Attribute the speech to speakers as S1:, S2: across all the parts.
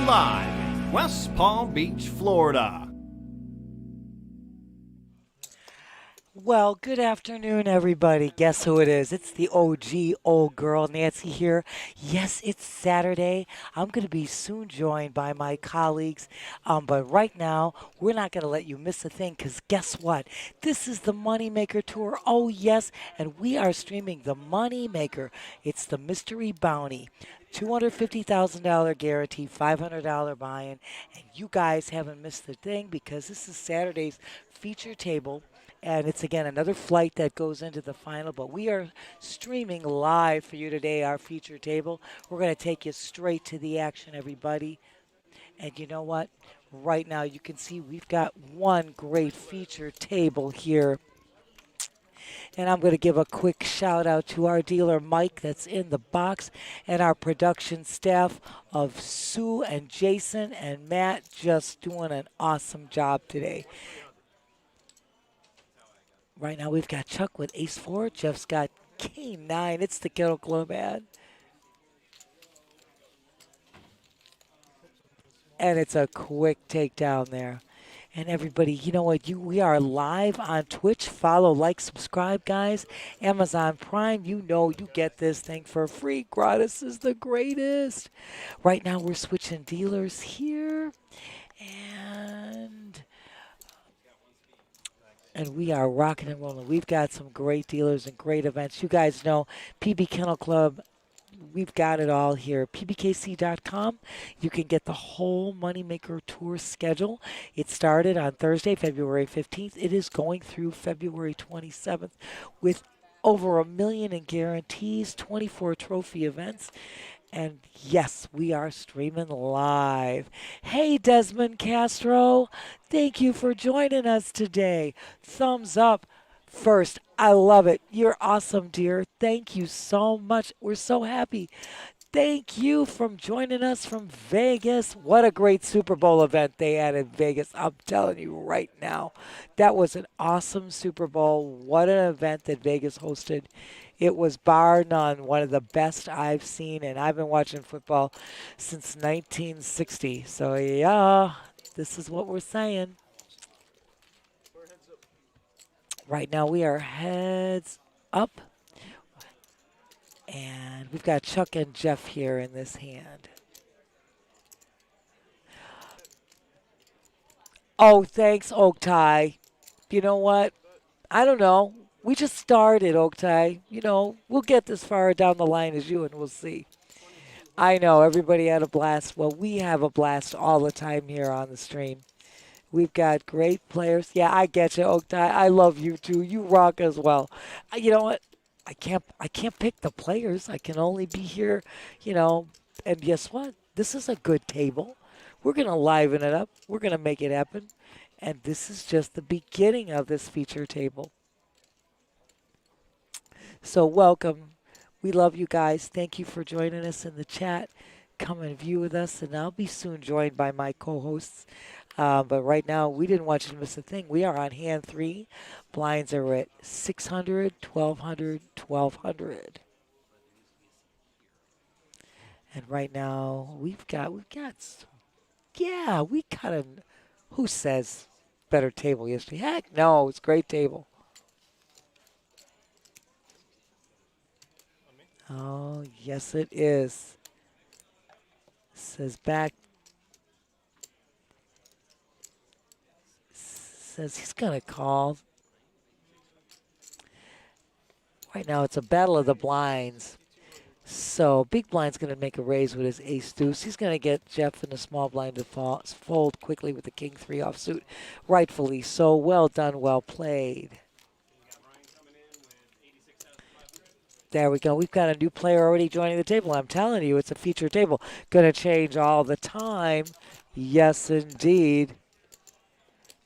S1: live in West Palm Beach, Florida.
S2: Well, good afternoon, everybody. Guess who it is? It's the OG old girl, Nancy here. Yes, it's Saturday. I'm going to be soon joined by my colleagues. But right now, we're not going to let you miss a thing because guess what? This is the Moneymaker Tour. Oh, yes. And we are streaming the Moneymaker. It's the Mystery Bounty. $250,000 guarantee, $500 buy-in. And you guys haven't missed a thing because this is Saturday's feature table. And it's, again, another flight that goes into the final. But we are streaming live for you today, our feature table. We're going to take you straight to the action, everybody. And you know what? Right now, you can see we've got one great feature table here. And I'm going to give a quick shout out to our dealer, Mike, that's in the box, and our production staff of Sue and Jason and Matt, just doing an awesome job today. Right now we've got Chuck with ace-4. Jeff's got king-9. It's the Kennel Club ad. And it's a quick takedown there. And everybody, you know what? We are live on Twitch. Follow, like, subscribe, guys. Amazon Prime, you know you get this thing for free. Gratis is the greatest. Right now we're switching dealers here. And we are rocking and rolling. We've got some great dealers and great events. You guys know PB Kennel Club, we've got it all here. PBKC.com. You can get the whole Moneymaker Tour schedule. It started on Thursday, February 15th. It is going through February 27th with over $1 million in guarantees, 24 trophy events. And yes, we are streaming live. Hey, Desmond Castro, thank you for joining us today. Thumbs up first. I love it. You're awesome, dear. Thank you so much. We're so happy. Thank you for joining us from Vegas. What a great Super Bowl event they had in Vegas. I'm telling you right now. That was an awesome Super Bowl. What an event that Vegas hosted. It was bar none one of the best I've seen, and I've been watching football since 1960. So, yeah, this is what we're saying. Right now we are heads up. And we've got Chuck and Jeff here in this hand. Oh, thanks, Oaktie. You know what? I don't know. We just started, Oaktie. You know, we'll get this far down the line as you, and we'll see. I know, everybody had a blast. Well, we have a blast all the time here on the stream. We've got great players. Yeah, I get you, Oaktie. I love you, too. You rock as well. You know what? I can't pick the players. I can only be here, you know. And guess what? This is a good table. We're going to liven it up. We're going to make it happen. And this is just the beginning of this feature table. So welcome. We love you guys. Thank you for joining us in the chat. Come and view with us. And I'll be soon joined by my co-hosts. But right now, we didn't want you to miss a thing. We are on hand 3. Blinds are at 600, 1200, 1200. And right now, we've got some, yeah, we got a, who says better table yesterday? Heck no, it's a great table. Oh, yes it is. Says back. Says he's going to call. Right now it's a battle of the blinds. So big blind's going to make a raise with his ace-deuce. He's going to get Jeff in the small blind to fold quickly with the king-3 offsuit. Rightfully so. Well done, well played. There we go. We've got a new player already joining the table. I'm telling you, it's a feature table. Going to change all the time. Yes, indeed.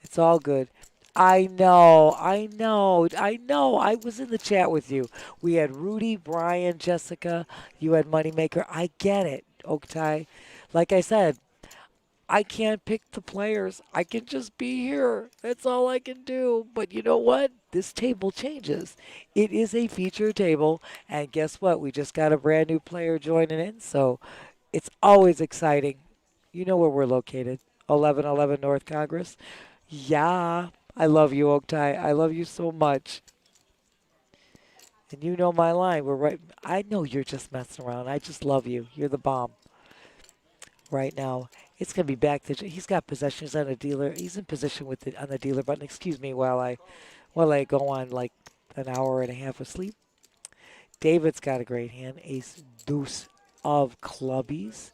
S2: It's all good. I know. I was in the chat with you. We had Rudy, Brian, Jessica. You had Moneymaker. I get it, Oaktie. Like I said, I can't pick the players. I can just be here. That's all I can do. But you know what? This table changes. It is a feature table. And guess what? We just got a brand new player joining in. So it's always exciting. You know where we're located. 1111 North Congress. Yeah. I love you, Oaktai. I love you so much. And you know my line. We're right. I know you're just messing around. I just love you. You're the bomb right now. It's gonna be back to. He's got possessions on a dealer. He's in position with the on the dealer button. Excuse me while I go on like an hour and a half of sleep. David's got a great hand. Ace deuce of clubbies.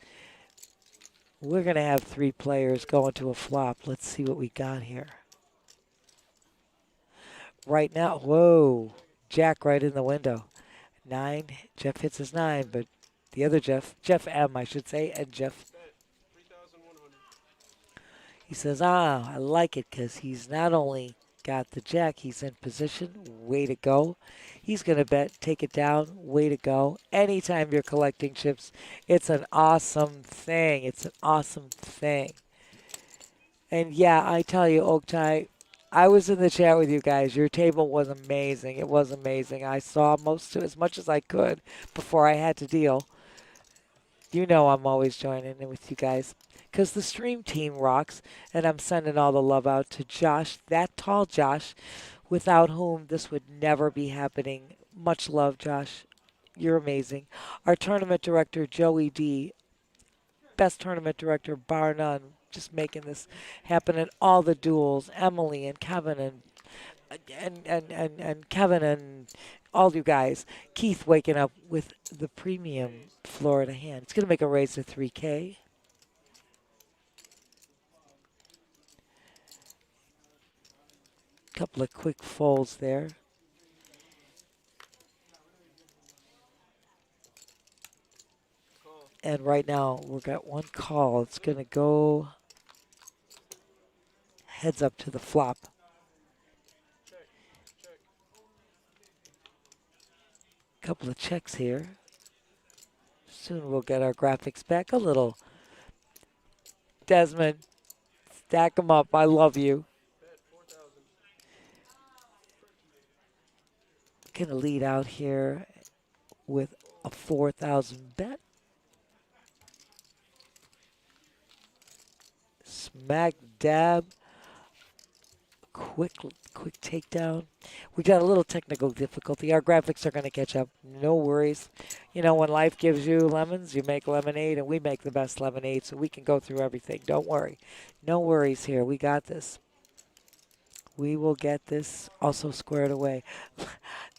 S2: We're gonna have three players going to a flop. Let's see what we got here. Right now, whoa, Jack right in the window. Nine. Jeff hits his nine, but the other Jeff M, I should say, and Jeff, he says, I like it because he's not only got the jack, he's in position. Way to go. He's going to bet, take it down. Way to go. Anytime you're collecting chips, it's an awesome thing. It's an awesome thing. And yeah, I tell you, Oaktai, I was in the chat with you guys. Your table was amazing. It was amazing. I saw most of as much as I could before I had to deal. You know I'm always joining in with you guys because the stream team rocks, and I'm sending all the love out to Josh, that tall Josh, without whom this would never be happening. Much love, Josh. You're amazing. Our tournament director, Joey D, best tournament director, bar none, just making this happen in all the duels. Emily and Kevin and Kevin and all you guys. Keith waking up with the premium Florida hand. It's going to make a raise to 3K. Couple of quick folds there. And right now, we've got one call. It's going to go heads up to the flop. Couple of checks here. Soon we'll get our graphics back a little. Desmond, stack them up. I love you. Going to lead out here with a 4,000 bet. Smack dab. Quick takedown. We got a little technical difficulty. Our graphics are going to catch up. No worries. You know, when life gives you lemons, you make lemonade, and we make the best lemonade, so we can go through everything. Don't worry. No worries here. We got this. We will get this also squared away.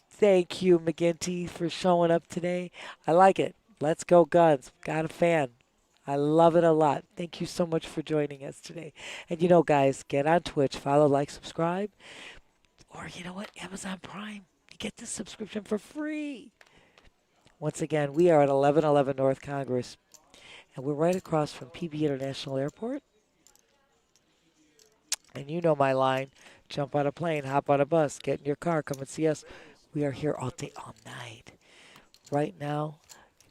S2: Thank you, McGinty, for showing up today. I like it. Let's go Guns. Got a fan. I love it a lot. Thank you so much for joining us today. And you know, guys, get on Twitch, follow, like, subscribe. Or you know what? Amazon Prime. You get this subscription for free. Once again, we are at 1111 North Congress. And we're right across from PB International Airport. And you know my line. Jump on a plane, hop on a bus, get in your car, come and see us. We are here all day, all night. Right now,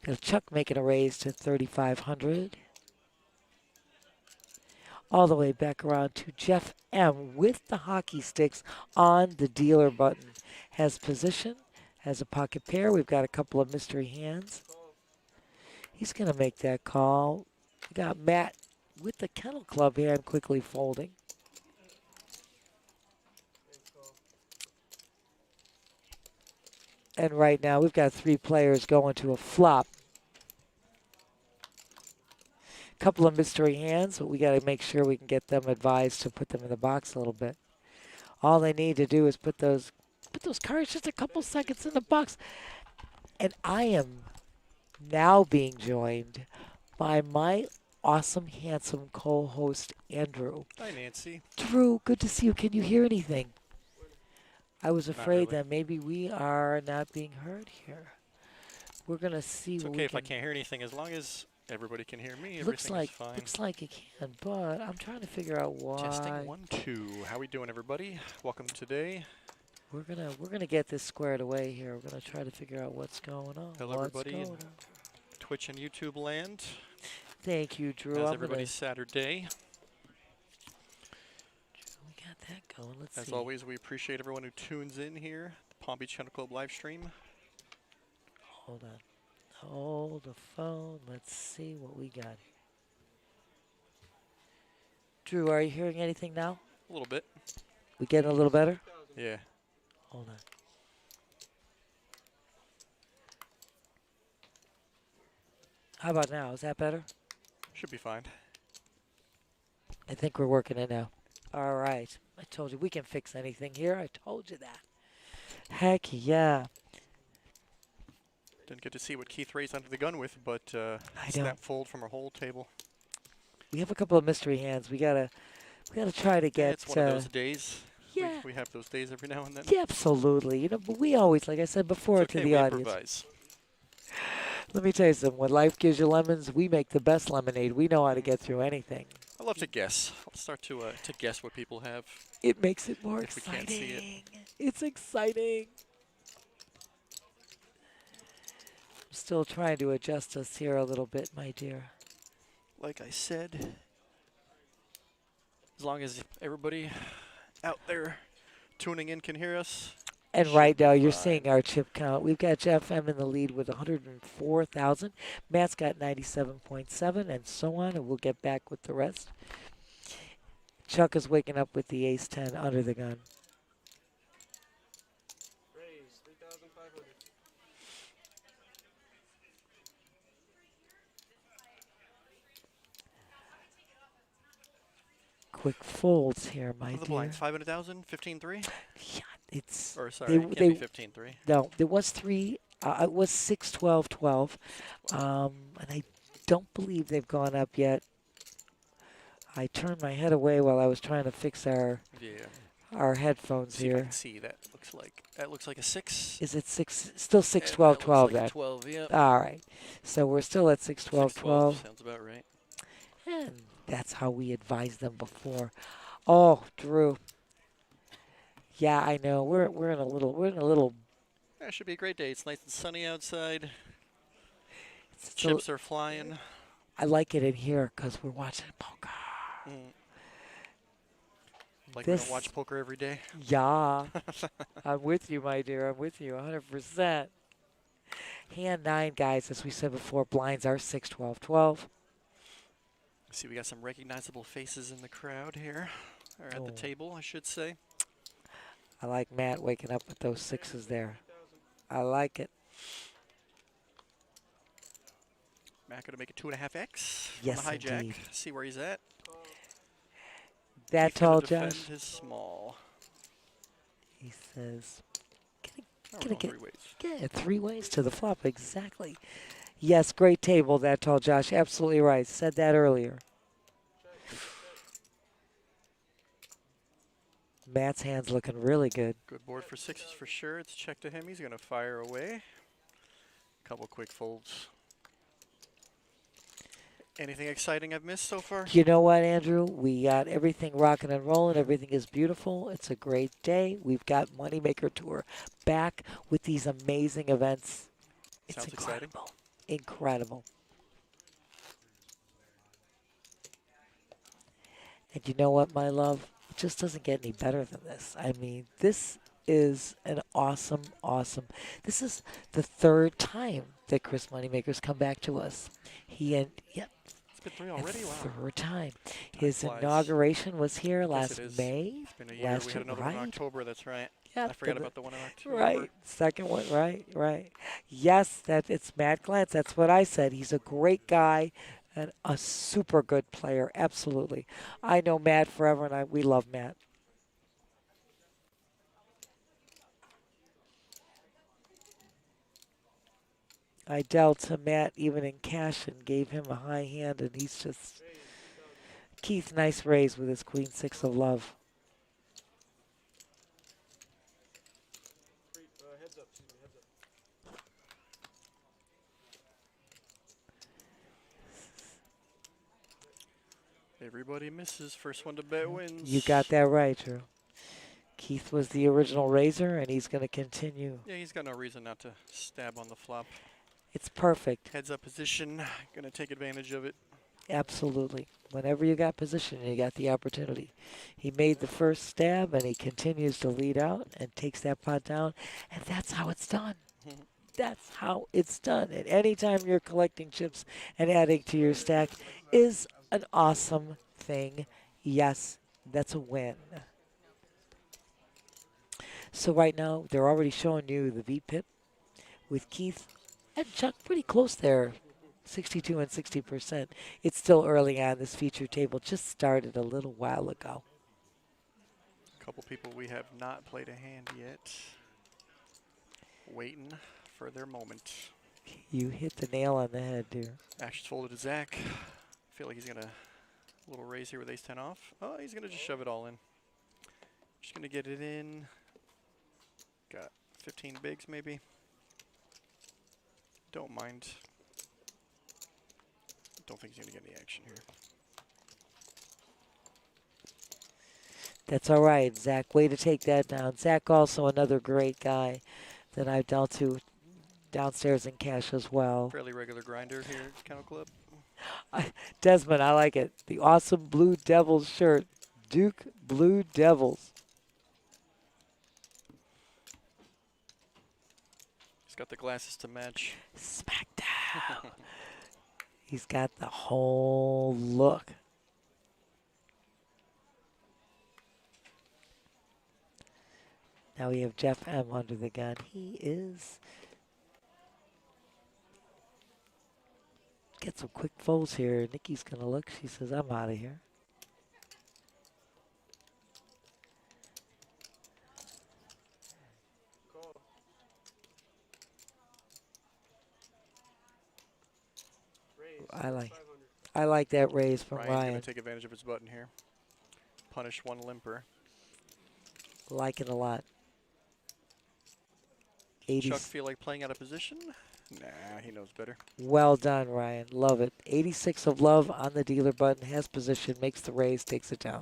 S2: got Chuck making a raise to 3,500. All the way back around to Jeff M with the hockey sticks on the dealer button. Has position, has a pocket pair. We've got a couple of mystery hands. He's going to make that call. We got Matt with the Kennel Club hand quickly folding. And right now, we've got three players going to a flop. Couple of mystery hands, but we got to make sure we can get them advised to put them in the box a little bit. All they need to do is put those cards just a couple seconds in the box. And I am now being joined by my awesome, handsome co-host, Andrew.
S3: Hi, Nancy.
S2: Drew, good to see you. Can you hear anything? I was afraid
S3: really.
S2: that maybe we are not being heard here. We're going to see
S3: It's
S2: what
S3: okay
S2: we
S3: if
S2: can...
S3: I can't hear anything. As long as everybody can hear me,
S2: Looks
S3: everything is fine.
S2: Looks like it can, but I'm trying to figure out why.
S3: Testing 1, 2. How we doing, everybody? Welcome today.
S2: We're gonna get this squared away here. We're gonna try to figure out what's going on.
S3: Hello, everybody in Twitch and YouTube land.
S2: Thank you, Drew.
S3: How's everybody's Saturday?
S2: We got that going. Let's see.
S3: As always, we appreciate everyone who tunes in here. The Palm Beach Kennel Club live stream.
S2: Hold on. Hold the phone. Let's see what we got. Drew, are you hearing anything now?
S3: A little bit.
S2: We getting a little better?
S3: Yeah.
S2: Hold on. How about now? Is that better?
S3: Should be fine.
S2: I think we're working it now. All right. I told you we can fix anything here. I told you that. Heck yeah.
S3: Didn't get to see what Keith raised under the gun with, but
S2: I
S3: snap
S2: don't.
S3: fold from our whole table.
S2: We have a couple of mystery hands. We gotta try to
S3: Yeah,
S2: get.
S3: it's one of those days.
S2: Yeah.
S3: We have those days every now and then.
S2: Yeah, absolutely. You know, but we always, like I said before,
S3: It's okay,
S2: to the
S3: we
S2: audience.
S3: improvise.
S2: Let me tell you something. When life gives you lemons, we make the best lemonade. We know how to get through anything.
S3: I love to guess. I'll start to guess what people have.
S2: It makes it more
S3: If we
S2: exciting.
S3: can't see it.
S2: It's exciting. I'm still trying to adjust us here a little bit, my dear.
S3: Like I said, as long as everybody out there tuning in can hear us.
S2: And
S3: Should
S2: right
S3: be
S2: now, you're
S3: fine.
S2: seeing our chip count. We've got Jeff M in the lead with 104,000. Matt's got 97.7, and so on. And we'll get back with the rest. Chuck is waking up with the ace 10 under the gun.
S4: Raise 3,500.
S2: Quick folds here, my
S3: What are the
S2: dear.
S3: blinds? 500,000, 15-3?
S2: Yeah, it's
S3: Or sorry, it can't be 15-3.
S2: no. There was three. It was 6, 12, 12, and I don't believe they've gone up yet. I turned my head away while I was trying to fix our
S3: Yeah.
S2: headphones
S3: See if I
S2: here.
S3: can see. That looks like a 6.
S2: Is it 6? Still 6,
S3: And
S2: 12,
S3: that
S2: 12
S3: looks like
S2: then.
S3: a 12, yeah.
S2: All right. So we're still at 6, 12,
S3: 6,
S2: 12.
S3: Sounds about right.
S2: And that's how we advised them before. Oh, Drew. Yeah, I know. We're in a little.
S3: Yeah, it should be a great day. It's nice and sunny outside.
S2: It's
S3: Chips are flying.
S2: I like it in here because we're watching poker.
S3: Mm. Like we
S2: This-
S3: don't watch poker every day.
S2: Yeah. I'm with you, my dear. I'm with you 100%. Hand 9, guys, as we said before, blinds are 6, 12, 12.
S3: See, we got some recognizable faces in the crowd here, or at the
S2: Oh.
S3: table, I should say.
S2: I like Matt waking up with those 6s there. I like it.
S3: Matt going to make a 2.5x
S2: Yes,
S3: on the hijack.
S2: indeed.
S3: See where he's at.
S2: That
S3: Keith gonna
S2: tall,
S3: defend
S2: Josh?
S3: his small.
S2: He says,
S3: Oh, we're
S2: Gonna
S3: going
S2: get-
S3: 3 ways.
S2: yeah, 3 ways to the flop. Exactly. Yes, great table, that tall, Josh. Absolutely right. Said that earlier. Matt's hand's looking really good.
S3: Good board for 6s for sure. It's check to him. He's going to fire away. Couple quick folds. Anything exciting I've missed so far?
S2: You know what, Andrew? We got everything rocking and rolling. Everything is beautiful. It's a great day. We've got Moneymaker Tour back with these amazing events. It's
S3: Sounds exciting.
S2: incredible. Incredible. And you know what, my love? It just doesn't get any better than this. I mean, this is an awesome, awesome. This is the 3rd time that Chris Moneymaker's come back to us. Yep,
S3: It's been 3 already?
S2: the
S3: Wow.
S2: 3rd time. His
S3: flies.
S2: inauguration was here
S3: Yes,
S2: last
S3: it is.
S2: May.
S3: It's been a year.
S2: Last
S3: We had
S2: year,
S3: another one in
S2: right?
S3: October, that's right.
S2: Yeah,
S3: I forgot about the one in October.
S2: Right, second one, right. Yes, it's Matt Glantz. That's what I said. He's a great guy and a super good player. Absolutely. I know Matt forever, and we love Matt. I dealt to Matt even in cash and gave him a high hand, and he's just Keith. Nice raise with his queen 6 of love.
S4: Heads up, excuse me, heads up.
S3: Everybody misses. First one to bet wins.
S2: You got that right, Drew. Keith was the original raiser, and he's going to continue.
S3: Yeah, he's got no reason not to stab on the flop.
S2: It's perfect.
S3: Heads up position. Gonna take advantage of it.
S2: Absolutely. Whenever you got position, you got the opportunity. He made the first stab, and he continues to lead out and takes that pot down, and that's how it's done. That's how it's done. And anytime you're collecting chips and adding to your stack is an awesome thing. Yes, that's a win. So right now, they're already showing you the VPIP with Keith and Chuck pretty close there, 62 and 60%. It's still early on. This feature table just started a little while ago.
S3: A couple people we have not played a hand yet. Waiting for their moment.
S2: You hit the nail on the head, dear.
S3: Actions folded to Zach. Feel like he's gonna little raise here with ace 10 off. Oh, he's gonna just shove it all in. Just gonna get it in. Got 15 bigs maybe. Don't mind. Don't think he's gonna get any action here.
S2: That's all right, Zach. Way to take that down. Zach also another great guy that I've dealt to downstairs in cash as well.
S3: Fairly regular grinder here at Kennel Club.
S2: Desmond, I like it. The awesome Blue Devils shirt. Duke Blue Devils.
S3: He's got the glasses to match.
S2: Smackdown. He's got the whole look. Now we have Jeff M. under the gun. He is. Get some quick folds here. Nikki's going to look. She says, I'm out of here.
S4: Call. Raise.
S2: I like
S4: 500.
S2: I like that raise from
S3: Ryan's
S2: Ryan.
S3: gonna take advantage of his button here. Punish one limper.
S2: Like it a lot. 80s.
S3: Chuck feel like playing out of position? Nah, he knows better.
S2: Well done, Ryan. Love it. 86 of love on the dealer button. Has position, makes the raise, takes it down.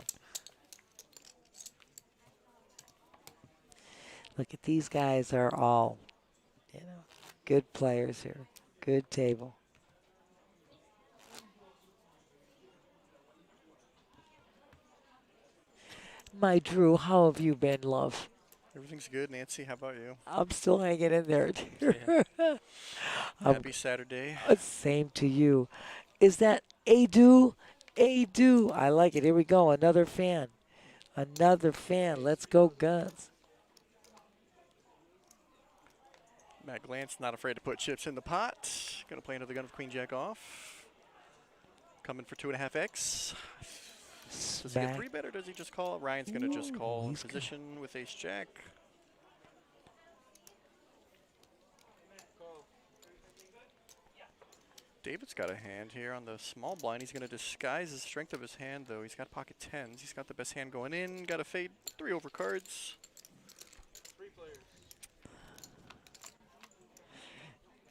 S2: Look at these guys are all, good players here. Good table. My Drew, how have you been, love?
S3: Everything's good. Nancy, how about you?
S2: I'm still hanging in there, dear.
S3: Happy Saturday.
S2: Same to you. Is that Adu? Adu. I like it. Here we go. Another fan. Another fan. Let's go, Guns.
S3: Matt Glantz not afraid to put chips in the pot. Gonna play another gun with Queen Jack off. Coming for 2.5x. Does he get 3-bet or does he just call? Ryan's gonna just call in
S2: he's
S3: position with ace jack.
S4: Call.
S3: David's got a hand here on the small blind. He's gonna disguise the strength of his hand though. He's got pocket tens. He's got the best hand going in. Got a fade 3 over cards.
S4: 3 players.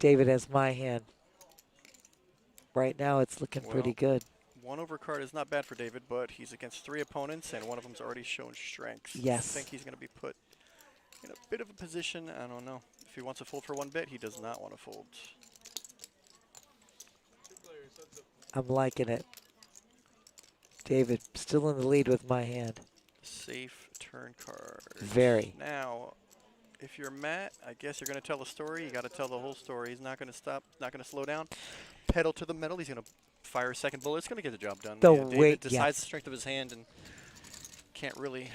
S2: David has my hand. Right now, it's looking pretty
S3: Well,
S2: good.
S3: 1 over card is not bad for David, but he's against 3 opponents, and one of them's already shown strength.
S2: Yes.
S3: I think he's going to be put in a bit of a position. I don't know. If he wants to fold for 1 bet, he does not want to fold.
S4: 2 players. Heads up.
S2: I'm liking it. David, still in the lead with my hand.
S3: Safe turn card.
S2: Very.
S3: Now, if you're Matt, I guess you're going to tell the story. You got to tell the whole story. He's not going to stop, not going to slow down. Pedal to the metal. He's going to fire a second bullet. It's going to get the job done. David decides the strength of his hand and can't really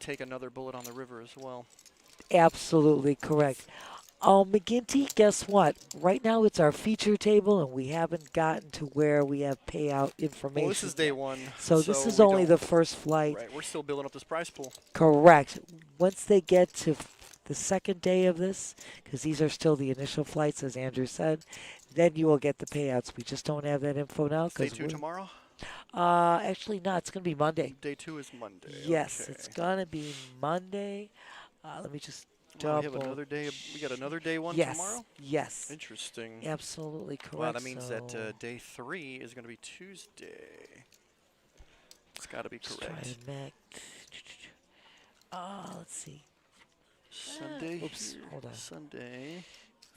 S3: take another bullet on the river as well.
S2: Absolutely correct. McGinty, guess what? Right now it's our feature table, and we haven't gotten to where we have payout information.
S3: Well, this is day 1.
S2: So this is only the first flight.
S3: Right, we're still building up this prize pool.
S2: Correct. Once they get to the second day of this, because these are still the initial flights, as Andrew said, then you will get the payouts. We just don't have that info now.
S3: Day 2 tomorrow?
S2: Actually, no, it's going to be Monday.
S3: Day 2 is Monday.
S2: Yes,
S3: okay.
S2: it's going to be Monday. Let me just
S3: Well, we
S2: double.
S3: have another day. We got another day 1
S2: Yes,
S3: tomorrow?
S2: yes.
S3: Interesting.
S2: Absolutely correct.
S3: Wow, that means that
S2: so
S3: day 3 is going to be Tuesday. It's got to be
S2: just trying
S3: correct.
S2: to make. Let's see.
S3: Sunday.
S2: Oops,
S3: here.
S2: hold on.
S3: Sunday.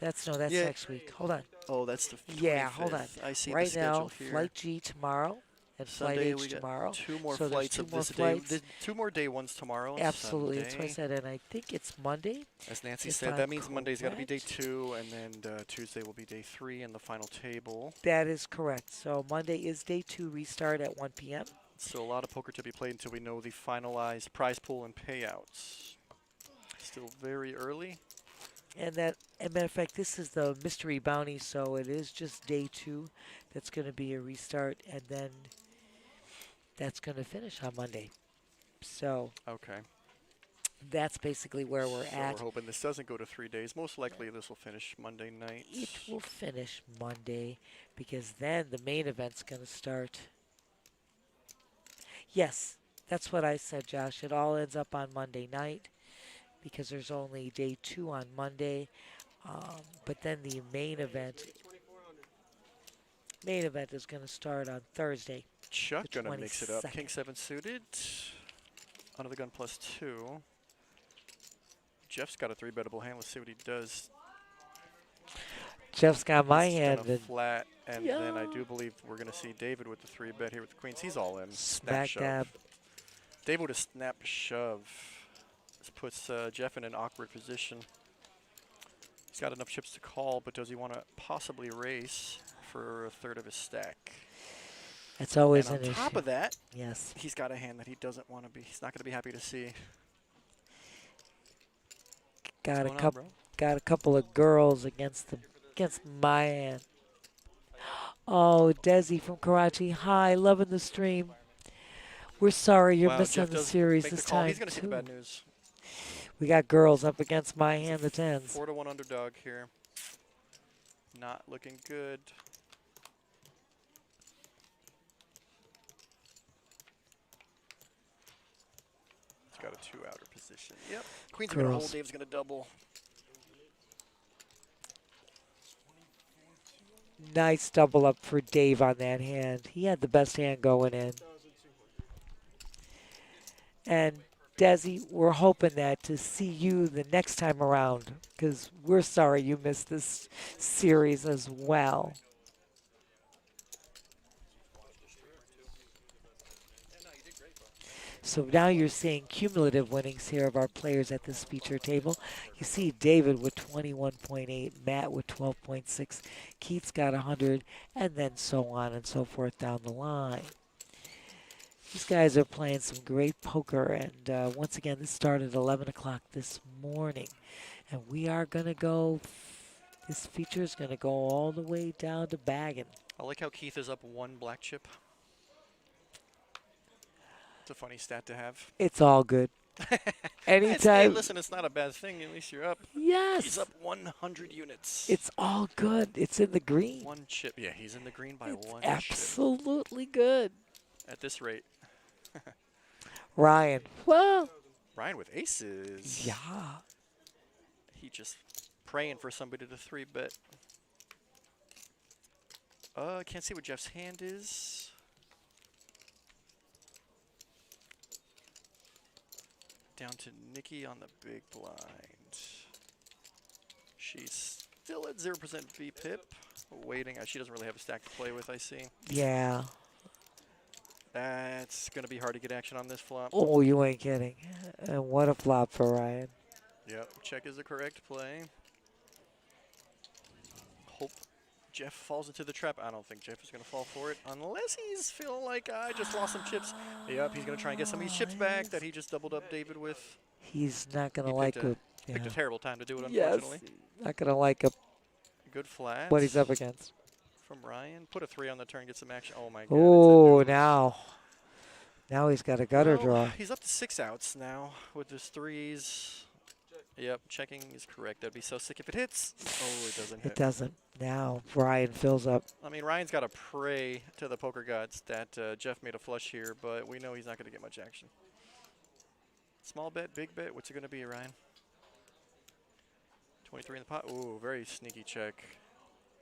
S2: That's
S3: Yeah.
S2: next week. Hold on.
S3: Oh, that's the 25th.
S2: Yeah, hold on.
S3: I see
S2: Right
S3: the schedule
S2: now,
S3: here.
S2: Flight G tomorrow and
S3: Sunday
S2: Flight
S3: we
S2: H
S3: got
S2: tomorrow.
S3: 2 more
S2: So there's
S3: flights
S2: 2
S3: of
S2: more
S3: this day.
S2: flights.
S3: 2 more day 1s tomorrow.
S2: Absolutely, that's what I
S3: Sunday.
S2: said, and I think it's Monday.
S3: As Nancy
S2: if
S3: said,
S2: I'm
S3: that means Monday's got to be day
S2: correct.
S3: 2, and then Tuesday will be day 3 and the final table.
S2: That is correct. So Monday is day 2 restart at 1 p.m.
S3: Still a lot of poker to be played until we know the finalized prize pool and payouts. Still very early.
S2: And as a matter of fact, this is the mystery bounty, so it is just day 2. That's going to be a restart, and then that's going to finish on Monday. So
S3: Okay.
S2: that's basically where we're
S3: So
S2: at.
S3: we're hoping this doesn't go to 3 days. Most likely this will finish Monday night.
S2: It will finish Monday because then the main event's going to start. Yes, that's what I said, Josh. It all ends up on Monday night because there's only day 2 on Monday. But then the main event is going to start on Thursday.
S3: Chuck
S2: the
S3: gonna mix it up.
S2: 22nd.
S3: King 7 suited. Under the gun +2. Jeff's got a 3-bettable hand. Let's see what he does.
S2: Jeff's got my
S3: He's
S2: hand.
S3: gonna
S2: And
S3: flat, and then I
S2: Yeah.
S3: do believe we're gonna see David with the 3-bet here with the queens. He's all in.
S2: Smack
S3: shove.
S2: dab.
S3: David with a snap shove. This puts Jeff in an awkward position. He's got enough chips to call, but does he want to possibly race for a third of his stack?
S2: That's always
S3: And
S2: an
S3: on top
S2: issue.
S3: of that,
S2: Yes.
S3: he's got a hand that he doesn't want to be. He's not going to be happy to see.
S2: Got
S3: What's
S2: a
S3: going on,
S2: couple.
S3: bro?
S2: Got a couple of girls against my hand. Oh, Desi from Karachi. Hi, loving the stream. We're sorry you're
S3: Wow,
S2: missing
S3: Jeff
S2: the
S3: does
S2: series
S3: make the
S2: this
S3: call.
S2: time
S3: He's going to see the
S2: too.
S3: bad news.
S2: We got girls up against my hand, the 10s.
S3: 4-1 underdog here. Not looking good. He's got a 2-outer position. Yep. Queen's going to hold.
S2: Girls.
S3: Dave's going to double.
S2: Nice double up for Dave on that hand. He had the best hand going in. And Desi, we're hoping that to see you the next time around because we're sorry you missed this series as well. So now you're seeing cumulative winnings here of our players at this feature table. You see David with 21.8, Matt with 12.6, Keith's got 100, and then so on and so forth down the line. These guys are playing some great poker, and once again, this started at 11 o'clock this morning. And we are going to go, this feature is going to go all the way down to bagging.
S3: I like how Keith is up 1 black chip. It's a funny stat to have.
S2: It's all good.
S3: Hey,
S2: Anytime.
S3: listen, it's not a bad thing. At least you're up.
S2: Yes.
S3: He's up 100 units.
S2: It's all good. It's in the green.
S3: 1 chip. Yeah, he's in the green by
S2: It's
S3: 1 chip.
S2: absolutely good.
S3: At this rate.
S2: Ryan. Well,
S3: Ryan with aces.
S2: yeah.
S3: He just praying for somebody to 3-bet. I can't see what Jeff's hand is. Down to Nikki on the big blind. She's still at 0% VPIP. Waiting. She doesn't really have a stack to play with, I see.
S2: Yeah.
S3: That's going to be hard to get action on this flop.
S2: Oh, you ain't kidding. And what a flop for Ryan.
S3: Yep, check is the correct play. Hope Jeff falls into the trap. I don't think Jeff is going to fall for it unless he's feeling like I just lost some chips. Yep, he's going to try and get some of these chips back that he just doubled up David with.
S2: He's not going
S3: He
S2: to like
S3: picked
S2: it.
S3: Picked a terrible time to do it,
S2: Yes.
S3: unfortunately.
S2: Not going to like
S3: Good flat.
S2: what he's up against.
S3: From Ryan. Put a 3 on the turn, get some action. Oh, my God.
S2: Oh,
S3: it's a deuce.
S2: now he's got a gutter
S3: Well,
S2: draw.
S3: He's up to 6 outs now with his 3s. Yep, checking is correct. That'd be so sick if it hits. Oh, it doesn't hit.
S2: It doesn't. Now Ryan fills up.
S3: I mean, Ryan's got to pray to the poker gods that Jeff made a flush here, but we know he's not going to get much action. Small bet, big bet. What's it going to be, Ryan? 23 in the pot. Ooh, very sneaky check.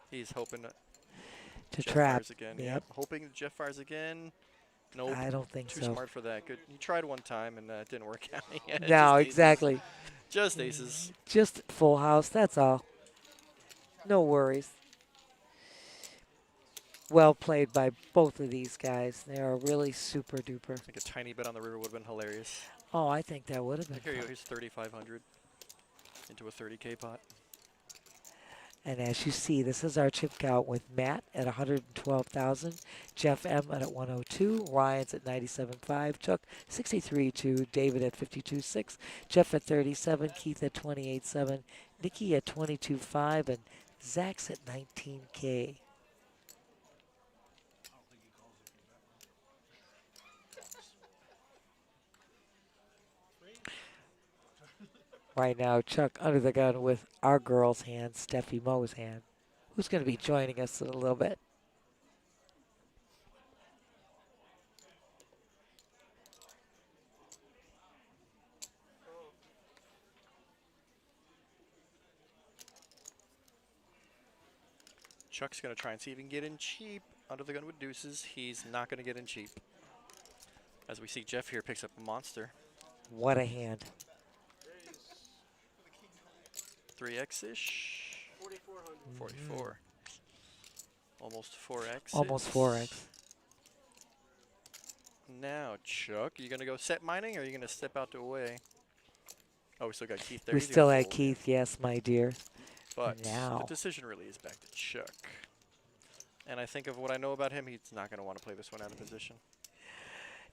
S3: He's hoping
S2: To
S3: Jeff
S2: trap.
S3: fires again.
S2: Yep.
S3: Hoping Jeff fires again. Nope.
S2: I don't think
S3: Too
S2: so.
S3: smart for that. Good. He tried one time and it didn't work out. Yeah,
S2: No,
S3: just aces.
S2: exactly.
S3: Just aces.
S2: Just full house. That's all. No worries. Well played by both of these guys. They are really super duper.
S3: I think a tiny bet on the river would have been hilarious.
S2: Oh, I think that would have been
S3: Here you go.
S2: fun.
S3: Here's 3,500 into a 30K pot.
S2: And as you see, this is our chip count with Matt at 112,000, Jeff M at 102, Ryan's at 97.5, Chuck 63.2, David at 52.6, Jeff at 37, Keith at 28.7, Nikki at 22.5, and Zach's at 19K. Right now, Chuck under the gun with our girl's hand, Steffi Moe's hand, who's going to be joining us in a little bit.
S3: Chuck's going to try and see if he can get in cheap. Under the gun with deuces. He's not going to get in cheap. As we see, Jeff here picks up a monster.
S2: What a hand.
S3: 3x-ish.
S4: 4,400.
S3: 44. Almost 4x.
S2: Almost 4x.
S3: Now, Chuck, you going to go set mining or are you going to step out to away? Oh, we still got Keith there.
S2: We
S3: He's
S2: still
S3: gonna
S2: had
S3: fold.
S2: Keith, yes, my dear.
S3: But
S2: Now.
S3: the decision really is back to Chuck. And I think of what I know about him, he's not going to want to play this one out of position.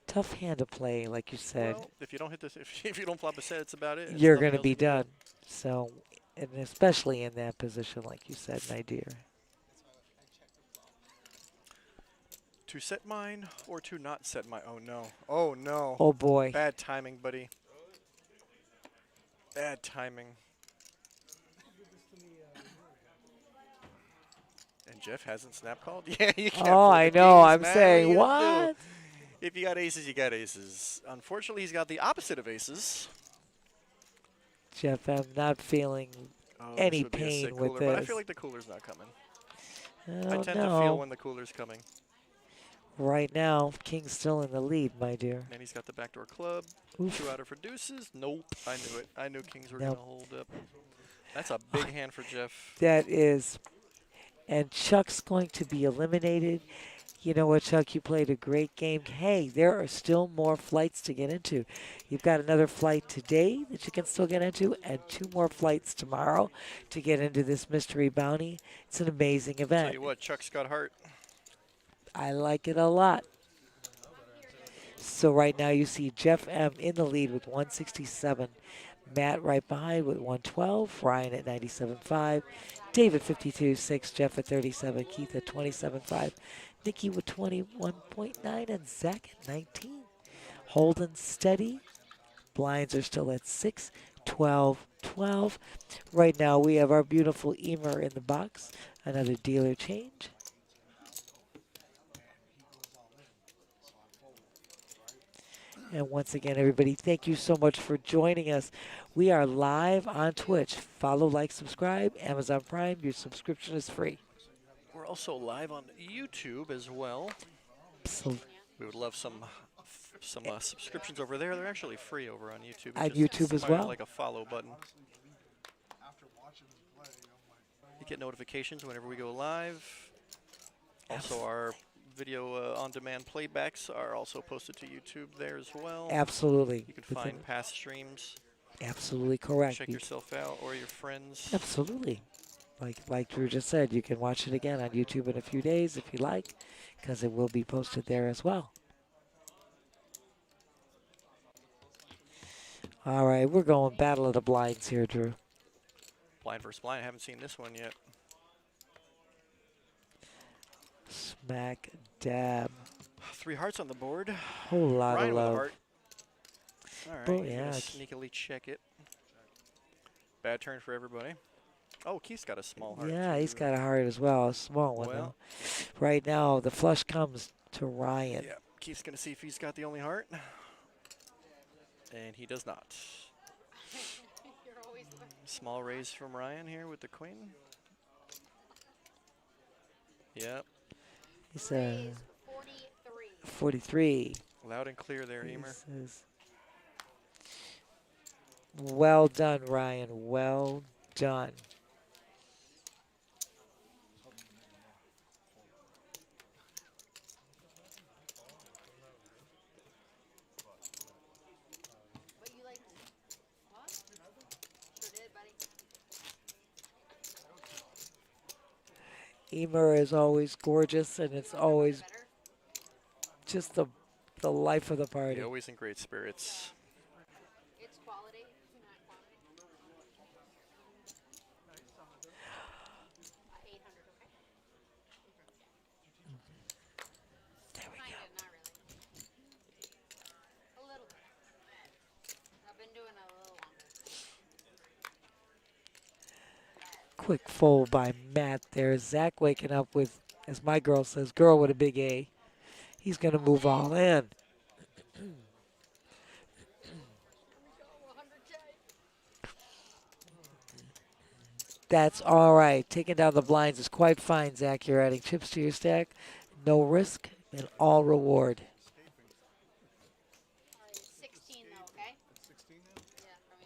S2: Tough hand to play, like you said.
S3: Well, if you don't hit this, if you don't flop a set, it's about it.
S2: You're
S3: There's
S2: going to
S3: nothing
S2: be
S3: else you can
S2: done. So, and especially in that position, like you said, my dear.
S3: do. To set mine or to not set mine? Oh, no. Oh, no.
S2: Oh, boy.
S3: Bad timing, buddy. Bad timing. And Jeff hasn't snap called? Yeah, you can't.
S2: Oh,
S3: flip
S2: I
S3: the
S2: know.
S3: kings,
S2: I'm
S3: man.
S2: saying,
S3: What are you gonna do?
S2: what?
S3: If you got aces, you got aces. Unfortunately, he's got the opposite of aces.
S2: Jeff, I'm not feeling
S3: Oh,
S2: any
S3: this would be a sick
S2: pain with
S3: cooler, but I
S2: this.
S3: feel like the cooler's not coming.
S2: I
S3: I
S2: don't
S3: tend to
S2: know.
S3: feel when the cooler's coming.
S2: Right now, King's still in the lead, my dear.
S3: And he's got the backdoor club.
S2: Oof.
S3: Two outer for deuces. Nope. I knew it. I knew kings were
S2: Nope.
S3: going to hold up. That's a big hand for Jeff.
S2: That is. And Chuck's going to be eliminated. You know what, Chuck? You played a great game. Hey, there are still more flights to get into. You've got another flight today that you can still get into, and 2 more flights tomorrow to get into this mystery bounty. It's an amazing
S3: Tell
S2: event.
S3: you what, Chuck's got heart.
S2: I like it a lot. So right now you see Jeff M in the lead with 167. Matt right behind with 112. Ryan at 97.5. David 52.6. Jeff at 37. Keith at 27.5. Nikki with 21.9. And Zach at 19. Holding steady. Blinds are still at 6, 12, 12. Right now we have our beautiful Emer in the box. Another dealer change. And once again, everybody, thank you so much for joining us. We are live on Twitch. Follow, like, subscribe. Amazon Prime, your subscription is free.
S3: We're also live on YouTube as well.
S2: So,
S3: We would love some subscriptions over there. They're actually free over on YouTube.
S2: On
S3: It's just
S2: YouTube as
S3: somewhere
S2: well?
S3: like a follow button. You get notifications whenever we go live. Also, our video on-demand playbacks are also posted to YouTube there as well.
S2: absolutely.
S3: You can
S2: Within-
S3: find past streams,
S2: absolutely correct.
S3: check yourself out or your friends.
S2: Absolutely. Like Drew just said, you can watch it again on YouTube in a few days if you like, because it will be posted there as well. All right, we're going Battle of the Blinds here, Drew.
S3: Blind versus blind. I haven't seen this one yet.
S2: Smack dab.
S3: 3 hearts on the board.
S2: Whole lot
S3: Ryan
S2: of
S3: with a
S2: love.
S3: heart. All right,
S2: Oh,
S3: he's
S2: yeah.
S3: gonna sneakily check it. Bad turn for everybody. Oh, Keith's got a small heart.
S2: Yeah, he's
S3: too.
S2: got a heart as well, a small one
S3: Well.
S2: though. Right now, the flush comes to Ryan.
S3: Yeah, Keith's gonna see if he's got the only heart, and he does not. Small raise from Ryan here with the queen. Yep,
S2: He's
S5: 43.
S2: 43.
S3: loud and clear there, Emer.
S2: This is- Well done, Ryan. Well done.
S5: What you like? What? Sure did, buddy.
S2: Emer is always gorgeous, and it's always
S5: Better.
S2: just the life of the party.
S3: Yeah, always in great spirits.
S5: It's quality, not quantity. 800, okay?
S2: There we
S5: Kinda,
S2: go.
S5: not really. A little bit. I've been doing it a little longer.
S2: Quick fold by Matt there. Zach waking up with, as my girl says, girl with a big A. He's going to move all in.
S5: Oh, 100K.
S2: That's all right. Taking down the blinds is quite fine, Zach. You're adding chips to your stack. No risk and all reward.
S5: All right, 16 though, okay? 16 now? Yeah, from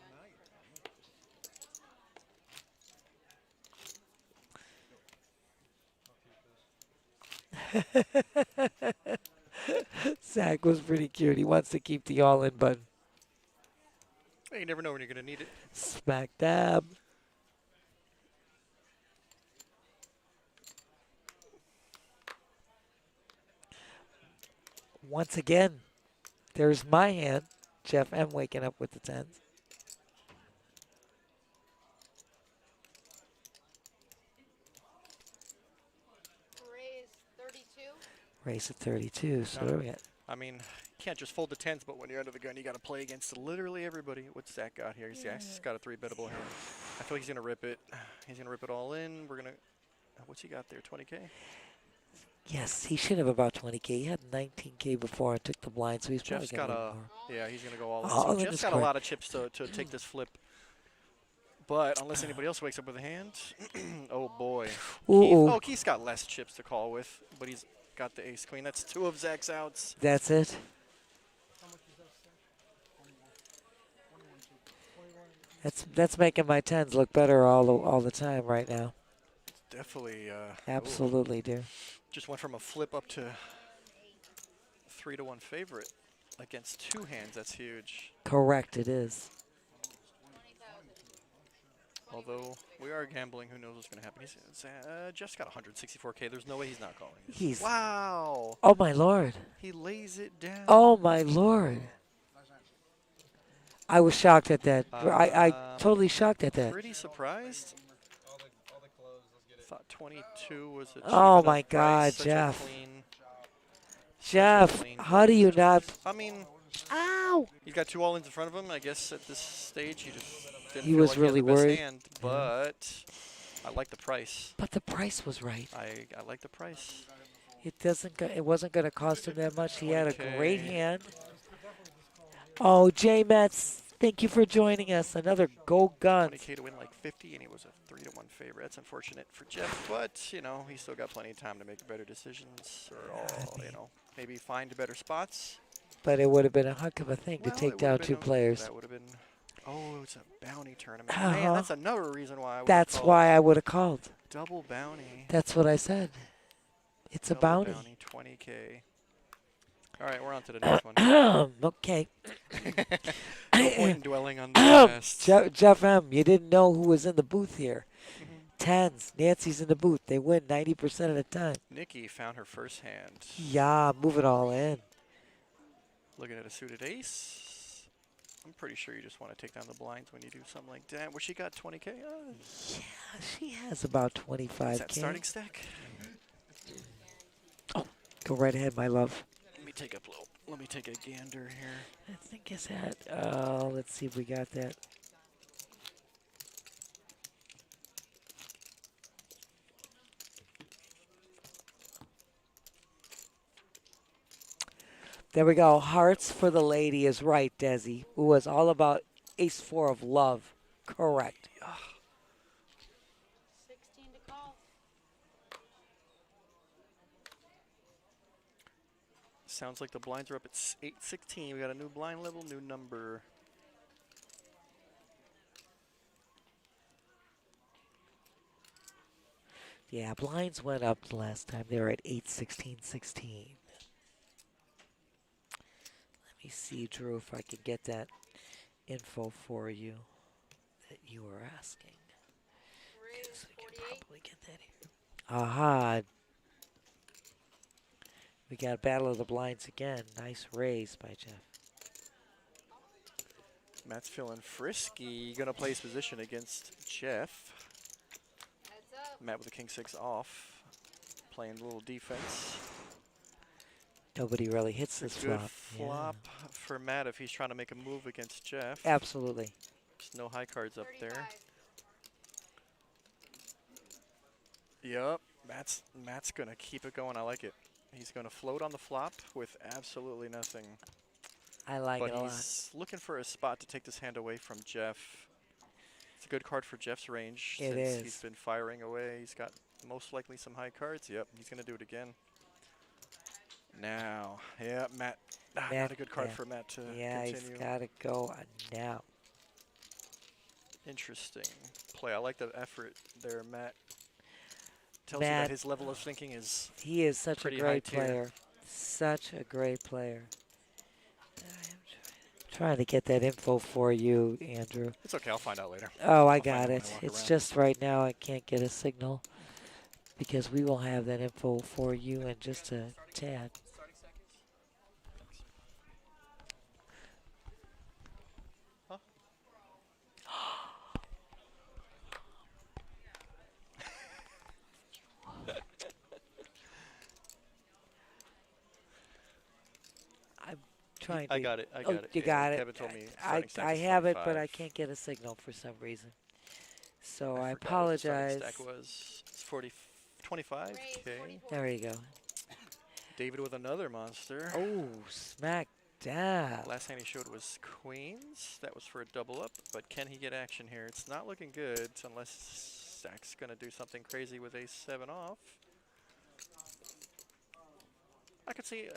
S5: you.
S2: Zach was pretty cute. He wants to keep the all-in button.
S3: Hey, you never know when you're going to need it.
S2: Smack dab. Once again, there's my hand. Jeff M waking up with the tens.
S5: Raise 32.
S2: Race at 32. So what do we got?
S3: I mean, you can't just fold the tens, but when you're under the gun, you got to play against literally everybody. What's Zach got here? Zach's got a 3-bettable hand. I feel like he's going to rip it. He's going to rip it all in. We're going to... What's he got there, 20K?
S2: Yes, he should have about 20K. He had 19K before and took the blind, so he's probably
S3: Jeff's
S2: going to
S3: got
S2: more.
S3: Yeah, he's going to go all in.
S2: All
S3: So
S2: in
S3: Jeff's
S2: is
S3: got a
S2: correct.
S3: lot of chips to take this flip. But unless anybody else wakes up with a hand, oh boy.
S2: Ooh,
S3: Keith,
S2: ooh.
S3: oh, Keith's got less chips to call with, but he's got the ace queen. That's 2 of Zach's outs.
S2: That's it. That's making my tens look better all the time right now.
S3: Definitely.
S2: Absolutely, dear.
S3: Just went from a flip up to 3-1 favorite against 2 hands. That's huge.
S2: Correct, it is.
S5: 20,000.
S3: Although we are gambling, who knows what's going to happen. Jeff's got 164K. There's no way he's not calling this.
S2: He's.
S3: Wow.
S2: Oh my lord.
S3: He lays it down.
S2: Oh my lord. I was shocked at that. I totally shocked at that.
S3: Pretty surprised. Thought 22 was a cheap
S2: Oh
S3: enough
S2: my God,
S3: price, such a
S2: Jeff.
S3: clean-
S2: Jeff,
S3: clean-
S2: how do you not?
S3: I mean,
S2: Ow!
S3: he's got 2 all-ins in front of him. I guess at this stage he just didn't
S2: He
S3: feel
S2: was
S3: like
S2: really
S3: he had the best
S2: worried.
S3: hand, but I like the price.
S2: But the price was right.
S3: I like the price.
S2: It wasn't going to cost him that much. He had a
S3: 20K.
S2: great hand. Oh, J Mets, thank you for joining us. Another Go Guns.
S3: 20K to win like 50, and he was a 3-1 favorite. That's unfortunate for Jeff, but you know he's still got plenty of time to make better decisions, or maybe find better spots.
S2: But it would have been a heck of a thing to
S3: Well,
S2: take
S3: it
S2: down
S3: would've
S2: 2
S3: been
S2: players.
S3: That would have been. Oh, it's a bounty tournament.
S2: Uh-huh.
S3: Man, that's another reason why I would.
S2: That's why I would have called.
S3: Double bounty.
S2: That's what I said. It's a
S3: Double
S2: bounty.
S3: 20K. All right, we're on to the next one.
S2: Okay.
S3: No point in dwelling on the past.
S2: Jeff M., you didn't know who was in the booth here. Tens. Nancy's in the booth. They win 90% of the time.
S3: Nikki found her first hand.
S2: Yeah, move it all in.
S3: Looking at a suited ace. I'm pretty sure you just want to take down the blinds when you do something like that. Well, she got 20K.
S2: Yeah, she has about 25K.
S3: Is that starting stack?
S2: Go right ahead, my love.
S3: Let me take a gander here.
S2: I think it's at, let's see if we got that. There we go. Hearts for the lady is right, Desi. Who was all about ace-4 of love. Correct.
S5: 16 to call.
S3: Sounds like the blinds are up at 816. We got a new blind level, new number.
S2: Yeah, blinds went up the last time. They were at 816.16. Let me see, Drew, if I can get that info for you that you were asking.
S5: Raise
S2: Yes, we can
S5: 48.
S2: probably get that here. Aha. We got Battle of the Blinds again. Nice raise by Jeff.
S3: Matt's feeling frisky. Gonna play his position against Jeff.
S5: Heads up.
S3: Matt with the king six off, playing a little defense.
S2: Nobody really hits
S3: It's
S2: this
S3: a good
S2: flop.
S3: flop for Matt if he's trying to make a move against Jeff.
S2: Yeah, absolutely.
S3: There's no high cards up
S5: 35.
S3: there. Yep, Matt's gonna keep it going. I like it. He's gonna float on the flop with absolutely nothing.
S2: I like
S3: But
S2: it a lot.
S3: he's looking for a spot to take this hand away from Jeff. It's a good card for Jeff's range
S2: It
S3: since
S2: is.
S3: he's been firing away. He's got most likely some high cards. Yep, he's gonna do it again. Now, yeah, Matt. Not a good card for Matt to
S2: Yeah,
S3: continue.
S2: he's got to go now.
S3: Interesting play. I like the effort there, Matt. Tells you
S2: Matt,
S3: that his level of thinking is
S2: he is such a
S3: pretty
S2: great
S3: high tier.
S2: player. Such a great player. I'm trying to get that info for you, Andrew.
S3: It's okay, I'll find out later.
S2: Oh, I
S3: I'll
S2: got
S3: find out
S2: it.
S3: when I walk
S2: It's
S3: around.
S2: just right now I can't get a signal because we will have that info for you in just a tad.
S3: Huh?
S2: I'm trying
S3: I
S2: to.
S3: got it. I
S2: Oh,
S3: got it.
S2: you
S3: yeah,
S2: got it.
S3: Kevin told me
S2: I
S3: starting stack is
S2: have it, but I
S3: 25.
S2: can't get a signal for some reason. So I
S3: forgot what the starting
S2: apologize.
S3: Stack was. It's 25.
S5: Raise
S3: Okay.
S5: 44.
S2: There you go.
S3: David with another monster.
S2: Oh, smack down.
S3: Last hand he showed was queens. That was for a double up, but can he get action here? It's not looking good unless Zach's gonna do something crazy with ace-7 off. I could see,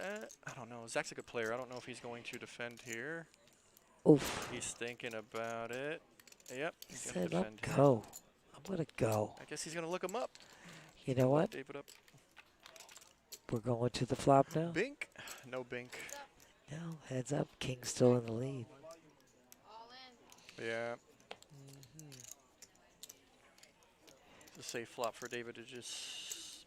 S3: I don't know. Zach's a good player. I don't know if he's going to defend here.
S2: Oof.
S3: He's thinking about it. Yep, he's gonna
S2: Said,
S3: defend here.
S2: go. I'm going to go.
S3: I guess he's gonna look him up.
S2: You know what?
S3: David up.
S2: We're going to the flop now.
S3: Bink? No bink.
S2: No, heads up. King's still in the lead.
S5: All in.
S3: Yeah. It's a safe flop for David to just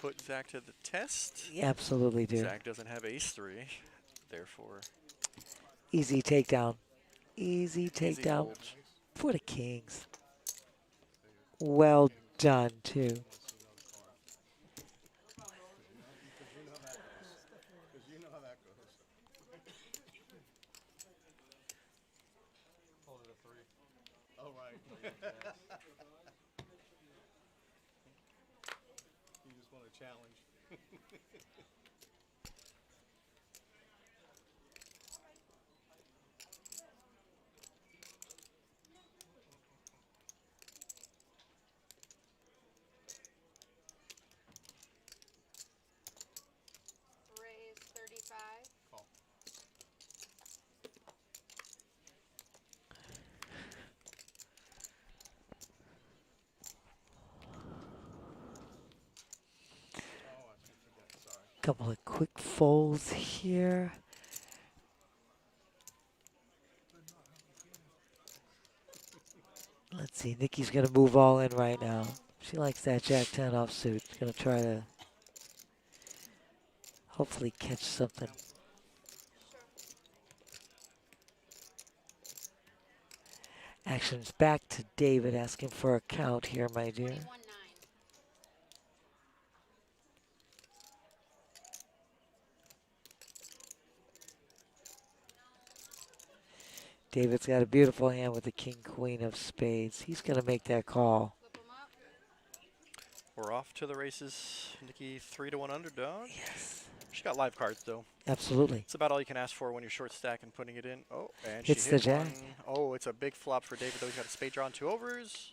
S3: put Zach to the test.
S2: Yeah, absolutely, dude.
S3: Zach doesn't have ace-3, therefore
S2: Easy takedown. Easy
S3: easy
S2: takedown
S3: fold.
S2: for the Kings. Well done, too.
S1: You just want a challenge.
S5: Raise 35.
S1: Call. Oh, I forgot. Sorry.
S2: Couple of quick folds here. Let's see. Nikki's going to move all in right now. She likes that Jack-10 offsuit. She's going to try to hopefully catch something. Action's back to David asking for a count here, my dear.
S5: 21-9.
S2: David's got a beautiful hand with the king, queen of spades. He's going to make that call.
S5: Flip 'em up.
S3: We're off to the races. Nikki 3-1 underdog.
S2: Yes,
S3: She got live cards though.
S2: absolutely.
S3: It's about all you can ask for when you're short stack and putting it in. Oh, and
S2: Hits
S3: she
S2: the
S3: hit
S2: jack.
S3: one. Oh, it's a big flop for David though. He's got a spade draw on 2 overs.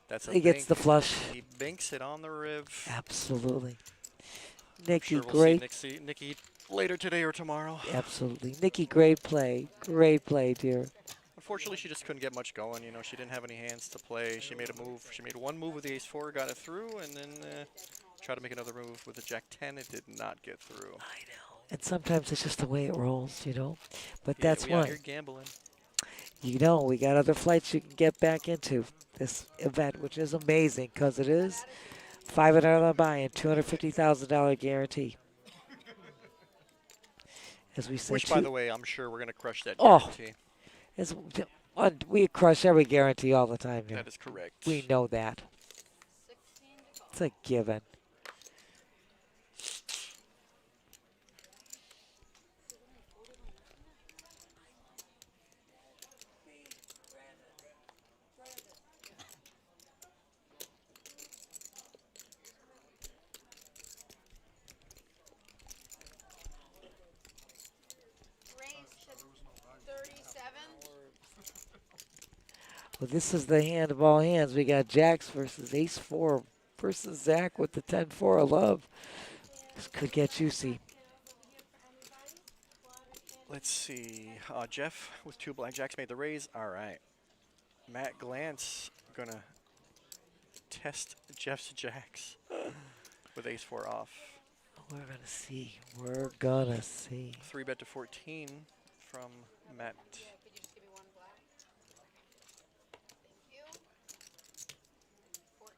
S3: That's a
S2: He gets
S3: bink.
S2: the flush.
S3: He binks it on the riv.
S2: Absolutely.
S3: I'm
S2: Nikki,
S3: sure we'll
S2: great.
S3: see Nikki later today or tomorrow.
S2: Absolutely. Nikki, great play. Great play, dear.
S3: Unfortunately, she just couldn't get much going. You know, she didn't have any hands to play. She made a move. She made one move with the ace-4, got it through, and then tried to make another move with the jack-10. It did not get through.
S2: I know. And sometimes it's just the way it rolls, you know. But
S3: Yeah,
S2: that's
S3: we out
S2: why.
S3: here gambling.
S2: You know, we got other flights you can get back into this event, which is amazing because it is. $5 on the buy-in, $250,000 guarantee. As we said,
S3: Which, by the way, I'm sure we're going to crush that
S2: Oh.
S3: guarantee.
S2: as we crush every guarantee all the time here.
S3: That is correct.
S2: We know that.
S5: 16 to call.
S2: It's a given.
S5: Raise to 37.
S2: Well, this is the hand of all hands. We got Jacks versus Ace-4 versus Zach with the 10-4 of love. This could get juicy.
S3: Let's see. Jeff with 2 blackjacks made the raise. All right. Matt Glantz going to test Jeff's jacks with Ace-4 off.
S2: We're going to see. We're going to see.
S3: 3-bet to 14 from Matt.
S5: Yeah, could you just give me one black? Thank you. 14.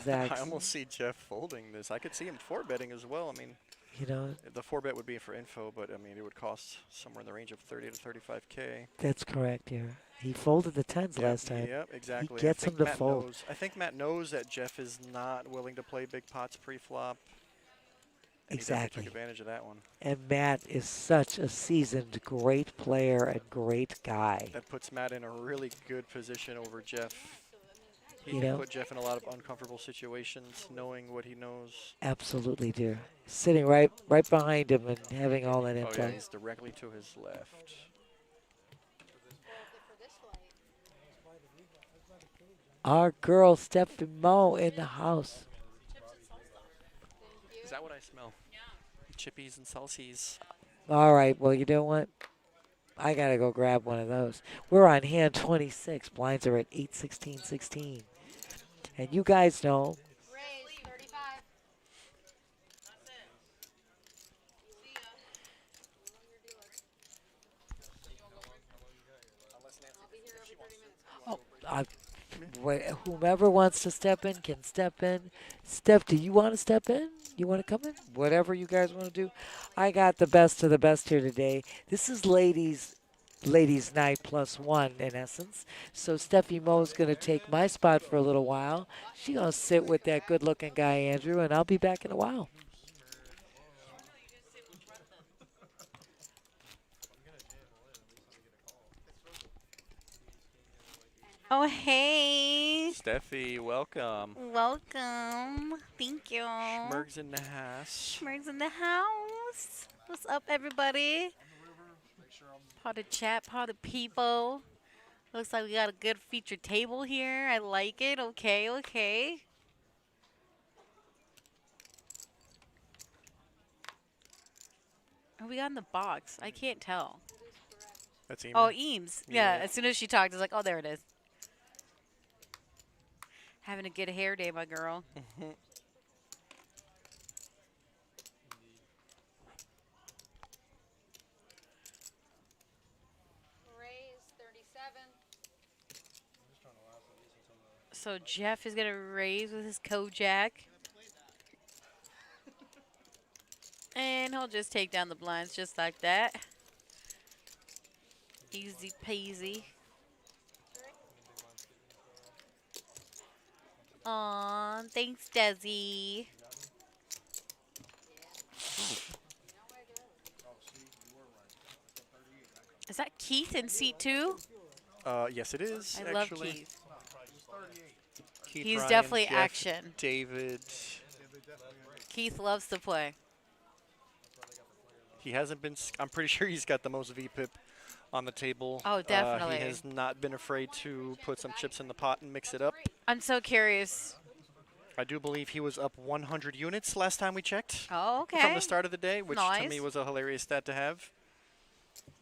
S2: Zach,
S3: I almost see Jeff folding this. I could see him 4-betting as well. I mean,
S2: you know,
S3: the 4-bet would be for info, but I mean, it would cost somewhere in the range of 30 to 35K.
S2: that's correct here. He folded the 10s last time.
S3: Yep, exactly.
S2: He gets
S3: I think
S2: him to
S3: Matt
S2: fold.
S3: knows- I think Matt knows that Jeff is not willing to play big pots pre-flop. And he definitely
S2: Exactly.
S3: took advantage of that one.
S2: And Matt is such a seasoned, great player and great guy.
S3: That puts Matt in a really good position over Jeff. He
S2: You
S3: can
S2: know?
S3: put Jeff in a lot of uncomfortable situations, knowing what he knows.
S2: Absolutely, dear. Sitting right behind him and having all that
S3: Oh
S2: info.
S3: yeah, he's directly to his left.
S5: For this flight.
S2: Our girl, Stephanie Moe, in the house.
S3: Is that what I smell? Yeah. Chippies and salsies.
S2: All right, well, you know what? I got to go grab one of those. We're on hand 26. Blinds are at 8, 16, 16. And you guys know,
S5: Raise 35. I'll be here every 30 minutes.
S2: whomever wants to step in can step in. Steph, do you want to step in? You want to come in? Whatever you guys want to do. I got the best of the best here today. This is ladies night +1 in essence. So Steffi Moe's going to take my spot for a little while. She's going to sit with that good-looking guy, Andrew, and I'll be back in a while.
S6: Oh, hey.
S3: Steffi, welcome.
S6: Welcome. Thank you.
S3: Schmerg's in the house.
S6: Schmerg's in the house. What's up, everybody? Part of chat, part of people. Looks like we got a good featured table here. I like it. Okay, okay. What we got in the box? I can't tell.
S3: That's Emer.
S6: Oh, Eames. Yeah,
S3: Yeah.
S6: as soon as she talked, I was like, oh, there it is. Having a good hair day, my girl.
S5: Raise 37.
S6: So Jeff is going to raise with his Kojak. And he'll just take down the blinds just like that. Easy peasy. Aw, thanks, Desi. Is that Keith in seat 2?
S3: Yes, it is.
S6: I love
S3: actually.
S6: Keith.
S3: Keith,
S6: He's
S3: Ryan,
S6: definitely
S3: Jeff,
S6: action.
S3: David.
S6: Keith loves to play.
S3: He hasn't been. I'm pretty sure he's got the most VPIP on the table.
S6: Oh, definitely.
S3: He has not been afraid to put some chips in the pot and mix it up.
S6: I'm so curious.
S3: I do believe he was up 100 units last time we checked
S6: Oh, okay.
S3: from the start of the day, which to
S6: Nice.
S3: me was a hilarious stat to have.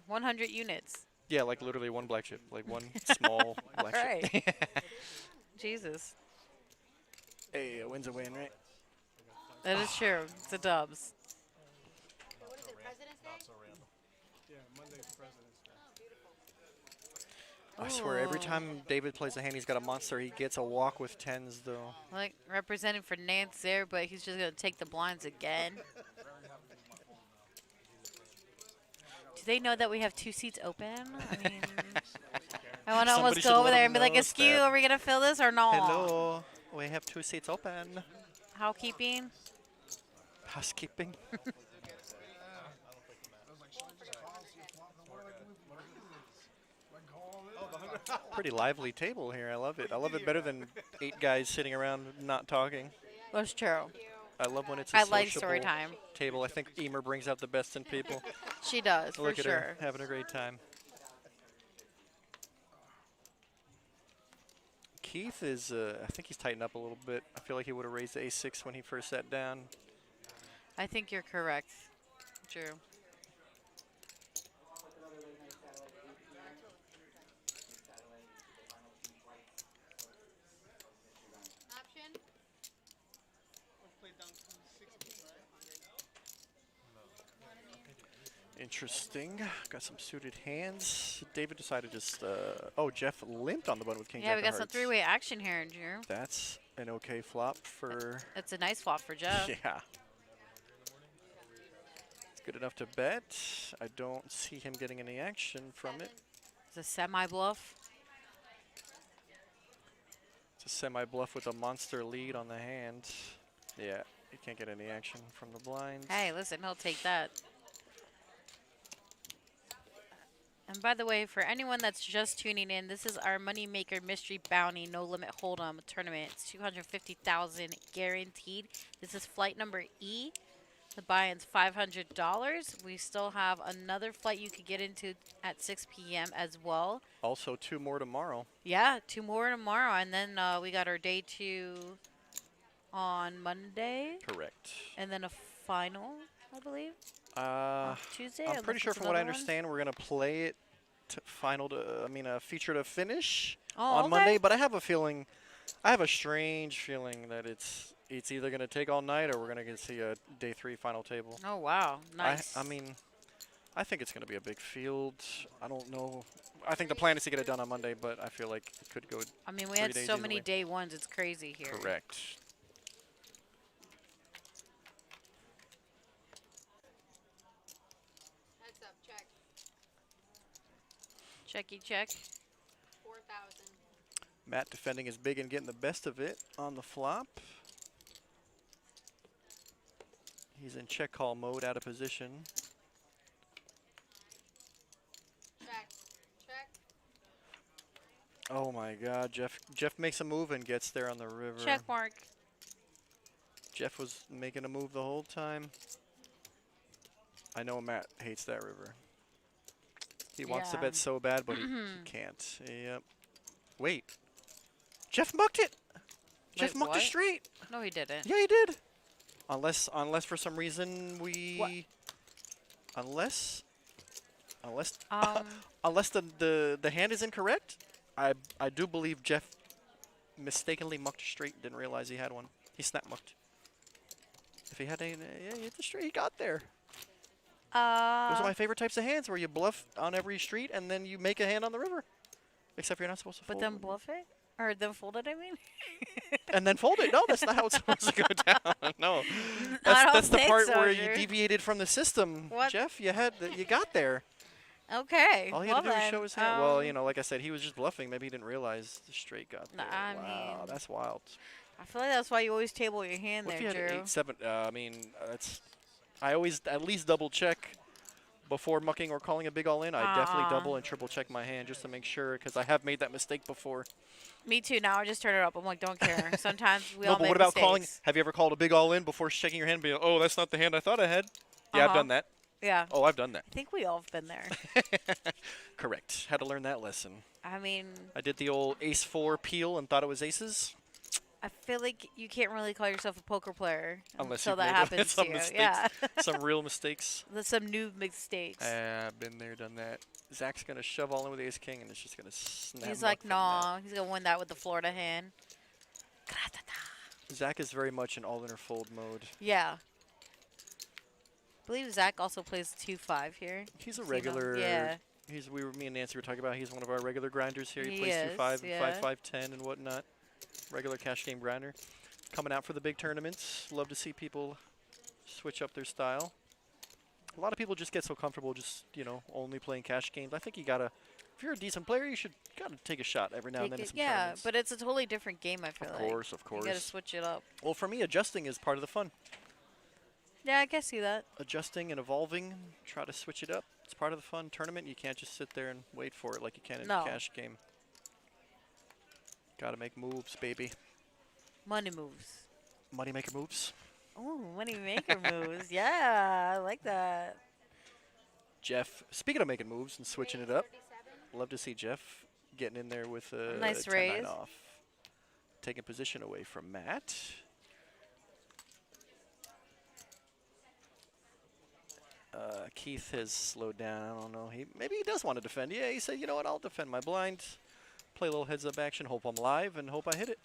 S6: 100 units.
S3: Yeah, like literally one black chip, like one small black chip.
S6: Jesus.
S3: Hey, a win's a win, right?
S6: That is true. It's a dubs.
S5: What is it, President's Day?
S1: Yeah, Monday's President's Day.
S5: Oh, beautiful.
S3: I swear, every
S6: Ooh.
S3: time David plays a hand, he's got a monster. He gets a walk with tens, though.
S6: Like representing for Nance there, but he's just gonna take the blinds again. Do they know that we have 2 seats open? I mean, I want to
S3: Somebody
S6: almost
S3: should
S6: go over
S3: let
S6: there
S3: them
S6: and be like,
S3: know
S6: "Excuse,
S3: that.
S6: are we gonna fill this or not?"
S3: Hello. We have 2 seats open.
S6: Housekeeping.
S3: Housekeeping. Pretty lively table here. I love it. I love it better than 8 guys sitting around not talking.
S6: That's true.
S3: I love when it's a
S6: I like story
S3: sociable
S6: time.
S3: table. I think Emer brings out the best in people.
S6: She does, for
S3: Look at
S6: sure.
S3: her having a great time. Keith is, I think he's tightened up a little bit. I feel like he would have raised the ace-6 when he first sat down.
S6: I think you're correct. True.
S5: Option?
S3: Interesting. Got some suited hands. David decided just, oh, Jeff limped on the button with king
S6: Yeah,
S3: jack
S6: we
S3: of
S6: got some
S3: hearts.
S6: three-way action here, Drew.
S3: That's an okay flop for,
S6: That's a nice flop for Jeff.
S3: yeah. It's good enough to bet. I don't see him getting any action from it.
S6: It's a semi-bluff.
S3: It's a semi-bluff with a monster lead on the hand. Yeah, you can't get any action from the blinds.
S6: Hey, listen, he'll take that. And by the way, for anyone that's just tuning in, this is our Moneymaker Mystery Bounty No Limit Hold'em tournament. It's $250,000 guaranteed. This is flight number E. The buy-in's $500. We still have another flight you could get into at 6 p.m. as well.
S3: Also, 2 more tomorrow.
S6: Yeah, 2 more tomorrow, and then we got our day 2 on Monday,
S3: Correct.
S6: and then a final, I believe,
S3: Uh,
S6: Tuesday.
S3: I'm
S6: unless
S3: pretty sure
S6: there's
S3: from what I
S6: another one.
S3: understand, we're going to play it to final to, a feature to finish
S6: Oh,
S3: on
S6: okay.
S3: Monday, but I have a strange feeling that it's either going to take all night or we're going to see a day 3 final table.
S6: Oh, wow. Nice.
S3: I mean, I think it's going to be a big field. I don't know. I think the plan is to get it done on Monday, but I feel like it could go
S6: I mean, we
S3: 3
S6: had
S3: days
S6: so
S3: either
S6: many
S3: way.
S6: day ones. It's crazy here.
S3: Correct.
S5: Heads up, check.
S6: Checky check.
S5: 4,000.
S3: Matt defending his big and getting the best of it on the flop. He's in check call mode, out of position.
S5: Check. Check.
S3: Oh my God, Jeff makes a move and gets there on the river.
S6: Check mark.
S3: Jeff was making a move the whole time. I know Matt hates that river. He wants to
S6: Yeah.
S3: bet so bad, but he can't. Yep. Wait. Jeff mucked it. Jeff mucked
S6: what?
S3: it straight.
S6: No, he didn't.
S3: Yeah, he did. Unless for some reason we.
S6: What?
S3: Unless
S6: Um,
S3: unless the hand is incorrect, I do believe Jeff mistakenly mucked straight. Didn't realize he had one. He snap mucked. If he had a, yeah, he hit the straight. He got there. Those are my favorite types of hands, where you bluff on every street and then you make a hand on the river. Except you're not supposed to
S6: but
S3: fold.
S6: then bluff it? Or then fold it, I mean?
S3: And then fold it. No, that's not how it's supposed to go down. No,
S6: I don't
S3: that's the
S6: think
S3: part
S6: so,
S3: where you
S6: Drew.
S3: deviated from the system.
S6: What?
S3: Jeff, you got there.
S6: Okay.
S3: All he
S6: well
S3: had to do was
S6: then,
S3: show his hand. Well, you know, like I said, he was just bluffing. Maybe he didn't realize the straight got
S6: Nah,
S3: there.
S6: I
S3: Wow,
S6: mean-
S3: that's wild.
S6: I feel like that's why you always table your hand
S3: What if
S6: there,
S3: you had
S6: Drew.
S3: 8-7? I mean, that's. I always at least double check before mucking or calling a big all in. I definitely double and triple check my hand just to make sure, because I have made that mistake before.
S6: Me too. Now I just turn it up. I'm like, don't care. Sometimes we
S3: No,
S6: all
S3: but
S6: make
S3: what about calling?
S6: mistakes.
S3: Have you ever called a big all in before checking your hand? And be like, oh, that's not the hand I thought I had. Yeah, I've
S6: Uh-huh.
S3: done that.
S6: Yeah.
S3: Oh, I've done that.
S6: I think we all have been there.
S3: Correct. Had to learn that lesson.
S6: I mean,
S3: I did the old ace 4 peel and thought it was aces.
S6: I feel like you can't really call yourself a poker player
S3: Unless
S6: until
S3: you've
S6: that
S3: made
S6: happens
S3: some
S6: to you.
S3: mistakes.
S6: Yeah.
S3: Some real mistakes.
S6: There's some new mistakes.
S3: I've been there, done that. Zach's going to shove all in with ace king, and it's just going to snap.
S6: He's like, nah. He's going to win that with the Florida hand.
S3: Zach is very much in all-in or fold mode.
S6: Yeah. I believe Zach also plays 2-5 here.
S3: He's a
S6: Seen him.
S3: regular.
S6: Yeah.
S3: Me and Nancy were talking about. He's one of our regular grinders here. He
S6: He
S3: plays
S6: is,
S3: 2-5,
S6: yeah.
S3: 5-5-10, and whatnot. Regular cash game grinder. Coming out for the big tournaments. Love to see people switch up their style. A lot of people just get so comfortable just, you know, only playing cash games. I think you gotta, if you're a decent player, you should gotta take a shot every now and then in some
S6: Yeah,
S3: tournaments.
S6: but it's a totally different game, I feel like.
S3: Of course.
S6: You gotta switch it up.
S3: Well, for me, adjusting is part of the fun.
S6: Yeah, I can see that.
S3: Adjusting and evolving, try to switch it up. It's part of the fun. Tournament, you can't just sit there and wait for it like you can in a cash game. Gotta make moves, baby.
S6: Money moves.
S3: Moneymaker moves.
S6: Ooh, money maker moves. Yeah, I like that.
S3: Jeff, speaking of making moves and switching it up, love to see Jeff getting in there with a
S6: Nice
S3: 10-9
S6: raise.
S3: off. Taking position away from Matt. Keith has slowed down. I don't know. Maybe he does want to defend. Yeah, he said, you know what, I'll defend my blind. Play a little heads-up action, hope I'm live, and hope I hit it.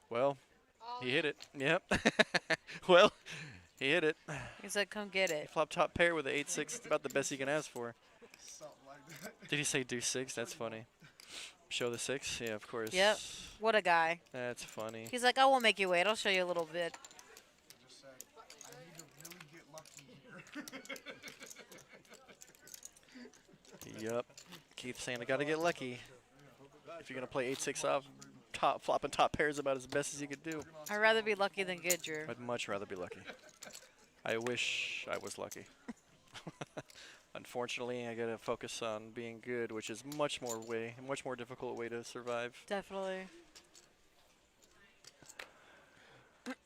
S3: Well, he hit it. Yep. Well, he hit it.
S6: He's like, come get it.
S3: Flop top pair with an 8-6. It's about the best you can ask for.
S1: Something like that.
S3: Did he say deuce 6? That's funny. Show the 6? Yeah, of course.
S6: Yep. What a guy.
S3: That's funny.
S6: He's like, I won't make you wait. I'll show you a little bit.
S1: I just said, I need to really get lucky here.
S3: Yep. Keith saying I gotta get lucky. If you're gonna play 8-6 off, flopping top pairs about as best as you could do.
S6: I'd rather be lucky than good, Drew.
S3: I'd much rather be lucky. I wish I was lucky. Unfortunately, I gotta focus on being good, which is much more difficult way to survive.
S6: Definitely.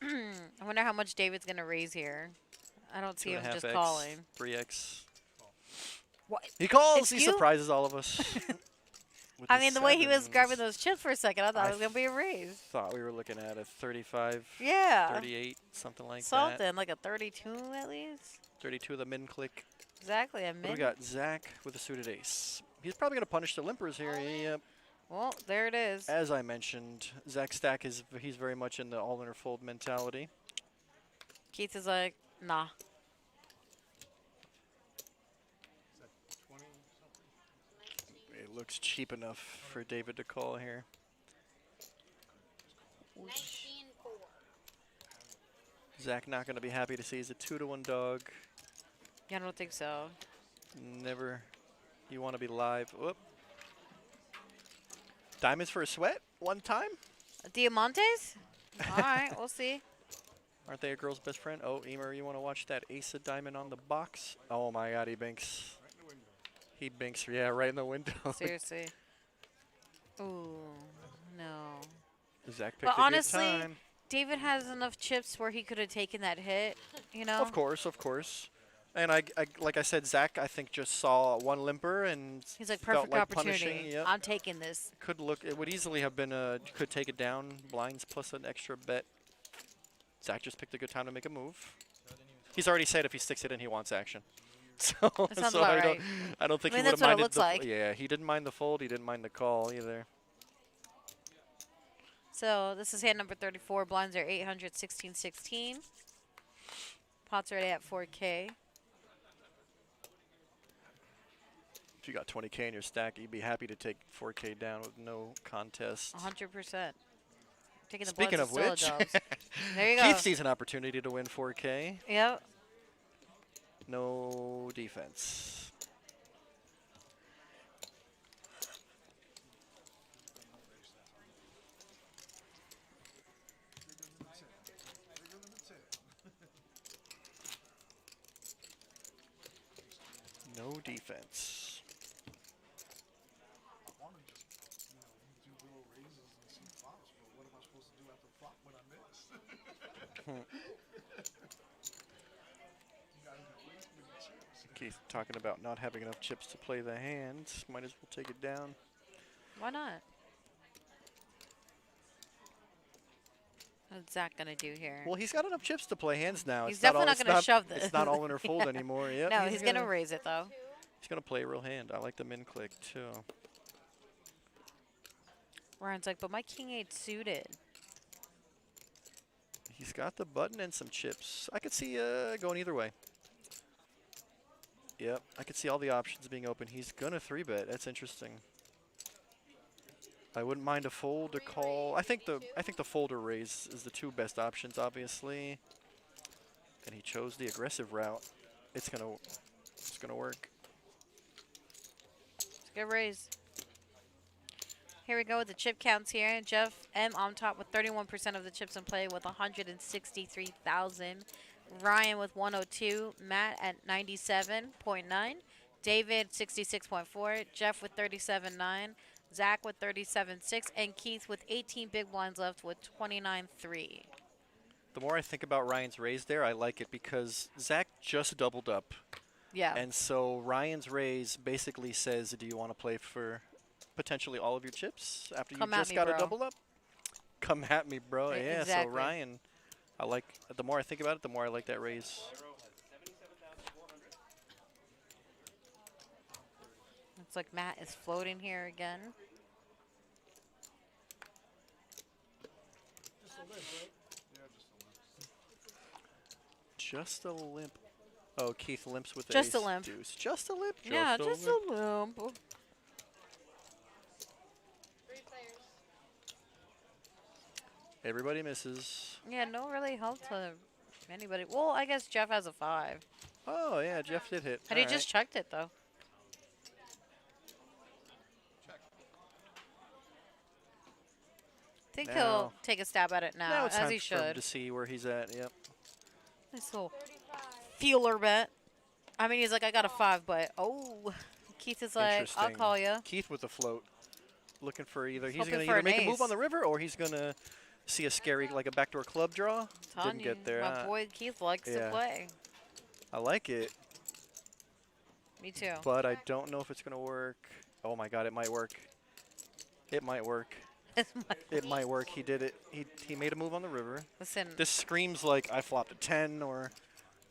S6: I wonder how much David's gonna raise here. I don't see him just
S3: 2.5x,
S6: calling.
S3: 3x.
S6: What?
S3: He calls.
S6: It's
S3: He
S6: you?
S3: surprises all of us. with
S6: I mean, the way he was
S3: sevens.
S6: grabbing those chips for a second, I thought
S3: I
S6: it was gonna be a raise.
S3: Thought we were looking at a 35,
S6: Yeah.
S3: 38, something like that.
S6: Something like a 32 at least.
S3: 32 the min click.
S6: Exactly, a
S3: What do
S6: min.
S3: we got? Zach with a suited ace. He's probably gonna punish the limpers here. Yep.
S6: Well, there it is.
S3: As I mentioned, Zach Stack he's very much in the all-in or fold mentality.
S6: Keith is like, nah.
S1: Is that 20 something?
S3: It looks cheap enough for David to call here.
S5: 19-4.
S3: Zach not gonna be happy to see he's a 2-1 dog.
S6: I don't think so.
S3: Never. You want to be live. Whoop. Diamonds for a sweat? One time?
S6: Diamantes? All right, we'll see.
S3: Aren't they a girl's best friend? Oh, Emer, you want to watch that ace of diamond on the box? Oh my god, he binks.
S1: Right in the window.
S3: He binks, yeah, right in the window.
S6: Seriously. Ooh, no.
S3: Zach picked
S6: But
S3: a
S6: honestly,
S3: good time.
S6: David has enough chips where he could have taken that hit, you know?
S3: Of course, of course. And I like I said, Zach, I think just saw one limper and
S6: He's like,
S3: felt
S6: perfect
S3: like
S6: opportunity.
S3: punishing. Yep.
S6: I'm taking this.
S3: Could look. It would easily have been a. Could take it down. Blinds plus an extra bet. Zach just picked a good time to make a move. He's already said if he sticks it in, he wants action. So,
S6: That sounds
S3: so
S6: about
S3: I
S6: right.
S3: don't think
S6: I mean,
S3: he would have
S6: that's what it
S3: minded
S6: looks
S3: the.
S6: like.
S3: Yeah, he didn't mind the fold. He didn't mind the call either.
S6: So this is hand number 34. Blinds are 800, 16, 16. Pots already at 4K.
S3: If you got 20K in your stack, you'd be happy to take 4K down with no contest.
S6: 100%. Taking the
S3: Speaking
S6: blinds
S3: of
S6: is
S3: which,
S6: still a dubs. There you go.
S3: Keith sees an opportunity to win 4K.
S6: Yep.
S3: No defense.
S1: Bigger than the tip.
S3: No defense.
S1: I want to just, do little raises and some flops, but what am I supposed to do after flop when I miss? You guys are wasting the chips.
S3: Keith talking about not having enough chips to play the hand. Might as well take it down.
S6: Why not? What's Zach going to do here?
S3: Well, he's got enough chips to play hands now.
S6: He's
S3: It's not
S6: definitely
S3: all-
S6: not gonna
S3: it's
S6: shove this.
S3: It's not all in or fold anymore. Yep,
S6: No, he's going to raise it, though.
S3: He's going to play a real hand. I like the min click, too.
S6: Ryan's like, but my king 8 suited.
S3: He's got the button and some chips. I could see going either way. Yep, I could see all the options being open. He's going to 3-bet. That's interesting. I wouldn't mind a fold, a call. I think the fold or raise is the two best options, obviously. And he chose the aggressive route. It's gonna work.
S6: Good raise. Here we go with the chip counts here. Jeff M on top with 31% of the chips in play with 163,000. Ryan with 102. Matt at 97.9. David 66.4. Jeff with 37.9. Zach with 37.6. And Keith with 18 big blinds left with 29.3.
S3: The more I think about Ryan's raise there, I like it because Zach just doubled up.
S6: Yeah.
S3: And so Ryan's raise basically says, do you want to play for potentially all of your chips after you just got a double up? Come at me, bro. Yeah,
S6: exactly.
S3: So Ryan, I like, the more I think about it, the more I like that raise.
S6: It's like Matt is floating here again.
S3: Just a limp. Oh, Keith limps with the
S6: Just a
S3: ace
S6: limp.
S3: deuce. Just a limp?
S6: Yeah, just a limp.
S5: 3 players.
S3: Everybody misses.
S6: Yeah, no really help to anybody. Well, I guess Jeff has a 5.
S3: Oh, yeah, Jeff did hit.
S6: But he just checked it, though. I think he'll take a stab at it now,
S3: it's
S6: as
S3: time
S6: he
S3: for him
S6: should.
S3: to see where he's at. Yep.
S6: Nice little feeler bet. I mean, he's like, I got a 5, but Keith is like, I'll
S3: Interesting.
S6: call you.
S3: Keith with the float, looking for either he's
S6: Hoping
S3: going to
S6: for
S3: either
S6: an
S3: make a move
S6: ace.
S3: on the river or he's going to see a scary like a backdoor club draw.
S6: Telling
S3: Didn't
S6: you,
S3: get there.
S6: my boy Keith likes to
S3: yeah.
S6: play.
S3: I like it,
S6: Me too.
S3: but I don't know if it's going to work. Oh my God, it might work. It might work. It might work. He did it. He made a move on the river.
S6: Listen,
S3: This screams like I flopped a 10 or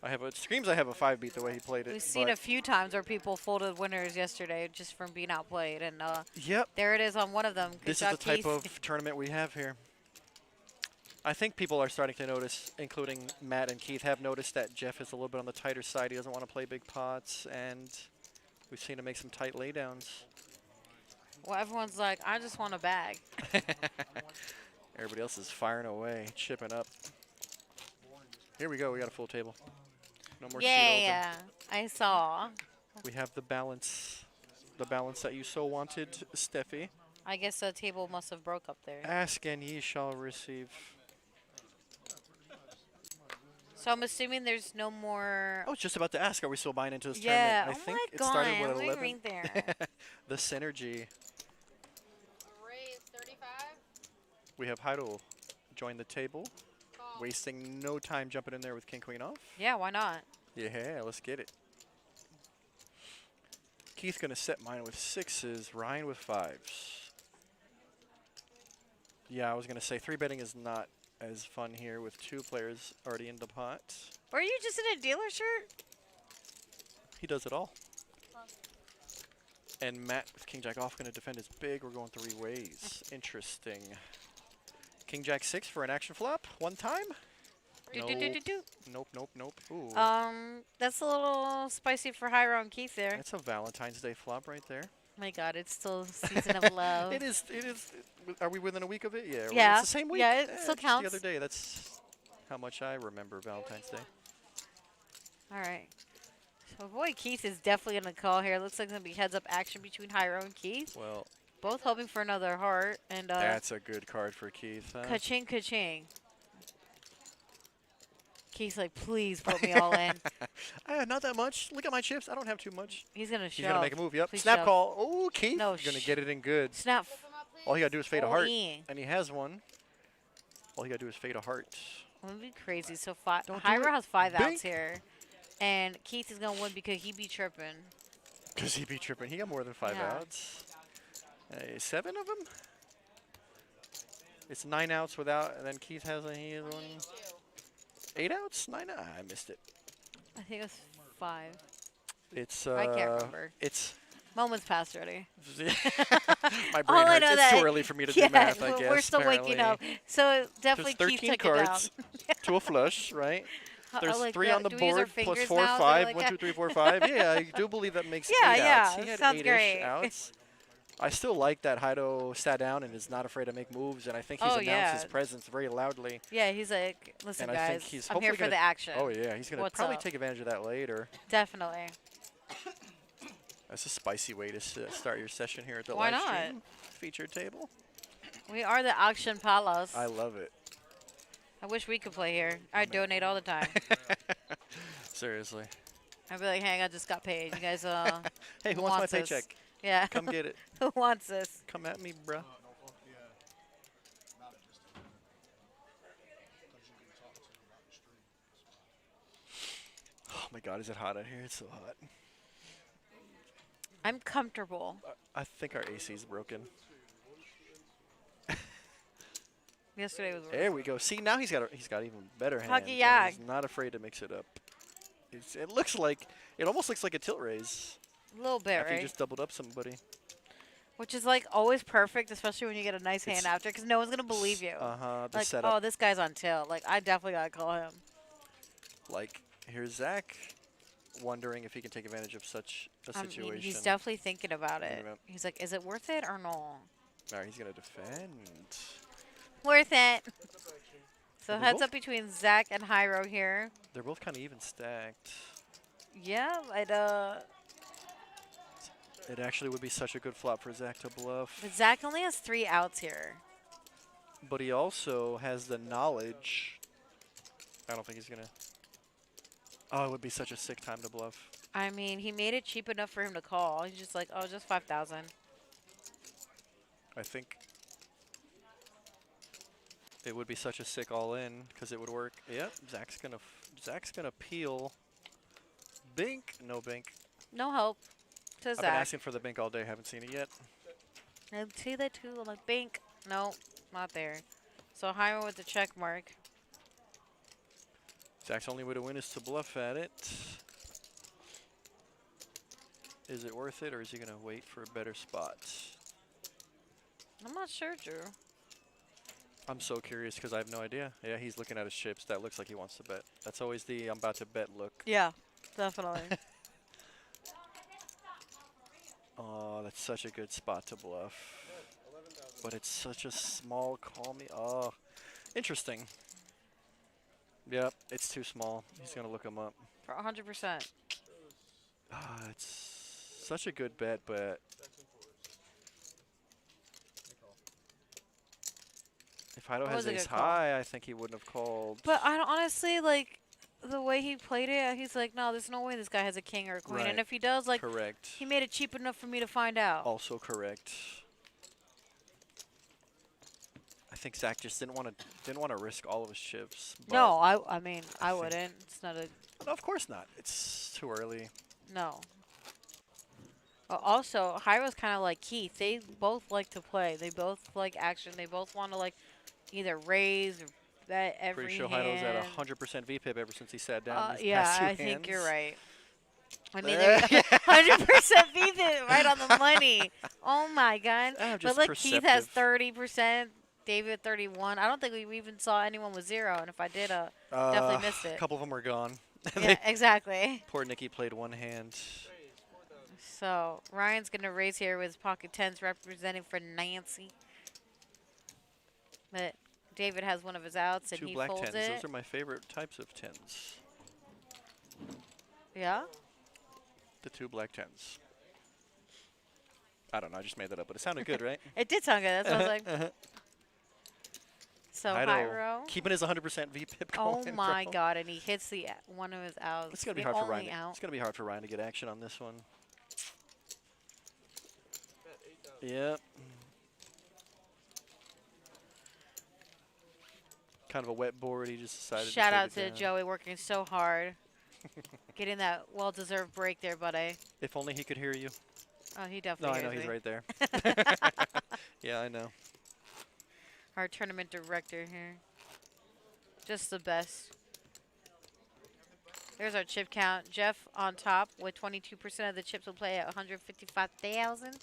S3: it screams I have a 5 beat the way he played it.
S6: we've seen a few times where people folded winners yesterday just from being outplayed, and
S3: Yep.
S6: there it is on one of them. Good
S3: This
S6: job,
S3: is the type
S6: Keith.
S3: of tournament we have here. I think people are starting to notice, including Matt and Keith, have noticed that Jeff is a little bit on the tighter side. He doesn't want to play big pots, and we've seen him make some tight laydowns.
S6: Well, everyone's like, I just want a bag.
S3: Everybody else is firing away, chipping up. Here we go. We got a full table. No more seat
S6: Yeah, I saw.
S3: open. We have the balance that you so wanted, Steffi.
S6: I guess the table must have broke up there.
S3: Ask and ye shall receive.
S6: So I'm assuming there's no more.
S3: I was just about to ask, are we still buying into this
S6: Yeah.
S3: tournament? I think
S6: my
S3: it
S6: God.
S3: started with
S6: Let me
S3: 11.
S6: ring there.
S3: The synergy.
S5: Raise 35.
S3: We have Hyrule join the table,
S5: Call.
S3: wasting no time jumping in there with King Queen off.
S6: Yeah, why not?
S3: Yeah, let's get it. Keith's gonna set mine with 6s, Ryan with 5s. Yeah, I was gonna say 3-betting is not as fun here with 2 players already in the pot.
S6: Were you just in a dealer shirt?
S3: He does it all. And Matt with King Jack off gonna defend his big. We're going 3 ways. Interesting. King Jack 6 for an action flop. One time. Nope, nope, nope. Ooh.
S6: That's a little spicy for Hyro and Keith there.
S3: That's a Valentine's Day flop right there.
S6: My God, it's still season of love.
S3: It is. Are we within a week of it? Yeah.
S6: Yeah.
S3: It's the same week.
S6: Yeah, it still
S3: just
S6: counts.
S3: the other day. That's how much I remember Valentine's Day.
S6: All right. So boy, Keith is definitely gonna call here. Looks like it's gonna be heads-up action between Hyro and Keith.
S3: Well,
S6: Both hoping for another heart and
S3: that's a good card for Keith. Huh?
S6: ka-ching, ka-ching. Keith's like, please put me all in.
S3: Not that much. Look at my chips. I don't have too much.
S6: He's gonna
S3: He's gonna make a move. Yep.
S6: Please
S3: Snap
S6: shove.
S3: call. Oh, Keith.
S6: No,
S3: Gonna get it in good.
S6: Snap.
S5: Flip 'em up, please.
S3: All he gotta do is fade a
S6: Oh,
S3: heart,
S6: yeah.
S3: and he has one. All he gotta do is fade a heart.
S6: That'd be crazy. So
S3: Don't do
S6: Hyro
S3: it.
S6: has 5 outs
S3: Bink.
S6: here, and Keith is gonna win because he be tripping.
S3: Cause he be tripping. He got more than 5
S6: Yeah.
S3: outs. 7 of them. It's 9 outs without, and then Keith has he has one. 8 outs? 9 outs? I missed it.
S6: I think it was 5.
S3: It's
S6: I can't remember.
S3: It's
S6: Moments passed already.
S3: my brain
S6: All I
S3: hurts.
S6: know
S3: It's
S6: that
S3: too early for me to do math, I guess.
S6: we're still waking up.
S3: apparently.
S6: So definitely
S3: There's
S6: Keith
S3: 13
S6: took it down.
S3: cards to a flush, right? There's
S6: like
S3: 3
S6: that.
S3: on the
S6: Do we use our
S3: board, plus
S6: fingers
S3: 4,
S6: now? They're
S3: 5.
S6: like
S3: 1,
S6: that.
S3: 2, 3, 4, 5. Yeah, I do believe that makes
S6: Yeah,
S3: 8
S6: yeah,
S3: outs. He had
S6: sounds
S3: 8-ish
S6: great.
S3: outs. I still like that Heido sat down and is not afraid to make moves, and I think he's
S6: Oh,
S3: announced
S6: yeah.
S3: his presence very loudly.
S6: Yeah, he's like, listen,
S3: And I think
S6: guys,
S3: he's
S6: I'm here
S3: hopefully
S6: for
S3: gonna-
S6: the action.
S3: Oh yeah, he's gonna
S6: What's
S3: probably
S6: up?
S3: take advantage of that later.
S6: Definitely.
S3: That's a spicy way to start your session here at the
S6: Why
S3: live
S6: not?
S3: stream featured table.
S6: We are the Action Palas.
S3: I love it.
S6: I wish we could play here. I donate all the time.
S3: Seriously.
S6: I'd be like, hang on, I just got paid. You guys,
S3: Hey, who wants my
S6: wants this?
S3: paycheck?
S6: yeah.
S3: Come get it.
S6: Who wants this?
S3: Come at me, bruh.
S1: No, fuck yeah. Not at just a minute. Because you can talk to them about the stream.
S3: Oh my God, is it hot out here? It's so hot.
S6: I'm comfortable.
S3: I think our AC's broken.
S6: Yesterday was worse.
S3: There we go. See, now he's got even better hands.
S6: Hockey,
S3: and
S6: yeah.
S3: He's not afraid to mix it up. It looks like it almost looks like a tilt raise
S6: A little bit,
S3: after
S6: right?
S3: you just doubled up somebody.
S6: Which is like always perfect, especially when you get a nice hand
S3: It's-
S6: after, because no one's gonna believe you.
S3: The
S6: Like,
S3: setup.
S6: oh, this guy's on tilt. Like, I definitely gotta call him.
S3: Like here's Zach, wondering if he can take advantage of such a
S6: I
S3: situation.
S6: mean, he's definitely thinking about it.
S3: about-
S6: He's like, is it worth it or no?
S3: All right, he's gonna defend.
S6: Worth it. So
S3: They're
S6: heads
S3: both-
S6: up between Zach and Hyro here.
S3: They're both kind of even stacked.
S6: Yeah,
S3: It actually would be such a good flop for Zach to bluff.
S6: but Zach only has 3 outs here.
S3: But he also has the knowledge. I don't think he's gonna. Oh, it would be such a sick time to bluff.
S6: I mean, he made it cheap enough for him to call. He's just like, oh, just 5,000.
S3: I think it would be such a sick all in because it would work. Yep, Zach's gonna peel. Bink, no bink.
S6: No help to
S3: I've been
S6: Zach.
S3: asking for the bink all day. Haven't seen it yet.
S6: I see that too. I'm like, bink. No, not there. So Hyro with the check mark.
S3: Zach's only way to win is to bluff at it. Is it worth it, or is he gonna wait for a better spot?
S6: I'm not sure, Drew.
S3: I'm so curious because I have no idea. Yeah, he's looking at his chips. That looks like he wants to bet. That's always the I'm about to bet look.
S6: Yeah, definitely.
S3: Oh, that's such a good spot to bluff. But it's such a small call me. Oh, interesting. Yep, it's too small. He's going to look him up.
S6: For 100%.
S3: Ah, it's such a good bet, but if Heido
S6: That
S3: has
S6: was a
S3: ace
S6: good call.
S3: high, I think he wouldn't have called.
S6: But I don't, honestly, like, the way he played it, he's like, no, there's no way this guy has a king or a queen.
S3: Right.
S6: And if he does, like,
S3: Correct.
S6: he made it cheap enough for me to find out.
S3: Also correct. I think Zach just didn't want to risk all of his chips. but-
S6: No, I mean, I
S3: think-
S6: wouldn't. It's not a,
S3: No, of course not. It's too early.
S6: no. Also, Hyro's kind of like Keith. They both like to play. They both like action. They both want to, like, either raise or bet every
S3: Pretty sure
S6: hand.
S3: Heidel's at 100% VPIP ever since he sat down. these
S6: Yeah,
S3: past two
S6: I think you're
S3: hands.
S6: right. I mean, they're 100% beat it right on the money. Oh my God!
S3: I'm
S6: But
S3: just
S6: like Keith has
S3: perceptive.
S6: 30%, David 31. I don't think we even saw anyone with 0, and if I did, definitely missed
S3: A
S6: it.
S3: couple of them were gone.
S6: Yeah, exactly.
S3: Poor Nikki played one hand.
S6: So Ryan's gonna raise here with pocket tens representing for Nancy. But David has one of his outs and
S3: Two
S6: he
S3: black
S6: folds
S3: tens.
S6: it.
S3: Those are my favorite types of tens.
S6: Yeah.
S3: The two black tens. I don't know. I just made that up, but it sounded good, right?
S6: It did sound good. That's what I was like. So
S3: Heido
S6: Hyro.
S3: keeping his 100% VPIP
S6: Oh
S3: going.
S6: my
S3: bro.
S6: God! And he hits the one of his outs.
S3: It's gonna be
S6: the
S3: hard for
S6: only
S3: Ryan.
S6: out.
S3: It's gonna be hard for Ryan to get action on this one.
S4: Bet 8,000.
S3: Yep. Kind of a wet board. He just decided.
S6: Shout
S3: to
S6: out
S3: take it
S6: to
S3: down.
S6: Joey working so hard, getting that well-deserved break there, buddy.
S3: If only he could hear you.
S6: Oh, he
S3: No,
S6: definitely.
S3: I know
S6: hears
S3: he's
S6: me.
S3: right there. Yeah, I know.
S6: Our tournament director here. Just the best. There's our chip count. Jeff on top with 22% of the chips will play at 155,000.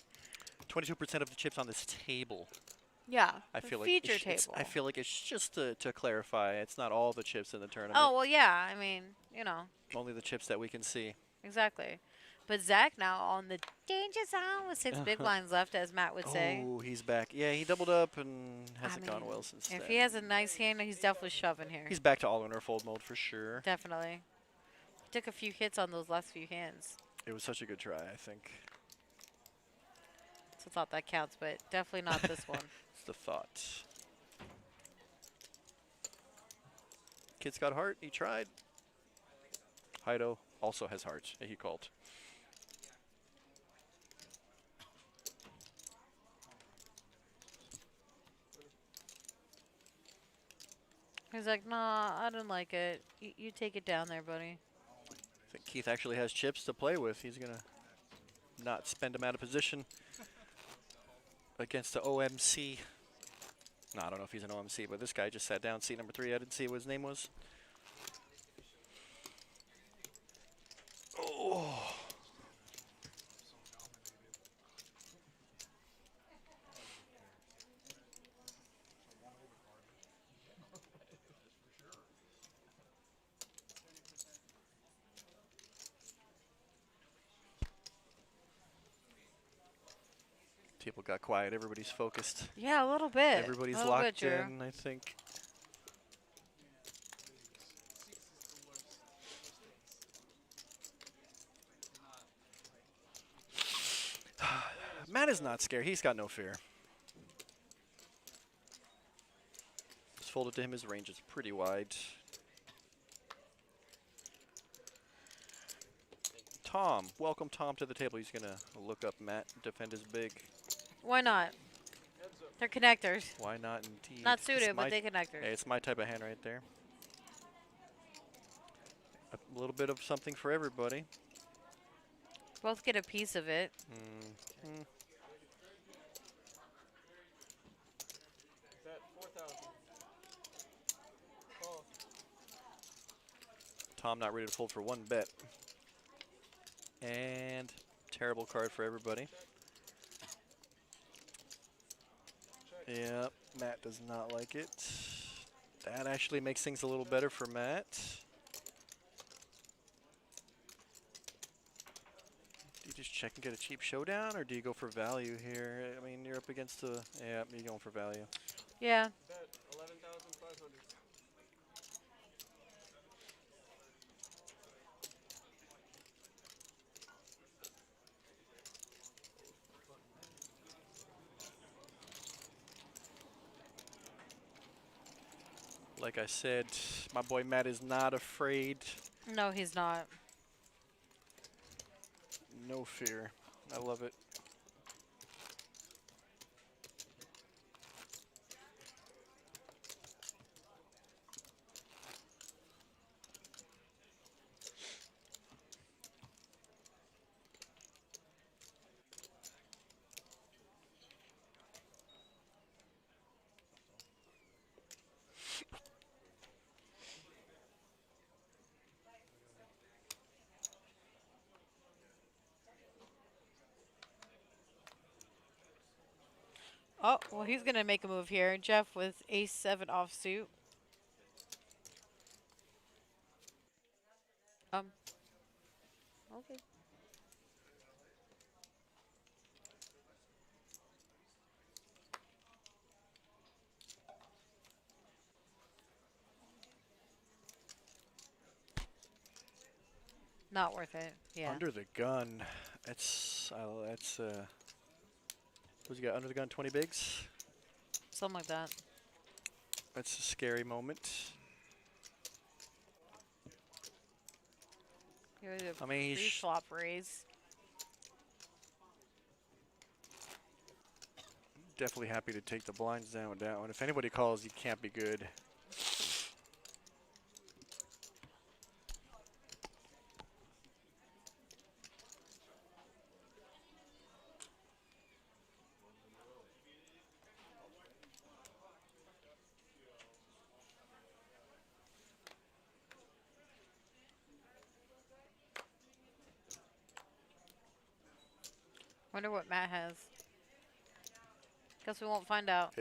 S3: 22% of the chips on this table.
S6: Yeah,
S3: I
S6: the
S3: feel like
S6: feature
S3: it's,
S6: table.
S3: I feel like it's just to clarify. It's not all the chips in the tournament.
S6: Oh, well, yeah. I mean, you know.
S3: Only the chips that we can see.
S6: Exactly. But Zach now on the danger zone with 6 big blinds left, as Matt would say.
S3: Oh, he's back. Yeah, he doubled up and hasn't gone well since
S6: If
S3: then.
S6: he has a nice hand, he's definitely shoving here.
S3: He's back to all-winner fold mode for sure.
S6: Definitely. Took a few hits on those last few hands.
S3: It was such a good try, I think.
S6: So I thought that counts, but definitely not this one.
S3: It's the thought. Kid's got heart. He tried. Heido also has heart. He called.
S6: He's like, nah, I didn't like it. You take it down there, buddy.
S3: I think Keith actually has chips to play with. He's going to not spend him out of position against the OMC. No, I don't know if he's an OMC, but this guy just sat down, seat number 3. I didn't see what his name was. Oh. People got quiet. Everybody's focused.
S6: Yeah, a little bit.
S3: Everybody's
S6: a
S3: locked
S6: bit,
S3: in, I think. Matt is not scared. He's got no fear. Just folded to him. His range is pretty wide. Tom. Welcome Tom to the table. He's going to look up Matt, defend his big.
S6: Why not? They're connectors.
S3: Why not indeed?
S6: Not suited, but they connectors.
S3: Hey, it's my type of hand right there. A little bit of something for everybody.
S6: Both get a piece of it.
S3: Mm-hmm.
S4: Bet 4,000. Call.
S3: Tom not ready to fold for one bet. And terrible card for everybody. Yep, Matt does not like it. That actually makes things a little better for Matt. Do you just check and get a cheap showdown, or do you go for value here? I mean, you're up against the... Yeah, you're going for value.
S6: Yeah.
S4: Bet 11,500.
S3: Like I said, my boy Matt is not afraid.
S6: No, he's not.
S3: No fear. I love it.
S6: Oh, well, he's going to make a move here. Jeff with ace-7 offsuit. Okay. Not worth it. Yeah.
S3: Under the gun. That's what's he got under the gun? 20 bigs.
S6: Something like that.
S3: That's a scary moment. I mean, he's
S6: Pre-flop raise.
S3: definitely happy to take the blinds down with that one. If anybody calls, you can't be good.
S6: Wonder what Matt has. Guess we won't find out.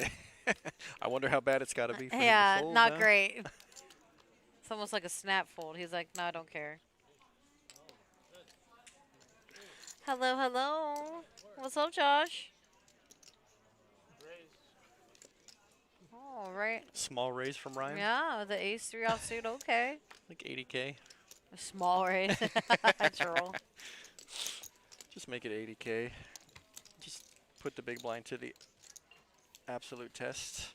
S3: I wonder how bad it's got to be for him to
S6: Yeah,
S3: fold,
S6: not
S3: huh?
S6: great. It's almost like a snap fold. He's like, no, I don't care. Hello, hello. What's up, Josh? All right.
S3: Small raise from Ryan.
S6: Yeah, the ace-3 offsuit. Okay.
S3: Like 80K.
S6: A small raise. Troll.
S3: Just make it 80K. Just put the big blind to the absolute test.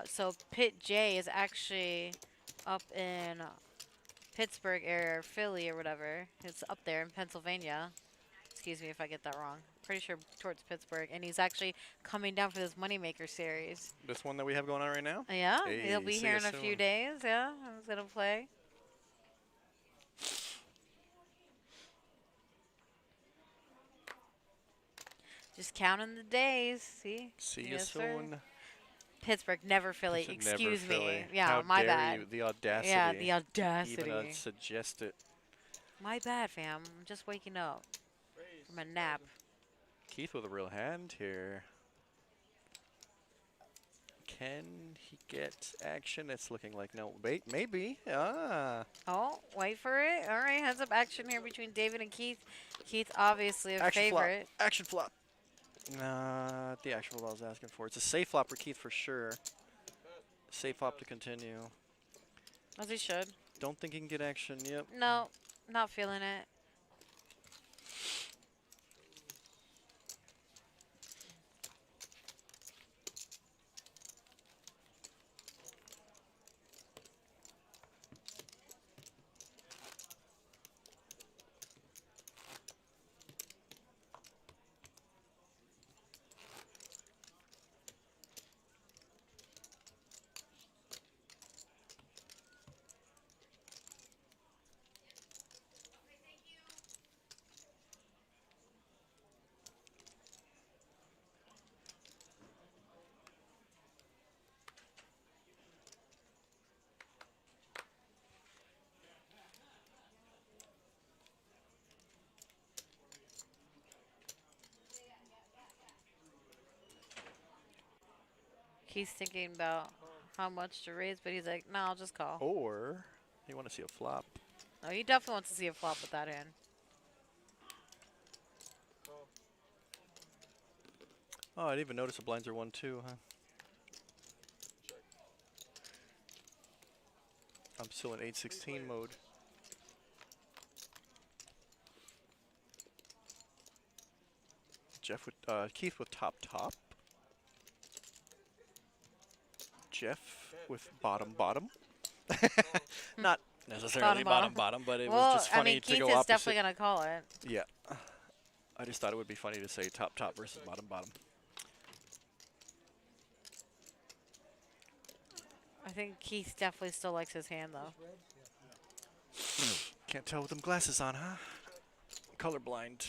S6: So Pit J is actually up in Pittsburgh area, or Philly or whatever. It's up there in Pennsylvania. Excuse me if I get that wrong. Pretty sure towards Pittsburgh. And he's actually coming down for this Moneymaker series.
S3: This one that we have going on right now?
S6: Yeah,
S3: Hey,
S6: he'll be
S3: see
S6: here
S3: ya
S6: in a few
S3: soon.
S6: days. Yeah, I was going to play. Just counting the days. See?
S3: See you
S6: Yes, sir.
S3: soon.
S6: Pittsburgh, never Philly.
S3: Never
S6: Excuse me.
S3: Philly.
S6: Yeah,
S3: How
S6: my
S3: dare
S6: bad.
S3: You, the audacity.
S6: Yeah, the
S3: to
S6: audacity.
S3: even suggest it.
S6: My bad, fam. I'm just waking up from a nap.
S3: Keith with a real hand here. Can he get action? It's looking like no. Wait, maybe. Ah.
S6: Oh, wait for it. All right, heads up action here between David and Keith. Keith, obviously a
S3: Action
S6: favorite.
S3: flop. Action flop. Not the action flop I was asking for. It's a safe flop for Keith for sure. Safe flop to continue.
S6: As he should.
S3: Don't think he can get action. Yep.
S6: No, not feeling it. Keith's thinking about how much to raise, but he's like, no, I'll just call.
S3: Or you want to see a flop.
S6: Oh, he definitely wants to see a flop with that hand.
S3: Oh, I didn't even notice the blinds are 1-2, huh? I'm still in 8-16 mode. Jeff with Keith with top. Jeff with bottom. Not necessarily bottom, but it was just funny
S6: Keith
S3: to go
S6: is
S3: opposite.
S6: definitely gonna call it.
S3: Yeah. I just thought it would be funny to say top versus bottom.
S6: I think Keith definitely still likes his hand though.
S3: Can't tell with them glasses on, huh? Colorblind.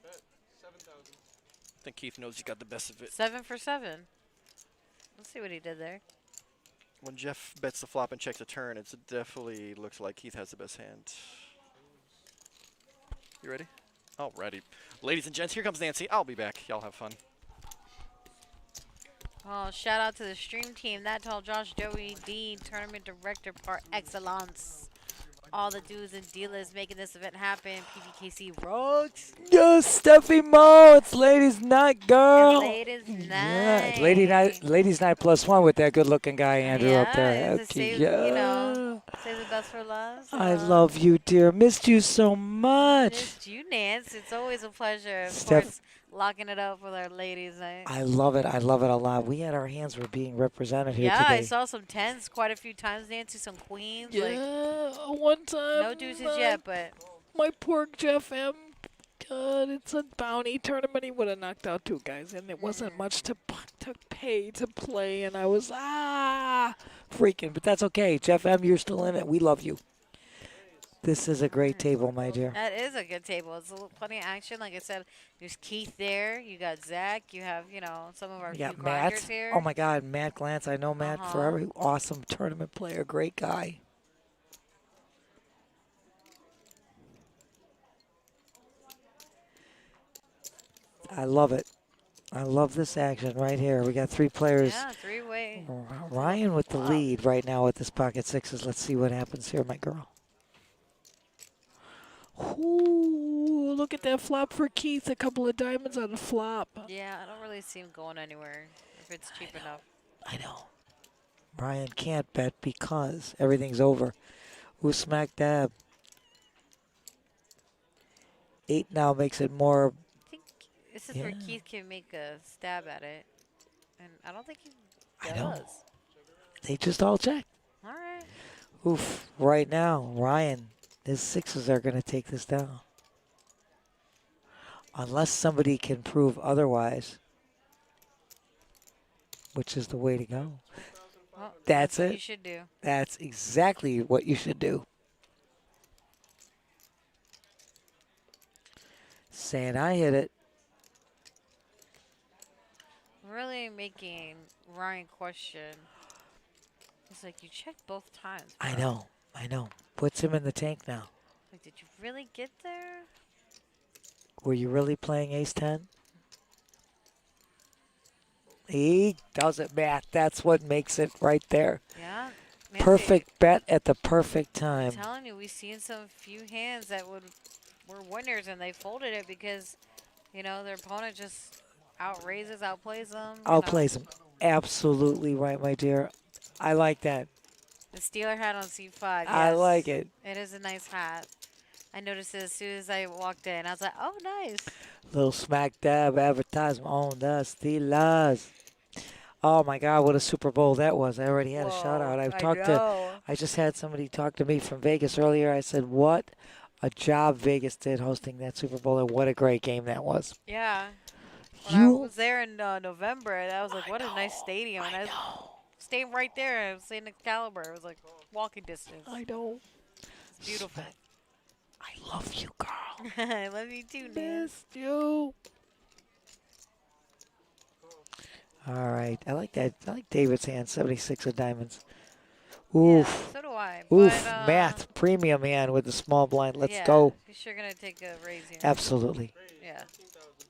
S4: Bet 7,000.
S3: I think Keith knows he got the best of it.
S6: 7 for 7. Let's see what he did there.
S3: When Jeff bets the flop and checks the turn, it definitely looks like Keith has the best hand. You ready? Alrighty. Ladies and gents, here comes Nancy. I'll be back. Y'all have fun.
S6: Oh, shout out to the stream team. That tall Josh, Joey, Dean, tournament director par excellence. All the dudes and dealers making this event happen. PBKC rocks.
S2: Yo, Steffi Mo, it's ladies' night, girl.
S6: Ladies' night.
S2: Yeah, it's ladies' night +1 with that good-looking guy Andrew up there.
S6: To
S2: Okay,
S6: save,
S2: yeah.
S6: you know, save the best for last.
S2: I love you, dear. Missed you so much.
S6: Missed you, Nance. It's always a pleasure. Of
S2: Steph-
S6: course, locking it up with our ladies' night.
S2: I love it. I love it a lot. We had our hands were being represented here
S6: Yeah,
S2: today.
S6: I saw some tens quite a few times, Nancy. Some queens.
S2: Yeah,
S6: Like,
S2: one time.
S6: no deuces yet, but
S2: My poor Jeff M. God, it's a bounty tournament. He would have knocked out 2 guys, and it wasn't much to pay to play, and I was freaking. But that's okay, Jeff M. You're still in it. We love you. This is a great table, my dear.
S6: That is a good table. It's plenty of action. Like I said, there's Keith there. You got Zach. You have, some of our
S2: We
S6: few
S2: got
S6: grinders
S2: Matt.
S6: here.
S2: Oh my God, Matt Glantz. I know Matt forever. Awesome tournament player. Great guy. I love it. I love this action right here. We got 3 players.
S6: Yeah, 3-way.
S2: Ryan with the lead right now with this pocket sixes. Let's see what happens here, my girl. Ooh, look at that flop for Keith. A couple of diamonds on the flop.
S6: Yeah, I don't really see him going anywhere if it's cheap enough.
S2: I know. Ryan can't bet because everything's over. Ooh, smack dab. 8 now makes it more.
S6: I think this is where Keith can make a stab at it. And I don't think he does.
S2: I know. They just all check.
S6: All right.
S2: Oof. Right now, Ryan, his sixes are going to take this down. Unless somebody can prove otherwise, which is the way to go.
S6: Well,
S2: that's
S6: what
S2: it.
S6: you should do.
S2: That's exactly what you should do. Saying I hit it.
S6: Really making Ryan question. It's like you checked both times.
S2: I know. Puts him in the tank now.
S6: Like, did you really get there?
S2: Were you really playing ace-10? He does it, Matt. That's what makes it right there.
S6: Yeah.
S2: Perfect bet at the perfect time.
S6: I'm telling you, we've seen some few hands that were winners, and they folded it because, their opponent just outplays them.
S2: Outplays them. Absolutely right, my dear. I like that.
S6: The Steeler hat on C5. Yes.
S2: I like it.
S6: It is a nice hat. I noticed it as soon as I walked in. I was like, oh, nice.
S2: Little smack dab advertisement on the Steelers. Oh my God, what a Super Bowl that was. I already had a shout out. I just had somebody talk to me from Vegas earlier. I said, what a job Vegas did hosting that Super Bowl, and what a great game that was.
S6: Yeah. When I was there in November, I was like, what a nice stadium. And I was staying right there. I was staying in Caliber. It was like walking distance.
S2: I know.
S6: It's beautiful.
S2: I love you, girl.
S6: I love you too, Nan.
S2: Missed you. All right. I like that. I like David's hand, 76 of diamonds. Oof.
S6: Yeah, so do I.
S2: Oof.
S6: But,
S2: Math. Premium hand with the small blind. Let's go.
S6: He's sure going to take a raise here.
S2: Absolutely.
S6: Yeah.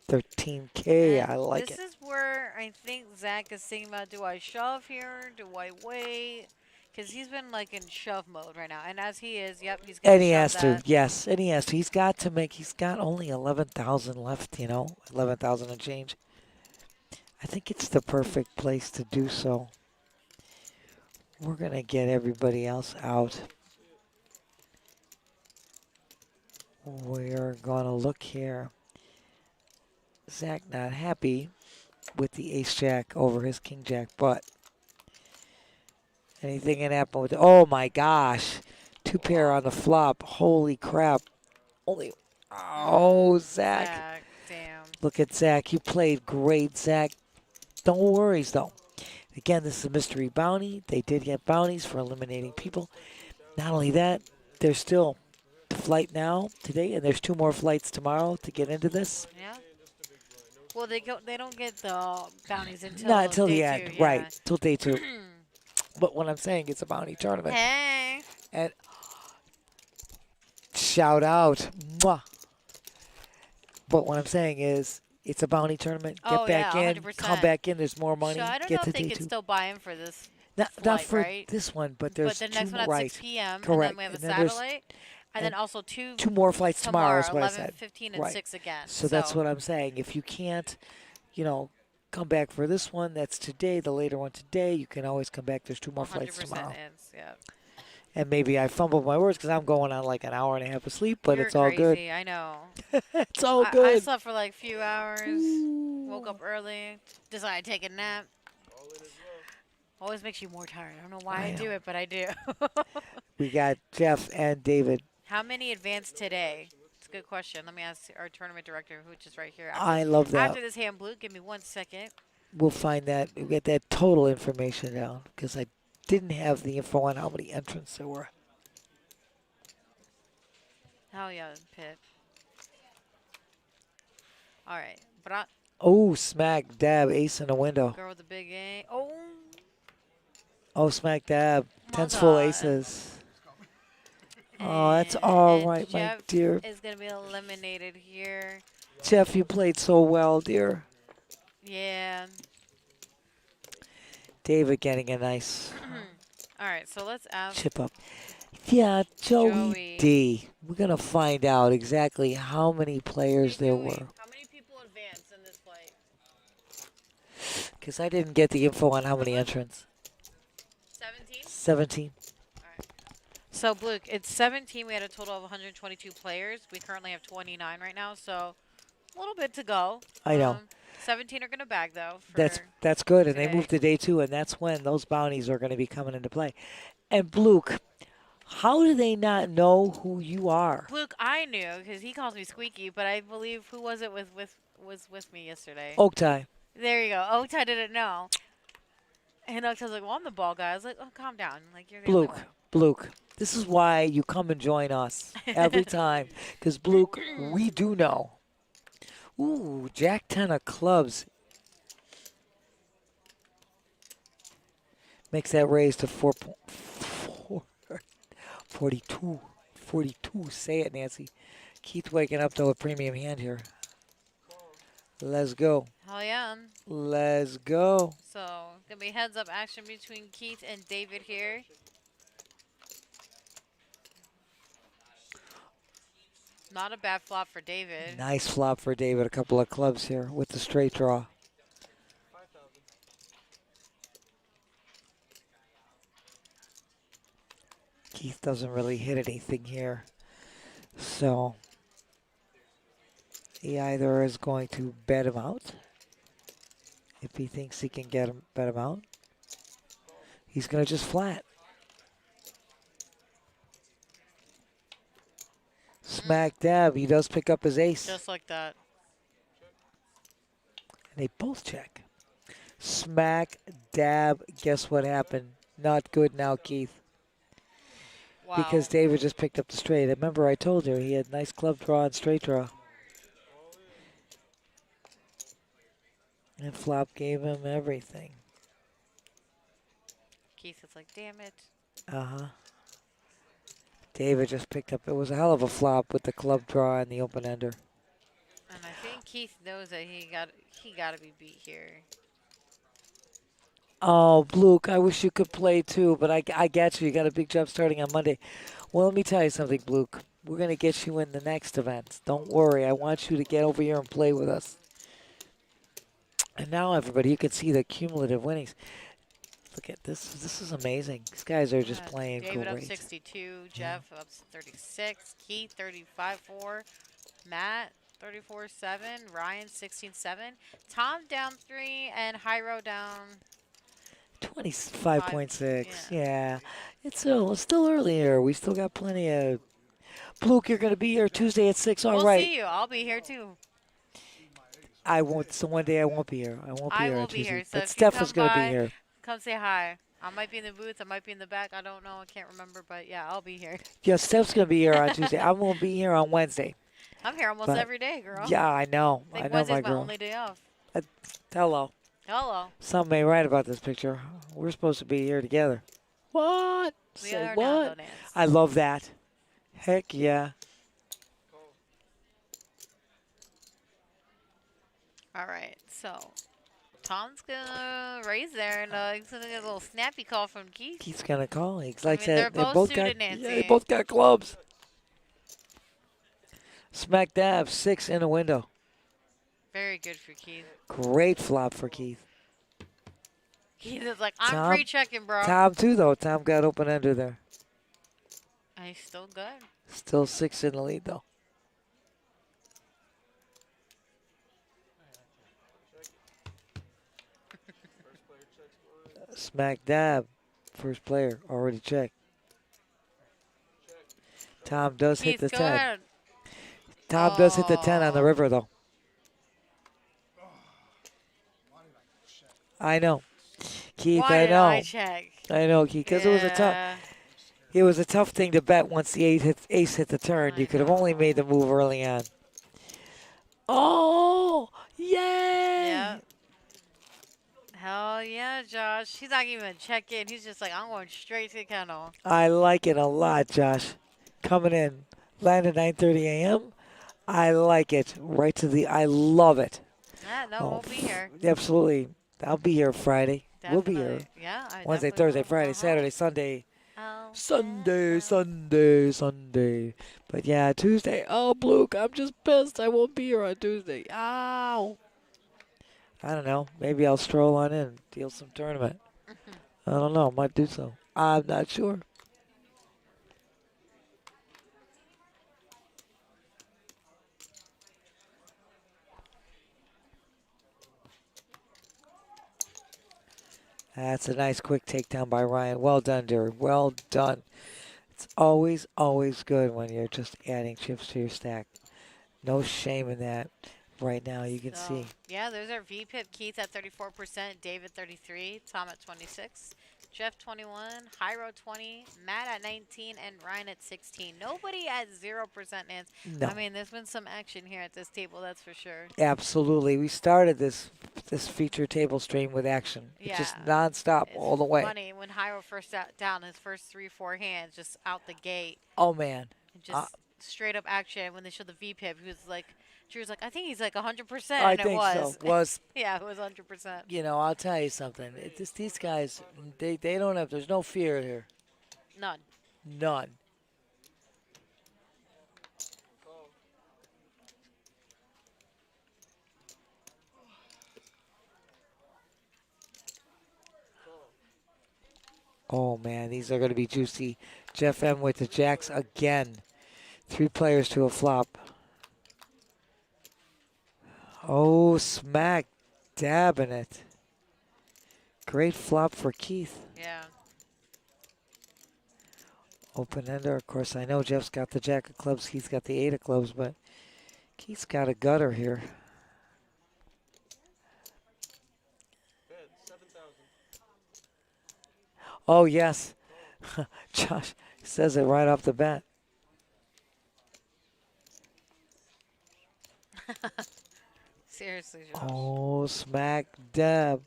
S2: 13K.
S6: And
S2: I like it.
S6: This is where I think Zach is thinking about, do I shove here? Do I wait? Because he's been like in shove mode right now. And as he is, yep, he's going to
S2: And he has
S6: that.
S2: to, yes. And he has to. He's got only 11,000 left, 11,000 and change. I think it's the perfect place to do so. We're going to get everybody else out. We're going to look here. Zach not happy with the ace-jack over his king-jack, but anything can happen with it. Oh, my gosh. 2 pair on the flop. Holy crap. Oh, Zach.
S6: Damn.
S2: Look at Zach. You played great, Zach. No worries, though. Again, this is a mystery bounty. They did get bounties for eliminating people. Not only that, there's still the flight now today, and there's 2 more flights tomorrow to get into this.
S6: Yeah. Well, they don't get the bounties until
S2: Not until the
S6: day
S2: end,
S6: 2, yeah.
S2: right? Till day 2. But what I'm saying, it's a bounty tournament.
S6: Hey.
S2: And shout out, mwah. But what I'm saying is, it's a bounty tournament. Get back in,
S6: 100%.
S2: come back in. There's more money.
S6: So I don't
S2: get
S6: know
S2: to
S6: if they
S2: day
S6: could
S2: 2.
S6: still buy in for this.
S2: Not
S6: flight,
S2: for
S6: right?
S2: this one, but there's
S6: But the
S2: 2
S6: next one at
S2: right.
S6: 6 p.m.
S2: Correct.
S6: And then we have a
S2: And then there's-
S6: satellite. And then also 2
S2: more flights tomorrow is what I
S6: 11,
S2: said.
S6: 15, and
S2: Right.
S6: 6 again.
S2: So that's what I'm saying. If you can't, come back for this one, that's today, the later one today, you can always come back. There's 2 more flights tomorrow.
S6: Is, yeah.
S2: And maybe I fumbled my words because I'm going on like an hour and a half of sleep, but
S6: You're
S2: it's all
S6: crazy, I know.
S2: good. It's all
S6: I
S2: good.
S6: slept for like a few hours, woke up early, decided to take a nap. Always makes you more tired. I don't know why I do it, but I do.
S2: We got Jeff and David.
S6: How many advanced today? It's a good question. Let me ask our tournament director, which is right here.
S2: I love that.
S6: After this hand blue, give me 1 second.
S2: We'll find that. We'll get that total information down because I didn't have the info on how many entrants there were.
S6: Hell yeah, Pip. All right. Bra
S2: Oh, smack dab, ace in the window.
S6: girl with the big A. Oh
S2: Oh, smack dab,
S6: my
S2: tens full
S6: god.
S2: aces. Oh, that's all
S6: And
S2: right, my
S6: Jeff
S2: dear.
S6: is gonna be eliminated here.
S2: Jeff, you played so well, dear.
S6: Yeah.
S2: David getting a nice
S6: All right, so let's ask
S2: chip up. Yeah, Joey
S6: Joey.
S2: D. We're going to find out exactly how many players there were.
S6: How many people advanced in this flight?
S2: Because I didn't get the info on how many entrants.
S6: 17?
S2: 17.
S6: So, Blue, it's 17. We had a total of 122 players. We currently have 29 right now, so a little bit to go.
S2: I know.
S6: 17 are going to bag, though.
S2: That's good, and
S6: today.
S2: they moved to day 2, and that's when those bounties are going to be coming into play. And Bluke, how do they not know who you are?
S6: Luke, I knew because he calls me Squeaky, but I believe who was it was with me yesterday?
S2: Oaktie.
S6: There you go. Oaktie didn't know. And Oaktie's like, well, I'm the ball guy. I was like, oh, calm down. Like, you're the only one.
S2: Bluke. This is why you come and join us every time. Because, Bluke, we do know. Ooh, Jack 10 of clubs. Makes that raise to 42. 42. Say it, Nancy. Keith waking up to a premium hand here. Let's go.
S6: Hell yeah.
S2: Let's go.
S6: So, gonna be heads up action between Keith and David here. Not a bad flop for David.
S2: Nice flop for David. A couple of clubs here with the straight draw.
S4: 5,000.
S2: Keith doesn't really hit anything here. So he either is going to bet him out if he thinks he can bet him out. He's going to just flat. Smack dab. He does pick up his ace.
S6: Just like that.
S2: And they both check. Smack dab. Guess what happened? Not good now, Keith.
S6: Wow.
S2: Because David just picked up the straight. Remember I told you he had nice club draw and straight draw. And flop gave him everything.
S6: Keith is like, damn it.
S2: Uh-huh. David just picked up. It was a hell of a flop with the club draw and the open ender.
S6: And I think Keith knows that he got to be beat here.
S2: Oh, Bluke, I wish you could play too, but I get you. You got a big job starting on Monday. Well, let me tell you something, Bluke. We're going to get you in the next event. Don't worry. I want you to get over here and play with us. And now, everybody, you can see the cumulative winnings. Look at this. This is amazing. These guys are just playing
S6: David
S2: great.
S6: up 62, Jeff up 36, Keith 35-4, Matt 34-7, Ryan 16-7, Tom down 3, and Hyro down
S2: 25.6. Yeah. It's still early here. We still got plenty of. Bluke, you're going to be here Tuesday at 6. All
S6: we'll
S2: right.
S6: see you. I'll be here too.
S2: I won't. So one day I won't be here. I won't be
S6: I
S2: here
S6: will
S2: on
S6: be
S2: Tuesday.
S6: here. So
S2: But
S6: if
S2: Steph
S6: you
S2: is
S6: come
S2: going to be
S6: by,
S2: here.
S6: come say hi. I might be in the booth. I might be in the back. I don't know. I can't remember. But yeah, I'll be here.
S2: Yeah, Steph's going to be here on Tuesday. I won't be here on Wednesday.
S6: I'm here almost
S2: But
S6: every day, girl.
S2: Yeah, I know.
S6: I think
S2: I know,
S6: Wednesday's
S2: my
S6: my
S2: girl.
S6: only day off.
S2: Hello.
S6: Hello.
S2: Some may write about this picture. We're supposed to be here together. What?
S6: We
S2: Say
S6: are
S2: what?
S6: now, though, Nance.
S2: I love that. Heck yeah.
S6: All right, so Tom's gonna raise there, and he's gonna get a little snappy call from Keith.
S2: Keith's going to call. He's
S6: I
S2: like
S6: mean,
S2: that.
S6: they're both
S2: got.
S6: suited, Nancy.
S2: Yeah, they both got clubs. Smack dab, 6 in a window.
S6: Very good for Keith.
S2: Great flop for Keith.
S6: Keith is like, I'm
S2: Tom-
S6: pre-checking, bro.
S2: Tom too, though. Tom got open ender there.
S6: And he's still good.
S2: Still 6 in the lead, though. Smack dab. First player. Already checked. Tom does hit
S6: Keith,
S2: the
S6: go
S2: 10.
S6: ahead.
S2: Tom does hit the 10 on the river, though. I know. Keith,
S6: Why
S2: I
S6: did
S2: know.
S6: I check?
S2: I know, Keith, because it was a tough. It was a tough thing to bet once the ace hit the turn.
S6: I
S2: You could have only
S6: know.
S2: made the move early on. Oh,
S6: Yeah.
S2: yay!
S6: Hell yeah, Josh. He's not even check in. He's just like, I'm going straight to the kennel.
S2: I like it a lot, Josh. Coming in, land at 9:30 a.m. I like it. Right to the. I love it.
S6: Yeah, no,
S2: Oh,
S6: we'll be here.
S2: absolutely. I'll be here Friday. We'll be here
S6: Definitely. Yeah, I
S2: Wednesday,
S6: definitely
S2: Thursday,
S6: will.
S2: Friday,
S6: Uh-huh.
S2: Saturday, Sunday.
S6: Oh,
S2: Sunday,
S6: yeah.
S2: Sunday, Sunday. But yeah, Tuesday. Oh, Luke, I'm just pissed. I won't be here on Tuesday. Ow. I don't know. Maybe I'll stroll on in, deal some tournament. I don't know. Might do so. I'm not sure. That's a nice quick takedown by Ryan. Well done, dear. Well done. It's always, always good when you're just adding chips to your stack. No shame in that. Right now, you can
S6: So,
S2: see.
S6: yeah, there's our VPIP. Keith at 34%, David 33, Tom at 26, Jeff 21, Hyro 20, Matt at 19, and Ryan at 16. Nobody at 0%, Nance.
S2: No,
S6: I mean, there's been some action here at this table, that's for sure.
S2: absolutely. We started this feature table stream with action. It's just
S6: Yeah.
S2: nonstop
S6: It's
S2: all the way.
S6: funny when Hyro first down his first 3-4 hands, just out the gate,
S2: Oh man,
S6: and just straight up action. When they showed the VPIP, he was like, Drew's like, I think he's like 100%,
S2: I
S6: and it
S2: think so.
S6: was.
S2: Was
S6: Yeah, it was 100%.
S2: you know? I'll tell you something. These guys, they don't have. There's no fear here.
S6: None.
S2: None. Oh man, these are going to be juicy. Jeff M with the jacks again. 3 players to a flop. Oh, smack dabbing it. Great flop for Keith.
S6: Yeah.
S2: Open ender. Of course, I know Jeff's got the jack of clubs. Keith's got the 8 of clubs, but Keith's got a gutter here.
S4: Bet 7,000.
S2: Oh, yes. Josh says it right off the bat.
S6: Seriously, Josh.
S2: Oh, smack dab.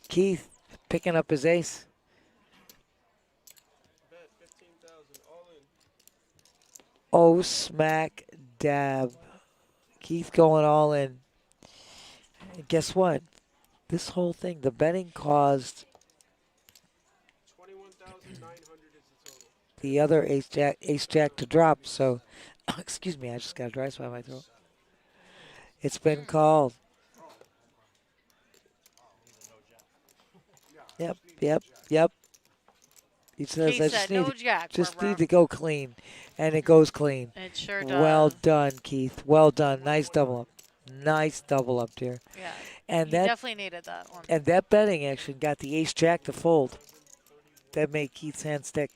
S2: Keith picking up his ace.
S4: Bet 15,000. All in.
S2: Oh, smack dab. Keith going all in. And guess what? This whole thing, the betting caused
S4: 21,900 is the total.
S2: the other ace jack to drop. So, excuse me, I just got a dry spot in my throat. It's been called. Yep. He says,
S6: Keith
S2: I
S6: said,
S2: just
S6: no
S2: need,
S6: jack.
S2: just
S6: Barbara."
S2: need to go clean. And it goes clean.
S6: It sure does.
S2: Well done, Keith. Well done. Nice double up. Nice double up, dear.
S6: Yeah.
S2: And
S6: He
S2: that
S6: definitely needed that one.
S2: and that betting action got the ace jack to fold. That made Keith's hand stick.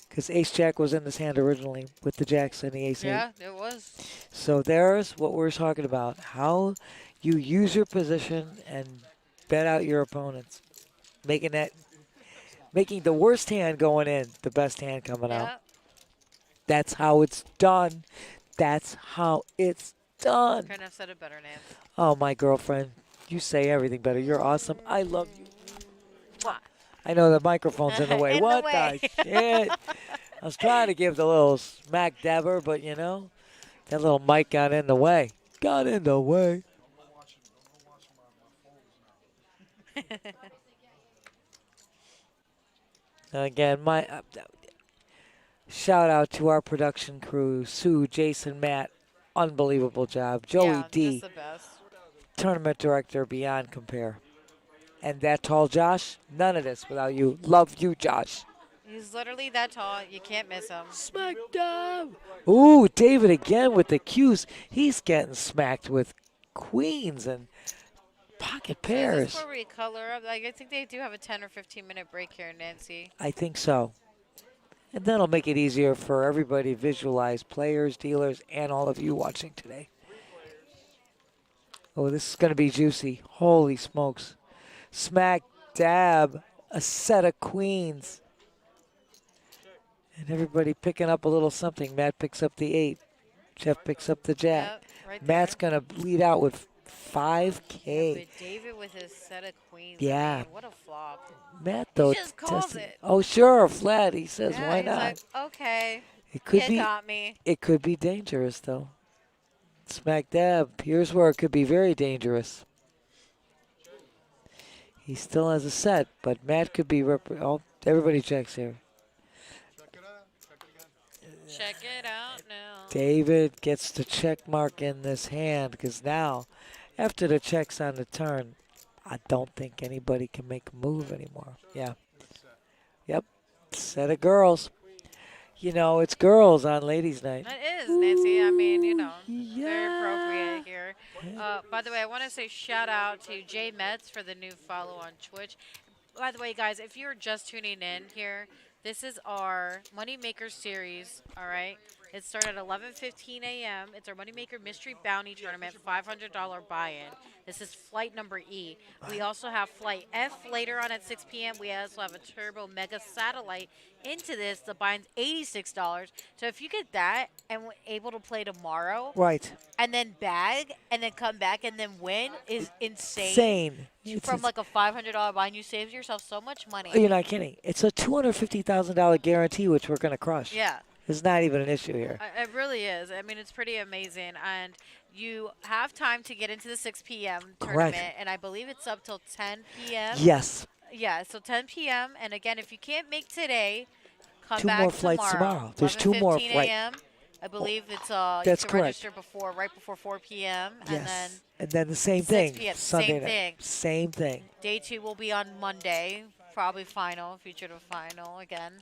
S2: Because ace jack was in his hand originally with the jacks and the ace eight.
S6: Yeah, it was.
S2: So there's what we're talking about. How you use your position and bet out your opponents. Making the worst hand going in the best hand coming out.
S6: Yeah.
S2: That's how it's done. That's how it's done.
S6: Couldn't have said it better, Nance.
S2: Oh, my girlfriend. You say everything better. You're awesome. I love you.
S6: Mwah.
S2: I know the microphone's in the way.
S6: In the
S2: What
S6: way.
S2: the shit? I was trying to give the little smack dabber, but you know, that little mic got in the way. Got in the way. Again, my shout out to our production crew: Sue, Jason, Matt. Unbelievable job. Joey
S6: Yeah,
S2: D,
S6: just the best.
S2: tournament director beyond compare. And that tall Josh, none of this without you. Love you, Josh.
S6: He's literally that tall. You can't miss him.
S2: Smack dab. Ooh, David again with the cues. He's getting smacked with queens and pocket
S6: Is
S2: pairs.
S6: this where we color up? Like, I think they do have a 10 or 15-minute break here, Nancy.
S2: I think so. And that'll make it easier for everybody to visualize, players, dealers, and all of you watching today. Oh, this is going to be juicy. Holy smokes. Smack dab. A set of queens. And everybody picking up a little something. Matt picks up the 8. Jeff picks up the jack.
S6: Yep, right
S2: Matt's
S6: there.
S2: going to lead out with
S6: Yeah,
S2: 5K.
S6: but David with his set of queens.
S2: Yeah.
S6: I mean, what a flop.
S2: Matt,
S6: He
S2: though,
S6: just calls
S2: tested.
S6: it.
S2: Oh, sure, flat. He says,
S6: Yeah,
S2: why
S6: he's
S2: not?
S6: like, okay,
S2: It could
S6: you
S2: be.
S6: got me.
S2: It could be dangerous, though. Smack dab. Here's where it could be very dangerous. He still has a set, but Matt could be. Oh, everybody checks here.
S1: Check it out. Check it again.
S6: Check it out now.
S2: David gets the check mark in this hand because now, after the checks on the turn, I don't think anybody can make a move anymore. Yeah. Yep. Set of girls. You know, it's girls on ladies' night.
S6: It is, Nancy. I mean, you know,
S2: Yeah.
S6: very appropriate here. By the way, I want to say shout out to Jay Metz for the new follow on Twitch. By the way, guys, if you're just tuning in here, this is our Moneymaker series, all right? It started at 11:15 a.m. It's our Moneymaker Mystery Bounty Tournament, $500 buy-in. This is flight number E. We also have flight F later on at 6 p.m. We also have a Turbo Mega Satellite into this. The buy-in's $86. So if you get that and we're able to play tomorrow
S2: Right.
S6: and then bag and then come back and then win is insane.
S2: Insane.
S6: From like a $500 buy-in, you save yourself so much money.
S2: You're not kidding. It's a $250,000 guarantee, which we're going to crush.
S6: Yeah.
S2: It's not even an issue here.
S6: It really is. I mean, it's pretty amazing. And you have time to get into the 6 p.m.
S2: Correct.
S6: tournament. And I believe it's up till 10 p.m.
S2: Yes.
S6: Yeah, so 10 p.m. And again, if you can't make today, come
S2: 2
S6: back
S2: more flights tomorrow. There's 2 more
S6: 11:15
S2: flights.
S6: a.m. I believe it's
S2: That's
S6: you can
S2: correct.
S6: register right before 4 p.m.
S2: Yes. And then the same
S6: 6
S2: thing.
S6: p.m.
S2: Sunday
S6: Same
S2: night.
S6: thing.
S2: Same thing.
S6: Day 2 will be on Monday, probably final, feature to final again.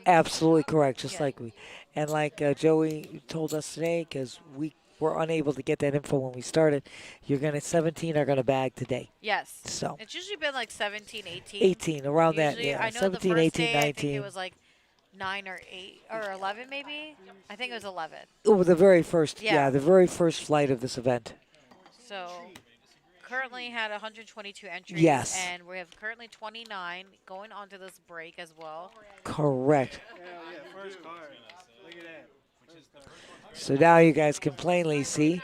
S2: Absolutely correct. Just
S6: Yeah.
S2: like we, and like Joey told us today, because we were unable to get that info when we started. You're gonna 17 are gonna bag today.
S6: Yes.
S2: So
S6: It's usually been like 17, 18.
S2: 18 around that.
S6: Usually,
S2: Yeah.
S6: I know
S2: 17,
S6: the first
S2: 18,
S6: day, I
S2: 19.
S6: think it was like 9 or 8 or 11 maybe. I think it was 11.
S2: Oh, the very first.
S6: Yeah.
S2: Yeah, the very first flight of this event.
S6: So currently had 122 entries.
S2: Yes.
S6: And we have currently 29 going on to this break as well.
S2: Correct.
S4: Yeah, first card. Look at that.
S2: So now you guys can plainly see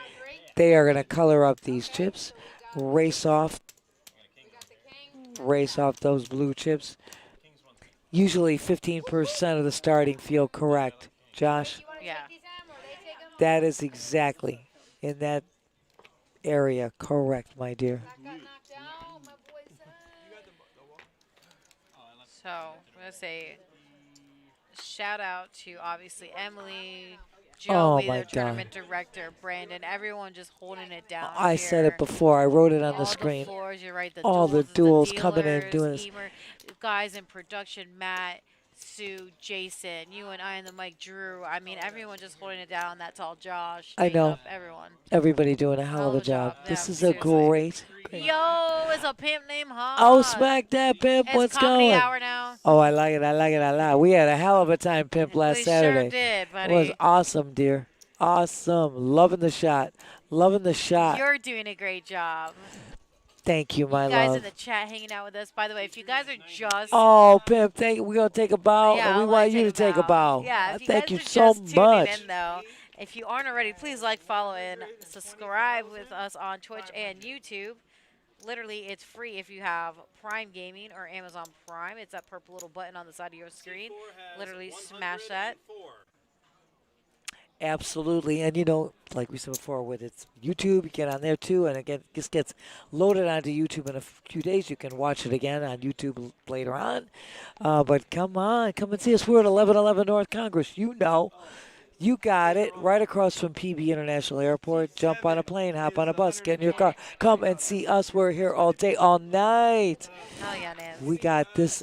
S2: they are gonna color up these chips, race off those blue chips. Usually 15% of the starting field correct. Josh,
S6: Yeah.
S2: that is exactly in that area correct, my dear.
S6: So I'm going to say shout out to obviously Emily,
S2: Oh,
S6: Joey,
S2: my
S6: the tournament director, Brandon, everyone just holding it down.
S2: I said
S6: here.
S2: it before. I wrote it on
S6: All
S2: the screen.
S6: floors, you're right.
S2: All the duels coming in,
S6: dealers,
S2: doing this.
S6: Emer, guys in production, Matt, Sue, Jason, you and I and the Mike, Drew. I mean, everyone just holding it down. That's all Josh.
S2: I know.
S6: Jacob, everyone.
S2: Everybody doing a hell of a job.
S6: Yeah,
S2: This is a
S6: seriously.
S2: great.
S6: Yo, it's a pimp named Hans.
S2: Oh, smack that, Pimp.
S6: It's
S2: What's
S6: comedy
S2: going?
S6: hour now.
S2: Oh, I like it. I like it a lot. We had a hell of a time, Pimp, last
S6: We
S2: Saturday.
S6: sure did,
S2: It
S6: buddy.
S2: was awesome, dear. Awesome. Loving the shot. Loving the shot.
S6: You're doing a great job.
S2: Thank you, my
S6: You guys
S2: love.
S6: in the chat hanging out with us. By the way, if you guys are just
S2: Oh, Pimp, we're going to take a bow,
S6: yeah,
S2: and we
S6: I'll
S2: want you to take a bow.
S6: Yeah, if you
S2: Thank
S6: guys
S2: you
S6: are
S2: so
S6: just
S2: much.
S6: tuning in, though, if you aren't already, please like, follow, and subscribe with us on Twitch and YouTube. Literally, it's free if you have Prime Gaming or Amazon Prime. It's that purple little button on the side of your screen. Literally, smash that.
S2: Absolutely. And, you know, like we said before, with it's YouTube, you get on there too. And again, this gets loaded onto YouTube in a few days. You can watch it again on YouTube later on. But come on, come and see us. We're at 1111 North Congress. You know. You got it. Right across from PB International Airport. Jump on a plane, hop on a bus, get in your car. Come and see us. We're here all day, all night.
S6: Hell yeah, Nance.
S2: We got this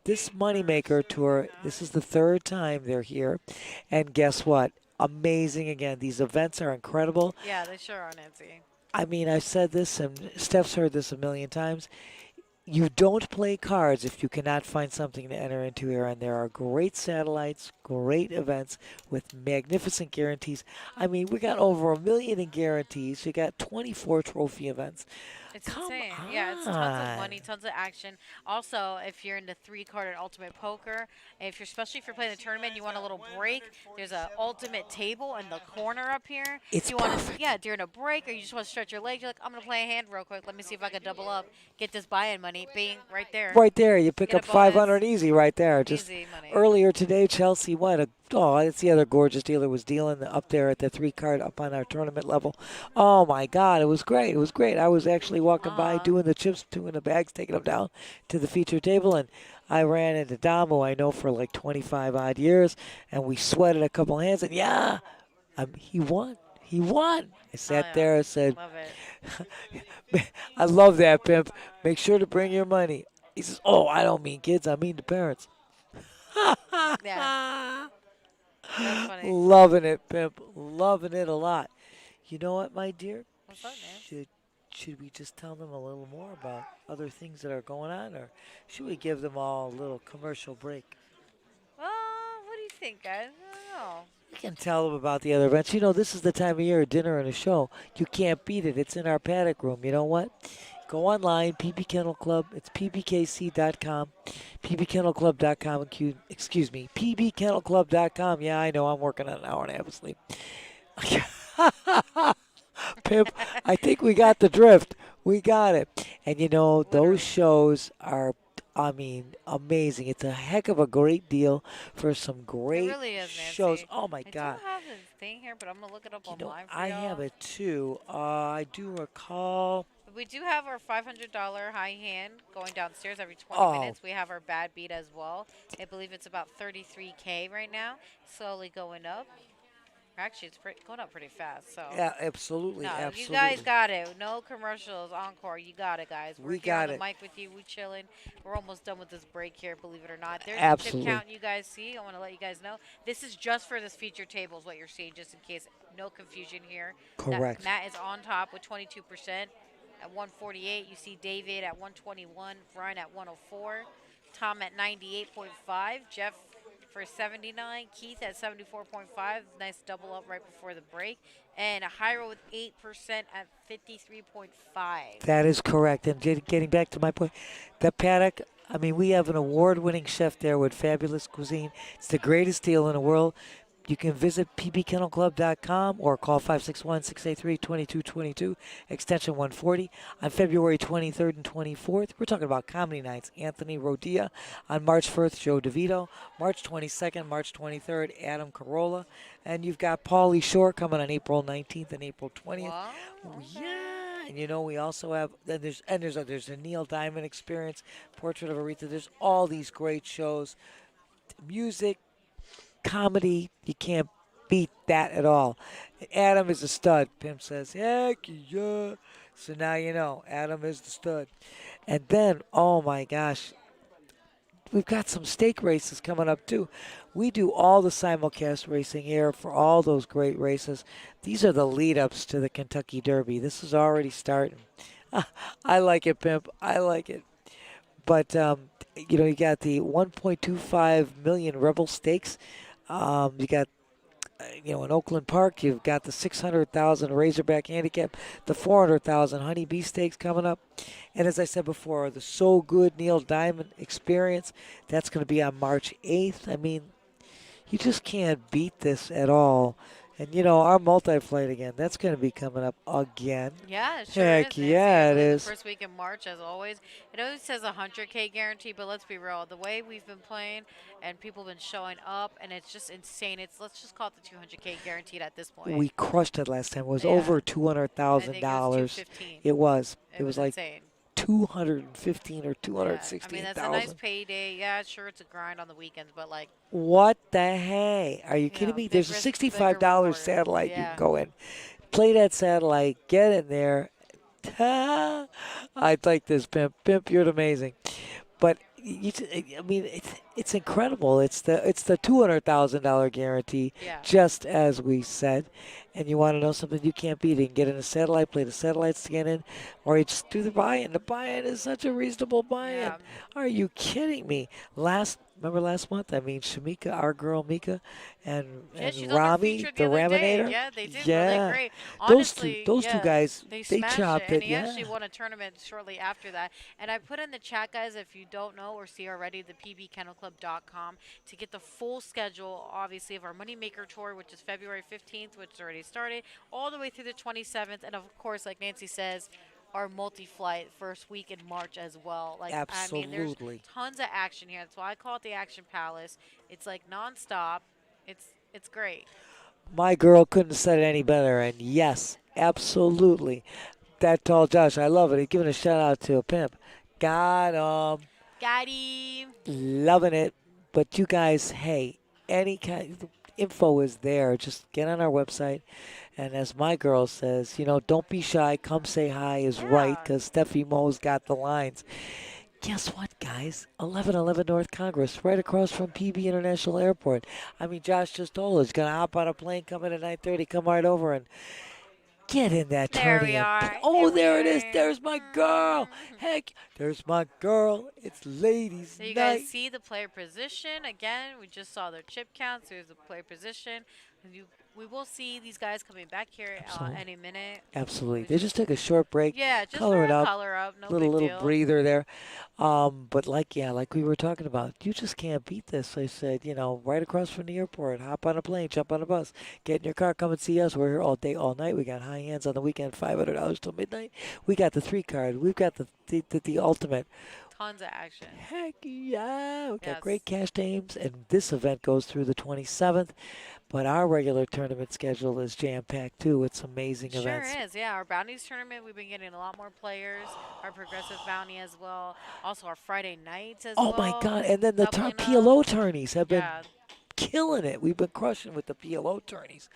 S2: Moneymaker tour. This is the third time they're here. And guess what? Amazing again. These events are incredible.
S6: Yeah, they sure are, Nancy.
S2: I mean, I've said this, and Steph's heard this a million times. You don't play cards if you cannot find something to enter into here. And there are great satellites, great events with magnificent guarantees. I mean, we got over 1 million in guarantees. We got 24 trophy events.
S6: It's
S2: Come
S6: insane. Yeah, it's tons of
S2: on.
S6: money, tons of action. Also, if you're into three-carded ultimate poker, especially if you're playing a tournament, and you want a little break. There's a ultimate table in the corner up here.
S2: It's
S6: You want to,
S2: perfect.
S6: yeah, during a break, or you just want to stretch your legs. You're like, I'm gonna play a hand real quick. Let me see if I can double up, get this buy-in money. Bing, right there.
S2: Right there, you pick
S6: Get a
S2: up 500
S6: bonus.
S2: easy right there. Just
S6: Easy money.
S2: earlier today, Chelsea won. Oh, that's the other gorgeous dealer was dealing up there at the 3 card up on our tournament level. Oh my God, it was great. It was great. I was actually walking by doing the chips, doing the bags, taking them down to the feature table, and I ran into Dom, who I know for like 25 odd years, and we sweated a couple hands, and yeah, he won. He won. I sat there and said,
S6: Love it.
S2: I love that, Pimp. Make sure to bring your money. He says, oh, I don't mean kids. I mean the parents.
S6: Yeah. That's funny.
S2: Loving it, Pimp. Loving it a lot. You know what, my dear?
S6: What's up, man?
S2: Should we just tell them a little more about other things that are going on, or should we give them all a little commercial break?
S6: What do you think, guys? I don't know.
S2: We can tell them about the other events. You know, this is the time of year, a dinner and a show. You can't beat it. It's in our paddock room. You know what? Go online, PB Kennel Club. It's pbkc.com, pbkennelclub.com. Excuse me, pbkennelclub.com. Yeah, I know. I'm working on an hour and a half of sleep. Pimp, I think we got the drift. We got it. And you know, those shows are, I mean, amazing. It's a heck of a great deal for some great
S6: It really is,
S2: shows.
S6: Nancy.
S2: Oh my
S6: I
S2: God.
S6: don't have the thing here, but I'm gonna look it up
S2: You know,
S6: online for
S2: I
S6: y'all.
S2: have it too. I do recall.
S6: We do have our $500 high hand going downstairs every 20
S2: Oh.
S6: minutes. We have our bad beat as well. I believe it's about 33K right now, slowly going up. Actually, it's going up pretty fast. So
S2: Yeah, absolutely,
S6: no,
S2: absolutely.
S6: you guys got it. No commercials, encore. You got it, guys. We're
S2: We
S6: here on
S2: got
S6: the
S2: it.
S6: mic with you. We chilling. We're almost done with this break here, believe it or not. There's
S2: Absolutely.
S6: the chip count you guys see. I want to let you guys know. This is just for this feature table is what you're seeing, just in case. No confusion here.
S2: Correct.
S6: Matt is on top with 22%. At 148, you see David at 121, Brian at 104, Tom at 98.5, Jeff for 79, Keith at 74.5, nice double up right before the break, and a Hyro with 8% at 53.5.
S2: That is correct. And getting back to my point, the paddock, I mean, we have an award-winning chef there with fabulous cuisine. It's the greatest deal in the world. You can visit pbkennelclub.com or call 561-683-2222, extension 140. On February 23rd and 24th, we're talking about comedy nights. Anthony Rodia. On March 1st, Joe DeVito. March 22nd, March 23rd, Adam Carolla. And you've got Paulie Shore coming on April 19th and April 20th.
S6: Wow.
S2: Yeah, and you know we also have there's a Neil Diamond Experience, Portrait of Aretha. There's all these great shows, music, comedy. You can't beat that at all. Adam is a stud. Pim says, heck yeah. So now you know Adam is the stud. And then, oh my gosh, we've got some stake races coming up too. We do all the simulcast racing here for all those great races. These are the lead-ups to the Kentucky Derby. This is already starting. I like it, Pimp. I like it. But, you know, you got the 1.25 million Rebel Stakes. You got, you know, in Oakland Park, you've got the 600,000 Razorback Handicap, the 400,000 Honeybee Stakes coming up. And as I said before, the So Good Neil Diamond Experience, that's going to be on March 8th. I mean, you just can't beat this at all. And, you know, our multi-flight again, that's going to be coming up again.
S6: Yeah, it sure
S2: Heck
S6: is. Nancy.
S2: yeah,
S6: I
S2: it
S6: believe
S2: is.
S6: The first week in March, as always. It always says 100K guarantee, but let's be real. The way we've been playing and people have been showing up, and it's just insane. Let's just call it the 200K guaranteed at this point.
S2: We crushed it last time. It was
S6: Yeah.
S2: over
S6: I think
S2: $200,000.
S6: it was 215.
S2: It was.
S6: It was
S2: like
S6: insane.
S2: 215 or
S6: Yeah.
S2: 216,000.
S6: I mean, that's a nice payday. Yeah, sure, it's a grind on the weekends, but like,
S2: What the hey? Are you kidding
S6: know,
S2: me?
S6: big
S2: There's a
S6: risk,
S2: $65
S6: bigger reward.
S2: satellite you
S6: Yeah.
S2: can go in. Play that satellite. Get in there. I like this, Pimp. Pimp, you're amazing. But I mean, it's incredible. It's the $200,000 guarantee,
S6: Yeah.
S2: just as we said. And you want to know something you can't beat it. You can get in a satellite, play the satellites to get in, or you just do the buy-in. The buy-in is such a reasonable buy-in.
S6: Yeah.
S2: Are you kidding me? Last Remember last month? I mean, Shamika, our girl Mika,
S6: Yeah,
S2: and
S6: she's on their
S2: Rami,
S6: feature the
S2: the
S6: other day.
S2: Raminator.
S6: Yeah, they did really
S2: Yeah,
S6: great.
S2: those two,
S6: Honestly,
S2: those two
S6: yeah,
S2: guys,
S6: they
S2: they
S6: smashed it,
S2: chopped
S6: and
S2: it.
S6: he actually
S2: Yeah,
S6: won a tournament shortly after that. And I put in the chat, guys, if you don't know or see already, the pbkennelclub.com to get the full schedule, obviously, of our Moneymaker Tour, which is February 15th, which already started, all the way through the 27th. And of course, like Nancy says, our multi-flight first week in March as well. Like, I mean, there's
S2: absolutely.
S6: tons of action here. That's why I call it the Action Palace. It's like nonstop. It's great.
S2: My girl couldn't have said it any better. And yes, absolutely. That tall Josh, I love it. He's giving a shout out to a pimp. Got
S6: Got him.
S2: loving it. But you guys, hey, any kind info is there. Just get on our website. And as my girl says, don't be shy. Come say hi is right
S6: Yeah.
S2: because Steffi Mo's got the lines. Guess what, guys? 1111 North Congress, right across from PB International Airport. I mean, Josh just told us he's going to hop on a plane, come in at 9:30, come right over and get in that
S6: There
S2: tourney
S6: we
S2: and
S6: are.
S2: oh,
S6: There we
S2: there it is.
S6: are.
S2: There's my girl. Heck, there's my girl. It's ladies'
S6: So you guys
S2: night.
S6: see the player position again. We just saw their chip counts. There's the player position. We will see these guys coming back here
S2: Absolutely.
S6: any minute.
S2: Absolutely.
S6: We
S2: They just took a short break,
S6: Yeah, just
S2: color
S6: for
S2: it
S6: a
S2: up,
S6: color up. No
S2: little
S6: big
S2: little
S6: deal.
S2: breather there. But like we were talking about, you just can't beat this. I said, right across from the airport, hop on a plane, jump on a bus, get in your car, come and see us. We're here all day, all night. We got high hands on the weekend, $500 till midnight. We got the 3 card. We've got the ultimate.
S6: Tons of action.
S2: Heck yeah! We got
S6: Yes.
S2: great cash games, and this event goes through the 27th. But our regular tournament schedule is jam-packed too with some amazing
S6: Sure
S2: events.
S6: is, yeah. Our bounties tournament, we've been getting a lot more players. Our progressive bounty as well. Also our Friday nights as
S2: Oh
S6: well.
S2: my God! And then the
S6: Doubling
S2: PLO
S6: up.
S2: tourneys have been
S6: Yeah,
S2: killing it. We've been crushing with the PLO tourneys,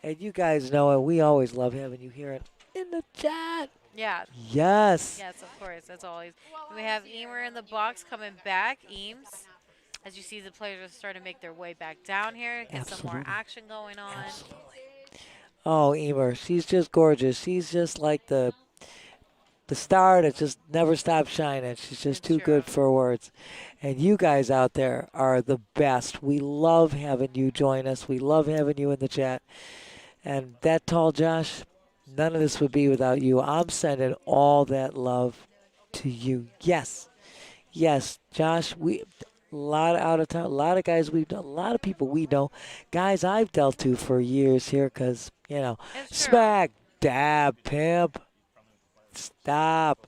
S2: and you guys know it. We always love having you here in the chat.
S6: yeah.
S2: Yes,
S6: Yes, of course, as always. We have Emer in the box coming back. Eames. As you see, the players are starting to make their way back down here. Get some more
S2: absolutely,
S6: action going on.
S2: absolutely. Oh, Emer, she's just gorgeous. She's just like the star that just never stops shining. She's just
S6: It's
S2: too
S6: true.
S2: good for words. And you guys out there are the best. We love having you join us. We love having you in the chat. And that tall Josh, none of this would be without you. I'm sending all that love to you. Yes. Yes, Josh, we a lot of out of town, a lot of guys we've done, a lot of people we know, guys I've dealt to for years here because,
S6: It's true.
S2: smack, dab, pimp, stop.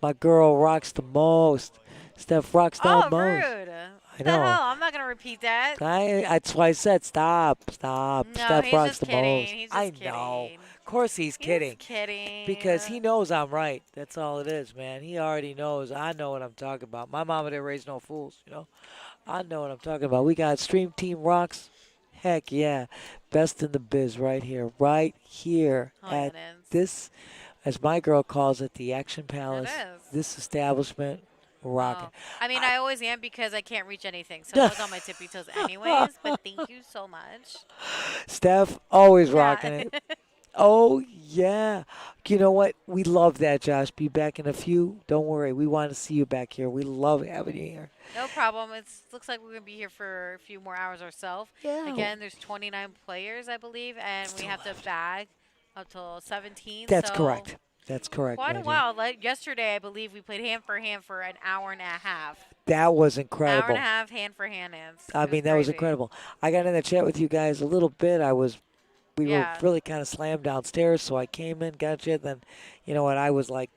S2: My girl rocks the most. Steph rocks the
S6: Oh,
S2: most.
S6: rude.
S2: I
S6: What the
S2: know.
S6: hell? I'm not going to repeat that.
S2: That's why I said stop.
S6: No,
S2: Steph
S6: he's
S2: rocks
S6: just
S2: the
S6: kidding.
S2: most.
S6: He's
S2: I
S6: just
S2: know.
S6: kidding.
S2: Of course he's kidding.
S6: He's kidding.
S2: Because he knows I'm right. That's all it is, man. He already knows. I know what I'm talking about. My mama didn't raise no fools. I know what I'm talking about. We got Stream Team Rocks. Heck yeah. Best in the biz right here. Right here
S6: Oh, yeah,
S2: at
S6: it is.
S2: this, as my girl calls it, the Action Palace.
S6: is.
S2: This establishment rocking.
S6: Oh. I mean, I always am because I can't reach anything. So I was on my tippy toes anyways. But thank you so much.
S2: Steph, always
S6: Yeah.
S2: rocking it. Oh, yeah. You know what? We love that, Josh. Be back in a few. Don't worry. We want to see you back here. We love having you here.
S6: No problem. It looks like we're going to be here for a few more hours ourselves.
S2: Yeah.
S6: Again, there's 29 players, I believe, and we
S2: Still
S6: have to
S2: left.
S6: bag up till 17.
S2: That's
S6: so
S2: correct. That's correct.
S6: Quite a
S2: my dear.
S6: while. Like yesterday, I believe we played hand for an hour and a half.
S2: That was
S6: Hour
S2: incredible.
S6: and a half, hand for hand hands.
S2: I mean, that was
S6: crazy.
S2: incredible. I got in the chat with you guys a little bit. We were
S6: Yeah.
S2: really kind of slammed downstairs, so I came in, got you. Then, you know what? I was like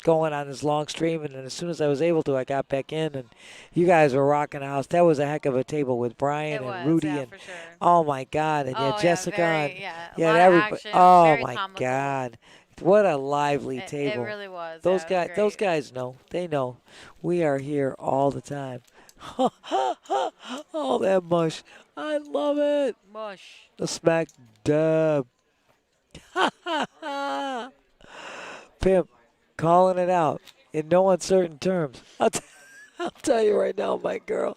S2: going on this long stream, and then as soon as I was able to, I got back in, and you guys were rocking the house. That was a heck of a table with Brian
S6: It
S2: and
S6: was,
S2: Rudy,
S6: yeah,
S2: and
S6: for sure.
S2: oh my God, and
S6: Oh,
S2: Jessica,
S6: very,
S2: and
S6: yeah, a
S2: yeah,
S6: lot
S2: and
S6: of
S2: everybody.
S6: action,
S2: Oh
S6: very
S2: my
S6: comical.
S2: God, what a lively
S6: It
S2: table!
S6: really was.
S2: Those
S6: yeah, it
S2: guys,
S6: was
S2: those
S6: great.
S2: guys know. They know. We are here all the time. All that mush. I love it.
S6: Mush.
S2: The smack dab. Pimp, calling it out in no uncertain terms. I'll tell you right now, my girl.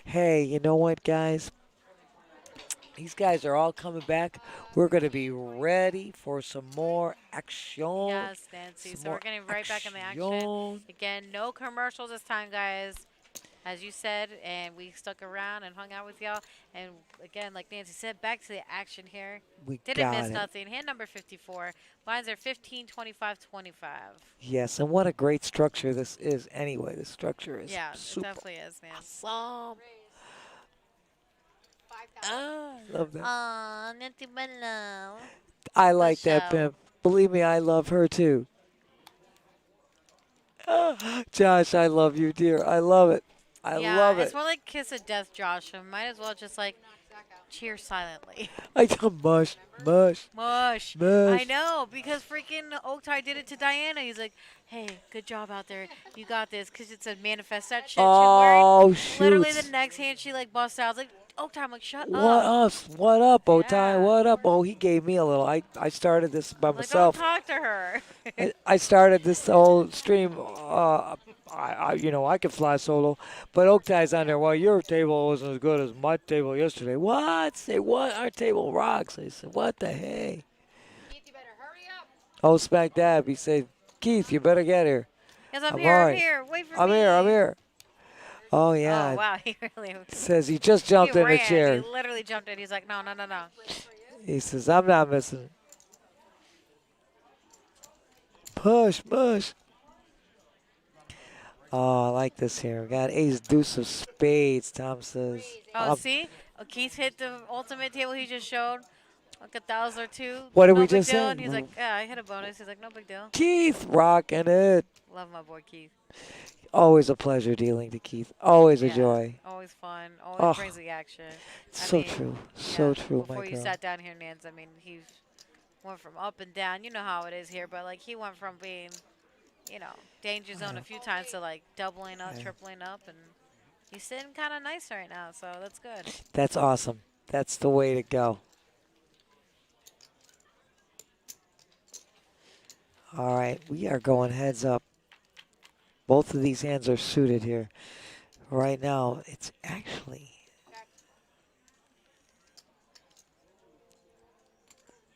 S2: Hey, you know what, guys? These guys are all coming back. We're going to be ready for some more action.
S6: Yes, Nancy.
S2: Some
S6: So we're
S2: more
S6: getting right back in the action.
S2: action.
S6: Again, no commercials this time, guys. as you said, and we stuck around and hung out with y'all. And again, like Nancy said, back to the action here.
S2: We
S6: Didn't
S2: got
S6: miss
S2: it.
S6: nothing. Hand number 54. Blinds are 15, 25, 25.
S2: Yes, and what a great structure this is anyway. The structure is
S6: Yeah, it
S2: super
S6: definitely is, man.
S2: awesome.
S5: Raise. 5,000.
S2: Ah, I love that.
S6: Aw, Nancy Bello.
S2: I
S6: For
S2: like that,
S6: show.
S2: Pimp. Believe me, I love her too. Ah, Josh, I love you, dear. I love it. I
S6: Yeah,
S2: love
S6: it's
S2: it.
S6: more like kiss of death, Josh. So might as well just like
S5: Knock Zach out.
S6: cheer silently.
S2: I don't mush, mush,
S6: Mush. I
S2: mush.
S6: know, because freaking Oaktai did it to Diana. He's like, hey, good job out there. You got this. Because it's a manifest that shit she was wearing.
S2: Oh,
S6: Literally the
S2: shoot.
S6: next hand she like busts out. I was like, Oaktai, I'm like, shut
S2: What
S6: up.
S2: up? What up, Otai?
S6: Yeah.
S2: What up? Oh, he gave me a little. I started this by
S6: Like, don't
S2: myself.
S6: talk to her.
S2: I started this whole stream. I could fly solo, but Oktai's on there. Well, your table wasn't as good as my table yesterday. What? Say what? Our table rocks. I said, what the hey?
S5: Keith, you better hurry up.
S2: Oh, smack dab. He said, Keith, you better get here.
S6: Yes, I'm
S2: I'm
S6: here.
S2: all
S6: I'm
S2: right.
S6: here. Wait for
S2: I'm
S6: me.
S2: here. I'm here. Oh
S6: Oh,
S2: yeah.
S6: wow. He really
S2: Says he just
S6: he
S2: jumped in
S6: ran.
S2: the chair.
S6: He literally jumped in. He's like, no, no, no, no.
S2: He says, I'm not missing it. Push, push. Oh, I like this here. We got ace deuce of spades, Tom says.
S6: Oh, see? Oh, Keith hit the ultimate table he just showed. Like 1,000 or two.
S2: What did
S6: no
S2: we
S6: big
S2: just
S6: deal.
S2: say?
S6: And he's like, yeah, I hit a bonus. He's like, no big deal.
S2: Keith rocking it.
S6: Love my boy Keith.
S2: Always a pleasure dealing to Keith. Always a
S6: Yeah,
S2: joy.
S6: always fun. Always
S2: Oh,
S6: brings the action.
S2: So
S6: mean,
S2: true. So
S6: Yeah,
S2: true,
S6: Before
S2: my
S6: you
S2: girl.
S6: sat down here, Nance, I mean, he went from up and down. You know how it is here, but like he went from being, danger zone a few times to like doubling up,
S2: Yeah.
S6: tripling up, and he's sitting kind of nice right now. So that's good.
S2: That's awesome. That's the way to go. All right, we are going heads up. Both of these hands are suited here. Right now, it's actually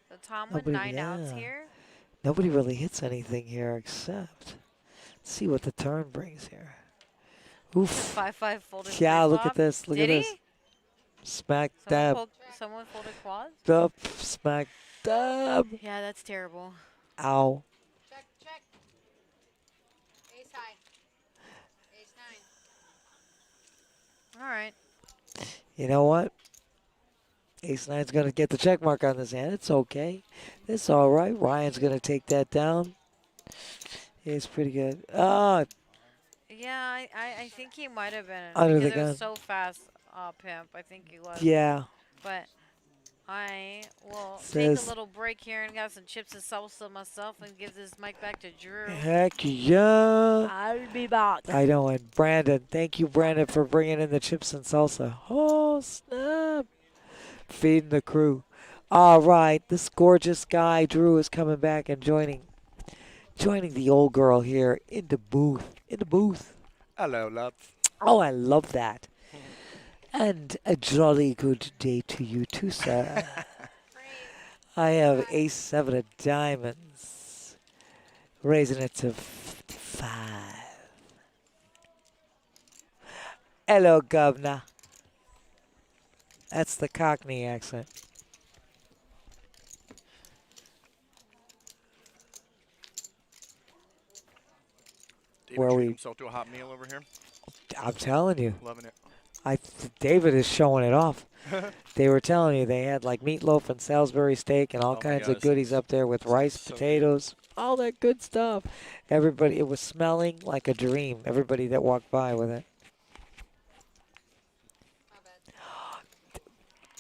S6: So Tom with
S2: Nobody-
S6: 9 outs
S2: yeah.
S6: here.
S2: nobody really hits anything here except. Let's see what the turn brings here. Oof.
S6: 5-5 folded.
S2: Yeah, look
S6: pre-flop.
S2: at this. Look
S6: Did
S2: at
S6: he?
S2: this. Smack
S6: Someone,
S2: dab.
S6: someone folded quads?
S2: Up. Smack dab.
S6: Yeah, that's terrible.
S2: Ow.
S5: Check, check. Ace high. Ace 9.
S6: All right.
S2: You know what? Ace nine's going to get the check mark on this hand. It's okay. It's all right. Ryan's going to take that down. It's pretty good. Ah,
S6: Yeah, I think he might have been.
S2: Under the
S6: because it was
S2: gun.
S6: so fast, Pimp. I think he was.
S2: yeah.
S6: But I will
S2: Says-
S6: take a little break here and got some chips and salsa myself and give this mic back to Drew.
S2: Heck yeah.
S6: I'll be back.
S2: I know. And Brandon, thank you, Brandon, for bringing in the chips and salsa. Oh, snap. Feeding the crew. All right. This gorgeous guy, Drew, is coming back and joining the old girl here in the booth. In the booth.
S3: Hello, love.
S2: Oh, I love that. And a jolly good day to you too, sir. I have ace 7 of diamonds. Raising it to 55. Hello, governor. That's the Cockney accent.
S3: David
S2: Where
S3: treated
S2: we-
S3: himself to a hot meal over here.
S2: I'm telling you.
S3: Loving it.
S2: David is showing it off. They were telling you they had like meatloaf and Salisbury steak and all
S3: Oh my
S2: kinds
S3: God,
S2: of goodies up there with rice,
S3: so good.
S2: potatoes, all that good stuff. Everybody, it was smelling like a dream. Everybody that walked by with it.
S5: My bad.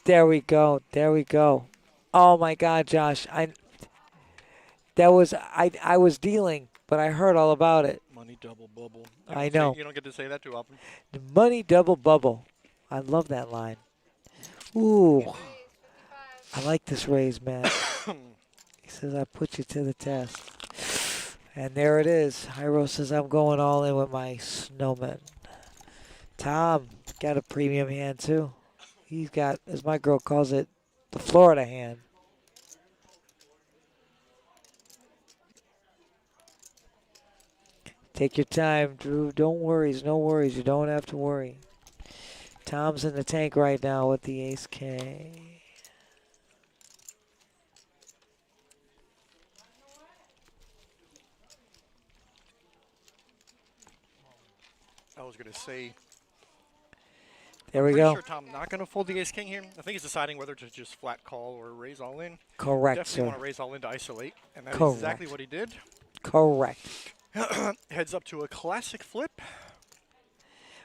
S2: There we go. There we go. Oh my God, Josh! I was dealing, but I heard all about it.
S3: Money double bubble.
S2: I know.
S3: You don't get to say that too often.
S2: The money double bubble. I love that line. Ooh,
S5: Raise 55.
S2: I like this raise, man. He says I put you to the test. And there it is. Hyro says I'm going all in with my snowman. Tom got a premium hand too. He's got, as my girl calls it, the Florida hand. Take your time, Drew. Don't worry. No worries. You don't have to worry. Tom's in the tank right now with the ace K.
S3: I was going to say,
S2: There we
S3: pretty
S2: go.
S3: sure Tom not going to fold the ace king here. I think he's deciding whether to just flat call or raise all in.
S2: Correct,
S3: Definitely
S2: sir.
S3: want to raise all in to isolate, and that is
S2: Correct.
S3: exactly what he did.
S2: Correct.
S3: Heads up to a classic flip.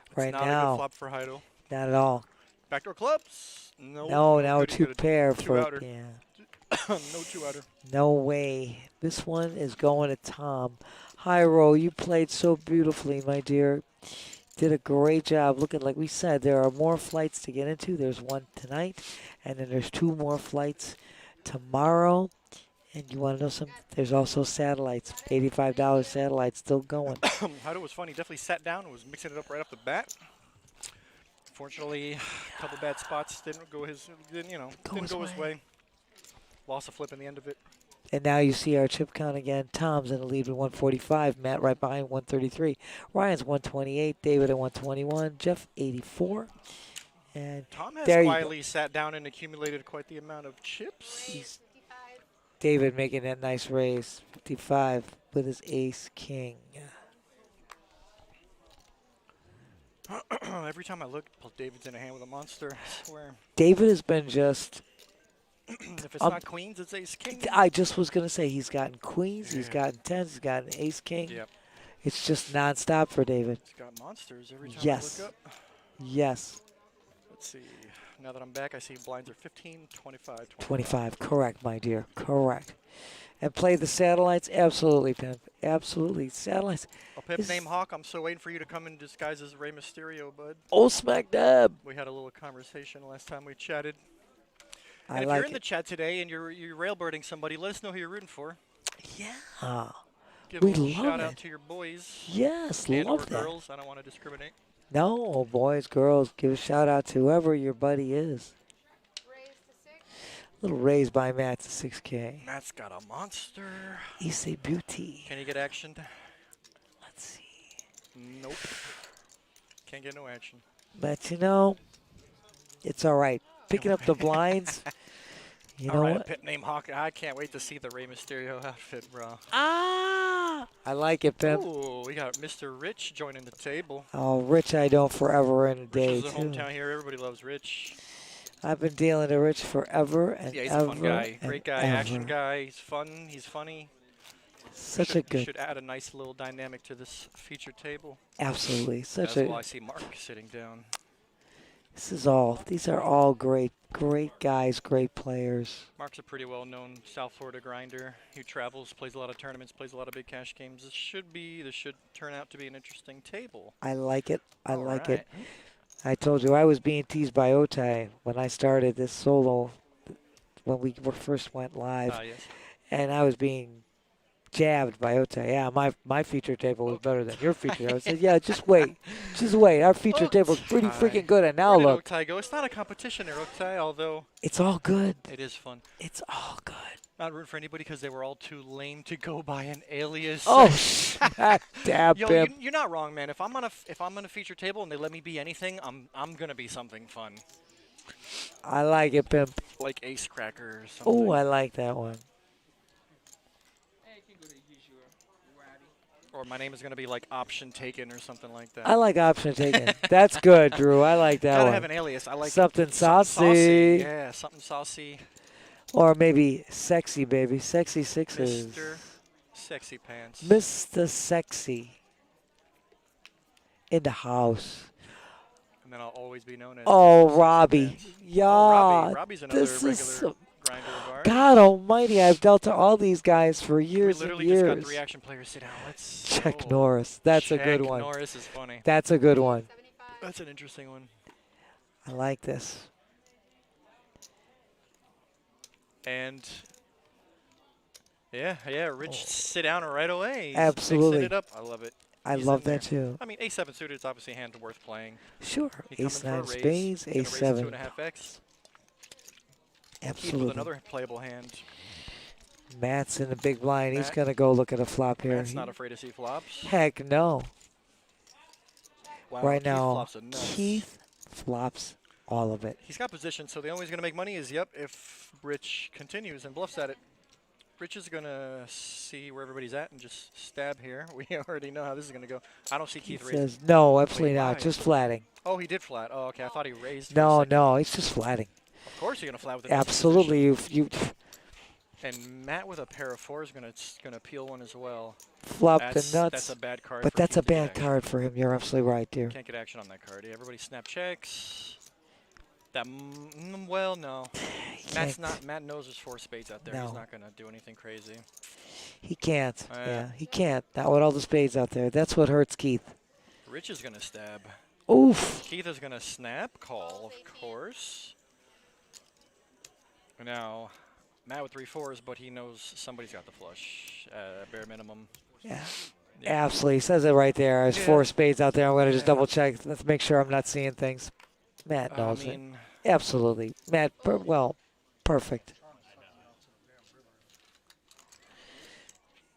S3: It's
S2: Right
S3: not a
S2: now.
S3: good flop for Heido.
S2: Not at all.
S3: Backdoor clubs. No.
S2: No, now
S3: Couldn't
S2: two
S3: get a
S2: pair
S3: two
S2: for
S3: outer.
S2: yeah.
S3: No two-outer.
S2: No way. This one is going to Tom. Hyro, you played so beautifully, my dear. Did a great job. Looking like we said, there are more flights to get into. There's one tonight, and then there's 2 more flights tomorrow. And you want to know something? There's also satellites. $85 satellites still going.
S3: Heido was funny. Definitely sat down and was mixing it up right off the bat. Fortunately, a couple bad spots didn't go his way. Lost a flip in the end of it.
S2: And now you see our chip count again. Tom's in the lead with 145. Matt right behind 133. Ryan's 128. David at 121. Jeff 84. And
S3: Tom has
S2: there you
S3: quietly sat down and accumulated quite the amount of chips.
S2: David making that nice raise. 55 with his ace king.
S3: Every time I look, David's in a hand with a monster. I swear.
S2: David has been just.
S3: If it's not queens, it's ace king.
S2: I just was going to say he's gotten queens, he's
S3: Yeah.
S2: gotten tens, he's gotten ace king.
S3: Yep.
S2: It's just nonstop for David.
S3: He's got monsters every time
S2: Yes.
S3: I look up.
S2: Yes.
S3: Let's see. Now that I'm back, I see blinds are 15, 25,
S2: 25. Correct, my dear. Correct. And play the satellites? Absolutely, Pimp. Absolutely. Satellites.
S3: A pimp
S2: This-
S3: named Hawk, I'm so waiting for you to come in disguise as Rey Mysterio, bud.
S2: Oh, smack dab.
S3: We had a little conversation last time we chatted.
S2: I
S3: And if
S2: like
S3: you're in the
S2: it.
S3: chat today and you're railbirding somebody, let us know who you're rooting for.
S2: Yeah.
S3: Give
S2: We
S3: a little
S2: love
S3: shout out
S2: it.
S3: to your boys
S2: Yes,
S3: and or
S2: love that.
S3: girls. I don't want to discriminate.
S2: No, boys, girls, give a shout out to whoever your buddy is. Little raise by Matt to 6K.
S3: Matt's got a monster.
S2: Issei Beauty.
S3: Can you get action?
S2: Let's see.
S3: Nope. Can't get no action.
S2: But you know, it's all right. Picking up the blinds. You
S3: All
S2: know
S3: right,
S2: what?
S3: a pimp named Hawk. I can't wait to see the Rey Mysterio outfit, bro.
S2: Ah! I like it, Pimp.
S3: Ooh, we got Mr. Rich joining the table.
S2: Oh, Rich, I don't forever and a
S3: Rich
S2: day,
S3: is a
S2: too.
S3: hometown here. Everybody loves Rich.
S2: I've been dealing to Rich forever and
S3: Yeah, he's
S2: ever
S3: a fun guy.
S2: and
S3: Great guy,
S2: ever.
S3: action guy. He's fun. He's funny.
S2: Such a good,
S3: Should add a nice little dynamic to this feature table.
S2: absolutely. Such
S3: That's why I
S2: a,
S3: see Mark sitting down.
S2: these are all great guys, great players.
S3: Mark's a pretty well-known South Florida grinder. He travels, plays a lot of tournaments, plays a lot of big cash games. This should turn out to be an interesting table.
S2: I like it. I
S3: All
S2: like
S3: right.
S2: it. I told you I was being teased by Otai when I started this solo, when we first went live,
S3: Yes.
S2: and I was being jabbed by Otai. Yeah, my feature table was better than your feature table. I said, yeah, just wait. Our feature table's pretty freaking good, and now
S3: Where did
S2: look.
S3: Otai go? It's not a competition there, Otai, although
S2: It's all good.
S3: it is fun.
S2: It's all good.
S3: Not rooting for anybody because they were all too lame to go by an alias.
S2: Oh, smack dab,
S3: Yo,
S2: Pimp.
S3: you're not wrong, man. If I'm on a feature table and they let me be anything, I'm gonna be something fun,
S2: I like it, Pimp.
S3: like Ace Cracker or something.
S2: Oh, I like that one.
S3: Or my name is gonna be like Option Taken or something like that.
S2: I like option taken. That's good, Drew. I like that
S3: Gotta
S2: one.
S3: have an alias. I like
S2: Something
S3: something
S2: saucy.
S3: Yeah, something saucy.
S2: Or maybe sexy, baby. Sexy sixes.
S3: Mr. Sexy Pants.
S2: Mr. Sexy. In the house.
S3: And then I'll always be known as.
S2: Oh,
S3: Sexy
S2: Robbie.
S3: Pants.
S2: Yeah.
S3: Oh, Robbie's another
S2: this
S3: regular
S2: is some,
S3: grinder of ours.
S2: God almighty. I've dealt to all these guys for
S3: We
S2: years
S3: literally
S2: and
S3: just
S2: years.
S3: got 3 action players. Sit down. Let's
S2: Check
S3: oh,
S2: Norris. That's a good
S3: Check
S2: one.
S3: Norris is funny.
S2: That's a good one.
S3: That's an interesting one.
S2: I like this.
S3: And yeah, Rich sit down right away. He's
S2: Absolutely.
S3: mixing it up. I love it.
S2: I
S3: He's
S2: love
S3: in there.
S2: that too.
S3: I mean, A7 suited is obviously a hand worth playing.
S2: Sure.
S3: He come in
S2: Ace
S3: for a
S2: 9
S3: raise.
S2: spades,
S3: He's
S2: Ace
S3: gonna raise
S2: 7.
S3: 2.5x. Keep with
S2: Absolutely.
S3: another playable hand.
S2: Matt's in the big blind. He's
S3: Matt-
S2: going to go look at a flop here.
S3: Matt's not afraid to see flops.
S2: Heck no.
S3: Wow,
S2: Right
S3: Keith
S2: now,
S3: flops a nuts.
S2: Keith flops all of it.
S3: He's got position, so the only way he's going to make money is, if Rich continues and bluffs at it. Rich is going to see where everybody's at and just stab here. We already know how this is going to go. I don't see Keith
S2: He
S3: raising.
S2: says, no, absolutely
S3: Wait,
S2: not.
S3: why?
S2: Just flatting.
S3: Oh, he did flat. Oh, okay. I thought he raised.
S2: No, no, it's just flatting.
S3: Of course you're going to flat with the
S2: Absolutely. You
S3: And Matt with a pair of fours is gonna peel one as well.
S2: flop the
S3: That's
S2: nuts.
S3: a bad card.
S2: But
S3: for
S2: that's
S3: Keith
S2: a
S3: to get
S2: bad
S3: action.
S2: card for him. You're absolutely right, dear.
S3: Can't get action on that card. Everybody snap checks. That well, no.
S2: Can't.
S3: Matt knows there's 4 spades out there.
S2: No.
S3: He's not gonna do anything crazy.
S2: He can't.
S3: Yeah.
S2: Yeah, he can't. Not with all the spades out there. That's what hurts Keith.
S3: Rich is gonna stab.
S2: Oof.
S3: Keith is gonna snap call, of course. Now, Matt with 3 fours, but he knows somebody's got the flush, bare minimum.
S2: Yeah.
S3: Yeah.
S2: Absolutely. He says it right there. There's
S3: Yeah.
S2: 4 spades out there. I'm going to just
S3: Yeah.
S2: double check. Let's make sure I'm not seeing things. Matt
S3: I
S2: knows it.
S3: mean,
S2: Absolutely. Matt, perfect.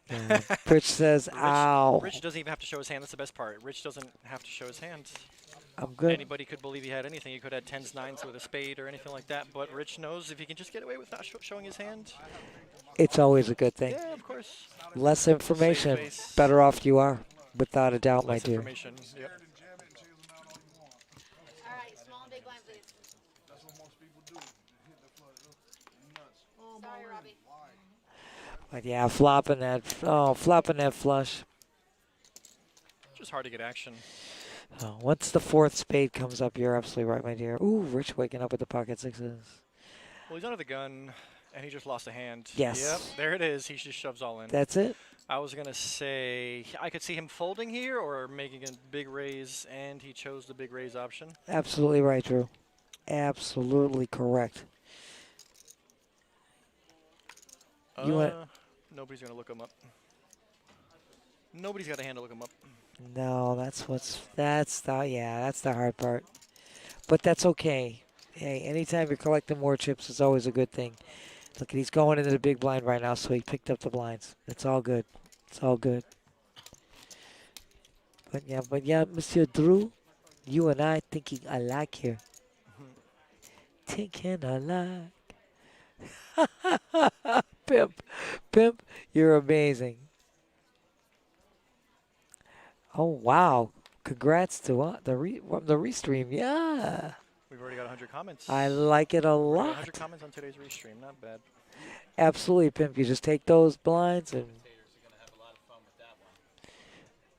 S2: Yeah. Rich says, ow.
S3: Rich doesn't even have to show his hand. That's the best part. Rich doesn't have to show his hand.
S2: I'm good.
S3: Anybody could believe he had anything. He could have 10s, 9s with a spade or anything like that. But Rich knows if he can just get away with not showing his hand.
S2: It's always a good thing.
S3: Yeah, of course.
S2: Less information,
S3: Save face.
S2: better off you are. Without a doubt, my
S3: Less
S2: dear.
S3: information. Yep.
S5: All right, small and big blind, please.
S1: That's what most people do. Hit the flood. Nuts.
S5: Sorry, Robbie.
S2: But yeah, flopping that flush.
S3: Just hard to get action.
S2: Oh, once the 4th spade comes up, you're absolutely right, my dear. Ooh, Rich waking up with the pocket 6s.
S3: Well, he's under the gun, and he just lost a hand.
S2: Yes.
S3: Yep, there it is. He just shoves all in.
S2: That's it.
S3: I was going to say I could see him folding here or making a big raise, and he chose the big raise option.
S2: Absolutely right, Drew. Absolutely correct. You want-
S3: Nobody's going to look him up. Nobody's got a hand to look him up.
S2: No, that's the hard part. But that's okay. Hey, anytime you're collecting more chips, it's always a good thing. Look, he's going into the big blind right now, so he picked up the blinds. It's all good. It's all good. But yeah, Monsieur Drew, you and I thinking alike here. Thinking alike. Pimp, you're amazing. Oh wow! Congrats to the restream. Yeah,
S3: We've already got 100 comments.
S2: I like it a
S3: Already got
S2: lot.
S3: 100 comments on today's restream. Not bad.
S2: Absolutely, Pimp. You just take those blinds and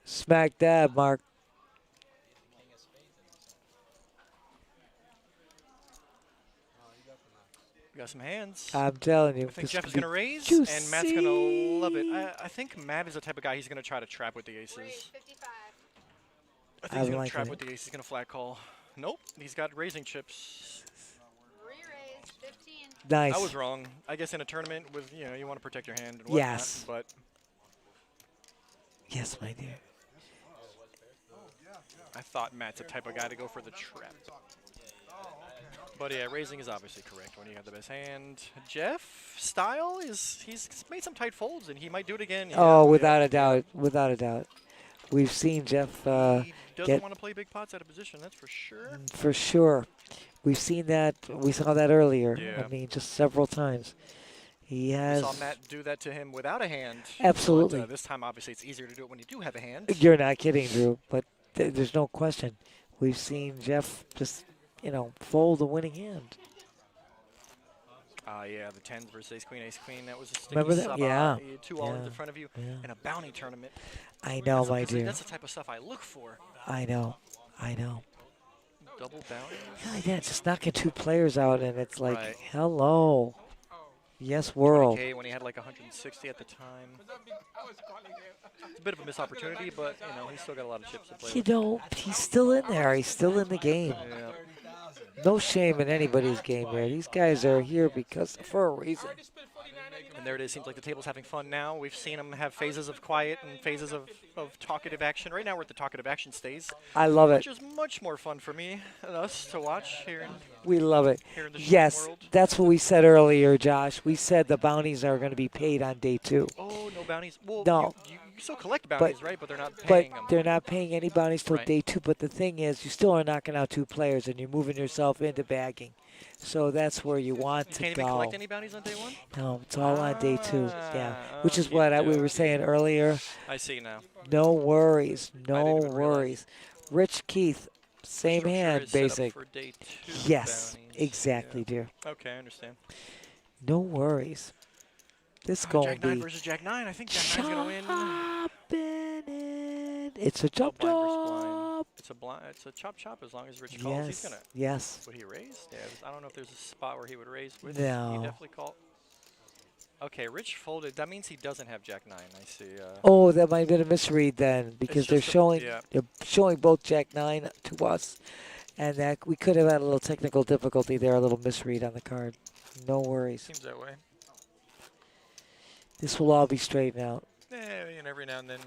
S2: smack dab, Mark.
S3: We got some hands.
S2: I'm telling you.
S3: I think
S2: this
S3: Jeff
S2: could
S3: is
S2: be
S3: going to raise,
S2: juicy.
S3: and Matt's going to love it. I think Matt is the type of guy he's going to try to trap with the aces.
S5: Raise 55.
S3: I think he's going to
S2: liking
S3: trap
S2: it.
S3: with the aces. He's going to flat call. Nope, he's got raising chips.
S5: Re-raise 15.
S2: Nice.
S3: I was wrong. I guess in a tournament with, you want to protect your hand and whatnot.
S2: Yes.
S3: But
S2: Yes, my dear.
S3: I thought Matt's the type of guy to go for the trap. But yeah, raising is obviously correct when you have the best hand. Jeff style he's made some tight folds and he might do it again.
S2: Oh, without a doubt. Without a doubt. We've seen Jeff
S3: He doesn't
S2: get-
S3: want to play big pots out of position, that's for sure.
S2: for sure. We've seen that. We saw that earlier.
S3: Yeah.
S2: I mean, just several times. He
S3: We
S2: has.
S3: saw Matt do that to him without a hand.
S2: Absolutely.
S3: But, this time, obviously, it's easier to do it when you do have a hand.
S2: You're not kidding, Drew. But there's no question. We've seen Jeff just, fold the winning hand.
S3: Yeah, the 10s versus ace, queen. That was a sticky
S2: Remember that?
S3: sub.
S2: Yeah.
S3: You had 2 all-ins
S2: Yeah.
S3: in front of you
S2: Yeah.
S3: in a bounty tournament.
S2: I know, my
S3: That's
S2: dear.
S3: That's the type of stuff I look for.
S2: I know.
S3: Double bounty.
S2: Yeah, just knocking 2 players out, and it's like,
S3: Right.
S2: hello. Yes, world.
S3: Okay, when he had like 160 at the time. It's a bit of a missed opportunity, but he's still got a lot of chips to play with.
S2: He's still in there. He's still in the game.
S3: Yeah.
S2: No shame in anybody's game here. These guys are here for a reason.
S3: And there it is. Seems like the table's having fun now. We've seen him have phases of quiet and phases of talkative action. Right now we're at the talkative action stage,
S2: I love it.
S3: which is much more fun for me and us to watch here in,
S2: We love it.
S3: here in the
S2: Yes,
S3: world.
S2: that's what we said earlier, Josh. We said the bounties are going to be paid on day 2.
S3: Oh, no bounties. Well,
S2: No.
S3: you still collect bounties, right? But they're not
S2: But
S3: paying them.
S2: they're not paying any bounties till
S3: Right.
S2: day 2. But the thing is, you still are knocking out 2 players, and you're moving yourself into bagging. So that's where you want
S3: You
S2: to
S3: can't
S2: go.
S3: even collect any bounties on day 1?
S2: No, it's all on day 2. Yeah, which is
S3: Okie
S2: what we were
S3: dokie.
S2: saying earlier.
S3: I see now.
S2: No worries, no
S3: even realize.
S2: worries. Rich Keith, same
S3: Sure
S2: hand,
S3: is set up
S2: basic.
S3: for day 2
S2: Yes,
S3: bounties.
S2: exactly,
S3: Yeah.
S2: dear.
S3: Okay, I understand.
S2: No worries. This going
S3: Jack
S2: to
S3: 9
S2: be
S3: versus Jack 9. I think Jack 9's going to win.
S2: chopping it. It's a
S3: Oh,
S2: chop
S3: blind versus blind.
S2: chop.
S3: It's a chop as long as Rich calls. He's
S2: Yes,
S3: gonna.
S2: yes.
S3: Would he raise? Yeah, I don't know if there's a spot where he would raise with.
S2: No.
S3: He definitely called. Okay, Rich folded. That means he doesn't have Jack 9. I see.
S2: Oh, that might have been a misread then, because they're
S3: just a-
S2: showing
S3: yeah.
S2: they're showing both Jack 9 to us, and that we could have had a little technical difficulty there, a little misread on the card. No worries.
S3: Seems that way.
S2: This will all be straightened out.
S3: And every now and then.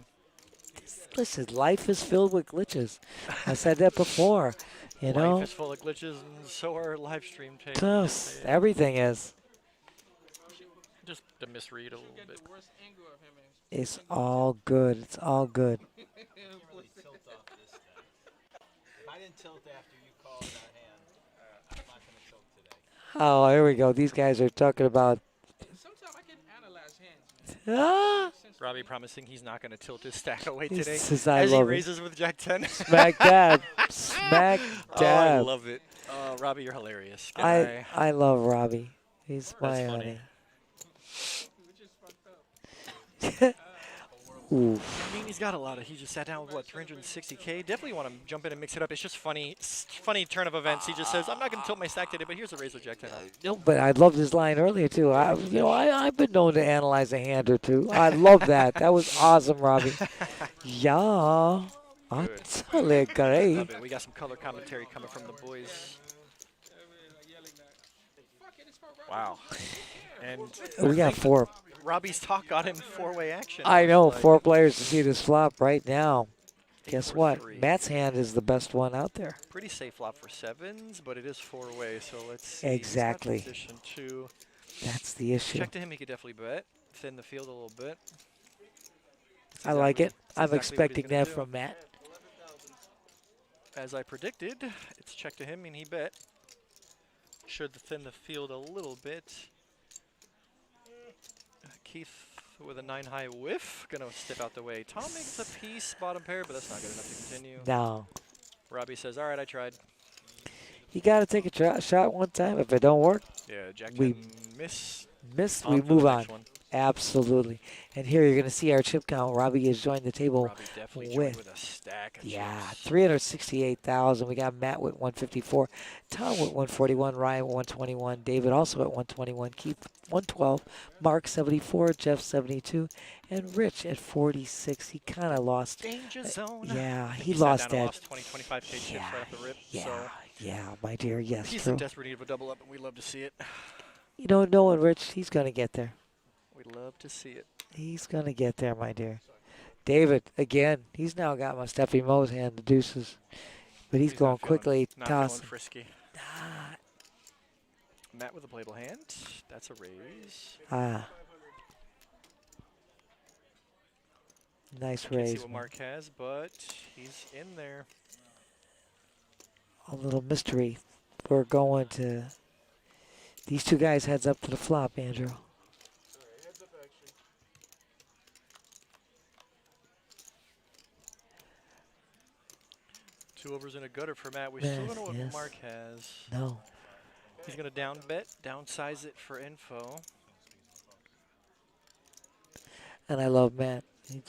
S2: Listen, life is filled with glitches. I said that before. You know,
S3: Life is full of glitches, and so are live stream tapes.
S2: Yes, everything is.
S3: Just to misread a little bit.
S2: It's all good. It's all good.
S4: I didn't tilt after you called that hand. I'm not going to tilt today.
S2: Oh, here we go. These guys are talking about.
S7: Sometimes I can analyze hands.
S2: Ah,
S3: Robbie promising he's not going to tilt his stack away
S2: He
S3: today.
S2: says, "I
S3: as he
S2: love it."
S3: raises with Jack 10.
S2: smack dab, smack
S3: Oh, I
S2: dab.
S3: love it. Robbie, you're hilarious. Good
S2: I
S3: guy.
S2: I love Robbie. He's my
S3: That's funny.
S2: honey.
S7: Which is fucked up.
S2: Ooh.
S3: I mean, he's got a lot of. He just sat down with what 360K. Definitely want to jump in and mix it up. It's just funny, funny turn of events. He just says, "I'm not going to tilt my stack today, but here's a raise with Jack 10."
S2: No, but I loved his line earlier too. I've been known to analyze a hand or two. I love that. That was awesome, Robbie. Yeah, that's really great.
S3: Love it. We got some color commentary coming from the boys. Wow. And
S2: We got 4.
S3: Robbie's talk got him 4-way action.
S2: I know,
S3: Like,
S2: 4 players to see this flop right now. Guess what?
S3: 8-4-3.
S2: Matt's hand is the best one out there.
S3: Pretty safe flop for 7s, but it is 4-way, so let's see.
S2: Exactly.
S3: He's got position 2.
S2: That's the issue.
S3: Check to him, he could definitely bet. Thin the field a little bit.
S2: I like it.
S3: That's
S2: I'm
S3: exactly what he's
S2: expecting
S3: gonna
S2: that
S3: do.
S2: from Matt.
S3: As I predicted, it's check to him, and he bet. Should thin the field a little bit. Keith with a 9-high whiff, gonna step out the way. Tom makes a piece, bottom pair, but that's not good enough to continue.
S2: No.
S3: Robbie says, all right, I tried.
S2: You got to take a shot one time. If it don't work,
S3: Yeah, Jack
S2: We
S3: 10 miss.
S2: miss,
S3: On
S2: we
S3: to the
S2: move on.
S3: next one.
S2: Absolutely. And here you're going to see our chip count. Robbie has joined the table.
S3: Robbie definitely joined
S2: with-
S3: with a stack of
S2: Yeah,
S3: chips.
S2: 368,000. We got Matt with 154, Tom with 141, Ryan with 121, David also at 121, Keith 112, Mark 74, Jeff 72, and Rich at 46. He kind of lost.
S3: Danger zone.
S2: Yeah,
S3: I think
S2: he
S3: sat
S2: lost
S3: down and
S2: that.
S3: lost 20, 25K chips
S2: Yeah,
S3: right off the rip.
S2: yeah,
S3: So
S2: yeah, my dear. Yes,
S3: he's
S2: true.
S3: in desperate need of a double up, and we love to see it.
S2: You know, knowing Rich, he's going to get there.
S3: We love to see it.
S2: He's going to get there, my dear. David, again, he's now got my Steffi Mo's hand, the deuces. But he's
S3: not
S2: going
S3: feeling-
S2: quickly,
S3: Not feeling
S2: tossing.
S3: frisky. Matt with a playable hand. That's a raise.
S2: Ah. Nice
S3: Can't see
S2: raise.
S3: what
S2: man.
S3: Mark has, but he's in there.
S2: A little mystery. We're going to these 2 guys heads up to the flop, Andrew.
S3: Two overs and a gutter for Matt. We
S2: Yes,
S3: still don't know what
S2: yes.
S3: Mark has.
S2: No.
S3: He's going to down bet, downsize it for info.
S2: And I love Matt. He's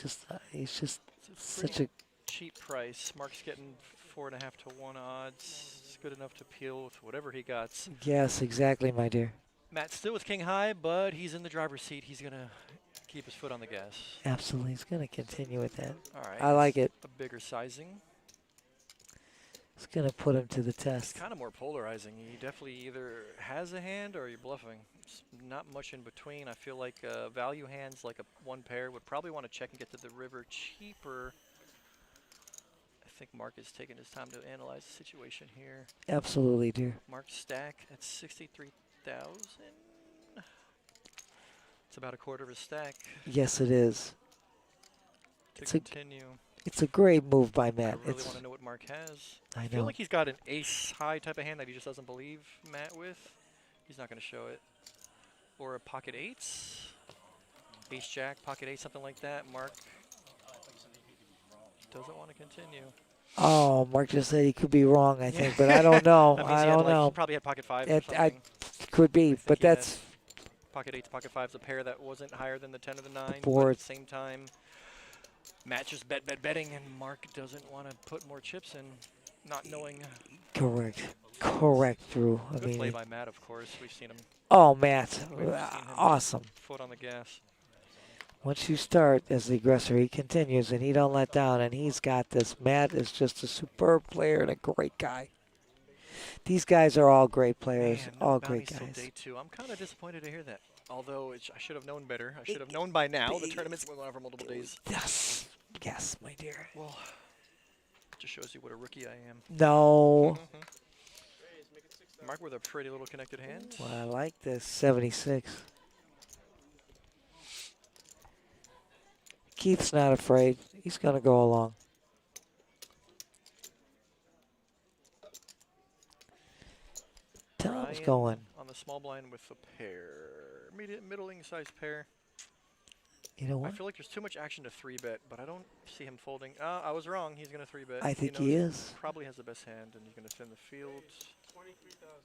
S2: just
S3: It's
S2: such a
S3: cheap price. Mark's getting 4.5 to 1 odds. It's good enough to peel with whatever he got.
S2: yes, exactly, my dear.
S3: Matt's still with king high, but he's in the driver's seat. He's going to keep his foot on the gas.
S2: Absolutely. He's going to continue with that.
S3: All right.
S2: I like it.
S3: A bigger sizing.
S2: It's going to put him to the
S3: It's
S2: test.
S3: kind of more polarizing. He definitely either has a hand or you're bluffing. It's not much in between. I feel like value hands, like a one pair, would probably want to check and get to the river cheaper. I think Mark is taking his time to analyze the situation here.
S2: Absolutely, dear.
S3: Mark's stack at 63,000. It's about a quarter of a stack
S2: Yes, it is.
S3: to
S2: It's a-
S3: continue.
S2: It's a great move by
S3: I
S2: Matt.
S3: really want to know what Mark has.
S2: I
S3: I feel
S2: know.
S3: like he's got an ace-high type of hand that he just doesn't believe Matt with. He's not going to show it. Or a pocket eights. Ace-jack, pocket eight, something like that. Mark doesn't want to continue.
S2: Oh, Mark just said he could be wrong, I think, but I don't know.
S3: That means
S2: I
S3: he had,
S2: don't
S3: like,
S2: know.
S3: He probably had pocket five or
S2: It,
S3: something.
S2: could be,
S3: think
S2: but
S3: he had
S2: that's
S3: pocket eights, pocket fives, a pair that wasn't higher than the 10 or the 9. But at
S2: board.
S3: the same time, Matt just betting, and Mark doesn't want to put more chips in, not knowing.
S2: Correct. Correct, Drew. I
S3: Good play
S2: mean,
S3: by Matt, of course. We've seen him
S2: oh, Matt.
S3: We've seen him
S2: Awesome.
S3: foot on the gas.
S2: Once you start as the aggressor, he continues, and he don't let down, and he's got this. Matt is just a superb player and a great guy. These guys are all great players,
S3: Man, no
S2: all
S3: bounties
S2: great
S3: till
S2: guys.
S3: day 2. I'm kind of disappointed to hear that. Although I should have known better. I should have known by now. The tournament's going on for multiple days.
S2: Yes, yes, my dear.
S3: Well, just shows you what a rookie I am.
S2: No.
S3: Mark with a pretty little connected hand.
S2: Well, I like this 76. Keith's not afraid. He's going to go along. Tom's
S3: Ryan
S2: going.
S3: on the small blind with a pair. Middling sized pair.
S2: You know
S3: I
S2: what?
S3: feel like there's too much action to 3-bet, but I don't see him folding. I was wrong. He's going to 3-bet.
S2: I think
S3: knows
S2: he is.
S3: Probably has the best hand, and he's going to thin the field.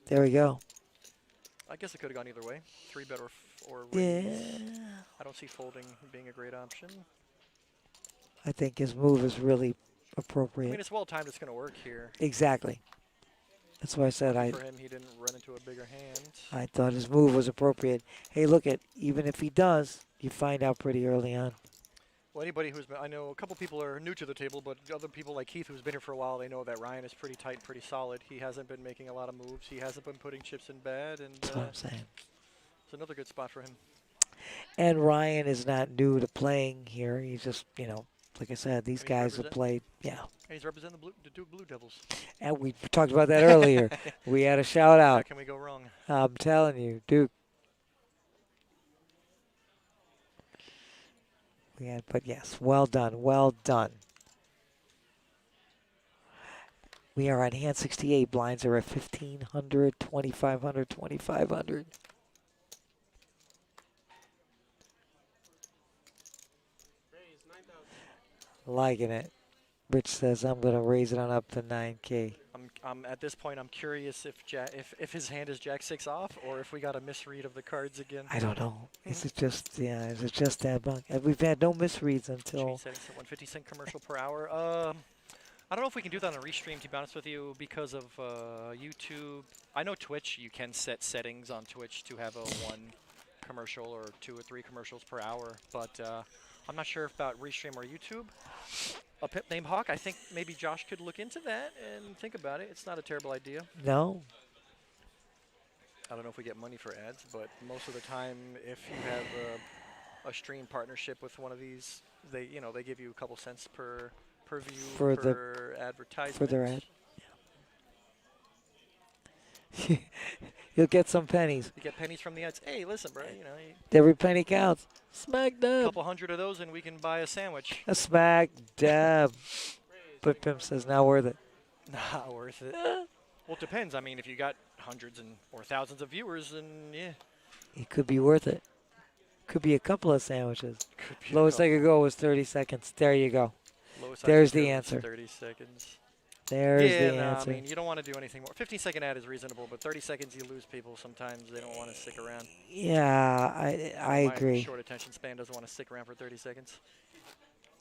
S2: There we go.
S3: I guess it could have gone either way. 3-bet or
S2: Yeah.
S3: raise. I don't see folding being a great option.
S2: I think his move is really
S3: I
S2: appropriate.
S3: mean, it's well timed. It's going to work here.
S2: Exactly. That's why I said
S3: For him, he didn't run into a bigger hand.
S2: I thought his move was appropriate. Hey, look at, even if he does, you find out pretty early on.
S3: Well, anybody who's been, I know a couple people are new to the table, but other people like Keith who's been here for a while, they know that Ryan is pretty tight, pretty solid. He hasn't been making a lot of moves. He hasn't been putting chips in bad, and
S2: That's what I'm saying.
S3: it's another good spot for him.
S2: And Ryan is not new to playing here. He's just, you know, like I said, these
S3: He's
S2: guys have
S3: represent-
S2: played, yeah.
S3: And he's representing the Duke Blue Devils.
S2: And we talked about that earlier. We had a shout
S3: How
S2: out.
S3: can we go wrong?
S2: I'm telling you, Duke. We had, but yes, well done, well done. We are on hand 68. Blinds are at 1,500, 2,500, 2,500. Liking it. Rich says I'm gonna raise it on up to 9K.
S3: I'm at this point. I'm curious if his hand is Jack 6 off, or if we got a misread of the cards again.
S2: I don't know. Is it just is it just that bunk? We've had no misreads until.
S3: Trade settings at 150 commercial per hour. I don't know if we can do that on a restream, to be honest with you, because of YouTube. I know Twitch, you can set settings on Twitch to have a 1 commercial or 2 or 3 commercials per hour, but I'm not sure about restream or YouTube. A pimp named Hawk, I think maybe Josh could look into that and think about it. It's not a terrible idea.
S2: No.
S3: I don't know if we get money for ads, but most of the time, if you have a stream partnership with one of these, they give you a couple cents per view,
S2: For
S3: per advertisement.
S2: for their ad. Yeah. You'll get some pennies.
S3: You get pennies from the ads. Hey, listen, bro,
S2: Every penny counts. Smack
S3: a
S2: dab.
S3: couple hundred of those and we can buy a sandwich.
S2: A smack dab. But Pimp says not worth it.
S3: Not worth it. Well, it depends. I mean, if you got hundreds or thousands of viewers, then yeah.
S2: It could be worth it. Could be a couple of sandwiches.
S3: Could be
S2: Lowest I
S3: a
S2: could go was 30 seconds. There you go.
S3: couple. Lowest I
S2: There's
S3: could
S2: the
S3: go is
S2: answer.
S3: 30 seconds.
S2: There's
S3: Yeah,
S2: the
S3: no,
S2: answer.
S3: I mean, you don't want to do anything more. 15-second ad is reasonable, but 30 seconds you lose people. Sometimes they don't want to stick around.
S2: Yeah, I
S3: My
S2: agree.
S3: short attention span doesn't want to stick around for 30 seconds.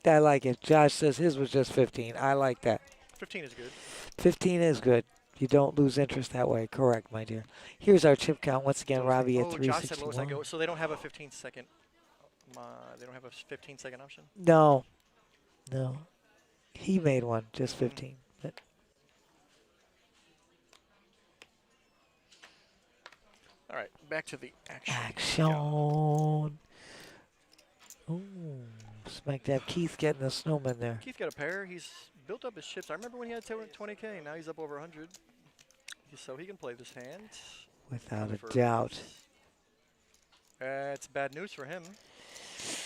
S2: I like it. Josh says his was just 15. I like that.
S3: 15 is good.
S2: 15 is good. You don't lose interest that way. Correct, my dear. Here's our chip count. Once again, Robbie at
S3: Josh said lowest I
S2: 361.
S3: go. So they don't have a 15-second. They don't have a 15-second option.
S2: No. No. He made one, just 15. But
S3: All right, back to the action.
S2: Action. Ooh, smack dab. Keith getting the snowman there.
S3: Keith got a pair. He's built up his chips. I remember when he had 20K. Now he's up over 100. So he can play this hand.
S2: Without
S3: Coming
S2: a
S3: for
S2: doubt.
S3: raise. It's bad news for him.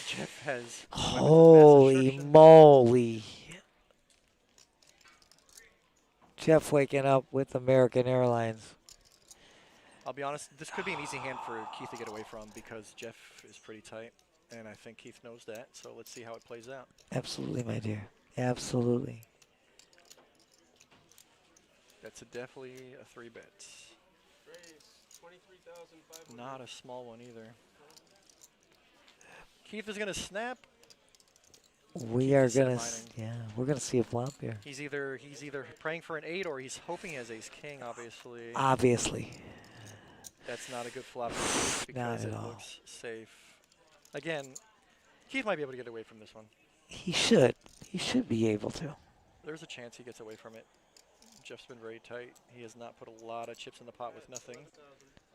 S3: Jeff has weapons of mass
S2: Holy
S3: destruction.
S2: moly. Jeff waking up with American Airlines.
S3: I'll be honest, this could be an easy hand for Keith to get away from because Jeff is pretty tight, and I think Keith knows that. So let's see how it plays out.
S2: Absolutely, my dear. Absolutely.
S3: That's definitely a 3-bet.
S7: Raise 23,500.
S3: Not a small one either. Keith is going to snap.
S2: We
S3: Keith
S2: are
S3: is set
S2: gonna,
S3: mining.
S2: yeah, we're gonna see a flop here.
S3: He's either praying for an 8 or he's hoping he has ace king. Obviously,
S2: Obviously,
S3: that's not a good flop for Keith
S2: Not
S3: because
S2: at
S3: it
S2: all.
S3: looks safe. Again, Keith might be able to get away from this one.
S2: he should. He should be able to.
S3: There's a chance he gets away from it. Jeff's been very tight. He has not put a lot of chips in the pot with nothing.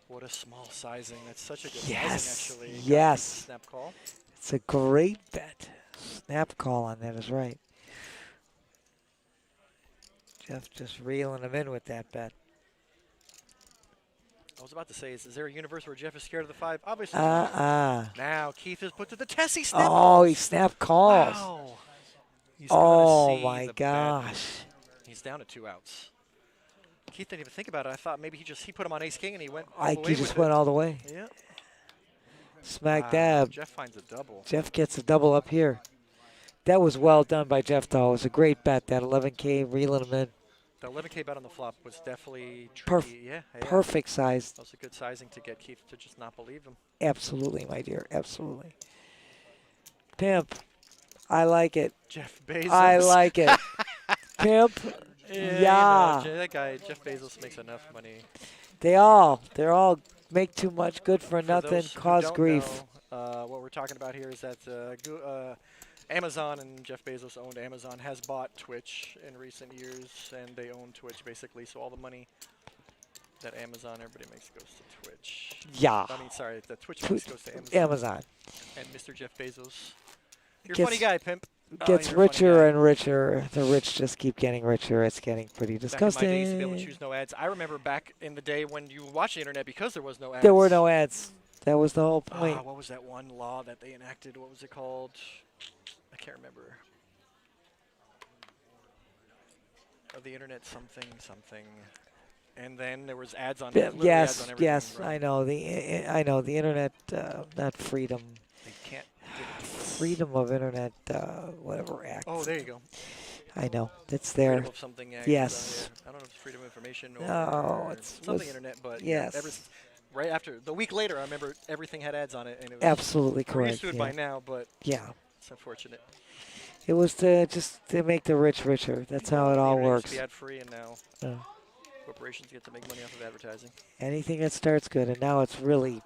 S3: What a small sizing. That's such a good
S2: Yes,
S3: sizing, actually.
S2: yes.
S3: Snap call.
S2: It's a great bet. Snap call on that is right. Jeff just reeling him in with that bet.
S3: I was about to say, is there a universe where Jeff is scared of the 5? Obviously not. Now Keith is put to the test. He snapped.
S2: Oh, he snap calls.
S3: Wow. He's
S2: Oh
S3: gonna see
S2: my
S3: the bet.
S2: gosh.
S3: He's down to 2 outs. Keith didn't even think about it. I thought maybe he put him on ace king and he went all the way
S2: He just
S3: with
S2: went
S3: it.
S2: all the way.
S3: Yeah.
S2: Smack
S3: Wow,
S2: dab.
S3: Jeff finds a double.
S2: Jeff gets a double up here. That was well done by Jeff, though. It was a great bet. That 11K reeling him in.
S3: The 11K bet on the flop was definitely tricky. Yeah.
S2: Perfect size.
S3: That was a good sizing to get Keith to just not believe him.
S2: Absolutely, my dear. Absolutely. Pimp. I like it.
S3: Jeff Bezos.
S2: I like it. Pimp.
S3: Yeah. You know, that guy, Jeff Bezos, makes enough money.
S2: They're all make too much, good for nothing,
S3: those who
S2: cause
S3: don't
S2: grief.
S3: know, what we're talking about here is that Amazon and Jeff Bezos owned Amazon has bought Twitch in recent years, and they own Twitch basically. So all the money that Amazon everybody makes goes to Twitch.
S2: Yeah.
S3: I mean, sorry, the Twitch makes goes to Amazon.
S2: Amazon.
S3: And Mr. Jeff Bezos, you're a
S2: Gets-
S3: funny guy, pimp.
S2: Gets
S3: you're a funny
S2: richer
S3: guy.
S2: and richer. The rich just keep getting richer. It's getting pretty
S3: Back in my day, I used to be able to
S2: disgusting.
S3: choose no ads. I remember back in the day when you watched the internet because there was no ads.
S2: There were no ads. That was the whole point.
S3: What was that one law that they enacted? What was it called? I can't remember. Of the internet, something. And then there was ads on. literally ads on everything,
S2: Yes.
S3: right?
S2: I know the internet. Not freedom.
S3: They can't give it to us.
S2: Freedom of Internet, whatever act.
S3: Oh, there you go.
S2: I know it's there.
S3: Freedom of something act.
S2: Yes.
S3: Yeah. I don't know if it's freedom of information or
S2: No, it's
S3: something
S2: was-
S3: internet, but
S2: yes.
S3: Right after the week later, I remember everything had ads on it, and it was
S2: Absolutely
S3: we're
S2: correct.
S3: used to it
S2: Yeah.
S3: by now, but
S2: Yeah.
S3: it's unfortunate.
S2: It was to make the rich richer. That's how it
S3: The
S2: all
S3: internet used
S2: works.
S3: to be ad free, and now
S2: Yeah.
S3: corporations get to make money off of advertising.
S2: Anything that starts good, and now it's really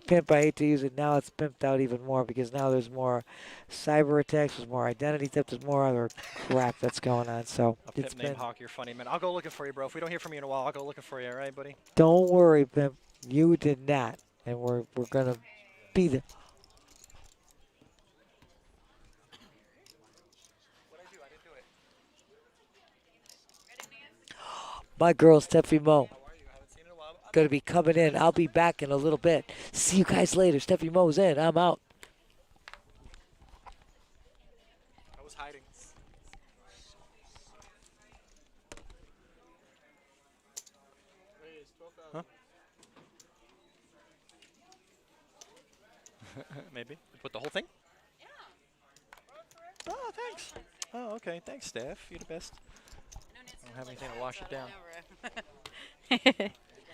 S2: pimp. I hate to use it. Now it's pimped out even more because now there's more cyber attacks, there's more identity theft, there's more other crap that's going on. So
S3: A
S2: it's
S3: pimp named
S2: been.
S3: Hawk, you're funny, man. I'll go looking for you, bro. If we don't hear from you in a while, I'll go looking for you, all right, buddy?
S2: Don't worry, pimp. You did not, and we're gonna be there. My girl, Steffi Mo, going to be coming in. I'll be back in a little bit. See you guys later. Steffi Mo's in. I'm out.
S3: I was hiding.
S7: Raise 12,000.
S3: Maybe. With the whole thing? Yeah. Oh, thanks. Oh, okay. Thanks, Steph. You're the best. I don't have anything to wash it down.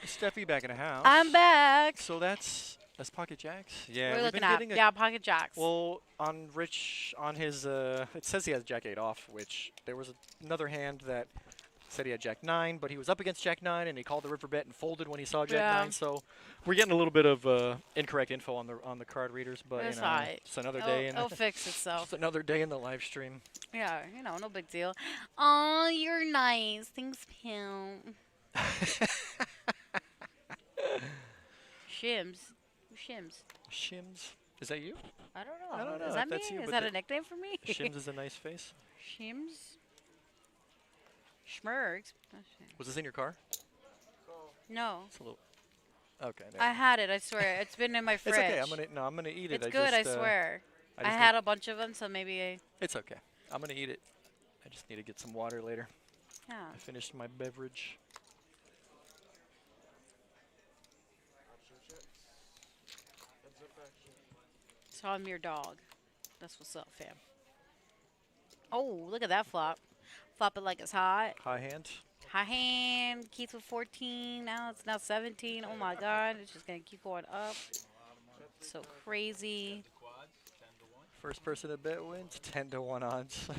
S3: Steffi back in the house.
S6: I'm back.
S3: So that's pocket jacks. Yeah,
S6: We're
S3: we've
S6: looking
S3: been
S6: at
S3: getting
S6: pocket jacks.
S3: Well, on Rich, on his, it says he has Jack 8 off, which there was another hand that said he had Jack 9, but he was up against Jack 9, and he called the river bet and folded when he saw Jack 9. So we're getting a little bit of incorrect info on the card readers, but
S6: That's
S3: you know,
S6: alright.
S3: it's another day in
S6: It'll fix itself.
S3: just another day in the live stream.
S6: Yeah, no big deal. Oh, you're nice. Thanks, Pam. Shims. Who's Shims?
S3: Shims. Is that you?
S6: I don't know.
S3: I don't know
S6: Is
S3: if
S6: that me?
S3: that's you,
S6: Is
S3: but
S6: that
S3: the-
S6: a nickname for me?
S3: Shims is a nice face.
S6: Shims? Schmergs?
S3: Was this in your car?
S6: No.
S3: It's a little. Okay. there.
S6: I had it, I swear. It's been in my fridge.
S3: It's okay. I'm gonna eat it.
S6: It's good, I
S3: just,
S6: swear. I
S3: just
S6: had a bunch of them, so maybe I...
S3: It's okay. I'm gonna eat it. I just need to get some water later.
S6: Yeah.
S3: I finished my beverage.
S7: Option checks. Heads up action.
S6: So I'm your dog. That's what's up, fam. Oh, look at that flop. Flop it like it's hot.
S3: High hand.
S6: High hand. Keith with 14. Now it's now 17. Oh my God. It's just going to keep going up. So crazy.
S4: Quads, 10 to 1.
S3: First person to bet wins. 10-1 odds.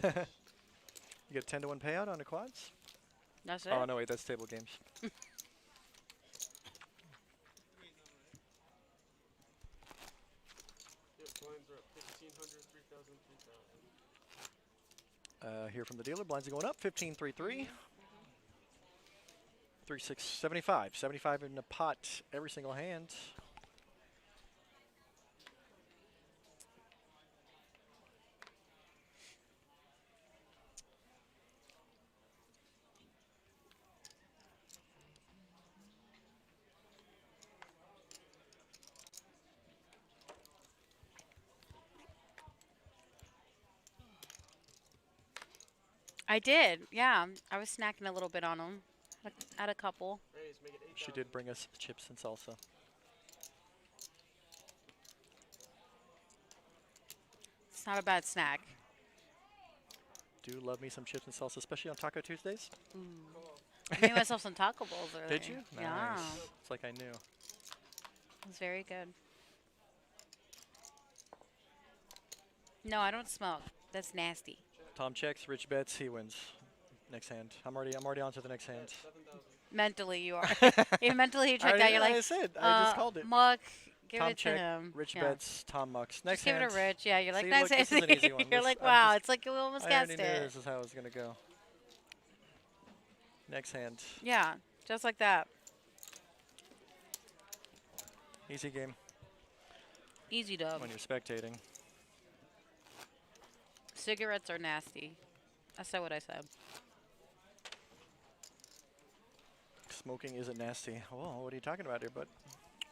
S3: You get a 10-1 payout on the quads.
S6: That's it.
S3: Oh no, wait, that's table games.
S7: Yep, blinds are up 1,500, 3,000, 3,000.
S3: Here from the dealer, blinds are going up. 15-3-3. 3-6, 75. 75 in the pot every single hand.
S6: I did. Yeah. I was snacking a little bit on them. Had a couple.
S7: Raise, make it 8,000.
S3: She did bring us chips and salsa.
S6: It's not a bad snack.
S3: Do love me some chips and salsa, especially on Taco Tuesdays.
S6: I made myself some taco bowls earlier.
S3: Did you?
S6: Yeah.
S3: Nice. It's like I knew.
S6: It was very good. No, I don't smoke. That's nasty.
S3: Tom checks, Rich bets, he wins. Next hand. I'm already on to the next hand.
S7: 7,000.
S6: Mentally, you are. Even mentally, you
S3: I
S6: checked out. You're
S3: already
S6: like,
S3: said. I just called it.
S6: Muck, give
S3: Tom
S6: it to
S3: check,
S6: him.
S3: Rich
S6: Yeah.
S3: bets, Tom mucks. Next
S6: Just give
S3: hand.
S6: it to Rich. Yeah, you're like,
S3: See,
S6: next
S3: look, this is an
S6: hand.
S3: easy one.
S6: You're
S3: This-
S6: like,
S3: I'm
S6: wow,
S3: just-
S6: it's like you almost
S3: I
S6: guessed
S3: already knew
S6: it.
S3: this is how it was going to go. Next hand.
S6: Yeah, just like that.
S3: Easy game
S6: Easy dub.
S3: when you're spectating.
S6: Cigarettes are nasty. I said what I said.
S3: Smoking isn't nasty. Well, what are you talking about here, bud?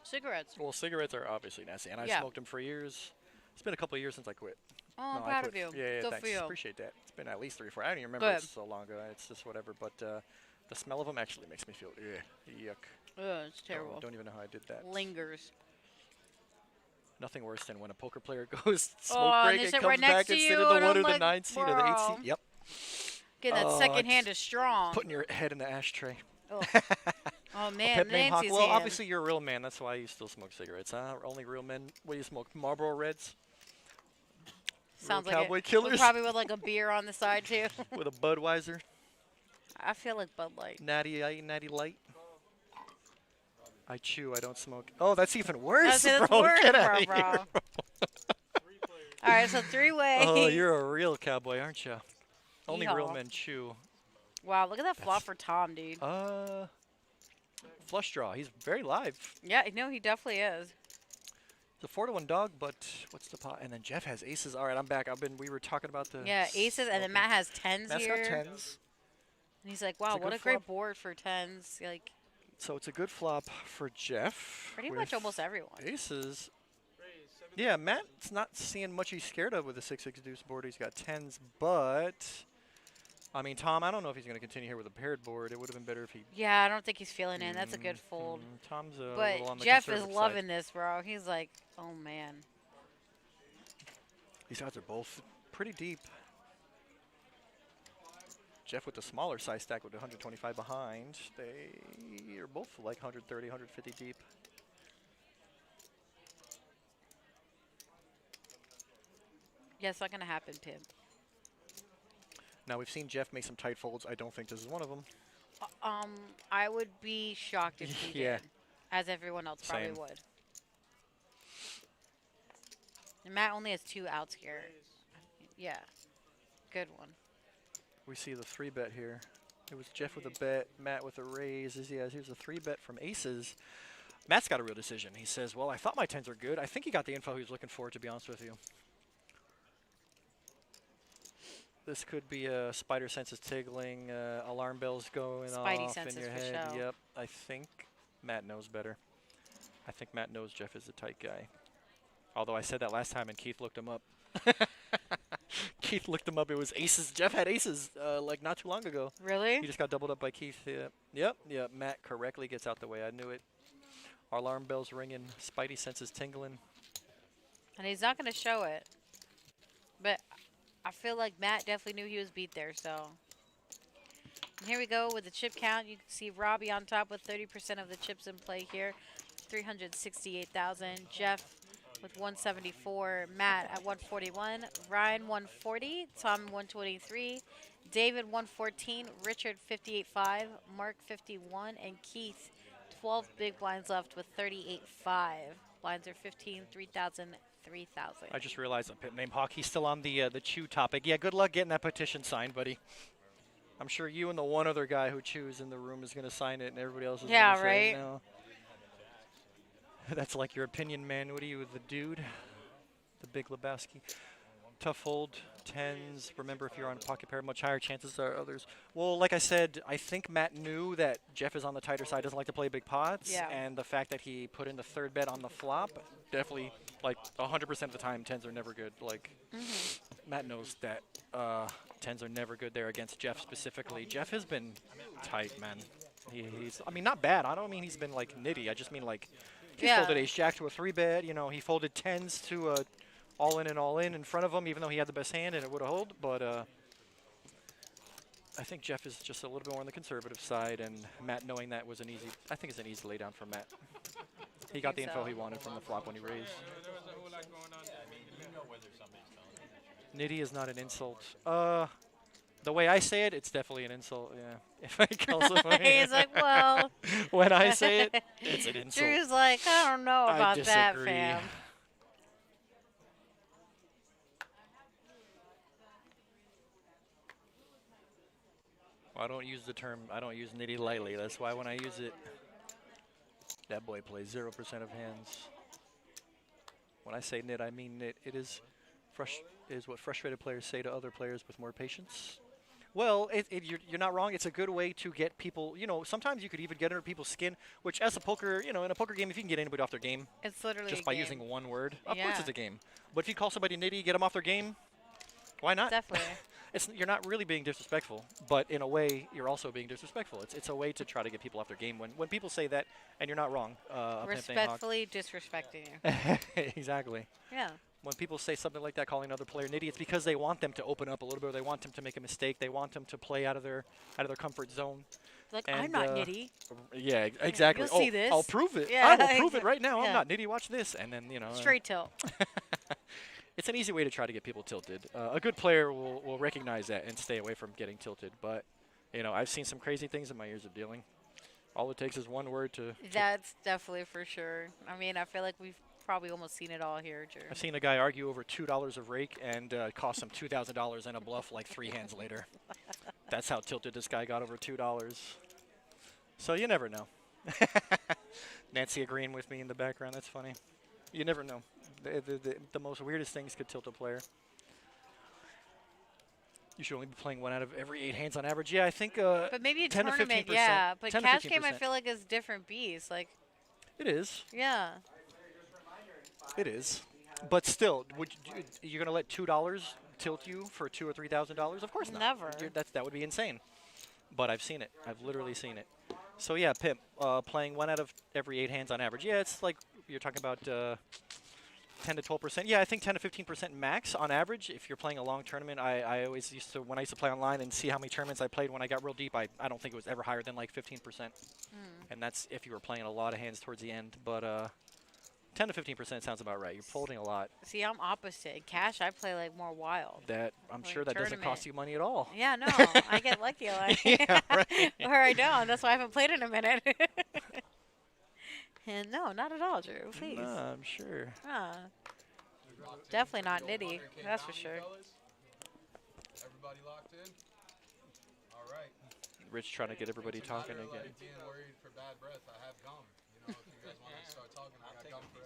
S6: Cigarettes.
S3: Well, cigarettes are obviously nasty, and I
S6: Yeah.
S3: smoked them for years. It's been a couple of years since I quit.
S6: Oh, I'm
S3: No, I
S6: proud
S3: quit.
S6: of you.
S3: Yeah,
S6: Good
S3: thanks.
S6: for you.
S3: Appreciate that. It's been at least 3 or 4. I don't even remember.
S6: Good.
S3: It's so long ago. It's just whatever. But the smell of them actually makes me feel yuck.
S6: Ugh, it's terrible.
S3: Don't even know how I did that.
S6: Lingers.
S3: Nothing worse than when a poker player goes smoke
S6: Oh, and
S3: break
S6: they
S3: and
S6: sit
S3: comes
S6: right next
S3: back
S6: to
S3: instead
S6: you,
S3: of the
S6: and
S3: 1
S6: I'm
S3: or the
S6: like,
S3: 9 seed or the 8
S6: bro.
S3: seed. Yep.
S6: Get that
S3: Oh,
S6: second
S3: it's
S6: hand is strong.
S3: Putting your head in the ashtray.
S6: Oh, oh
S3: A
S6: man,
S3: pet name Hawk.
S6: Nancy's
S3: Well,
S6: hand.
S3: obviously you're a real man. That's why you still smoke cigarettes. Huh? Only real men. What do you smoke? Marlboro Reds
S6: Sounds
S3: real
S6: like
S3: cowboy
S6: it.
S3: killers?
S6: Probably with like a beer on the side too.
S3: with a Budweiser,
S6: I feel like Bud Light.
S3: Natty Light. I chew. I don't smoke. Oh, that's even worse,
S6: That's
S3: bro.
S6: worse,
S3: Get out of
S6: bro.
S3: here.
S7: 3 players.
S6: All right, so three-way.
S3: Oh, you're a real cowboy, aren't you? Only real
S6: Yeehaw.
S3: men chew.
S6: Wow, look at that flop for Tom, dude.
S3: Flush draw. He's very live.
S6: Yeah, no, he definitely is.
S3: It's a 4-1 dog, but what's the pot? And then Jeff has aces. All right, I'm back. We were talking about the.
S6: Yeah, aces, and then Matt has tens
S3: Matt's
S6: here.
S3: got tens.
S6: And he's like, wow,
S3: It's a
S6: what
S3: good
S6: a great
S3: flop.
S6: board for tens. Like,
S3: So it's a good flop for Jeff.
S6: pretty
S3: with
S6: much almost everyone.
S3: Aces.
S7: Raise, 7,000.
S3: Yeah, Matt's not seeing much he's scared of with the 6-6 deuce board. He's got tens, but I mean, Tom, I don't know if he's going to continue here with a paired board. It would have been better if he.
S6: Yeah, I don't think he's feeling it. That's a good fold.
S3: Tom's a little on
S6: But
S3: the
S6: Jeff is
S3: conservative
S6: loving
S3: side.
S6: this, bro. He's like, oh man.
S3: These odds are both pretty deep. Jeff with the smaller size stack with 125 behind. They are both like 130, 150 deep.
S6: Yeah, it's not gonna happen, Tim.
S3: Now we've seen Jeff make some tight folds. I don't think this is one of them.
S6: I would be shocked if he
S3: Yeah.
S6: did, as everyone else probably
S3: Same.
S6: would. And Matt only has 2 outs here. Yeah, good one.
S3: We see the 3-bet here. It was Jeff with a bet, Matt with a raise. Here's a 3-bet from aces. Matt's got a real decision. He says, well, I thought my 10s were good. I think he got the info he was looking for, to be honest with you. This could be a spider senses tickling, alarm bells going
S6: Spidey
S3: off
S6: senses
S3: in your
S6: for
S3: head.
S6: show.
S3: Yep, I think Matt knows better. I think Matt knows Jeff is the tight guy. Although I said that last time and Keith looked him up. Keith looked him up. It was aces. Jeff had aces like not too long ago.
S6: Really?
S3: He just got doubled up by Keith. Yeah. Yep. Matt correctly gets out the way. I knew it. Alarm bells ringing. Spidey senses tingling.
S6: And he's not going to show it. But I feel like Matt definitely knew he was beat there, so. And here we go with the chip count. You can see Robbie on top with 30% of the chips in play here. 368,000. Jeff with 174. Matt at 141. Ryan 140. Tom 123. David 114. Richard 58.5. Mark 51. And Keith 12 big blinds left with 38.5. Blinds are 15, 3,000, 3,000.
S3: I just realized a pit named Hawk. He's still on the chew topic. Yeah, good luck getting that petition signed, buddy. I'm sure you and the one other guy who chews in the room is going to sign it, and everybody else is going to say no. That's like your opinion, man. What are you, the dude? The big Lebowski. Tough hold, 10s. Remember, if you're on a pocket pair, much higher chances are others. Well, like I said, I think Matt knew that Jeff is on the tighter side, doesn't like to play big pots.
S6: Yeah.
S3: And the fact that he put in the third bet on the flop, definitely, like, 100% of the time, 10s are never good. Like, Matt knows that 10s are never good there against Jeff specifically. Jeff has been tight, man. He's, I mean, not bad. I don't mean he's been, like, nitty. I just mean, like, he folded ace-jack to a 3-bet. You know, he folded 10s to a all in and all in front of him, even though he had the best hand and it would have hold. But I think Jeff is just a little bit more on the conservative side, and Matt knowing that was an easy, I think it's an easy laydown for Matt. He got the info he wanted from the flop when he raised. Nitty is not an insult. The way I say it, it's definitely an insult. Yeah. If I call somebody,
S6: he's like, well.
S3: When I say it, it's an insult.
S6: Drew's like, I don't know about that, fam.
S3: I don't use the term, I don't use nitty lightly. That's why when I use it, that boy plays 0% of hands. When I say nit, I mean nit. It is what frustrated players say to other players with more patience. Well, you're not wrong. It's a good way to get people, you know, sometimes you could even get under people's skin, which as a poker, you know, in a poker game, if you can get anybody off their game.
S6: It's literally
S3: just by using one word. Of course it's a game. But if you call somebody nitty, get them off their game, why not?
S6: Definitely.
S3: You're not really being disrespectful, but in a way, you're also being disrespectful. It's a way to try to get people off their game. When people say that, and you're not wrong.
S6: Respectfully disrespecting you.
S3: Exactly.
S6: Yeah.
S3: When people say something like that, calling another player nitty, it's because they want them to open up a little bit. Or they want them to make a mistake. They want them to play out of their comfort zone.
S6: Like, and I'm not nitty.
S3: Yeah, exactly.
S6: You'll see this.
S3: I'll prove it.
S6: Yeah,
S3: I will prove it right now.
S6: yeah.
S3: I'm not nitty. Watch this, and then
S6: Straight tilt.
S3: It's an easy way to try to get people tilted. A good player will recognize that and stay away from getting tilted. But, you know, I've seen some crazy things in my years of dealing. All it takes is one word to...
S6: That's definitely for sure. I mean, I feel like we've probably almost seen it all here, Drew.
S3: I've seen a guy argue over $2 of rake and cost him $2,000 and a bluff like 3 hands later. That's how tilted this guy got over $2. So you never know. Nancy agreeing with me in the background. That's funny. You never know. The most weirdest things could tilt a player. You should only be playing 1 out of every 8 hands on average. Yeah, I think
S6: but maybe a
S3: 10
S6: tournament,
S3: to 15%.
S6: yeah. But
S3: 10
S6: cash
S3: to
S6: game, I
S3: 15%.
S6: feel like is different beast. Like,
S3: it is.
S6: yeah.
S3: It is. But still, you're going to let $2 tilt you for $2,000 or $3,000? Of course not.
S6: Never.
S3: That would be insane. But I've seen it. I've literally seen it. So yeah, Pimp, playing 1 out of every 8 hands on average. Yeah, it's like you're talking about 10 to 12%. Yeah, I think 10 to 15% max on average. If you're playing a long tournament, I always used to, when I used to play online and see how many tournaments I played when I got real deep, I don't think it was ever higher than like 15%. And that's if you were playing a lot of hands towards the end. But 10 to 15% sounds about right. You're folding a lot.
S6: See, I'm opposite. In cash, I play like more wild.
S3: That I'm
S6: Like
S3: sure that doesn't cost you money at all.
S6: Yeah, no. I get lucky. Like,
S3: Yeah, right.
S6: or I don't. That's why I haven't played in a minute. And no, not at all, Drew. Please.
S3: No, I'm sure.
S6: Definitely not nitty. That's for sure.
S1: Everybody locked in? All right.
S3: Rich trying to get everybody talking again.
S1: Being worried for bad breath, I have gum. You know, if you guys want to start talking, I got gum for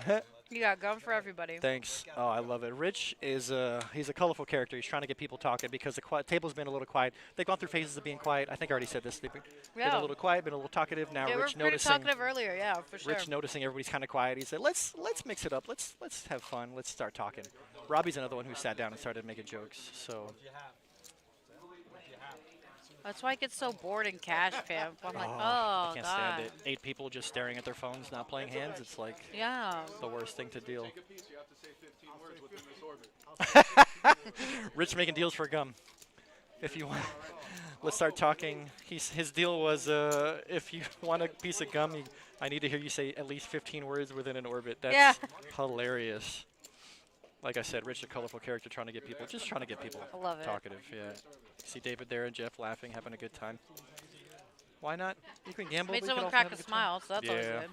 S1: everything.
S6: You got gum for everybody.
S3: Thanks. Oh, I love it. Rich is he's a colorful character. He's trying to get people talking because the table's been a little quiet. They've gone through phases of being quiet. I think I already said this. They've been a little quiet, been a little talkative. Now
S6: They were
S3: Rich
S6: pretty
S3: noticing.
S6: talkative earlier, yeah, for sure.
S3: Rich noticing everybody's kind of quiet. He said, "Let's mix it up. Let's have fun. Let's start talking." Robbie's another one who sat down and started making jokes. So.
S6: That's why I get so bored in cash, fam. I'm like,
S3: I
S6: oh,
S3: can't
S6: God.
S3: stand it. 8 people just staring at their phones, not playing hands. It's like
S6: Yeah.
S3: the worst thing to deal.
S7: Take a piece, you have to say 15 words within this orbit.
S3: Rich making deals for gum. If you want, let's start talking. His deal was if you want a piece of gum, I need to hear you say at least 15 words within an orbit. That's hilarious. Like I said, Rich is a colorful character trying to get people,
S6: I love it.
S3: talkative. Yeah. See David there and Jeff laughing, having a good time. Why not? You can gamble.
S6: Made
S3: but you can
S6: someone
S3: also
S6: crack
S3: have
S6: a
S3: good time.
S6: smile, so that's always
S3: Yeah.
S6: good.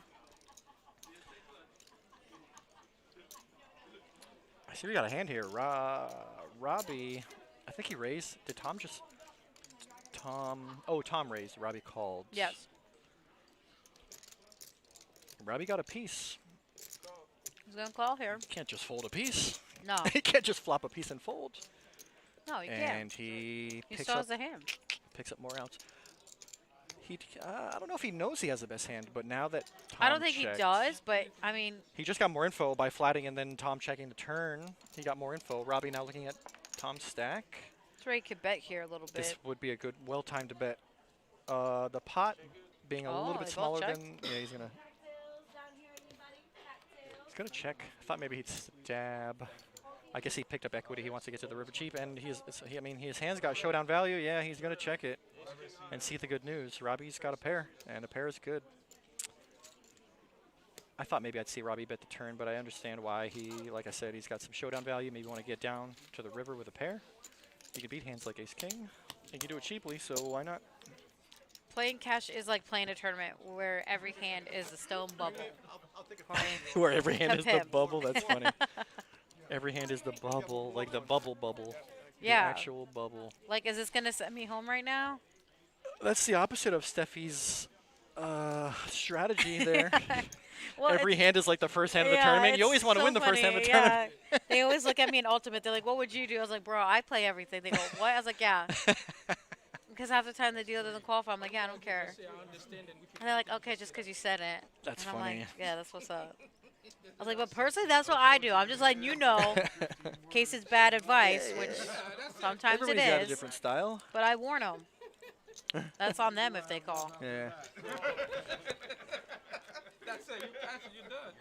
S3: I see we got a hand here. Robbie, I think he raised. Did Tom just? Tom raised. Robbie called.
S6: Yes.
S3: Robbie got a piece.
S6: He's going to call here.
S3: Can't just fold a piece.
S6: No.
S3: He can't just flop a piece and fold.
S6: No, he
S3: And
S6: can't.
S3: he
S6: He
S3: picks
S6: still
S3: up
S6: has a hand.
S3: more outs. I don't know if he knows he has the best hand, but now that Tom
S6: I don't think
S3: checked,
S6: he does, but, I mean,
S3: he just got more info by flatting and then Tom checking the turn. He got more info. Robbie now looking at Tom's stack.
S6: that's where he could bet here a little bit.
S3: This would be a good, well-timed bet. The pot being a
S6: Oh,
S3: little
S6: they
S3: bit
S6: both
S3: smaller
S6: check?
S3: than, yeah, he's gonna check. I thought maybe he'd stab. I guess he picked up equity. He wants to get to the river cheap, and his hands got showdown value. Yeah, he's gonna check it and see the good news. Robbie's got a pair, and a pair is good. I thought maybe I'd see Robbie bet the turn, but I understand why like I said, he's got some showdown value. Maybe want to get down to the river with a pair. He can beat hands like ace-king. He can do it cheaply, so why not?
S6: Playing cash is like playing a tournament where every hand is a stone bubble.
S3: Where every hand is the
S6: Pimp.
S3: bubble. That's funny. Every hand is the bubble, like the bubble.
S6: Yeah.
S3: The actual bubble.
S6: Like, is this going to send me home right now?
S3: That's the opposite of Steffi's strategy there.
S6: Well,
S3: Every
S6: it's-
S3: hand is like the first hand of the
S6: yeah,
S3: tournament. You
S6: it's
S3: always want to
S6: so
S3: win the first hand of the
S6: funny,
S3: tournament.
S6: yeah. They always look at me in Ultimate. They're like, what would you do? I was like, bro, I play everything. They go, what? I was like, yeah. Because half the time the deal doesn't qualify. I'm like, yeah, I don't care. And they're like, okay, just because you said it.
S3: That's
S6: and I'm
S3: funny.
S6: like, yeah, that's what's up. I was like, but personally, that's what I do. I'm just letting you know, in case it's bad advice, which sometimes
S3: Everybody's
S6: it
S3: got a
S6: is.
S3: different style.
S6: But I warn them. That's on them if they call.
S3: Yeah.
S7: That's it. You pass it, you're done.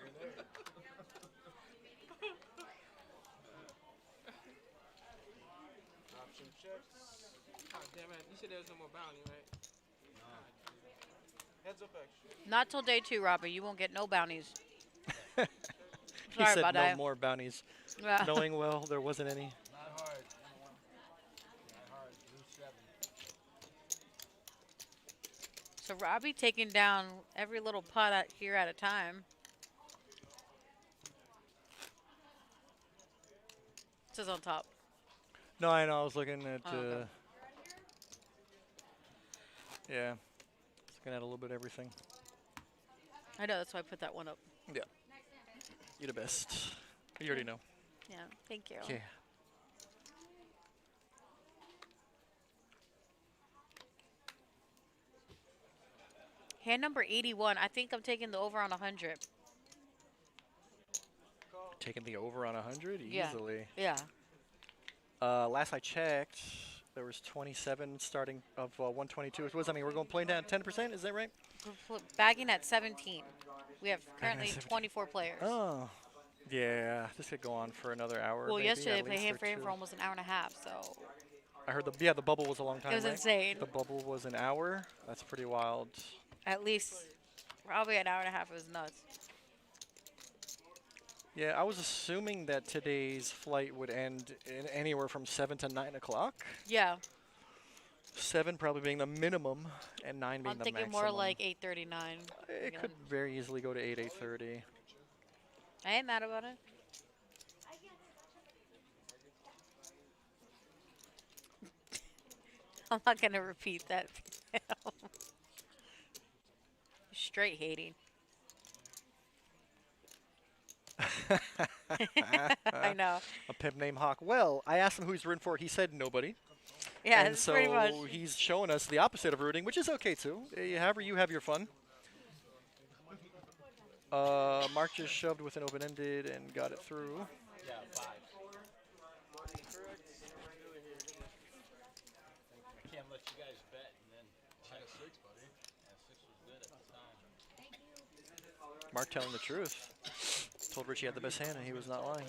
S7: Option checks. God damn it. You said there was no more bounty, right? Heads up extra.
S6: Not till day 2, Robbie. You won't get no bounties.
S3: He
S6: Sorry
S3: said
S6: about
S3: no
S6: that.
S3: more bounties.
S6: Yeah.
S3: Knowing well there wasn't any.
S1: Not hard. Not hard. Blue 7.
S6: So Robbie taking down every little pot out here at a time. It says on top.
S3: No, I know. I was looking at.
S6: Oh, okay.
S3: Yeah. Looking at a little bit of everything.
S6: I know, that's why I put that one up.
S3: Yeah. You're the best. You already know.
S6: Yeah, thank you.
S3: Yeah.
S6: Hand number 81. I think I'm taking the over on 100.
S3: Taking the over on 100
S6: Yeah.
S3: easily.
S6: Yeah.
S3: Last I checked, there was 27 starting of 122. What does that mean? We're going playing down 10%? Is that right?
S6: We're bagging at 17. We have
S3: Bagging at
S6: currently
S3: 17.
S6: 24 players.
S3: Oh. Yeah, this could go on for another hour.
S6: Well,
S3: maybe,
S6: yesterday
S3: at
S6: they played
S3: least,
S6: hand
S3: or
S6: for hand for
S3: two.
S6: almost an hour and a half, so
S3: I heard the bubble was a long time.
S6: it was
S3: right?
S6: insane.
S3: The bubble was an hour. That's pretty wild.
S6: At least probably an hour and a half. It was nuts.
S3: Yeah, I was assuming that today's flight would end in anywhere from 7 to 9 o'clock.
S6: Yeah.
S3: 7 probably being the minimum, and 9 being
S6: I'm
S3: the
S6: thinking
S3: maximum.
S6: more like 8:39.
S3: It could very easily go to 8:30.
S6: I ain't mad about it. I'm not gonna repeat that. Straight hating. I know.
S3: A pimp named Hawk. Well, I asked him who he's rooting for. He said nobody.
S6: Yeah,
S3: And
S6: it's pretty much.
S3: so he's showing us the opposite of rooting, which is okay too. However, you have your fun. Mark just shoved with an open-ended and got it through.
S4: Yeah, 5. I can't let you guys bet and then check 6, buddy. Yeah, 6 was good at the time.
S3: Mark telling the truth. Told Rich he had the best hand, and he was not lying.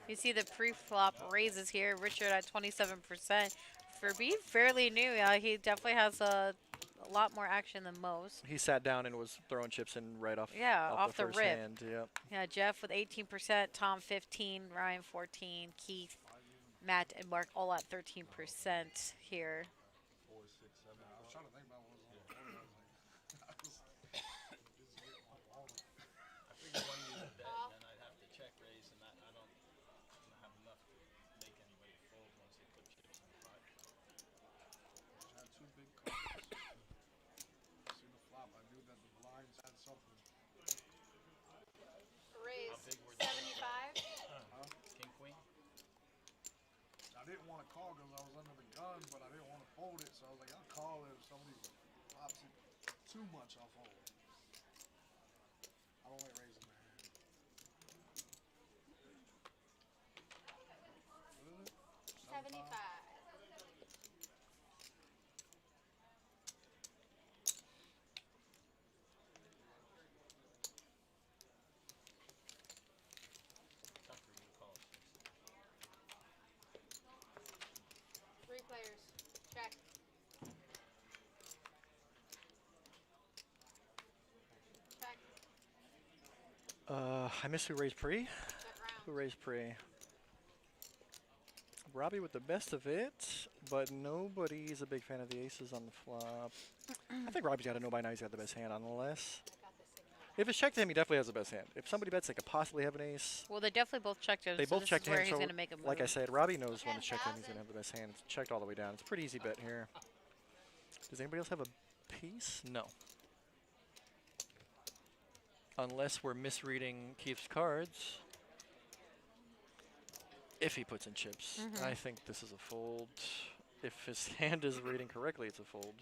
S6: You see the pre-flop raises here. Richard at 27%. For being fairly new, he definitely has a lot more action than most.
S3: He sat down and was throwing chips in right off.
S6: Yeah, off
S3: the
S6: the
S3: first
S6: rip.
S3: hand. Yep.
S6: Yeah, Jeff with 18%, Tom 15, Ryan 14, Keith, Matt, and Mark all at 13% here.
S1: 4, 6, 7. I was trying to think about what was on the board. I was like,
S4: I figured one you would bet and then I'd have to check raise and I don't have enough to make anybody fold once they put chips in the pot.
S1: I had 2 big cards. See the flop. I knew that the blinds had something.
S5: Raise
S4: How big were they?
S5: 75.
S4: King, queen?
S1: I didn't want to call because I was under the gun, but I didn't want to fold it, so I was like, I'll call it if somebody pops it too much, I'll fold. I don't like raising my hand. What is it?
S5: 75.
S4: Tough for you to call 6.
S5: 3 players. Check. Check.
S3: I missed who raised pre.
S5: Check
S3: Who
S5: round.
S3: raised pre? Robbie with the best of it, but nobody's a big fan of the aces on the flop. I think Robbie's got to know by now he's got the best hand, unless...
S5: I got this signal.
S3: If it's checked to him, he definitely has the best hand. If somebody bets they could possibly have an ace,
S6: Well, they definitely both checked him.
S3: they
S6: so
S3: both
S6: this
S3: checked
S6: is where
S3: him.
S6: he's
S3: So,
S6: going to make a move.
S3: like I said, Robbie knows when it's checked him, he's going to have the best hand. It's checked all the way down. It's a pretty easy bet here. Does anybody else have a piece? No. Unless we're misreading Keith's cards. If he puts in chips. I think this is a fold. If his hand is reading correctly, it's a fold.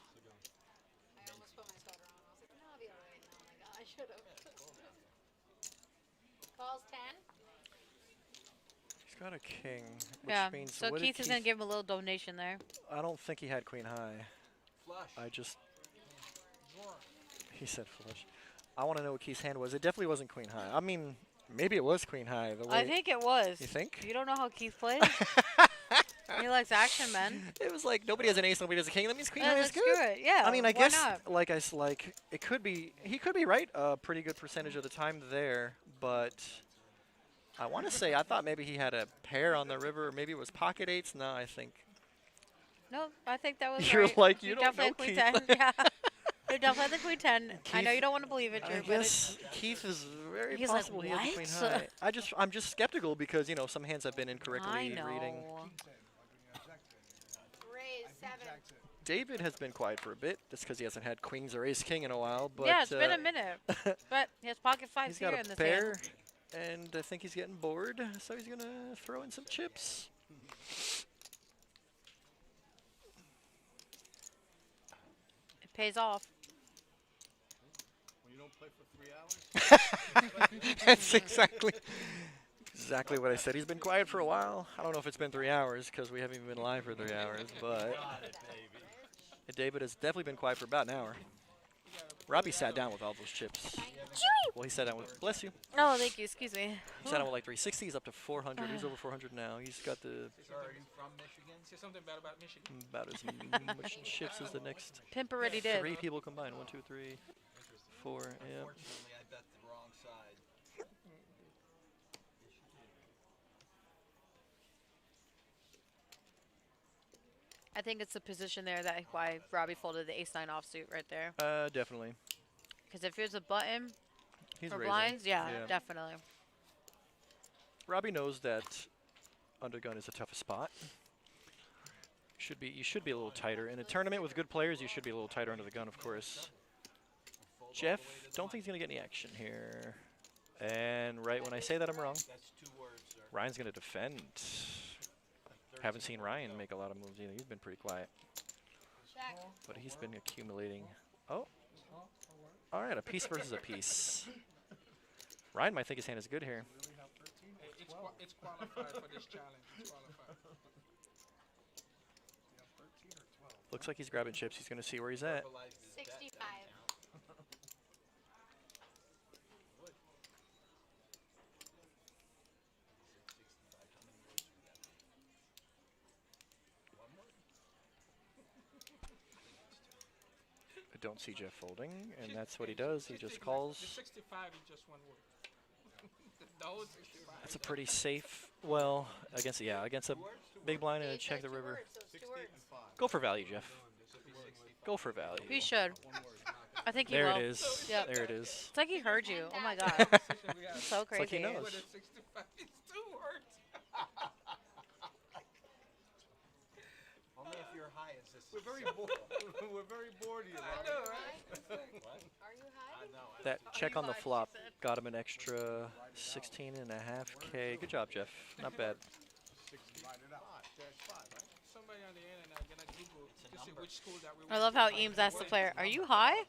S5: I almost put my sweater on. I was like, no, I'll be alright. And I'm like, oh, I should have. Calls 10.
S3: He's got a king, which
S6: Yeah,
S3: means
S6: so
S3: what did
S6: Keith is going to give him a little donation there.
S3: I don't think he had queen high.
S4: Flush.
S3: I just... He said flush. I want to know what Keith's hand was. It definitely wasn't queen high. I mean, maybe it was queen high. The way
S6: I think it was.
S3: You think?
S6: You don't know how Keith plays? He likes action, man.
S3: It was like nobody has an ace, nobody has a king. That means queen high is
S6: Let's
S3: good.
S6: screw it. Yeah.
S3: I mean, I
S6: why
S3: guess,
S6: not?
S3: it could be, he could be right a pretty good percentage of the time there, but I want to say, I thought maybe he had a pair on the river, or maybe it was pocket eights. No, I think.
S6: No, I think that was
S3: You're
S6: right.
S3: like, you don't
S6: definitely
S3: know,
S6: had
S3: Keith.
S6: queen 10. Yeah. You definitely had the queen 10. I know
S3: Keith-
S6: you don't want to believe it,
S3: I
S6: Drew, but
S3: guess Keith is very
S6: He's like,
S3: possible he has a queen
S6: "What?"
S3: high. I'm just skeptical because, you know, some hands have been incorrectly
S6: I know.
S3: reading.
S1: King 10, like when you have Jack 10.
S5: Raise
S1: I
S5: 7.
S1: beat Jack 10.
S3: David has been quiet for a bit. That's because he hasn't had queens or ace king in a while. But
S6: yeah, it's been a minute. But he has pocket fives
S3: he's got
S6: here
S3: a
S6: in this
S3: pair,
S6: hand.
S3: and I think he's getting bored, so he's gonna throw in some chips.
S6: It pays off.
S7: When you don't play for 3 hours,
S3: That's exactly what I said. He's been quiet for a while. I don't know if it's been 3 hours because we haven't even been live for 3 hours, but David has definitely been quiet for about an hour. Robbie sat down with all those chips. Well, he sat down with, bless you.
S6: Oh, thank you. Excuse me.
S3: He sat down with like 360. He's up to 400. He's over 400 now. He's got the
S4: Are you from Michigan?
S7: say something bad about Michigan.
S3: about as much chips as the next
S6: Pimp already did.
S3: 3 people combined. 1, 2, 3, 4. Yeah.
S4: Unfortunately, I bet the wrong side.
S6: I think it's the position there that why Robbie folded the ace-9 offsuit right there.
S3: Definitely.
S6: Because if it was a button
S3: He's
S6: for
S3: raising.
S6: blinds, yeah, definitely.
S3: Robbie knows that undergun is a tough spot. You should be a little tighter. In a tournament with good players, you should be a little tighter under the gun, of course. Jeff, don't think he's going to get any action here. And right when I say that, I'm wrong. Ryan's going to defend. Haven't seen Ryan make a lot of moves either. He's been pretty quiet. But he's been accumulating. Oh. All right, a piece versus a piece. Ryan might think his hand is good here.
S4: It's qualified for this challenge. It's qualified.
S3: Looks like he's grabbing chips. He's going to see where he's at.
S5: 65.
S3: I don't see Jeff folding, and that's what he does. He just calls.
S4: The 65 is just one word. The whole 65.
S3: That's a pretty safe, well, against a big blind and a check the river. Go for value, Jeff. Go for value.
S6: He should. I think he
S3: There
S6: will.
S3: it is.
S6: Yep.
S3: There it is.
S6: It's like he heard you. Oh my god. So
S3: It's
S6: crazy.
S3: like he knows.
S4: With a 65, it's 2 words.
S7: Only if you're high is this.
S1: We're very bored. We're very bored here.
S4: I know, right?
S5: Are you high?
S3: That check on the flop got him an extra 16.5K. Good job, Jeff. Not bad.
S4: Somebody on the internet gonna Google to see which school that we
S6: I
S4: went
S6: love
S4: to.
S6: how Eames asked the player, "Are you high?"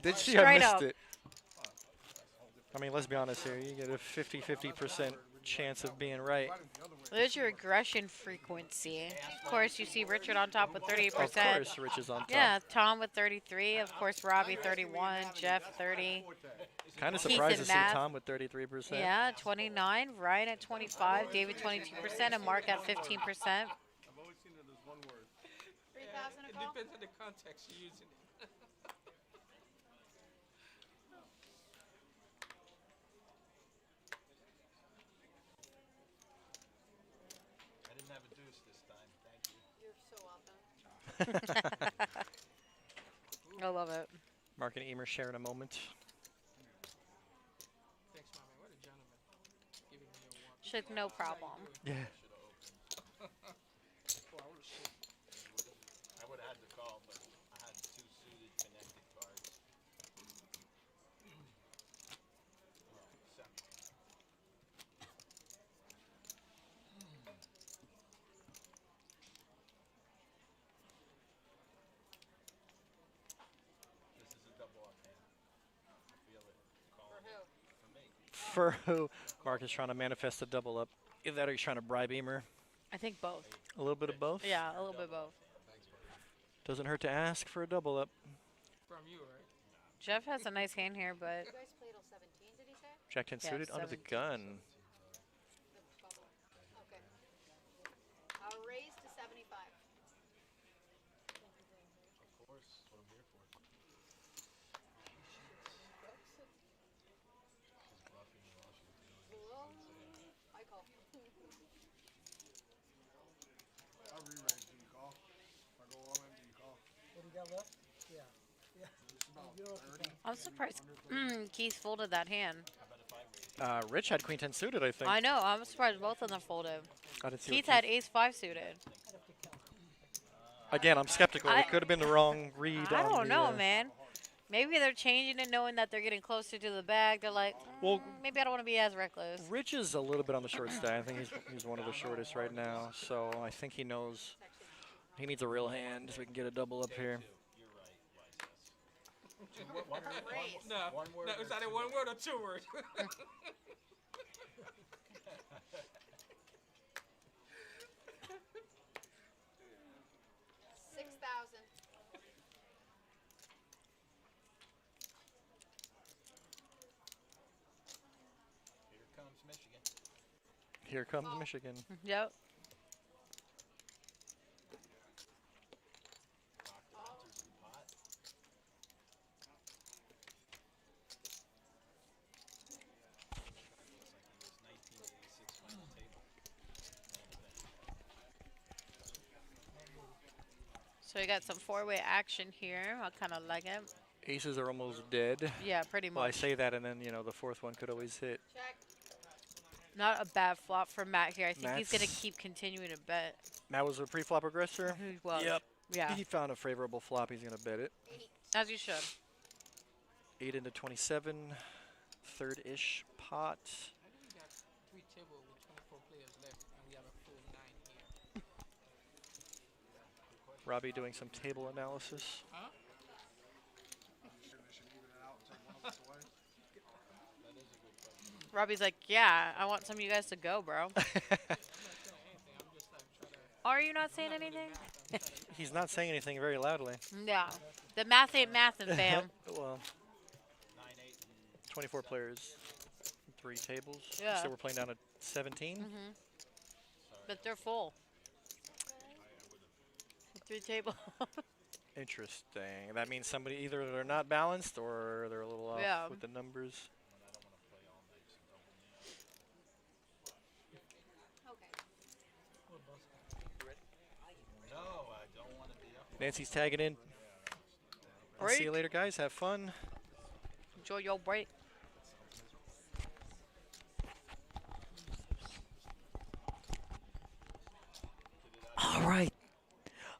S3: Did she?
S6: Straight
S3: I missed
S6: up.
S3: it. I mean, let's be honest here. You get a 50% chance of being right.
S6: There's your aggression frequency. Of course, you see Richard on top with 38%.
S3: Of course, Rich is on top.
S6: Yeah, Tom with 33. Of course, Robbie 31. Jeff 30.
S3: Kind of
S6: Keith
S3: surprised
S6: and
S3: to see
S6: Matt.
S3: Tom with 33%.
S6: Yeah, 29. Ryan at 25. David 22%. And Mark at 15%.
S7: I've always seen it as one word.
S5: 3,000 a
S4: It
S5: call?
S4: depends on the context you're using it.
S7: I didn't have a deuce this time. Thank you.
S5: You're so welcome.
S6: I love it.
S3: Mark and Emer share in a moment.
S4: Thanks, mommy. What a gentleman. Giving me a warm.
S6: Should no problem.
S3: Yeah.
S7: I would have had to call, but I had 2 suited connected cards. This is a double up hand. I feel it. Calling it. For me.
S3: For who? Mark is trying to manifest a double up. Either that or he's trying to bribe Emer.
S6: I think both.
S3: A little bit of both.
S6: Yeah, a little bit both.
S3: Doesn't hurt to ask for a double up.
S4: From you, right?
S6: Jeff has a nice hand here, but
S5: You guys play till 17, did he say?
S3: Jack 10
S6: Yeah,
S3: suited under the
S6: 17.
S3: gun.
S5: The bubble. Okay. I'll raise to 75.
S7: Of course, that's what I'm here for. She's bluffing you while she's doing it.
S5: I call.
S1: I re-raise. Do you call? If I go all in, do you call?
S2: What do you got left? Yeah. Yeah. You don't have to count.
S6: I'm surprised Keith folded that hand.
S3: Rich had Queen 10 suited, I think.
S6: I know. I'm surprised both of them folded.
S3: I didn't see
S6: Keith
S3: what
S6: had Ace 5 suited.
S3: Again, I'm skeptical.
S6: I-
S3: It could have been the wrong read.
S6: I
S3: on
S6: don't
S3: the,
S6: know, man. Maybe they're changing it knowing that they're getting closer to the bag. They're like,
S3: Well,
S6: maybe I don't want to be as reckless.
S3: Rich is a little bit on the short stack. I think he's one of the shortest right now. So I think he knows he needs a real hand so we can get a double up here.
S5: Raise.
S4: No,
S7: One word
S4: no,
S7: or
S4: is that a
S7: two
S4: 1 word or 2 words?
S5: 6,000.
S7: Here comes Michigan.
S3: Here comes Michigan.
S6: Yep.
S7: Enters the pot. Looks like he was 1986 final table.
S6: So we got some 4-way action here. I kind of like it.
S3: Aces are almost dead.
S6: Yeah, pretty
S3: Well, I
S6: much.
S3: say that, and then, you know, the fourth one could always hit.
S5: Check.
S6: Not a bad flop for Matt here. I think he's gonna
S3: Matt's-
S6: keep continuing to bet.
S3: Matt was a pre-flop aggressor.
S6: He was.
S3: Yep.
S6: Yeah,
S3: He found a favorable flop. He's going to bet it.
S6: as you should.
S3: 8 into 27. Third-ish pot.
S7: I think we got 3 tables with 24 players left, and we have a full 9 here.
S3: Robbie doing some table analysis.
S7: Huh?
S1: They should even it out and take one of us away.
S6: Robbie's like, yeah, I want some of you guys to go, bro.
S7: I'm not saying anything. I'm just like trying to.
S6: Are you not saying anything?
S3: He's not saying anything very loudly.
S6: Yeah. The math ain't mathin', fam.
S3: Well, 24 players, 3 tables.
S6: Yeah.
S3: So we're playing down to 17.
S6: But they're full. 3 tables.
S3: Interesting. That means somebody either they're not balanced or they're a little off
S6: Yeah.
S3: with the numbers.
S5: Okay.
S4: No, I don't want to be up.
S3: Nancy's tagging in. I'll see you later, guys. Have fun.
S6: Enjoy your break.
S2: All right.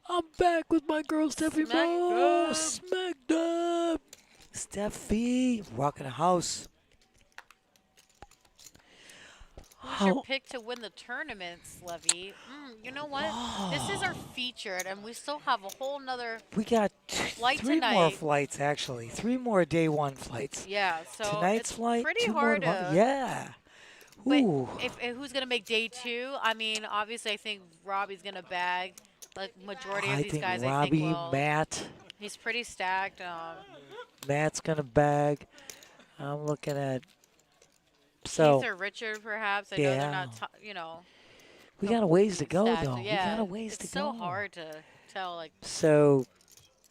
S2: I'm back with my girl, Steffi
S6: Smack
S2: Mo.
S6: dub.
S2: Smacked up. Steffi, rocking the house.
S6: Who's your pick to win the tournaments, Levy? You know what? This is our featured, and we still have a whole nother.
S2: We got
S6: Flight
S2: 3 more
S6: tonight.
S2: flights, actually. 3 more day 1 flights.
S6: Yeah, so
S2: Tonight's
S6: it's
S2: flight,
S6: pretty
S2: 2 more
S6: hard
S2: tomorrow.
S6: to.
S2: Yeah.
S6: But
S2: Ooh.
S6: if who's gonna make day 2? I mean, obviously, I think Robbie's gonna bag. Like majority of
S2: I
S6: these
S2: think
S6: guys,
S2: Robbie,
S6: I think will.
S2: Matt.
S6: He's pretty stacked.
S2: Matt's going to bag. I'm looking at. So.
S6: Keith or Richard, perhaps. I know
S2: Yeah.
S6: they're not. You know.
S2: We got a ways to go,
S6: stacked,
S2: though.
S6: Yeah,
S2: We got a ways to
S6: it's
S2: go.
S6: so hard to tell. Like.
S2: So,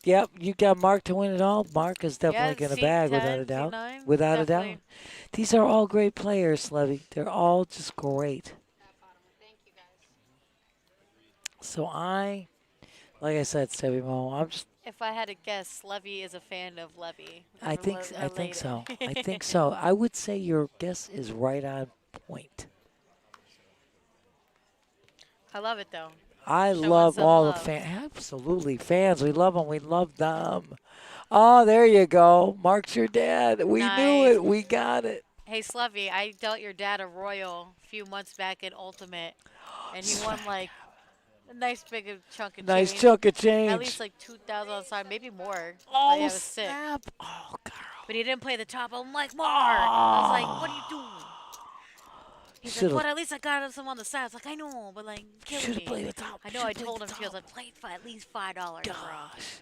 S2: yep, you got Mark to win it all. Mark is definitely going to bag without a
S6: C10,
S2: doubt.
S6: C9,
S2: Without a
S6: definitely.
S2: doubt. These are all great players, Levy. They're all just great.
S5: That bottom one. Thank you guys.
S2: So like I said, Stevie Mo, I'm just.
S6: If I had to guess, Levy is a fan of Levy.
S2: I think
S6: Related.
S2: so. I think so. I would say your guess is right on point.
S6: I love it though.
S2: I
S6: Show
S2: love
S6: us some
S2: all the
S6: love.
S2: fans. Absolutely, fans. We love them. We love them. Oh, there you go. Mark's your dad. We knew
S6: Nice.
S2: it. We got it.
S6: Hey, Slevy, I dealt your dad a royal a few months back in Ultimate, and he won like a nice big chunk of
S2: Nice
S6: change.
S2: chunk of change.
S6: At least like 2,000 on the side, maybe more.
S2: Oh,
S6: But yeah, it was sick.
S2: snap. Oh, girl.
S6: But he didn't play the top. I'm like, Mark. I was like, what are you doing? He's
S2: Should've-
S6: like, what? At least I got some on the side. I was like, I know, but like, killing
S2: Should've
S6: me.
S2: played the top.
S6: I know. I
S2: Should've played
S6: told
S2: the
S6: him. She was
S2: top.
S6: like, play for at least $5, bro.
S2: Gosh.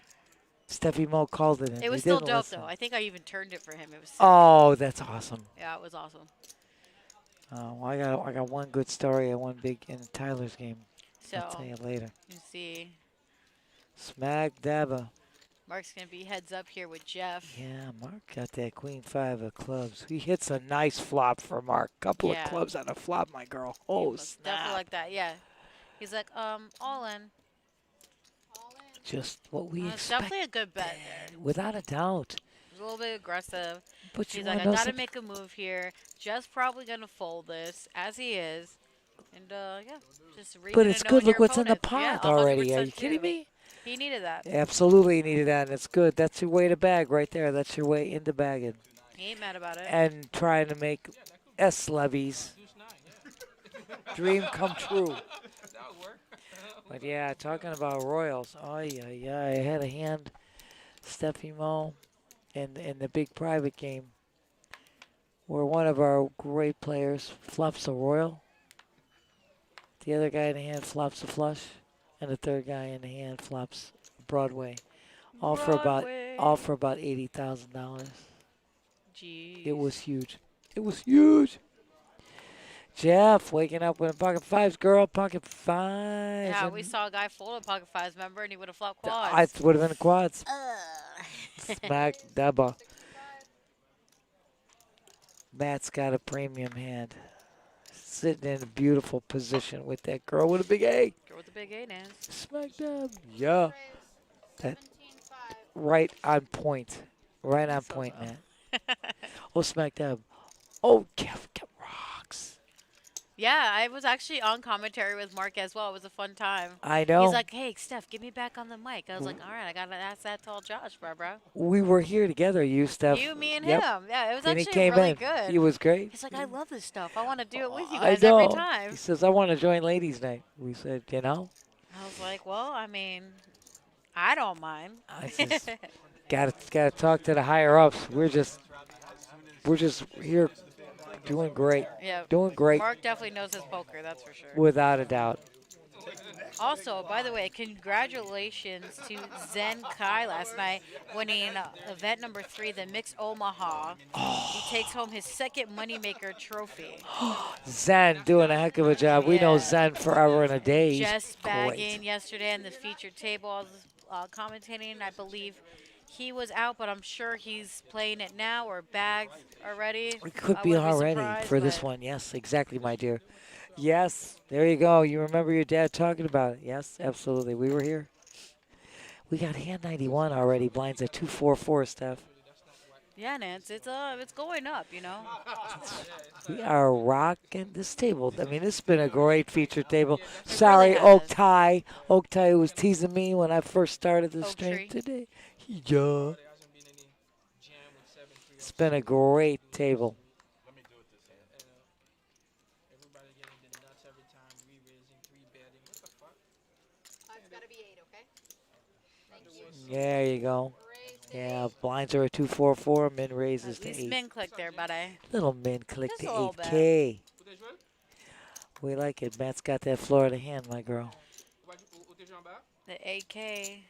S2: Steffi Mo called it in.
S6: It was
S2: He
S6: still
S2: didn't
S6: dope
S2: listen.
S6: though. I think I even turned it for him. It was sick.
S2: Oh, that's awesome.
S6: Yeah, it was awesome.
S2: Oh, well, I got one good story and one big in Tyler's game.
S6: So
S2: I'll tell you later.
S6: you see,
S2: Smack Dabba.
S6: Mark's gonna be heads up here with Jeff.
S2: Yeah, Mark got that queen 5 of clubs. He hits a nice flop for Mark. Couple
S6: Yeah.
S2: of clubs on a flop, my girl.
S6: He
S2: Oh,
S6: was definitely
S2: snap.
S6: like that. Yeah. He's like, all in.
S5: All in.
S2: Just what we
S6: It's
S2: expect.
S6: definitely a good bet there.
S2: Without a doubt.
S6: A little bit aggressive.
S2: But you
S6: He's
S2: want
S6: like,
S2: to
S6: I
S2: know
S6: gotta
S2: something?
S6: make a move here. Jeff's probably gonna fold this, as he is. And yeah, just reading
S2: But
S6: and
S2: it's
S6: knowing
S2: good. Look
S6: your
S2: what's in the
S6: opponent.
S2: pot
S6: Yeah,
S2: already. Are
S6: 100%
S2: you kidding
S6: too.
S2: me?
S6: He needed that.
S2: Absolutely needed that, and it's good. That's your way to bag right there. That's your way into bagging.
S6: He ain't mad about it.
S2: And trying to make S levies
S7: Deuce 9, yeah.
S2: dream come true.
S7: That would work.
S2: But yeah, talking about Royals. Oh yeah, I had a hand, Steffi Mo, in the big private game, where one of our great players flops a Royal. The other guy in the hand flops a flush, and the third guy in the hand flops a Broadway. All for about $80,000.
S6: Jeez.
S2: It was huge. It was huge. Jeff waking up with a pocket 5s, girl. Pocket 5s.
S6: Yeah,
S2: and
S6: we saw a guy fold a pocket 5s, remember, and he would have flopped
S2: I
S6: quads.
S2: would have been the quads.
S6: Ugh.
S2: Smack Dabba. Matt's got a premium hand. Sitting in a beautiful position with that girl with a big A.
S6: Girl with the big A dance.
S2: Smack Dab. Yeah.
S5: Raise
S2: That-
S5: 17-5.
S2: Right on point. Right on point, man. Oh, Smack Dab. Oh, Kev rocks.
S6: Yeah, I was actually on commentary with Mark as well. It was a fun time.
S2: I
S6: He's
S2: know.
S6: like, "Hey, Steph, get me back on the mic." I was like, "All right, I gotta ask that tall Josh, bro."
S2: We were here together, you, Steph.
S6: You, me, and
S2: Yep.
S6: him. Yeah, it was
S2: Then he
S6: actually
S2: came
S6: really
S2: in.
S6: good.
S2: He was great.
S6: He's like, "I love this stuff. I want to do it with you
S2: I
S6: guys every
S2: know.
S6: time."
S2: He says, I want to join ladies' night. We said, you know.
S6: I was like, "Well, I mean, I don't mind."
S2: I says, gotta talk to the higher ups. We're just here doing great.
S6: Yeah,
S2: Doing great
S6: Mark definitely knows his poker. That's for sure.
S2: without a doubt.
S6: Also, by the way, congratulations to Zen Kai last night winning event number 3, the Mixed Omaha. He takes home his second moneymaker trophy.
S2: Zen doing a heck of a job. We know
S6: Yeah.
S2: Zen forever and a day. He's
S6: Just
S2: great.
S6: bagging yesterday in the featured table. I was commentating. I believe he was out, but I'm sure he's playing it now or bagged already.
S2: We could
S6: I
S2: be
S6: wouldn't
S2: already
S6: surprised,
S2: for this
S6: but
S2: one. Yes, exactly, my dear. Yes, there you go. You remember your dad talking about it. Yes, absolutely. We were here. We got hand 91 already. Blinds at 244, Steph.
S6: yeah, Nance, it's going up, you know.
S2: We are rocking this table. I mean, this has been a great featured table.
S6: It
S2: Sorry,
S6: really
S2: Oak
S6: has.
S2: Tie. Oak Tie was teasing me when I first started the
S6: Oak
S2: stream
S6: Tree.
S2: today. Yeah.
S7: There hasn't been any jam with 7-3
S2: It's
S7: or
S2: been a great table.
S7: Let me do it this hand. Everybody getting the nuts every time, re-raising, re-betting. What the fuck?
S5: It's got to be 8, okay? Thank you.
S2: There you go.
S5: Raise to
S2: Yeah,
S5: 8.
S2: blinds are at 244. Min raises
S6: At
S2: to
S6: least
S2: 8.
S6: min click there, buddy.
S2: Little min click
S6: Just
S2: to
S6: a little bit.
S2: 8K.
S7: O teu joelho?
S2: We like it. Matt's got that Florida hand, my girl.
S7: O teu jambá?
S6: The 8K.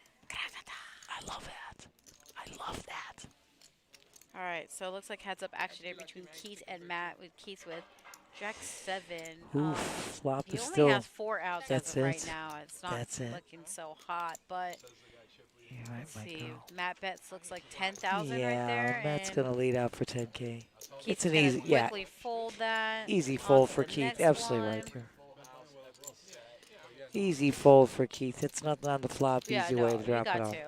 S2: I love that. I love that.
S6: All right, so it looks like heads up action here between Keith and Matt. With Keith with Jack 7.
S2: Oof, flop
S6: He
S2: is
S6: only
S2: still.
S6: has 4 outs
S2: That's
S6: as of right
S2: it.
S6: now. It's not
S2: That's it.
S6: looking so hot, but
S2: You're right,
S6: let's
S2: my
S6: see.
S2: girl.
S6: Matt bets looks like 10,000
S2: Yeah,
S6: right there.
S2: Matt's
S6: and
S2: gonna lead out for 10K.
S6: Keith's
S2: It's an
S6: gonna
S2: easy, yeah,
S6: quickly fold that.
S2: easy
S6: On
S2: fold
S6: to
S2: for
S6: the
S2: Keith.
S6: next
S2: Absolutely
S6: one.
S2: right here. Easy fold for Keith. It's nothing on the flop.
S6: Yeah,
S2: Easy
S6: no,
S2: way to
S6: you
S2: drop
S6: got
S2: it off.
S6: to.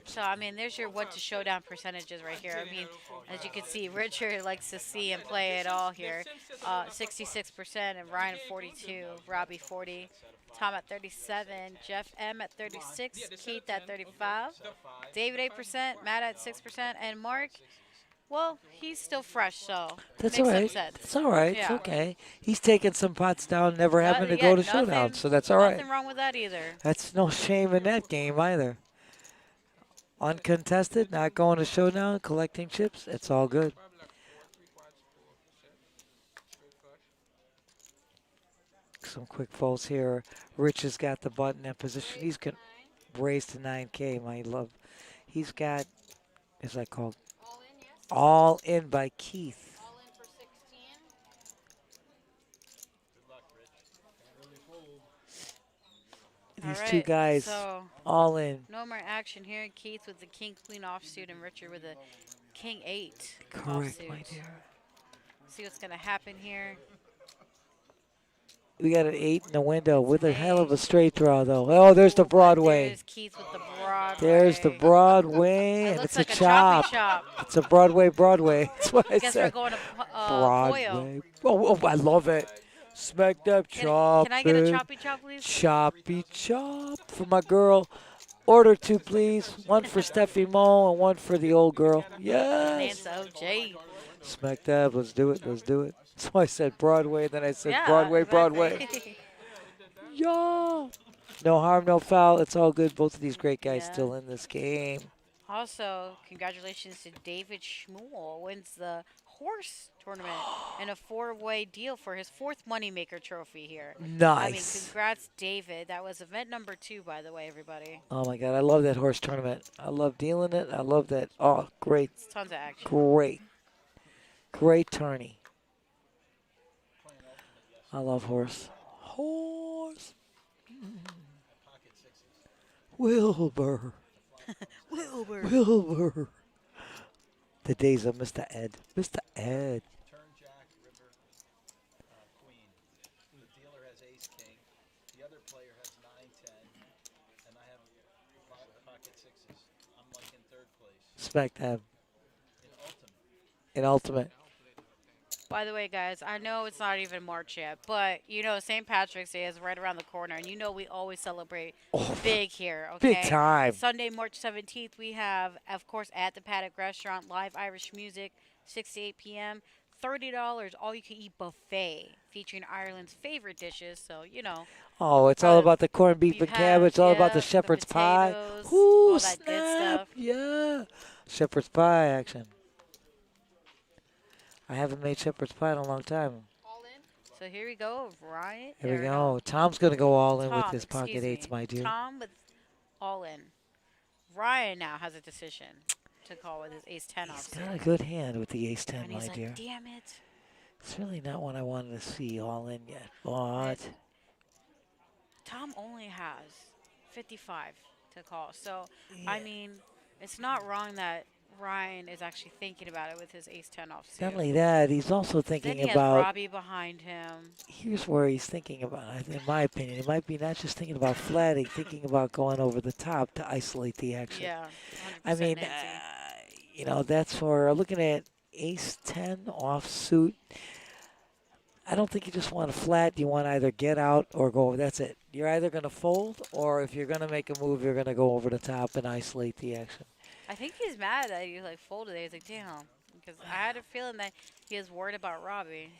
S6: So, I mean, there's your what to showdown percentages right here. I mean, as you can see, Richard likes to see and play it all here. 66% and Ryan 42, Robbie 40, Tom at 37, Jeff M at 36, Keith at 35, David 8%, Matt at 6%, and Mark, well, he's still fresh, so
S2: That's
S6: makes
S2: all
S6: some
S2: right.
S6: sense.
S2: That's all right. It's
S6: Yeah.
S2: okay. He's taking some pots down, never having to
S6: Yeah,
S2: go to showdown, so that's all right.
S6: Nothing wrong with that either.
S2: That's no shame in that game either. Uncontested, not going to showdown, collecting chips. It's all good.
S7: Probably like 4 3/4 set. Straight flush.
S2: Some quick folds here. Rich has got the button in position. He's going to raise to 9K, my love. He's got, is that called?
S5: All in, yes?
S2: All in by Keith.
S5: All in for 16.
S2: These
S6: All
S2: two
S6: right,
S2: guys
S6: So,
S2: all in.
S6: no more action here. Keith with the king queen offsuit and Richard with a king 8
S2: Correct,
S6: offsuit.
S2: my dear.
S6: See what's gonna happen here.
S2: We got an 8 in the window with a hell of a straight draw, though. Oh, there's the Broadway.
S6: There's Keith with the Broadway.
S2: There's the Broadway,
S6: It
S2: and
S6: looks
S2: it's
S6: like
S2: a
S6: a
S2: chop.
S6: choppy chop.
S2: It's a Broadway. That's what I
S6: Guess we're
S2: said.
S6: going to
S2: Broadway. Oh, I love it. Smack that chop.
S6: Can I get a choppy chop, please?
S2: Choppy chop for my girl. Order 2, please. One for Steffi Mo and one for the old girl. Yes.
S6: Nance OJ.
S2: Smack dab. Let's do it. Let's do it. That's why I said Broadway. Then I said
S6: Yeah,
S2: Broadway.
S6: exactly.
S2: Broadway. Yeah. No harm, no foul. It's all good. Both of these great guys
S6: Yeah.
S2: still in this game.
S6: Also, congratulations to David Schmuel. Wins the horse tournament in a 4-way deal for his 4th moneymaker trophy here. I mean,
S2: Nice.
S6: congrats, David. That was event number 2, by the way, everybody.
S2: Oh my God, I love that horse tournament. I love dealing it. I love that. Oh, great,
S6: It's tons of action.
S2: great tourney. I love horse. Horse. Wilbur. Wilbur. The days of Mr. Ed. Mr. Ed.
S4: Turn jack, river, queen. The dealer has ace king. The other player has 9-10, and I have 5 pocket sixes. I'm like in 3rd place.
S2: Smack dab.
S4: In ultimate,
S2: In ultimate.
S6: By the way, guys, I know it's not even March yet, but you know St. Patrick's Day is right around the corner, and you know we always celebrate
S2: Oh,
S6: big here.
S2: big
S6: Okay,
S2: time.
S6: Sunday, March 17th, we have, of course, at the Paddock Restaurant, live Irish music, 6 to 8 p.m. $30, all you can eat buffet featuring Ireland's favorite dishes. So you know,
S2: Oh, it's all
S6: probably
S2: about the corned beef
S6: beef
S2: and cabbage.
S6: hash,
S2: It's all about the
S6: yeah, the
S2: shepherd's pie.
S6: potatoes,
S2: Whoo,
S6: all that good
S2: snap.
S6: stuff.
S2: Yeah. Shepherd's pie action. I haven't made shepherd's pie in a long time.
S5: All in?
S6: So here we go, Ryan.
S2: Here we
S6: Or no,
S2: go. Tom's going to go all in with
S6: Tom,
S2: his pocket
S6: excuse
S2: eights,
S6: me.
S2: my dear.
S6: Tom with all in. Ryan now has a decision to call with his ace 10
S2: He's
S6: offsuit.
S2: got a good hand with the ace 10,
S6: And
S2: my
S6: he's like,
S2: dear.
S6: damn it.
S2: It's really not what I wanted to see all in yet, but
S6: Right. Tom only has 55 to call. So, I mean, it's not wrong that Ryan is actually thinking about it with his ace 10 offsuit.
S2: not only that, he's also
S6: Then
S2: thinking
S6: he has
S2: about.
S6: Robbie behind him.
S2: Here's where he's thinking about, in my opinion. He might be not just thinking about flatting, thinking about going over the top to isolate the action.
S6: Yeah, 100%
S2: I mean,
S6: Nancy.
S2: you know, that's for looking at ace 10 offsuit. I don't think you just want to flat. You want to either get out or go over. That's it. You're either going to fold, or if you're going to make a move, you're going to go over the top and isolate the action.
S6: I think he's mad that you like folded it. He's like, damn. Because I had a feeling that he was worried about Robbie.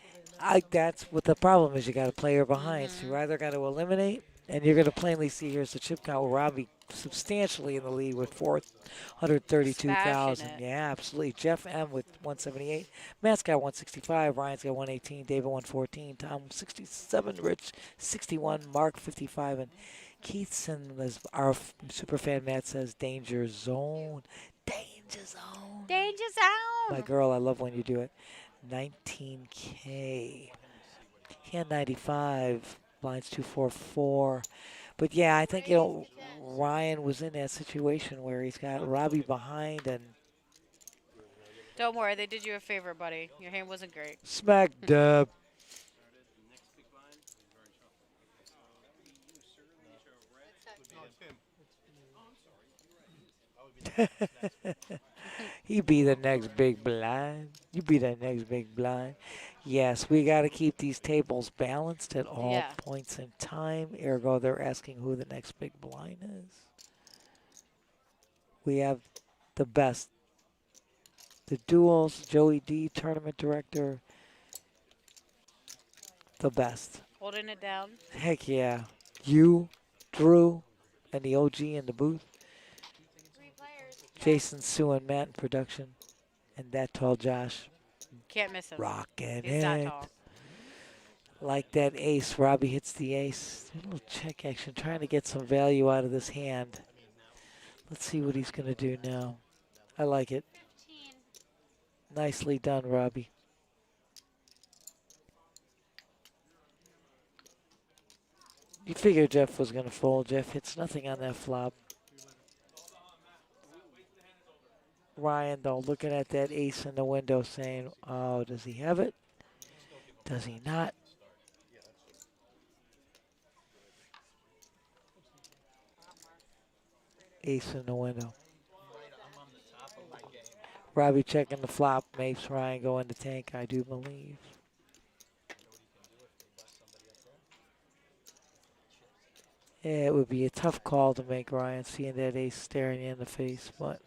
S2: That's what the problem is. You got a player behind. So you're either going to eliminate, and you're going to plainly see here's the chip count with Robbie substantially in the lead with 432,000.
S6: Smashing it.
S2: Yeah, absolutely. Jeff M with 178. Matt's got 165. Ryan's got 118. David 114. Tom 67. Rich 61. Mark 55. And Keithson, as our super fan Matt says, danger zone. Danger zone.
S6: Danger zone.
S2: My girl, I love when you do it. 19K. He had 95. Blinds 244. But yeah, I think, you know, Ryan was in that situation where he's got Robbie behind and
S6: Don't worry, they did you a favor, buddy. Your hand wasn't great.
S2: smack dab. He be the next big blind. You be the next big blind. Yes, we got to keep these tables balanced at all
S6: Yeah.
S2: points in time. Ergo, they're asking who the next big blind is. We have the best. The duels, Joey D, tournament director. The best.
S6: Holding it down.
S2: Heck yeah. You, Drew, and the OG in the booth.
S5: 3 players.
S2: Jason, Sue, and Matt in production. And that tall Josh
S6: Can't miss him.
S2: rocking
S6: He's that
S2: it.
S6: tall.
S2: Like that ace. Robbie hits the ace. A little check action. Trying to get some value out of this hand. Let's see what he's going to do now. I like it.
S5: 15.
S2: Nicely done, Robbie. You figured Jeff was going to fold. Jeff hits nothing on that flop. Ryan, though, looking at that ace in the window saying, oh, does he have it? Does he not? Ace in the window. Robbie checking the flop. Makes Ryan go in the tank, I do believe. Yeah, it would be a tough call to make, Ryan, seeing that ace staring you in the face, but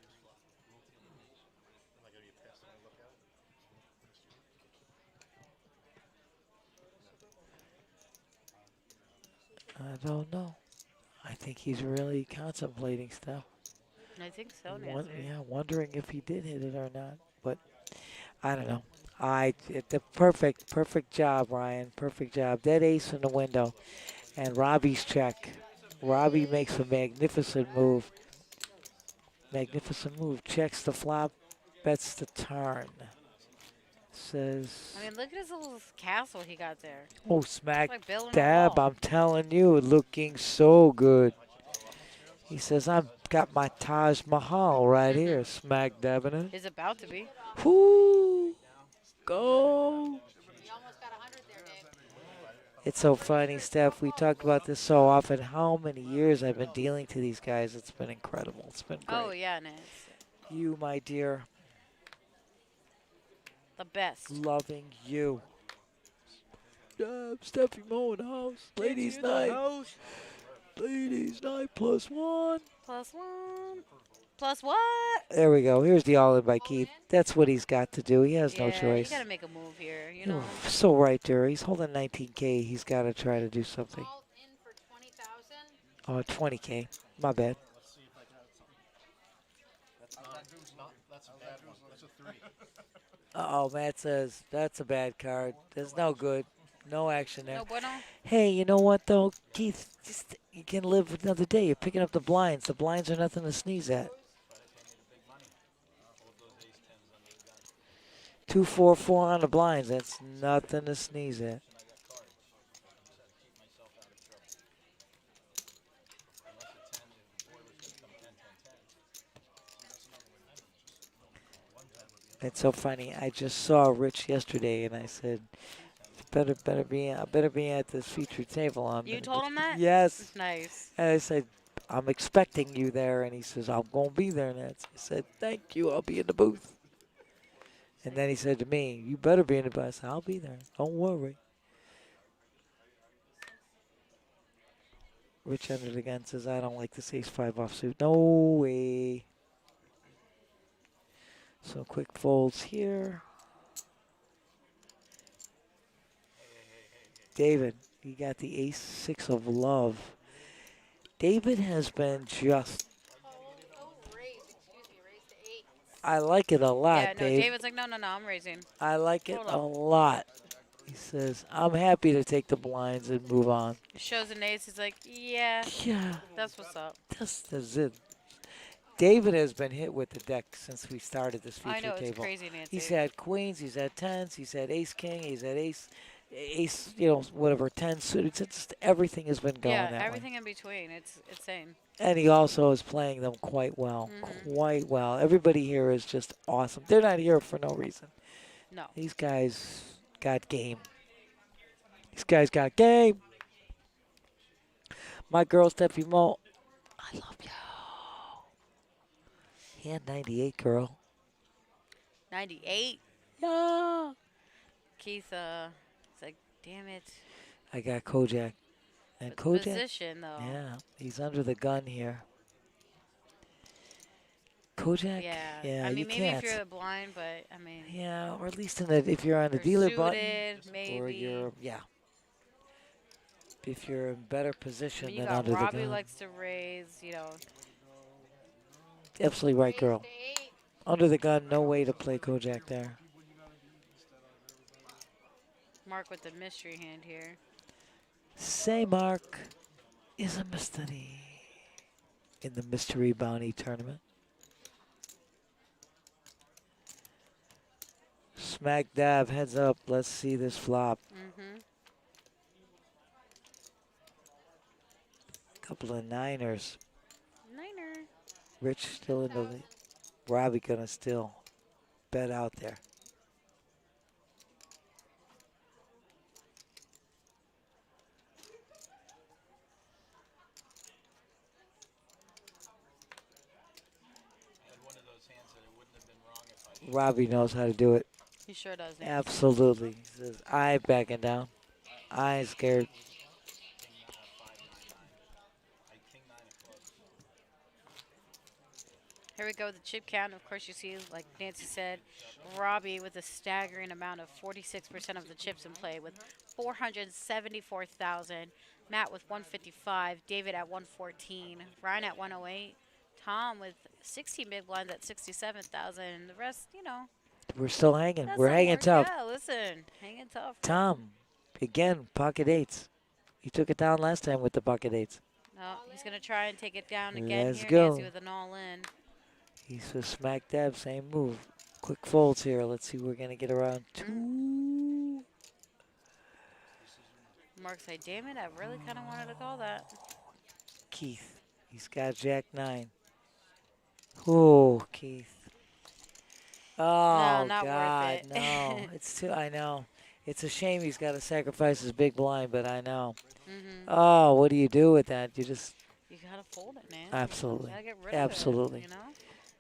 S2: I don't know. I think he's really contemplating stuff.
S6: I think so, Nancy.
S2: Yeah, wondering if he did hit it or not, but I don't know. The perfect job, Ryan. Perfect job. That ace in the window, and Robbie's check. Robbie makes a magnificent move. Magnificent move. Checks the flop, bets the turn. Says,
S6: I mean, look at his little castle he got there.
S2: oh, smack
S6: It's like building a
S2: dab.
S6: wall.
S2: I'm telling you, looking so good. He says, I've got my Taj Mahal right here, smack dabbing it.
S6: Is about to be.
S2: Whoo! Go!
S5: You almost got 100 there, Dave.
S2: It's so funny, Steph. We talked about this so often. How many years I've been dealing to these guys. It's been incredible. It's been great.
S6: Oh, yeah, Nancy.
S2: You, my dear.
S6: The best.
S2: Loving you. Steffi Mo in the house. Ladies night. Ladies night +1.
S6: +1. Plus what?
S2: There we go. Here's the all-in by Keith. That's what he's got to do. He has no
S6: Yeah, you
S2: choice.
S6: gotta make a move here, you
S2: You're
S6: know.
S2: so right there. He's holding 19K. He's got to try to do something.
S5: All in for 20,000.
S2: Oh, 20K. My bad.
S4: Let's see if I got something. That's a bad one. That's a 3.
S2: Uh-oh, Matt says that's a bad card. That's no good. No action there.
S6: No bueno.
S2: Hey, you know what, though? Keith, just, you can live another day. You're picking up the blinds. The blinds are nothing to sneeze at. 244 on the blinds. That's nothing to sneeze at. It's so funny. I just saw Rich yesterday, and I said, "Better be at this featured table."
S6: You told him that?
S2: Yes.
S6: Nice.
S2: And I said, "I'm expecting you there," and he says, "I'm gonna be there." And I said, "Thank you. I'll be in the booth." And then he said to me, "You better be in the booth." I said, "I'll be there. Don't worry." Rich entered again. Says, "I don't like this ace-5 offsuit." No way. So quick folds here. David, you got the ace-6 of love. David has been just.
S5: Raise. Excuse me. Raise to 8.
S2: I like it a lot,
S6: Yeah, no,
S2: Dave.
S6: David's like, no, I'm raising.
S2: I like it
S6: Hold
S2: a
S6: on.
S2: lot. He says, "I'm happy to take the blinds and move on."
S6: Shows an ace. He's like, yeah,
S2: Yeah,
S6: that's what's up.
S2: that's it. David has been hit with the deck since we started this feature
S6: I know, it's
S2: table.
S6: crazy, Nancy.
S2: He's had queens, he's had tens, he's had ace king, he's had ace, you know, whatever, 10 suited. It's just everything has been going
S6: Yeah,
S2: that
S6: everything
S2: way.
S6: in between. It's insane.
S2: And he also is playing them quite well, quite well. Everybody here is just awesome. They're not here for no reason.
S6: No.
S2: These guys got game. These guys got game. My girl, Steffi Mo, I love you. Hand 98, girl.
S6: 98.
S2: Yeah.
S6: Keith, it's like, damn it.
S2: I got Kojak. And
S6: But the
S2: Kojak,
S6: position, though.
S2: yeah, he's under the gun here. Kojak,
S6: Yeah. I
S2: you
S6: mean, maybe
S2: can't.
S6: if you're blind, but I mean.
S2: Yeah, or at least if you're on the
S6: Or
S2: dealer
S6: suited,
S2: button,
S6: maybe.
S2: or you're if you're in better
S6: I
S2: position
S6: mean, you
S2: than
S6: got
S2: under the
S6: Robbie
S2: gun.
S6: likes to raise, you know.
S2: Absolutely right,
S5: Raise
S2: girl.
S5: to 8.
S2: Under the gun, no way to play Kojak there.
S6: Mark with the mystery hand here.
S2: Say Mark is a mystery in the mystery bounty tournament. Smack dab, heads up. Let's see this flop.
S6: Mm-hmm.
S2: Couple of niners.
S6: Niner.
S2: Rich still in the lead. Robbie gonna still bet out there. Robbie knows how to do it.
S6: He sure does. Nancy.
S2: Absolutely. He says, I ain't backing down. I ain't scared.
S6: Here we go with the chip count. Of course, you see, like Nancy said, Robbie with a staggering amount of 46% of the chips in play with 474,000. Matt with 155. David at 114. Ryan at 108. Tom with 16 big blinds at 67,000. The rest, you know.
S2: We're still hanging.
S6: That's
S2: We're
S6: some
S2: hanging
S6: work.
S2: tough.
S6: Yeah, listen, hanging tough.
S2: Tom, again, pocket eights. He took it down last time with the pocket eights.
S6: No, he's going to try and take it down again
S2: Let's
S6: here.
S2: go.
S6: Nancy with an all-in.
S2: He's a smack dab, same move. Quick folds here. Let's see, we're going to get around two.
S6: Mark's like, damn it, I really kind of wanted to call that.
S2: Keith, he's got Jack 9. Oh, Keith. Oh,
S6: not worth
S2: God,
S6: it.
S2: no. It's too, I know. It's a shame he's got to sacrifice his big blind, but I know. Oh, what do you do with that? You just.
S6: You got to fold it, man.
S2: Absolutely.
S6: You got to get rid
S2: Absolutely.
S6: of it, you know?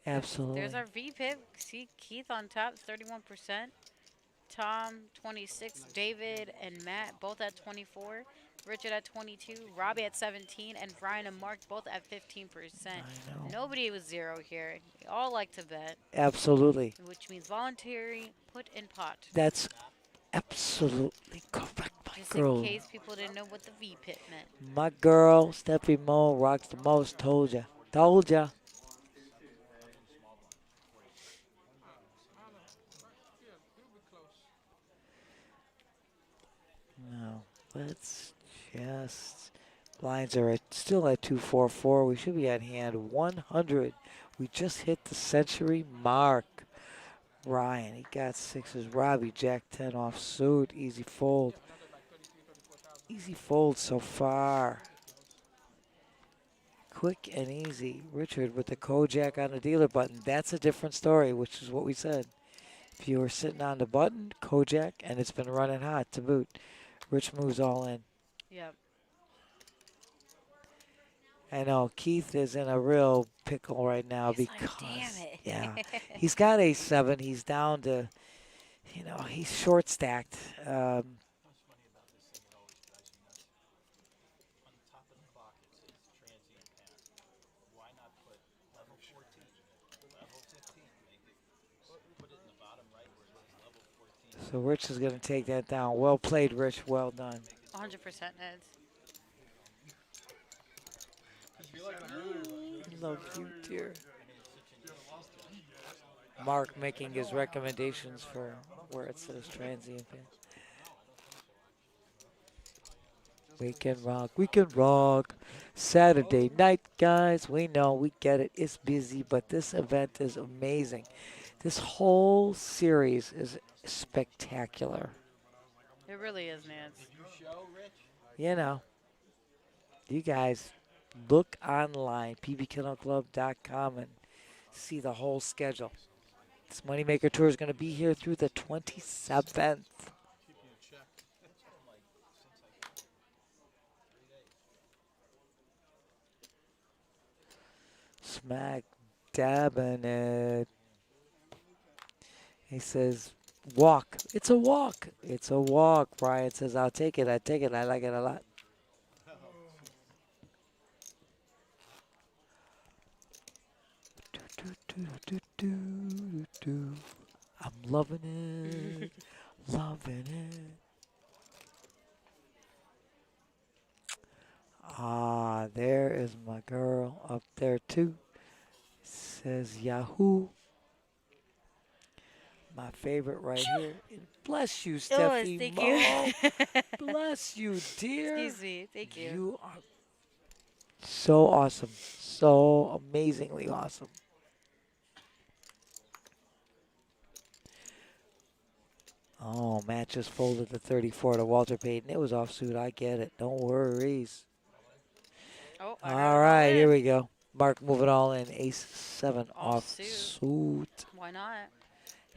S2: Absolutely.
S6: There's our V-pip. See Keith on top, 31%. Tom, 26. David and Matt, both at 24. Richard at 22. Robbie at 17. And Brian and Mark, both at 15%.
S2: I know.
S6: Nobody was zero here. They all like to bet,
S2: Absolutely.
S6: which means voluntary put in pot.
S2: That's absolutely correct, my
S6: Just in
S2: girl.
S6: case people didn't know what the V pit meant.
S2: My girl, Steffi Mo, rocks the most. Told ya. Told ya.
S7: Yeah, we'll be close.
S2: No, let's just. Blinds are still at 244. We should be at hand 100. We just hit the century mark. Ryan, he got sixes. Robbie, Jack 10 off suit. Easy fold.
S7: Another like 33, 34,000.
S2: Easy fold so far. Quick and easy. Richard with the Kojak on the dealer button. That's a different story, which is what we said. If you were sitting on the button, Kojak, and it's been running hot to boot. Rich moves all in.
S6: Yep.
S2: I know Keith is in a real pickle right now
S6: He's
S2: because,
S6: like, damn it.
S2: yeah, he's got a 7. He's down to, he's short stacked.
S4: What's funny about this thing, it always drives me nuts. On the top of the clock, it says transient pass. Why not put level 14, level 15? Put it in the bottom right where it says level 14.
S2: So Rich is going to take that down. Well played, Rich. Well done.
S6: 100% Neds.
S2: Love you, dear. Mark making his recommendations for where it says transient. We can rock. We can rock. Saturday night, guys. We know. We get it. It's busy, but this event is amazing. This whole series is spectacular.
S6: It really is, Nance.
S4: You show, Rich?
S2: You guys look online, pbkennelclub.com, and see the whole schedule. This Moneymaker Tour is going to be here through the 27th. Smack dabbing it. He says, walk. It's a walk. It's a walk. Brian says, I'll take it. I take it. I like it a lot. I'm loving it. Loving it. Ah, there is my girl up there too. Says Yahoo. My favorite right here. Bless you, Steffi.
S6: Thank
S2: Mo.
S6: you.
S2: Bless you, dear.
S6: Excuse me. Thank you.
S2: You are so awesome. So amazingly awesome. Oh, Matt just folded the 34 to Walter Payton. It was offsuit. I get it. Don't worries.
S6: Oh,
S2: All right, here we go. Mark moving all in. Ace 7
S6: Offsuit.
S2: offsuit.
S6: Why not?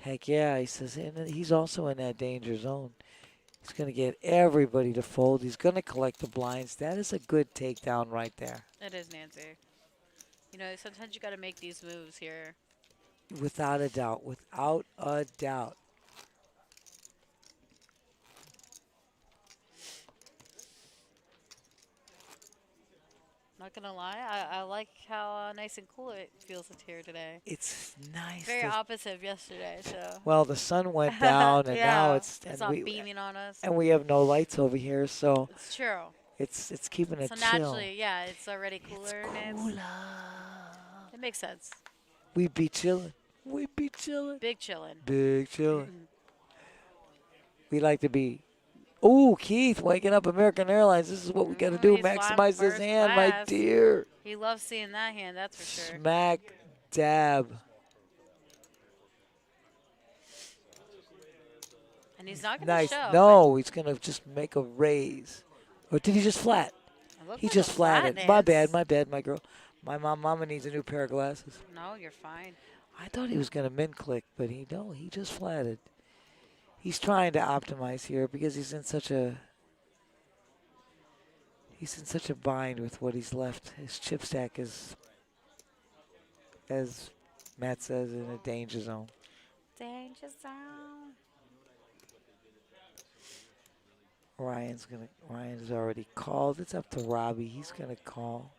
S2: Heck yeah, he says, and he's also in that danger zone. He's going to get everybody to fold. He's going to collect the blinds. That is a good takedown right there.
S6: It is, Nancy. Sometimes you got to make these moves here.
S2: Without a doubt. Without a doubt.
S6: Not gonna lie, I like how nice and cool it feels here today.
S2: It's nice.
S6: Very opposite of yesterday, so.
S2: Well, the sun went down, and now it's
S6: not beaming on us.
S2: And we have no lights over here, so
S6: It's true.
S2: it's keeping it
S6: So
S2: chill.
S6: naturally, yeah, it's already cooler.
S2: It's cooler.
S6: It makes sense.
S2: We be chilling. We be chilling.
S6: Big chillin'.
S2: Big chilling. We like to be. Ooh, Keith waking up American Airlines. This is what we got to do.
S6: He's
S2: Maximize this
S6: first
S2: hand, my
S6: class.
S2: dear.
S6: He loves seeing that hand, that's for sure.
S2: Smack dab.
S6: And he's not going
S2: Nice.
S6: to show.
S2: No, he's going to just make a raise. Or did he just flat?
S6: It looked
S2: He
S6: like
S2: just
S6: a
S2: flatted.
S6: flatness.
S2: My bad, my girl. My mama needs a new pair of glasses.
S6: No, you're fine.
S2: I thought he was going to min click, but he just flatted. He's trying to optimize here because he's in such a bind with what he's left. His chip stack is, as Matt says, in a danger zone.
S6: Danger zone.
S2: Ryan's already called. It's up to Robbie. He's gonna call.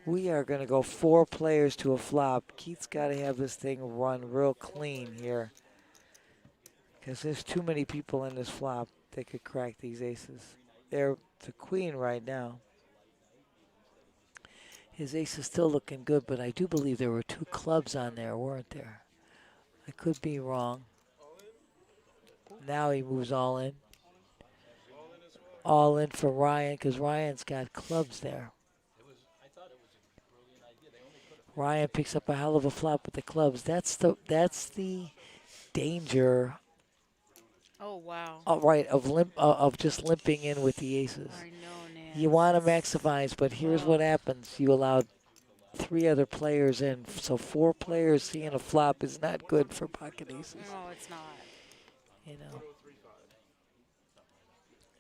S2: We are gonna go 4 players to a flop. Keith's gotta have this thing run real clean here. Because there's too many people in this flop that could crack these aces. They're the queen right now. His ace is still looking good, but I do believe there were 2 clubs on there, weren't there? I could be wrong. Now he moves all in. All in for Ryan, because Ryan's got clubs there. Ryan picks up a hell of a flop with the clubs. That's the danger.
S6: Oh wow.
S2: Right, of just limping in with the aces.
S6: I know, Nance.
S2: You want to maximize, but here's what happens. You allowed 3 other players in, so 4 players seeing a flop is not good for pocket aces.
S6: No, it's not.
S2: You know.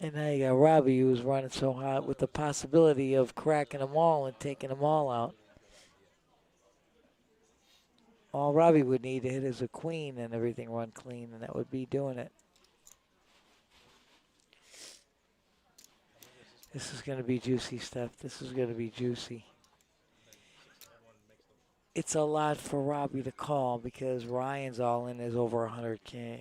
S2: And now you got Robbie, who's running so hot with the possibility of cracking them all and taking them all out. All Robbie would need to hit is a queen and everything run clean, and that would be doing it. This is going to be juicy stuff. This is going to be juicy. It's a lot for Robbie to call because Ryan's all in is over 100K.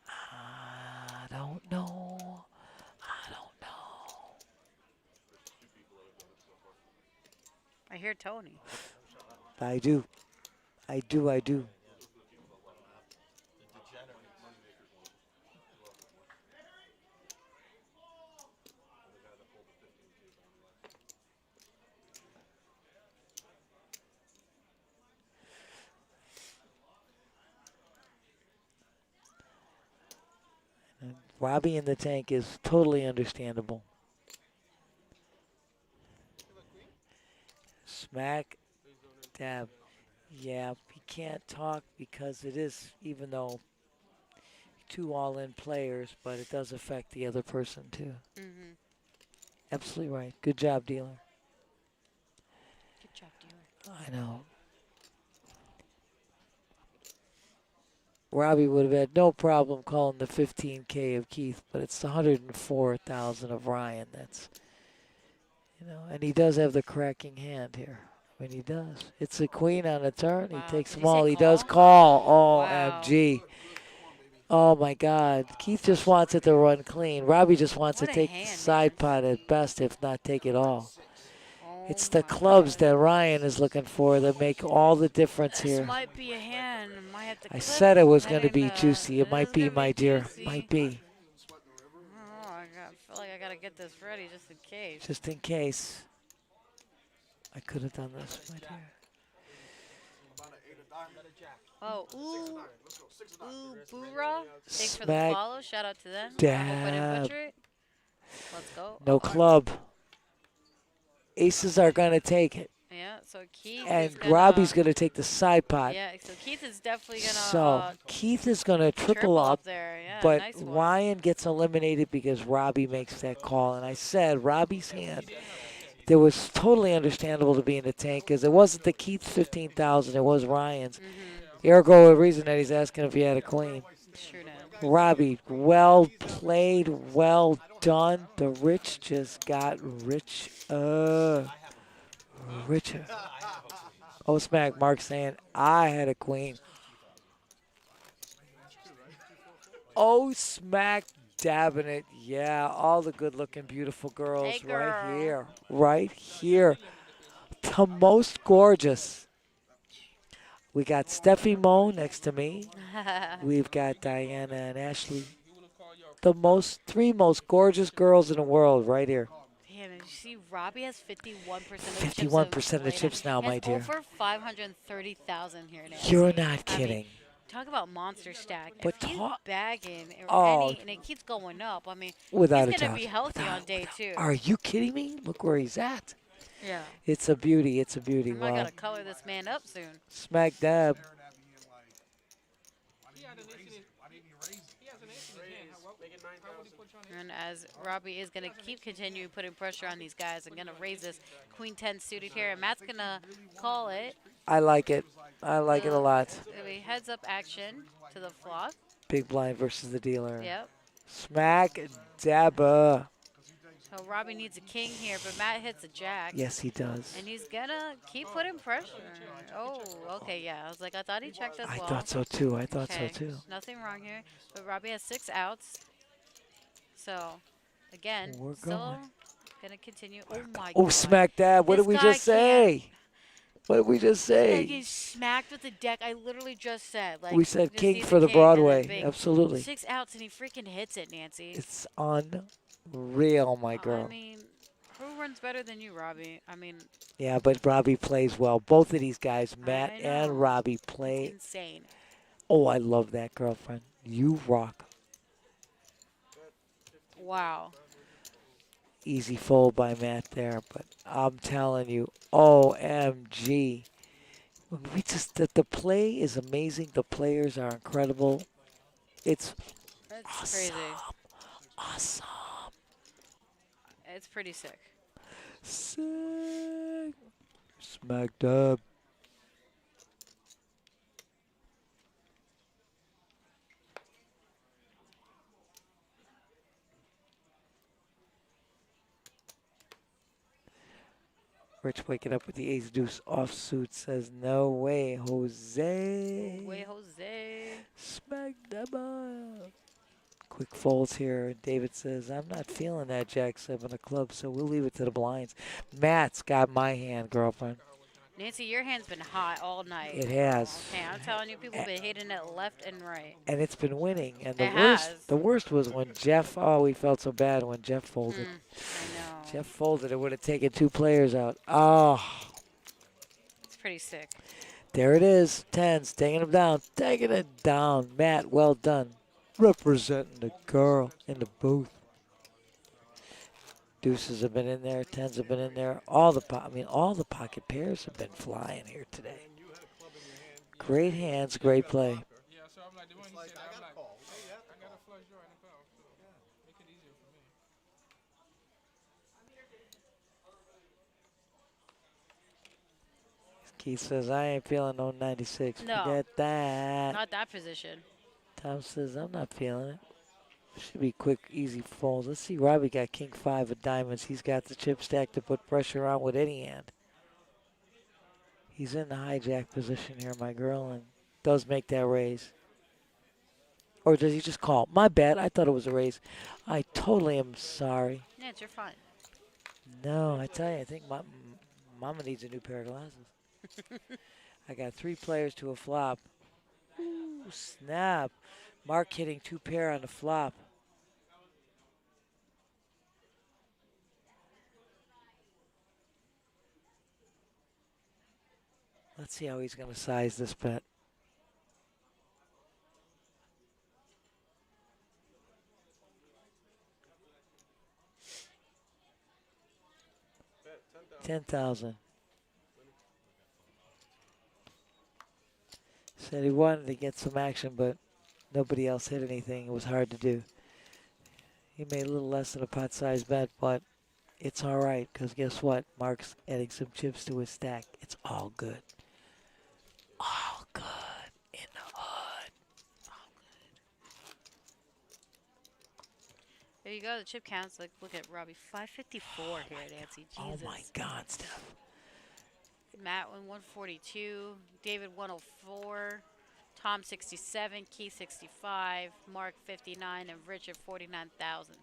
S2: I don't know.
S6: I hear Tony.
S2: I do. And Robbie in the tank is totally understandable. Smack, dab. Yeah, he can't talk because it is, even though 2 all-in players, but it does affect the other person too.
S6: Mm-hmm.
S2: Absolutely right. Good job, dealer.
S6: Good job, dealer.
S2: I know. Robbie would have had no problem calling the 15K of Keith, but it's the 104,000 of Ryan. That's, you know, and he does have the cracking hand here. I mean, he does. It's a queen on a turn.
S6: Wow.
S2: He takes
S6: Did
S2: them all.
S6: say
S2: He
S6: call?
S2: does call.
S6: Wow.
S2: OMG. Oh, my God. Keith just wants it to run clean. Robbie just wants
S6: What
S2: to
S6: a
S2: take
S6: hand,
S2: the side
S6: man.
S2: pot at best, if not take it all.
S6: Oh
S2: It's the
S6: my
S2: clubs
S6: God.
S2: that Ryan is looking for that make all the difference
S6: This
S2: here.
S6: might be a hand. Might have to
S2: I
S6: clip.
S2: said it was going to
S6: Heading,
S2: be juicy. It might
S6: is
S2: be,
S6: gonna
S2: my dear.
S6: juicy.
S2: Might be.
S6: Oh, I feel like I gotta get this ready just in case.
S2: Just in case. I could have done this, my dear.
S6: Oh, ooh, Boora. Thanks for the
S2: Smack,
S6: follow. Shout out to them. Hope I
S2: dab.
S6: didn't butcher it. Let's go.
S2: No club. Aces are going to take it.
S6: Yeah, so Keith is
S2: And
S6: gonna,
S2: Robbie's going to take the side pot.
S6: Yeah, so Keith is definitely gonna
S2: So Keith is going to triple up.
S6: there. Yeah,
S2: But
S6: nice one.
S2: Ryan gets eliminated because Robbie makes that call. And I said Robbie's hand, that was totally understandable to be in the tank because it wasn't the Keith's 15,000, it was Ryan's. Ergo, a reason that he's asking if he had a queen.
S6: Sure enough.
S2: Robbie, well played, well done. The rich just got rich. Richer. Oh, smack. Mark saying, I had a queen. Oh, smack. Dabbing it. Yeah, all the good-looking, beautiful girls
S6: Hey,
S2: right
S6: girl.
S2: here. Right here. The most gorgeous. We got Steffi Mo next to me. We've got Diana and Ashley. The 3 most gorgeous girls in the world right here.
S6: Damn, and you see Robbie has 51% of the chips.
S2: 51% of the chips now, my dear.
S6: Over 530,000 here now.
S2: You're not kidding.
S6: Talk about monster stack.
S2: But
S6: if he's bagging
S2: Oh.
S6: and it keeps going up, I mean,
S2: Without
S6: he's
S2: a
S6: going to
S2: doubt.
S6: be healthy on day 2.
S2: Are you kidding me? Look where he's at.
S6: Yeah.
S2: It's a beauty. It's a beauty.
S6: I
S2: Wow.
S6: got to color this man up soon.
S2: Smack dab.
S6: And as Robbie is going to keep continuing putting pressure on these guys, I'm going to raise this Queen 10 suited here. And Matt's going to call it.
S2: I like it. I like it a lot.
S6: It'll be heads up action to the flop.
S2: Big blind versus the dealer.
S6: Yep.
S2: Smack dabba.
S6: So Robbie needs a king here, but Matt hits a jack.
S2: Yes, he does.
S6: And he's gonna keep putting pressure. Oh, okay, yeah. I was like, I thought he checked as
S2: I
S6: well.
S2: thought so too. I thought
S6: Okay,
S2: so too.
S6: nothing wrong here. But Robbie has 6 outs. So, again,
S2: We're
S6: still
S2: going.
S6: gonna continue. Oh my
S2: Oh,
S6: god.
S2: smack dab. What
S6: This
S2: did we
S6: guy
S2: just say? What did we just
S6: This guy
S2: say?
S6: getting smacked with the deck. I literally just said, like,
S2: We said
S6: just
S2: king
S6: needs
S2: for
S6: a
S2: the
S6: king and then
S2: Broadway.
S6: bing.
S2: Absolutely.
S6: 6 outs and he freaking hits it, Nancy.
S2: It's unreal, my girl.
S6: I mean, who runs better than you, Robbie? I mean,
S2: Yeah, but Robbie plays well. Both of these guys, Matt
S6: I know.
S2: and Robbie, play.
S6: It's insane.
S2: Oh, I love that, girlfriend. You rock.
S6: Wow.
S2: Easy fold by Matt there, but I'm telling you, OMG. We just the play is amazing. The players are incredible. It's
S6: That's
S2: awesome.
S6: crazy.
S2: Awesome.
S6: It's pretty sick.
S2: Sick. Smacked up. Rich waking up with the ace deuce offsuit says, no way, Jose.
S6: No way, Jose.
S2: Smack them up. Quick folds here. David says, I'm not feeling that Jack 7 of clubs, so we'll leave it to the blinds. Matt's got my hand, girlfriend.
S6: Nancy, your hand's been hot all night.
S2: It has.
S6: Okay, I'm telling you, people have been hitting it left and right.
S2: And it's been winning. And
S6: It
S2: the worst was when Jeff, we felt so bad when Jeff folded.
S6: I know.
S2: Jeff folded. It would have taken 2 players out. Oh.
S6: It's pretty sick.
S2: There it is. Tens, taking him down. Taking it down. Matt, well done. Representing the girl in the booth. Deuces have been in there. Tens have been in there. All the pocket pairs have been flying here today. Great hands, great play.
S7: Yeah, so I'm like, the one he said, I'm like, I got a flush draw in the power, so make it easier for me.
S2: Keith says, I ain't feeling no 96.
S6: No.
S2: Forget that.
S6: Not that position.
S2: Tom says, I'm not feeling it. Should be quick, easy folds. Let's see. Robbie got king 5 of diamonds. He's got the chip stack to put pressure on with any hand. He's in the hijack position here, my girl, and does make that raise. Or does he just call? My bad. I thought it was a raise. I totally am sorry.
S6: Yeah, you're fine.
S2: No, I tell you, I think Mama needs a new pair of glasses. I got 3 players to a flop. Ooh, snap. Mark hitting 2 pair on the flop. Let's see how he's going to size this bet. $10,000. Said he wanted to get some action, but nobody else hit anything. It was hard to do. He made a little less than a pot-sized bet, but it's all right, because guess what? Mark's adding some chips to his stack. It's all good. All good in the hood. All good.
S6: There you go. The chip counts. Like, look at Robbie. 554 here, Nancy. Jesus.
S2: Oh, my God, Steph.
S6: Matt won 142. David 104. Tom 67. Keith 65. Mark 59. And Richard 49,000.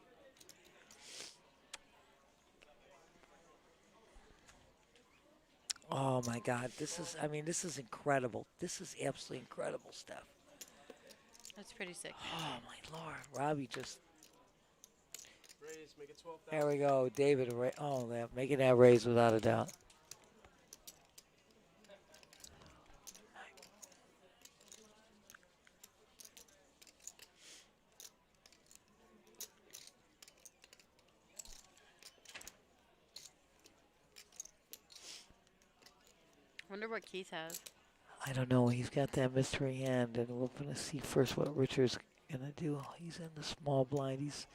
S2: Oh, my God. This is incredible. This is absolutely incredible, Steph.
S6: That's pretty sick.
S2: Oh, my Lord. Robbie just...
S3: Raise, make it 12,000.
S2: There we go. David, making that raise without a doubt.
S6: Wonder what Keith has.
S2: I don't know. He's got that mystery hand, and we're going to see first what Richard's going to do. He's in the small blind. He's,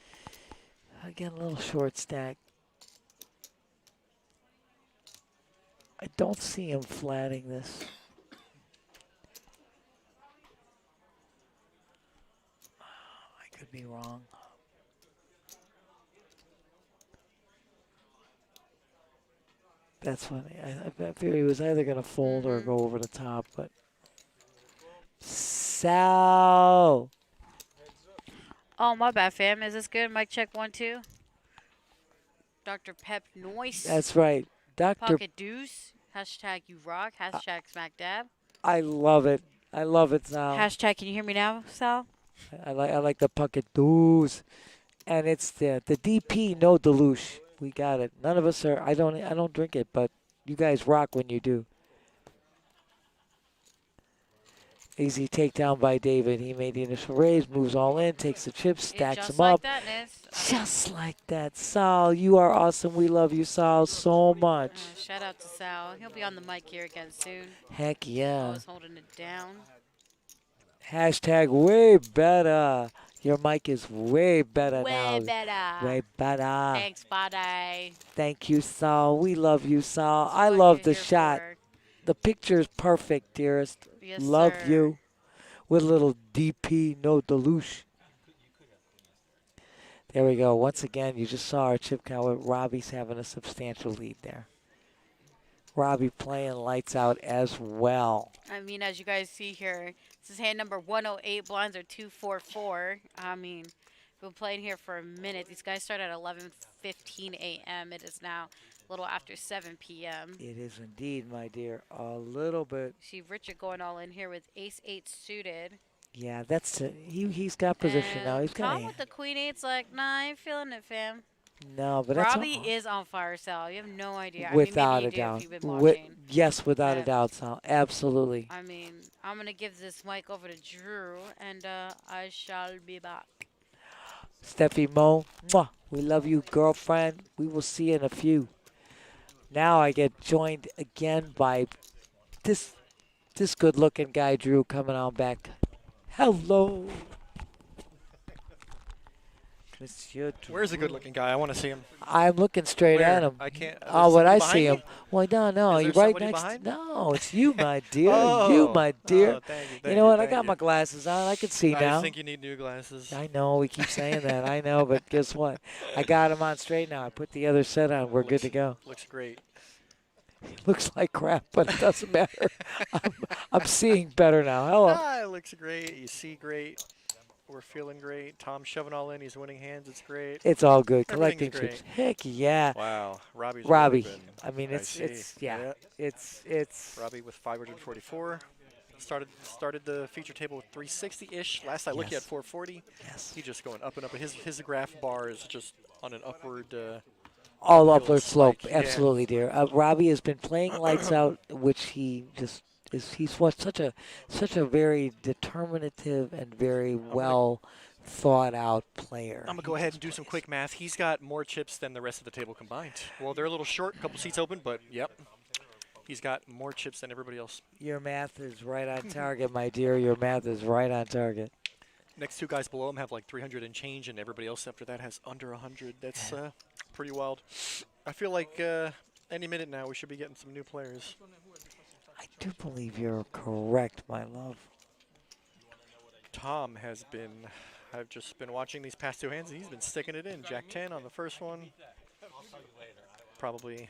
S2: again, a little short stack. I don't see him flatting this. be wrong. That's funny. I figured he was either going to fold or go over the top, but Sal.
S6: Oh, my bad, fam. Is this good? Mic check 1, 2. Dr. Pep Noise.
S2: That's right. Dr.
S6: Pocket Deuce. Hashtag you rock. Hashtag smack dab.
S2: I love it. I love it, Sal.
S6: Hashtag, can you hear me now, Sal?
S2: I like the pocket doos. And it's the DP no deluge. We got it. None of us are I don't drink it, but you guys rock when you do. Easy takedown by David. He made the initial raise, moves all in, takes the chips, stacks them up.
S6: That, Nis.
S2: Just like that. Sal, you are awesome. We love you, Sal, so much.
S6: Shout out to Sal. He'll be on the mic here again soon.
S2: Heck yeah.
S6: I was holding it down.
S2: Hashtag way better. Your mic is way better now.
S6: Way better.
S2: Way better.
S6: Thanks, buddy.
S2: Thank you, Sal. We love you, Sal. I love the shot. The picture is perfect, dearest.
S6: Yes,
S2: love
S6: sir.
S2: you. With a little DP no deluge. There we go. Once again, you just saw our chip count. Robbie's having a substantial lead there. Robbie playing lights out as well.
S6: I mean, as you guys see here, this is hand number 108. Blinds are 244. I mean, we've been playing here for a minute. These guys start at 11:15 a.m. It is now a little after 7 p.m.
S2: It is indeed, my dear. A little bit.
S6: See Richard going all in here with ace-8 suited.
S2: Yeah, that's it. He's got position now. He's got
S6: Tom with the queen-8's like, nah, I ain't feeling it, fam.
S2: No, but that's
S6: Robbie is on fire, Sal. You have no idea.
S2: Without
S6: I mean, maybe
S2: a
S6: you do
S2: doubt.
S6: if you've been watching.
S2: Yes, without a doubt, Sal. Absolutely.
S6: I mean, I'm going to give this mic over to Drew, and I shall be back.
S2: Steffi Mo, mwah, we love you, girlfriend. We will see you in a few. Now I get joined again by this good-looking guy, Drew, coming on back. Hello. Monsieur Drew.
S3: Where's the good-looking guy? I want to see him.
S2: I'm looking straight at him.
S3: I can't.
S2: Oh, when I see
S3: me?
S2: him. Well, no.
S3: Is
S2: You're
S3: there
S2: right
S3: somebody
S2: next.
S3: behind?
S2: No, it's you, my dear.
S3: Oh.
S2: You, my dear.
S3: Oh, thank
S2: You know what? I
S3: thank
S2: got
S3: you.
S2: my glasses on. I can see now.
S3: I think you need new glasses.
S2: I know. We keep saying that. I know. But guess what? I got them on straight now. I put the other set on. We're good to go.
S3: Looks great.
S2: Looks like crap, but it doesn't matter. I'm seeing better now. Hello.
S3: Ah, it looks great. You see great. We're feeling great. Tom's shoving all in. He's winning hands. It's great.
S2: It's all good.
S3: Everything's
S2: Collecting chips.
S3: great.
S2: Heck yeah.
S3: Wow. Robbie.
S2: I mean, it's
S3: Robbie with 544. Started the feature table with 360-ish. Last I looked, he had 440.
S2: Yes.
S3: He's just going up and up. And his graph bar is just on an upward.
S2: All upward slope.
S3: spike. Yeah.
S2: Absolutely, dear. Robbie has been playing lights out, which he just is. He's such a very determinative and very well thought out player.
S3: I'm gonna go ahead and do some quick math. He's got more chips than the rest of the table combined. Well, they're a little short, a couple seats open, but yep. He's got more chips than everybody else.
S2: Your math is right on target, my dear. Your math is right on target.
S3: Next two guys below him have like 300 and change, and everybody else after that has under 100. That's pretty wild. I feel like any minute now we should be getting some new players.
S2: I do believe you're correct, my love.
S3: Tom has been, I've just been watching these past two hands, and he's been sticking it in. Jack 10 on the first one. Probably,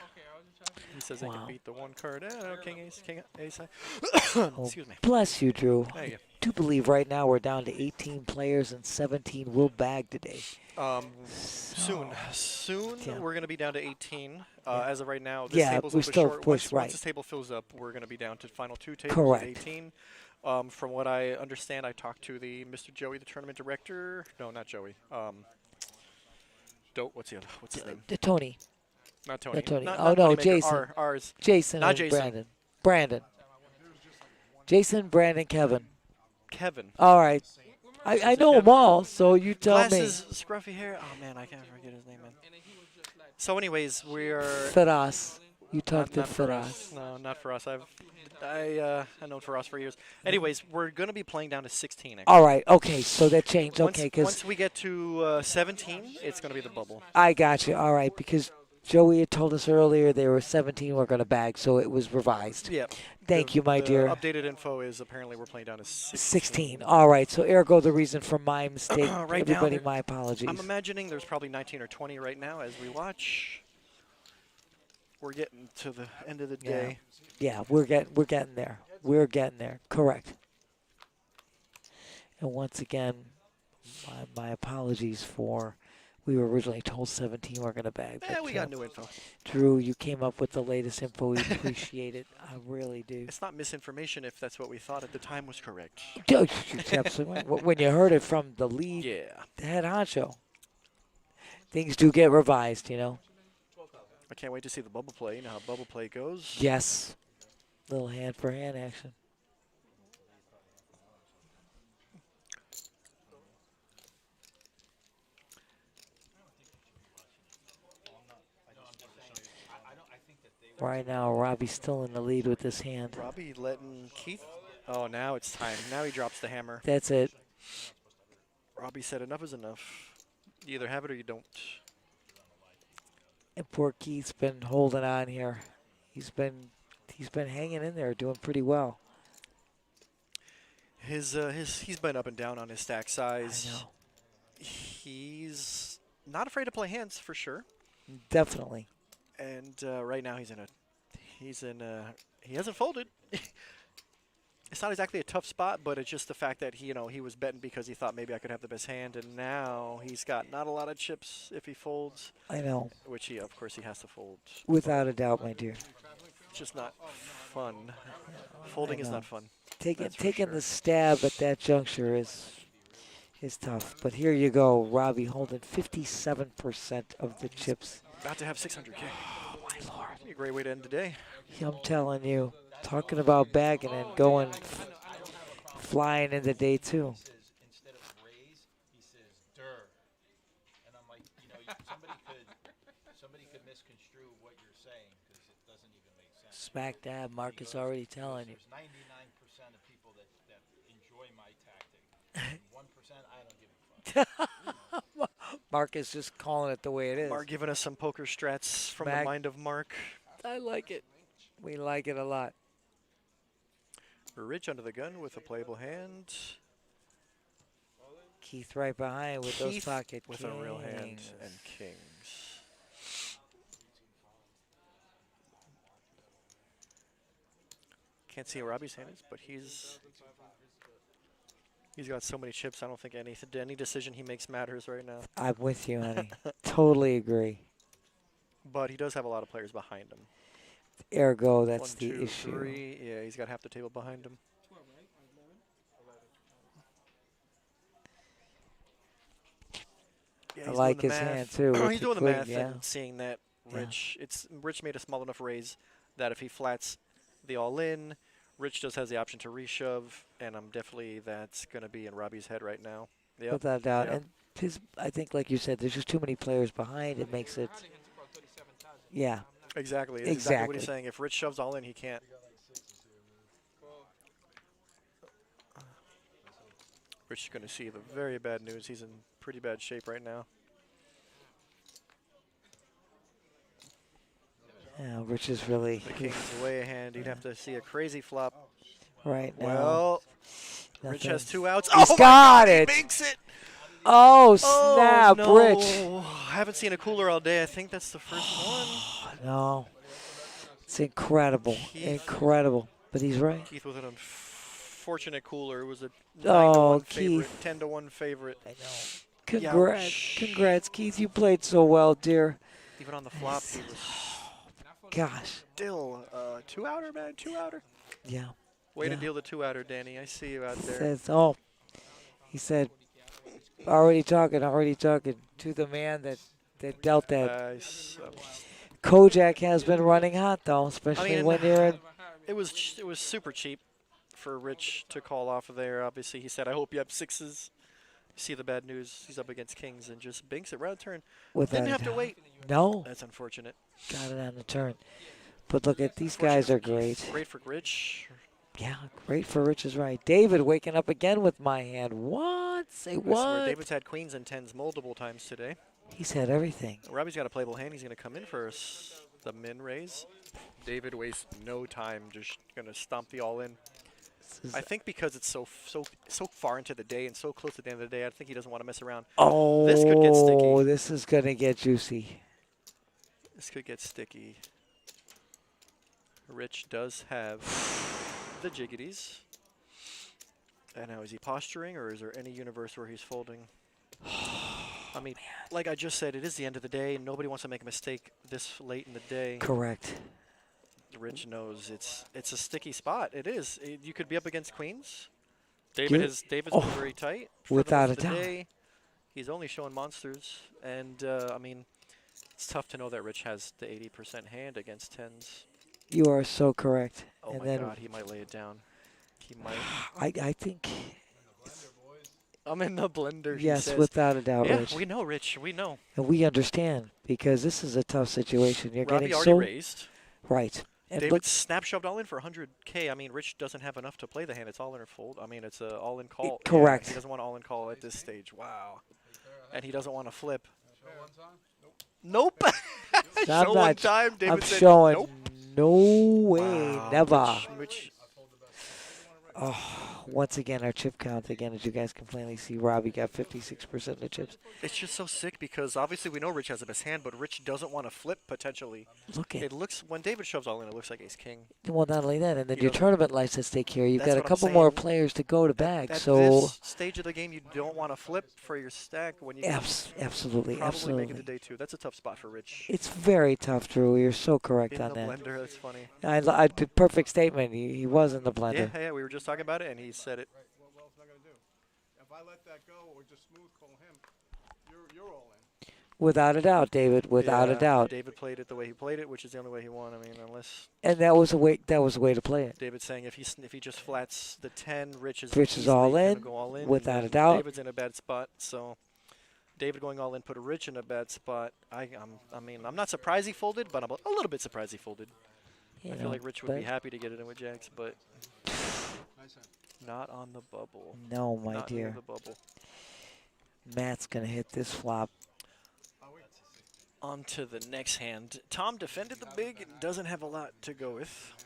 S3: he says they can beat the one card. No, King Ace. Excuse me.
S2: Bless you, Drew.
S3: Thank you.
S2: I do believe right now we're down to 18 players and 17 will bag today.
S3: Soon
S2: Yeah.
S3: we're going to be down to 18. As of right now, this
S2: Yeah,
S3: table's a
S2: we
S3: little bit
S2: still
S3: short.
S2: push,
S3: Once
S2: right.
S3: this table fills up, we're going to be down to final two tables
S2: Correct.
S3: at 18. From what I understand, I talked to the Mr. Joey, the tournament director. No, not Joey. What's his name?
S2: Tony.
S3: Not Tony.
S2: Not Tony.
S3: Not
S2: Oh, no,
S3: Moneymaker.
S2: Jason.
S3: Ours.
S2: Jason
S3: Not
S2: and
S3: Jason.
S2: Brandon. Jason, Brandon, Kevin.
S3: Kevin.
S2: All right. I know them all, so you tell
S3: Glasses, scruffy hair. Oh, man, I can't forget his name, man. So anyways, we're...
S2: me. Firas. You talked to
S3: not for
S2: Firas.
S3: us. No, not for us. I known for us for years. Anyways, we're going to be playing down to 16. Actually.
S2: All right. Okay. So that changed.
S3: Once,
S2: Okay. Because
S3: once we get to 17, it's going to be the bubble.
S2: I got you. All right. Because Joey had told us earlier there were 17 we're going to bag, so it was revised.
S3: Yeah.
S2: Thank you, my dear.
S3: Updated info is apparently we're playing down to 16.
S2: 16. All right, so ergo the reason for my mistake.
S3: Right
S2: Everybody,
S3: now,
S2: my apologies.
S3: I'm imagining there's probably 19 or 20 right now as we watch. We're getting to the end of the day.
S2: Yeah, we're getting there. We're getting there. Correct. And once again, my apologies for. We were originally told 17 were going to bag.
S3: Yeah, we got new info.
S2: Drew, you came up with the latest info. We appreciate it. I really do.
S3: It's not misinformation if that's what we thought at the time was correct.
S2: Absolutely right. When you heard it from the lead head honcho, things do get revised, you know.
S3: I can't wait to see the bubble play. You know how bubble play goes.
S2: Yes. Little hand-for-hand action. Right now, Robbie's still in the lead with this hand.
S3: Robbie letting Keith. Oh, now it's time. Now he drops the hammer.
S2: That's it.
S3: Robbie said enough is enough. You either have it or you don't.
S2: And poor Keith's been holding on here. He's been hanging in there, doing pretty well.
S3: He's been up and down on his stack size.
S2: I know.
S3: He's not afraid to play hands for sure.
S2: Definitely.
S3: And right now he hasn't folded. It's not exactly a tough spot, but it's just the fact that he was betting because he thought maybe I could have the best hand, and now he's got not a lot of chips if he folds.
S2: I know.
S3: Which of course he has to fold.
S2: Without a doubt, my dear.
S3: It's just not fun. Folding is not fun.
S2: Taking the stab at that juncture is tough. But here you go, Robbie holding 57% of the chips.
S3: About to have 600K.
S2: Oh, my Lord.
S3: A great way to end the day.
S2: Yeah, I'm telling you. Talking about bagging and going flying into day two.
S4: Instead of raise, he says "der," and I'm like, somebody could misconstrue what you're saying because it doesn't even make sense.
S2: Smack dab, Mark is already telling you.
S4: There's 99% of people that enjoy my tactic. 1% I don't give a fuck.
S2: Mark is just calling it the way it is.
S3: Mark giving us some poker strats from the mind of Mark.
S2: I like it. We like it a lot.
S3: Rich under the gun with a playable hand.
S2: Keith right behind with those pocket
S3: with
S2: kings.
S3: A real hand and kings. Can't see what Robbie's hand is, but he's got so many chips. I don't think any decision he makes matters right now.
S2: I'm with you, honey. Totally agree.
S3: But he does have a lot of players behind him.
S2: Ergo, that's
S3: 1,
S2: the
S3: 2,
S2: issue.
S3: 3. Yeah, he's got half the table behind him. Yeah,
S2: I like his hand too.
S3: He's doing the math and seeing that Rich made a small enough raise that if he flats the all-in, Rich just has the option to reshove, and that's going to be in Robbie's head right now. Yep.
S2: Without a doubt.
S3: Yep.
S2: And I think, like you said, there's just too many players behind. It makes it. Yeah.
S3: Exactly. It's exactly what he's saying. If Rich shoves all in, he can't. Rich is going to see the very bad news. He's in pretty bad shape right now.
S2: Yeah, Rich is really.
S3: The king's way ahead. He'd have to see a crazy flop.
S2: Right now.
S3: Well, Rich has 2 outs.
S2: He's got it.
S3: He makes it.
S2: Oh, snap,
S3: no.
S2: Rich.
S3: I haven't seen a cooler all day. I think that's the first one.
S2: No. It's incredible. Incredible. But he's right.
S3: Keith with an unfortunate cooler. It was a 9-to-1 favorite, 10-to-1 favorite.
S2: I know. Congrats. Congrats, Keith. You played so well, dear.
S3: Even on the flop, he was
S2: gosh.
S3: Still 2-outer, man. 2-outer.
S2: Yeah.
S3: Way to deal the 2-outer, Danny. I see you out there.
S2: He said, already talking to the man that dealt that. Kojak has been running hot, though, especially when you're in.
S3: It was super cheap for Rich to call off of there. Obviously, he said, I hope you have sixes. See the bad news. He's up against kings and just binks it right at turn. Didn't have to wait.
S2: No.
S3: That's unfortunate.
S2: Got it on the turn. But look at these guys are great.
S3: Great for Rich.
S2: Yeah, great for Rich is right. David waking up again with my hand. What? Say what?
S3: David's had queens and tens multiple times today.
S2: He's had everything.
S3: Robbie's got a playable hand. He's going to come in for the min raise. David wastes no time, just going to stomp the all in. I think because it's so far into the day and so close to the end of the day, I think he doesn't want to mess around.
S2: Oh,
S3: this could get sticky.
S2: This is going to get juicy.
S3: This could get sticky. Rich does have the jiggities. And now, is he posturing, or is there any universe where he's folding? I mean, like I just said, it is the end of the day, and nobody wants to make a mistake this late in the day.
S2: Correct.
S3: Rich knows it's a sticky spot. It is. You could be up against queens. David's been very tight for
S2: without
S3: the
S2: a
S3: most of the
S2: doubt.
S3: day. He's only showing monsters, and I mean, it's tough to know that Rich has the 80% hand against tens.
S2: You are so correct.
S3: Oh
S2: and
S3: my
S2: then
S3: God, he might lay it down. He might.
S2: I think.
S3: I'm in the blender.
S2: Yes,
S3: he says.
S2: without a doubt,
S3: Yeah,
S2: Rich.
S3: we know, Rich. We know.
S2: And we understand because this is a tough situation. You're
S3: Robbie
S2: getting
S3: already
S2: so
S3: raised.
S2: right. And
S3: David
S2: look,
S3: snap shoved all in for 100K. I mean, Rich doesn't have enough to play the hand. It's all in or fold. I mean, it's a all in call.
S2: Correct.
S3: Yeah, he doesn't want all in call at this stage. Wow. And he doesn't want to flip. Nope. Show one time. David
S2: I'm
S3: said,
S2: showing
S3: nope.
S2: no way,
S3: Wow,
S2: never.
S3: Rich.
S2: Oh, once again, our chip count, again, as you guys can plainly see, Robbie got 56% of the chips.
S3: It's just so sick because obviously we know Rich has the best hand, but Rich doesn't want to flip potentially.
S2: Look at
S3: It looks, when David shoves all in, it looks like ace king.
S2: well, not only that, and then
S3: He
S2: your
S3: doesn't-
S2: tournament life's at stake here. You've
S3: That's
S2: got a
S3: what I'm
S2: couple more
S3: saying.
S2: players to go to bag,
S3: At
S2: so
S3: this stage of the game, you don't want to flip for your stack when you can
S2: absolutely,
S3: probably
S2: absolutely.
S3: make it to day two. That's a tough spot for Rich.
S2: It's very tough, Drew. You're so correct
S3: In
S2: on
S3: the
S2: that.
S3: blender, that's funny.
S2: I did perfect statement. He was in the blender.
S3: Yeah, we were just talking about it, and he said it.
S1: What else am I gonna do? If I let that go or just smooth call him, you're all in.
S2: Without a doubt, David. Without a
S3: Yeah,
S2: doubt.
S3: David played it the way he played it, which is the only way he won. I mean, unless
S2: And that was a way. That was a way to play it.
S3: David's saying if he just flats the 10, Rich is
S2: Rich is all
S3: easily gonna
S2: in,
S3: go all in, and
S2: without a
S3: then
S2: doubt.
S3: David's in a bad spot, so David going all in put a Rich in a bad spot. I mean, I'm not surprised he folded, but I'm a little bit surprised he folded.
S2: You
S3: I
S2: know,
S3: feel like Rich would be
S2: but
S3: happy to get it in with Jacks, but not on the bubble.
S2: no, my
S3: Not near
S2: dear.
S3: the bubble.
S2: Matt's gonna hit this flop.
S3: On to the next hand. Tom defended the big and doesn't have a lot to go with.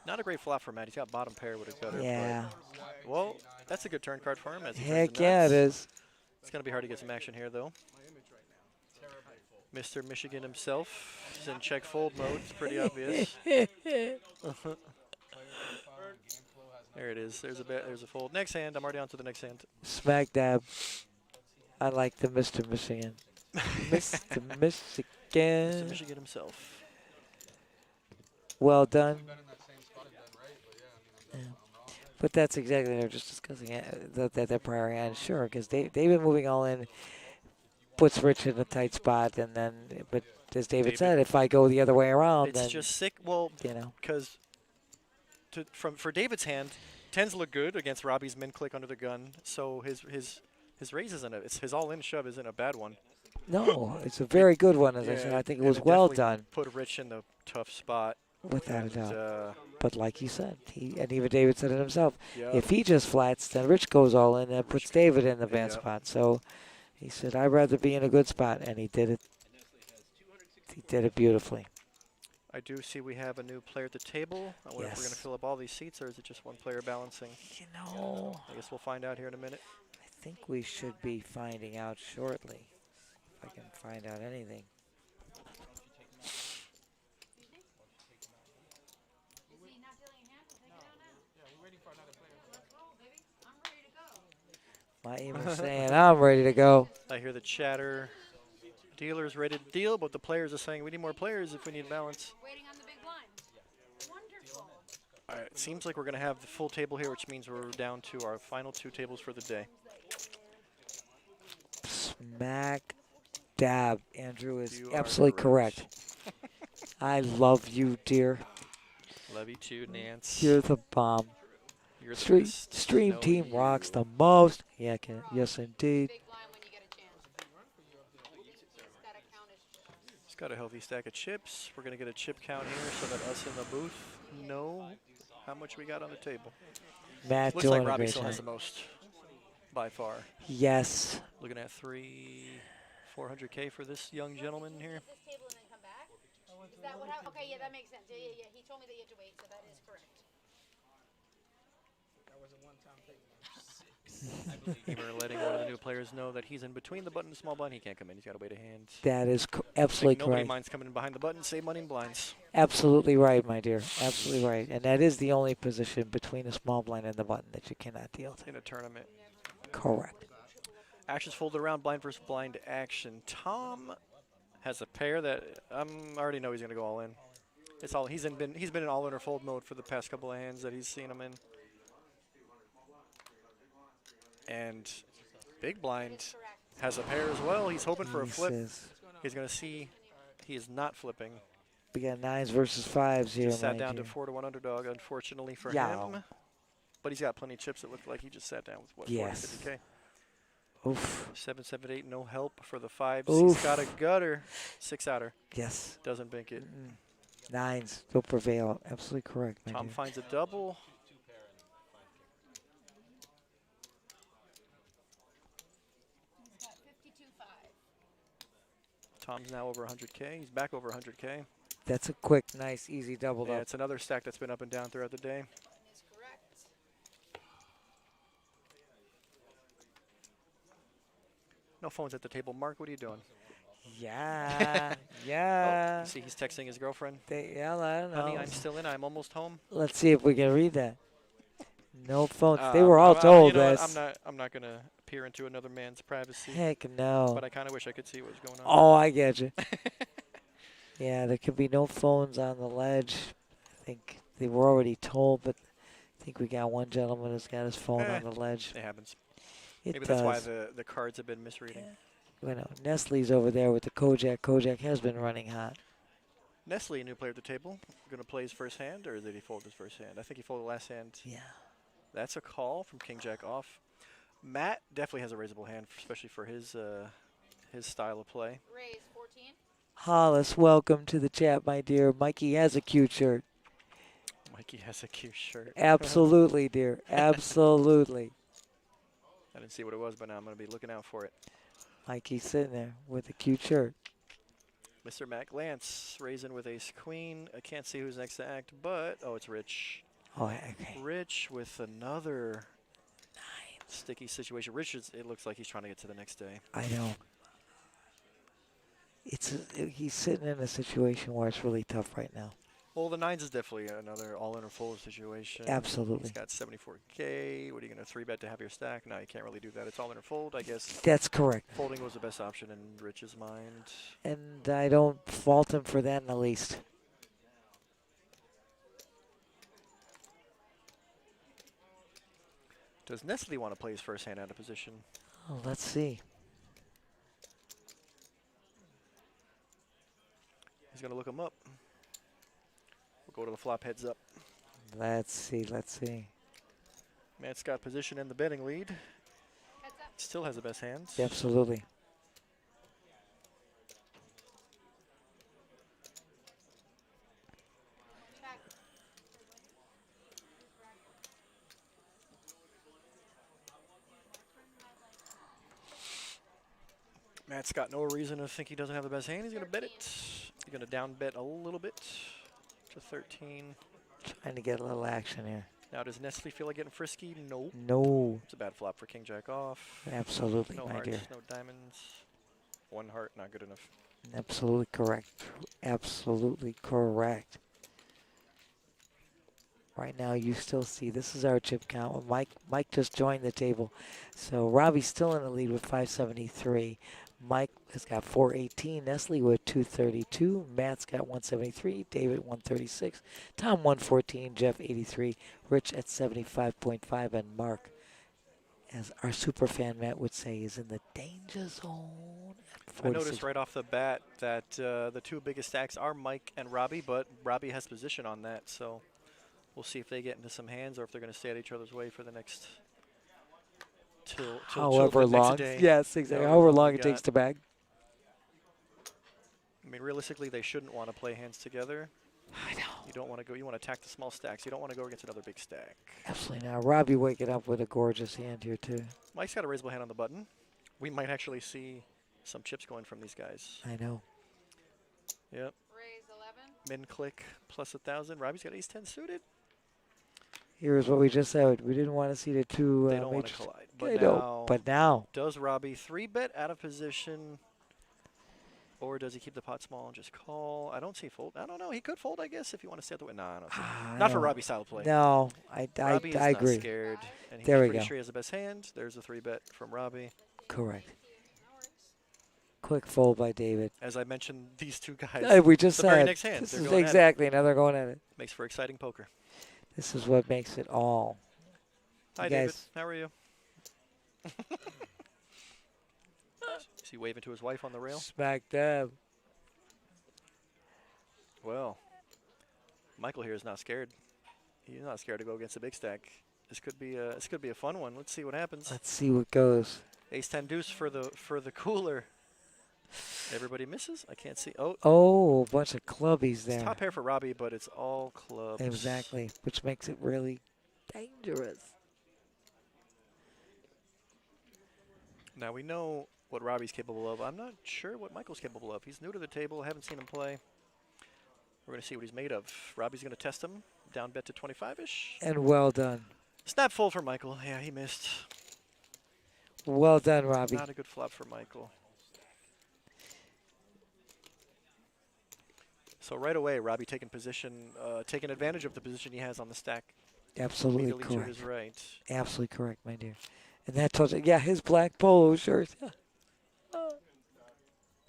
S3: Not a great flop for Matt. He's got bottom pair with a gutter.
S2: Yeah.
S3: But, well, that's a good turn card for him. As he turns
S2: Heck
S3: the
S2: yeah, it
S3: nuts.
S2: is.
S3: It's going to be hard to get some action here, though. Mr. Michigan himself is in check fold mode. It's pretty obvious. There it is. There's a bet. There's a fold. Next hand. I'm already on to the next hand.
S2: Smack dab. I like the Mr. Michigan. Mr. Michigan.
S3: Mr. Michigan himself.
S2: Well done. Yeah. But that's exactly what we were just discussing. That prior hand, sure, because they've been moving all in, puts Rich in a tight spot, and then, but as David said, if I go the other way around,
S3: It's
S2: then
S3: just sick. Well,
S2: you know,
S3: because for David's hand, tens look good against Robbie's min click under the gun. So his raise isn't his all in shove isn't a bad one.
S2: no, it's a very good one. As I said, I think it
S3: and
S2: was well
S3: definitely
S2: done,
S3: Put Rich in the tough spot.
S2: without a
S3: And,
S2: doubt. But like you said, and even David said it himself.
S3: yeah.
S2: If he just flats, then Rich goes all in and puts David in the bad
S3: Yeah.
S2: spot. So he said, I'd rather be in a good spot, and he did it. He did it beautifully.
S3: I do see we have a new player at the table. I wonder if we're going to
S2: Yes.
S3: fill up all these seats, or is it just one player balancing?
S2: You know,
S3: I guess we'll find out here in a minute.
S2: I think we should be finding out shortly. If I can find out anything.
S5: Is he not dealing a hand? We'll take it out now.
S7: Yeah, we're waiting for another player.
S5: Let's roll, baby. I'm ready to go.
S2: My email saying I'm ready to go.
S3: I hear the chatter. Dealer's ready to deal, but the players are saying we need more players if we need balance.
S5: Waiting on the big blind. Wonderful.
S3: All right, it seems like we're going to have the full table here, which means we're down to our final two tables for the day.
S2: Smack dab. Andrew is
S3: You are
S2: absolutely correct. I love you, dear.
S3: Love you too, Nance.
S2: You're the bomb.
S3: You're the
S2: Stream,
S3: best.
S2: stream
S3: No,
S2: team
S3: you-
S2: rocks the most. Yeah, yes, indeed.
S5: Big blind when you get a chance. Just gotta count his
S3: He's got a healthy stack of chips. We're going to get a chip count here so that us in the booth know how much we got on the table.
S2: Matt
S3: Looks
S2: doing
S3: like
S2: a
S3: Robbie
S2: great
S3: still
S2: job.
S3: has the most by far.
S2: Yes.
S3: Looking at 3, 400K for this young gentleman here.
S5: This table and then come back? Is that what happened? Okay, yeah, that makes sense. Yeah. He told me that you had to wait, so that is correct.
S7: That was a one-time thing.
S4: I believe you.
S3: We're letting one of the new players know that he's in between the button and small blind. He can't come in. He's got to wait a hand.
S2: That is absolutely
S3: Like nobody
S2: correct.
S3: minds coming in behind the button. Save money in blinds.
S2: Absolutely right, my dear. Absolutely right. And that is the only position between the small blind and the button that you cannot deal to.
S3: In a tournament.
S2: Correct.
S3: Actions folded around, blind versus blind action. Tom has a pair that I already know he's going to go all in. It's all he's been in all in or fold mode for the past couple of hands that he's seen him in. And big blind has a pair as well. He's hoping for a flip. He's going to see he is not flipping.
S2: We got 9s versus 5s here.
S3: Just sat down to 4-1 underdog, unfortunately for him. But he's got plenty of chips. It looked like he just sat down with what, 450K.
S2: Oof.
S3: 778, no help for the 5s.
S2: Oof.
S3: He's got a gutter. 6-outer.
S2: Yes.
S3: Doesn't bink it.
S2: 9s will prevail. Absolutely correct, my
S3: Tom
S2: dear.
S3: finds a double.
S5: He's got 52.5.
S3: Tom's now over 100K. He's back over 100K.
S2: That's a quick, nice, easy double
S3: Yeah,
S2: up.
S3: it's another stack that's been up and down throughout the day.
S5: That is correct.
S3: No phones at the table. Mark, what are you doing?
S2: Yeah.
S3: Oh,
S2: Yeah.
S3: you see he's texting his girlfriend.
S2: I don't know.
S3: Honey, I'm still in. I'm almost home.
S2: Let's see if we can read that. No phones. They were all told
S3: you know what?
S2: this.
S3: I'm not gonna peer into another man's privacy.
S2: Heck no.
S3: But I kind of wish I could see what was going on.
S2: Oh, I get you. Yeah, there could be no phones on the ledge. I think they were already told, but I think we got one gentleman who's got his phone on the ledge.
S3: It happens.
S2: It
S3: Maybe
S2: does.
S3: that's why the cards have been misreading.
S2: You know, Nestle's over there with the Kojak. Kojak has been running hot.
S3: Nestle, a new player at the table, going to play his first hand, or did he fold his first hand? I think he folded last hand.
S2: Yeah.
S3: That's a call from King Jack off. Matt definitely has a raisable hand, especially for his style of play.
S5: Raise 14.
S2: Hollis, welcome to the chat, my dear. Mikey has a cute shirt.
S3: Mikey has a cute shirt.
S2: Absolutely, dear. Absolutely.
S3: I didn't see what it was, but now I'm going to be looking out for it.
S2: Mikey's sitting there with a cute shirt.
S3: Mr. Mac Lance raising with ace queen. I can't see who's next to act, but oh, it's Rich.
S2: Oh, okay.
S3: Rich with another sticky situation. Rich it looks like he's trying to get to the next day.
S2: I know. He's sitting in a situation where it's really tough right now.
S3: Well, the 9s is definitely another all-in or fold situation.
S2: Absolutely.
S3: He's got 74K. What are you going to 3-bet to have your stack? No, you can't really do that. It's all-in or fold, I guess.
S2: That's correct.
S3: Folding was the best option in Rich's mind.
S2: And I don't fault him for that in the least.
S3: Does Nestle want to play his first hand out of position?
S2: Oh, let's see.
S3: He's going to look him up. We'll go to the flop heads up.
S2: Let's see. Let's see.
S3: Matt's got position in the betting lead.
S5: Heads up.
S3: Still has the best hands.
S2: Absolutely.
S5: Check.
S3: Matt's got no reason to think he doesn't have the best hand. He's going to bet it. He's going to down bet a little bit to 13.
S2: Trying to get a little action here.
S3: Now, does Nestle feel like getting frisky? Nope.
S2: No.
S3: It's a bad flop for King Jack off.
S2: Absolutely,
S3: No
S2: my
S3: hearts,
S2: dear.
S3: no diamonds. One heart, not good enough.
S2: Absolutely correct. Absolutely correct. Right now, you still see, this is our chip count. Mike just joined the table. So Robbie's still in the lead with 573. Mike has got 418. Nestle with 232. Matt's got 173. David 136. Tom 114. Jeff 83. Rich at 75.5. And Mark, as our super fan Matt would say, is in the danger zone.
S3: I noticed right off the bat that the two biggest stacks are Mike and Robbie, but Robbie has position on that, so we'll see if they get into some hands or if they're going to stay at each other's way for the next till
S2: however
S3: the
S2: long.
S3: next day.
S2: Yes, exactly. However long it takes to bag.
S3: I mean, realistically, they shouldn't want to play hands together.
S2: I know.
S3: You don't want to go. You want to attack the small stacks. You don't want to go against another big stack.
S2: Absolutely not. Robbie waking up with a gorgeous hand here too.
S3: Mike's got a raisable hand on the button. We might actually see Some chips going from these guys.
S2: I know.
S3: Yep.
S5: Raise 11.
S3: Min click plus 1,000. Robbie's got ace 10 suited.
S2: Here's what we just said. We didn't want to see the two.
S3: They don't want to
S2: matrices.
S3: collide.
S2: I know, but now.
S3: Does Robbie 3-bet out of position? Or does he keep the pot small and just call? I don't see fold. I don't know. He could fold, I guess, if you want to stay at the way. Nah, I don't see. Not for Robbie's style of play.
S2: No,
S3: Robbie is
S2: I
S3: not
S2: agree.
S3: scared. And he's
S2: There we
S3: pretty
S2: go.
S3: sure he has the best hand. There's a 3-bet from Robbie.
S2: Correct. Quick fold by David.
S3: As I mentioned, these two guys.
S2: We just
S3: the
S2: said
S3: very next hand.
S2: this
S3: They're
S2: is
S3: going
S2: exactly now they're going at it.
S3: Makes for exciting poker.
S2: This is what makes it all.
S3: Hi,
S2: You
S3: David.
S2: guys.
S3: How are you? Is he waving to his wife on the rail?
S2: Smack dab.
S3: Well, Michael here is not scared. He's not scared to go against a big stack. This could be a fun one. Let's see what happens.
S2: Let's see what goes.
S3: Ace 10 deuce for the cooler. Everybody misses. I can't see. Oh,
S2: Oh, a bunch of clubbies there.
S3: it's top pair for Robbie, but it's all clubs.
S2: Exactly, which makes it really dangerous.
S3: Now we know what Robbie's capable of. I'm not sure what Michael's capable of. He's new to the table. I haven't seen him play. We're going to see what he's made of. Robbie's going to test him. Down bet to 25-ish.
S2: And well done.
S3: Snap full for Michael. Yeah, he missed.
S2: Well done, Robbie.
S3: Not a good flop for Michael. So right away, Robbie taking advantage of the position he has on the stack.
S2: Absolutely
S3: Immediately to
S2: correct.
S3: his right.
S2: Absolutely correct, my dear. And that tells you, yeah, his black polo shirt.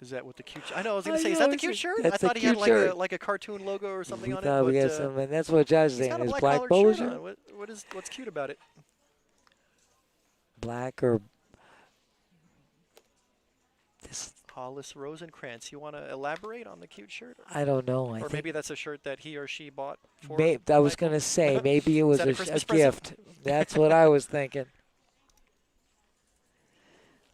S3: Is that what the cute? I know. I was gonna say, is that the cute shirt? I
S2: That's the
S3: thought he had
S2: cute shirt.
S3: like a cartoon logo or something
S2: We
S3: on
S2: thought
S3: it.
S2: we
S3: But
S2: got some, and that's what Josh is
S3: he's
S2: saying.
S3: got a
S2: His
S3: black
S2: black
S3: collared
S2: polo
S3: shirt
S2: shirt.
S3: on. What's cute about it?
S2: Black or this?
S3: Hollis Rosenkrantz. You want to elaborate on the cute shirt?
S2: I don't know. I
S3: Or
S2: think
S3: maybe that's a shirt that he or she bought for.
S2: I was
S3: Michael?
S2: going to say maybe it was
S3: that a
S2: a
S3: Christmas
S2: gift. That's what I was thinking.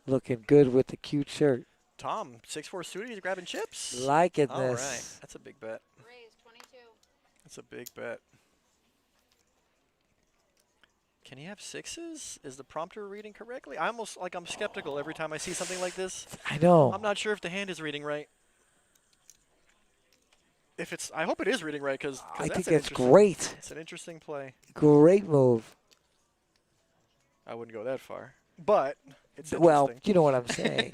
S2: Looking good with the cute shirt.
S3: Tom, 6-4 suited. He's grabbing chips.
S2: Liking
S3: All
S2: this.
S3: right, that's a big bet.
S5: Raise 22.
S3: That's a big bet. Can he have sixes? Is the prompter reading correctly? I'm skeptical every time I see something like this.
S2: I know.
S3: I'm not sure if the hand is reading right. I hope it is reading right because
S2: I think that's great.
S3: It's an interesting play.
S2: Great move.
S3: I wouldn't go that far, but it's
S2: Well,
S3: interesting.
S2: you know what I'm saying.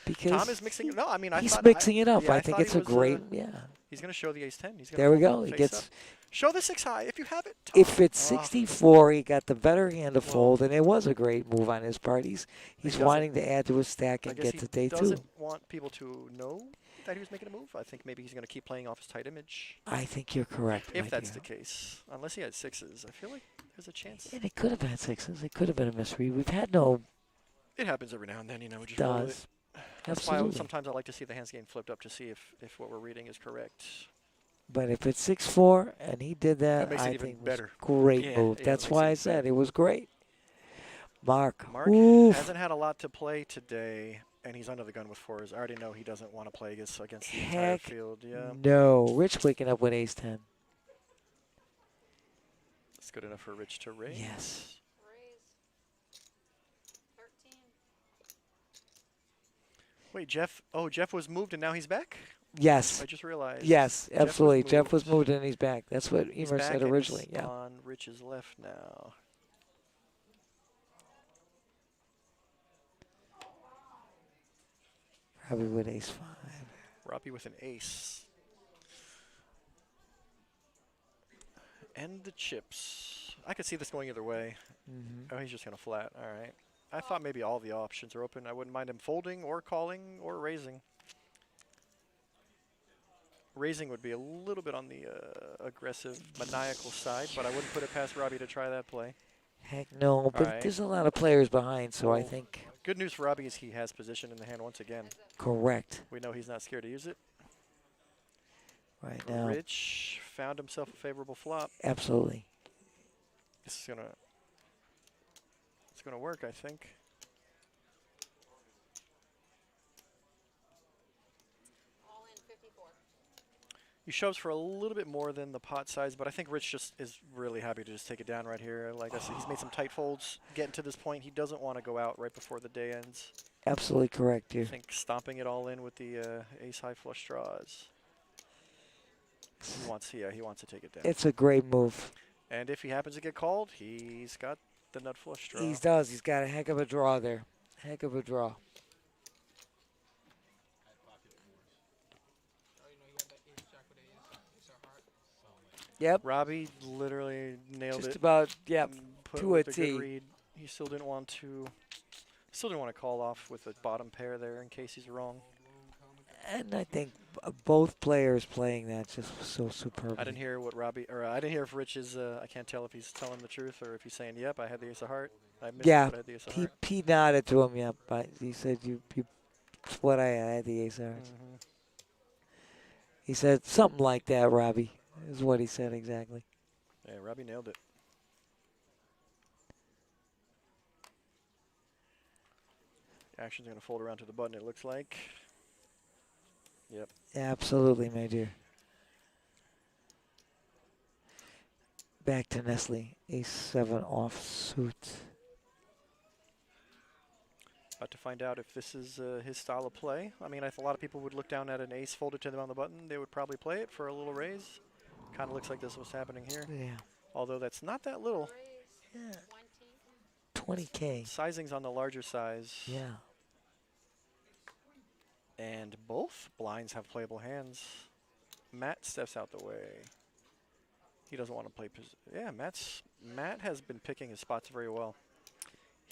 S2: Because
S3: Tom is mixing. No, I mean
S2: he's mixing it up.
S3: yeah,
S2: I think
S3: thought
S2: it's
S3: he
S2: a
S3: was,
S2: great. Yeah.
S3: He's going to show the ace 10. He's gonna
S2: There we
S3: fold
S2: go. He
S3: face
S2: gets.
S3: up. Show the 6 high if you have it. Tom.
S2: If it's
S3: Oh.
S2: 64, he got the better hand to
S3: Well,
S2: fold, and it was a great move on his part. He's
S3: doesn't-
S2: wanting to add to his stack
S3: I
S2: and
S3: guess
S2: get
S3: he
S2: to day 2.
S3: doesn't want people to know that he was making a move. I think maybe he's going to keep playing off his tight image.
S2: I think you're correct.
S3: If
S2: my
S3: that's
S2: dear.
S3: the case, unless he had sixes, I feel like there's a chance.
S2: And it could have been 6s. It could have been a misread. We've had no.
S3: It happens every now and then, you know. We just roll with
S2: Does.
S3: it. That's why
S2: Absolutely.
S3: sometimes I like to see the hands getting flipped up to see if what we're reading is correct.
S2: But if it's 6-4 and he did that,
S3: makes it
S2: I
S3: even
S2: think
S3: better.
S2: was great
S3: Yeah,
S2: move.
S3: yeah,
S2: That's
S3: makes
S2: why
S3: it
S2: I
S3: even
S2: said
S3: better.
S2: it was great. Mark.
S3: Mark hasn't had a lot to play today, and he's under the gun with 4s. I already know he doesn't want to play against the entire
S2: Heck
S3: field. Yeah,
S2: no. Rich waking up with ace 10.
S3: it's good enough for Rich to raise.
S2: Yes.
S5: Raise 13.
S3: Wait, Jeff. Oh, Jeff was moved and now he's back?
S2: Yes.
S3: I just realized.
S2: Yes,
S3: Jeff was
S2: absolutely. Jeff was
S3: moved.
S2: moved and he's back. That's what
S3: He's
S2: Emer
S3: back
S2: said
S3: and
S2: originally.
S3: is
S2: Yeah.
S3: on Rich's left now.
S2: Probably with ace 5.
S3: Robbie with an ace. And the chips. I could see this going either way.
S2: Mm-hmm.
S3: Oh, he's just going to flat. All right. I thought maybe all the options are open. I wouldn't mind him folding or calling or raising. Raising would be a little bit on the aggressive, maniacal side, but I wouldn't put it past Robbie to try that play.
S2: Heck no, but
S3: right.
S2: there's a lot of players behind, so I
S3: Oh.
S2: think
S3: Good news for Robbie is he has position in the hand once again.
S2: correct
S3: We know he's not scared to use it.
S2: right now.
S3: Rich found himself a favorable flop.
S2: Absolutely.
S3: This is gonna work, I think.
S5: All in 54.
S3: He shoves for a little bit more than the pot size, but I think Rich just is really happy to just take it down right here. Like I said, he's made some tight folds getting to this point. He doesn't want to go out right before the day ends.
S2: Absolutely correct,
S3: I
S2: dude.
S3: think stomping it all in with the ace high flush draws. He wants to take it down.
S2: It's a great move.
S3: And if he happens to get called, he's got the nut flush draw.
S2: He does. He's got a heck of a draw there. Heck of a draw. Yep.
S3: Robbie literally nailed
S2: Just
S3: it.
S2: about, yep,
S3: Put
S2: to
S3: with
S2: a
S3: the good
S2: T.
S3: read. He still didn't want to call off with a bottom pair there in case he's wrong.
S2: And I think both players playing that just so superb.
S3: I didn't hear what Robbie, or I didn't hear if Rich is, I can't tell if he's telling the truth or if he's saying, yep, I had the ace of heart. I missed
S2: Yeah,
S3: it, but I had the ace of heart.
S2: he nodded to him, yep. But he said, it's what I had the ace of hearts.
S3: Mm-hmm.
S2: He said something like that, Robbie, is what he said exactly.
S3: Yeah, Robbie nailed it. Action's going to fold around to the button, it looks like. Yep.
S2: Absolutely, my dear. Back to Nestle. Ace-7 offsuit.
S3: About to find out if this is his style of play. I mean, a lot of people would look down at an ace folded to them on the button. They would probably play it for a little raise. Kind of looks like this was happening here.
S2: Yeah.
S3: Although that's not that little.
S2: Yeah. 20K.
S3: Sizing's on the larger size.
S2: Yeah.
S3: And both blinds have playable hands. Matt steps out the way. He doesn't want to play. Yeah, Matt has been picking his spots very well.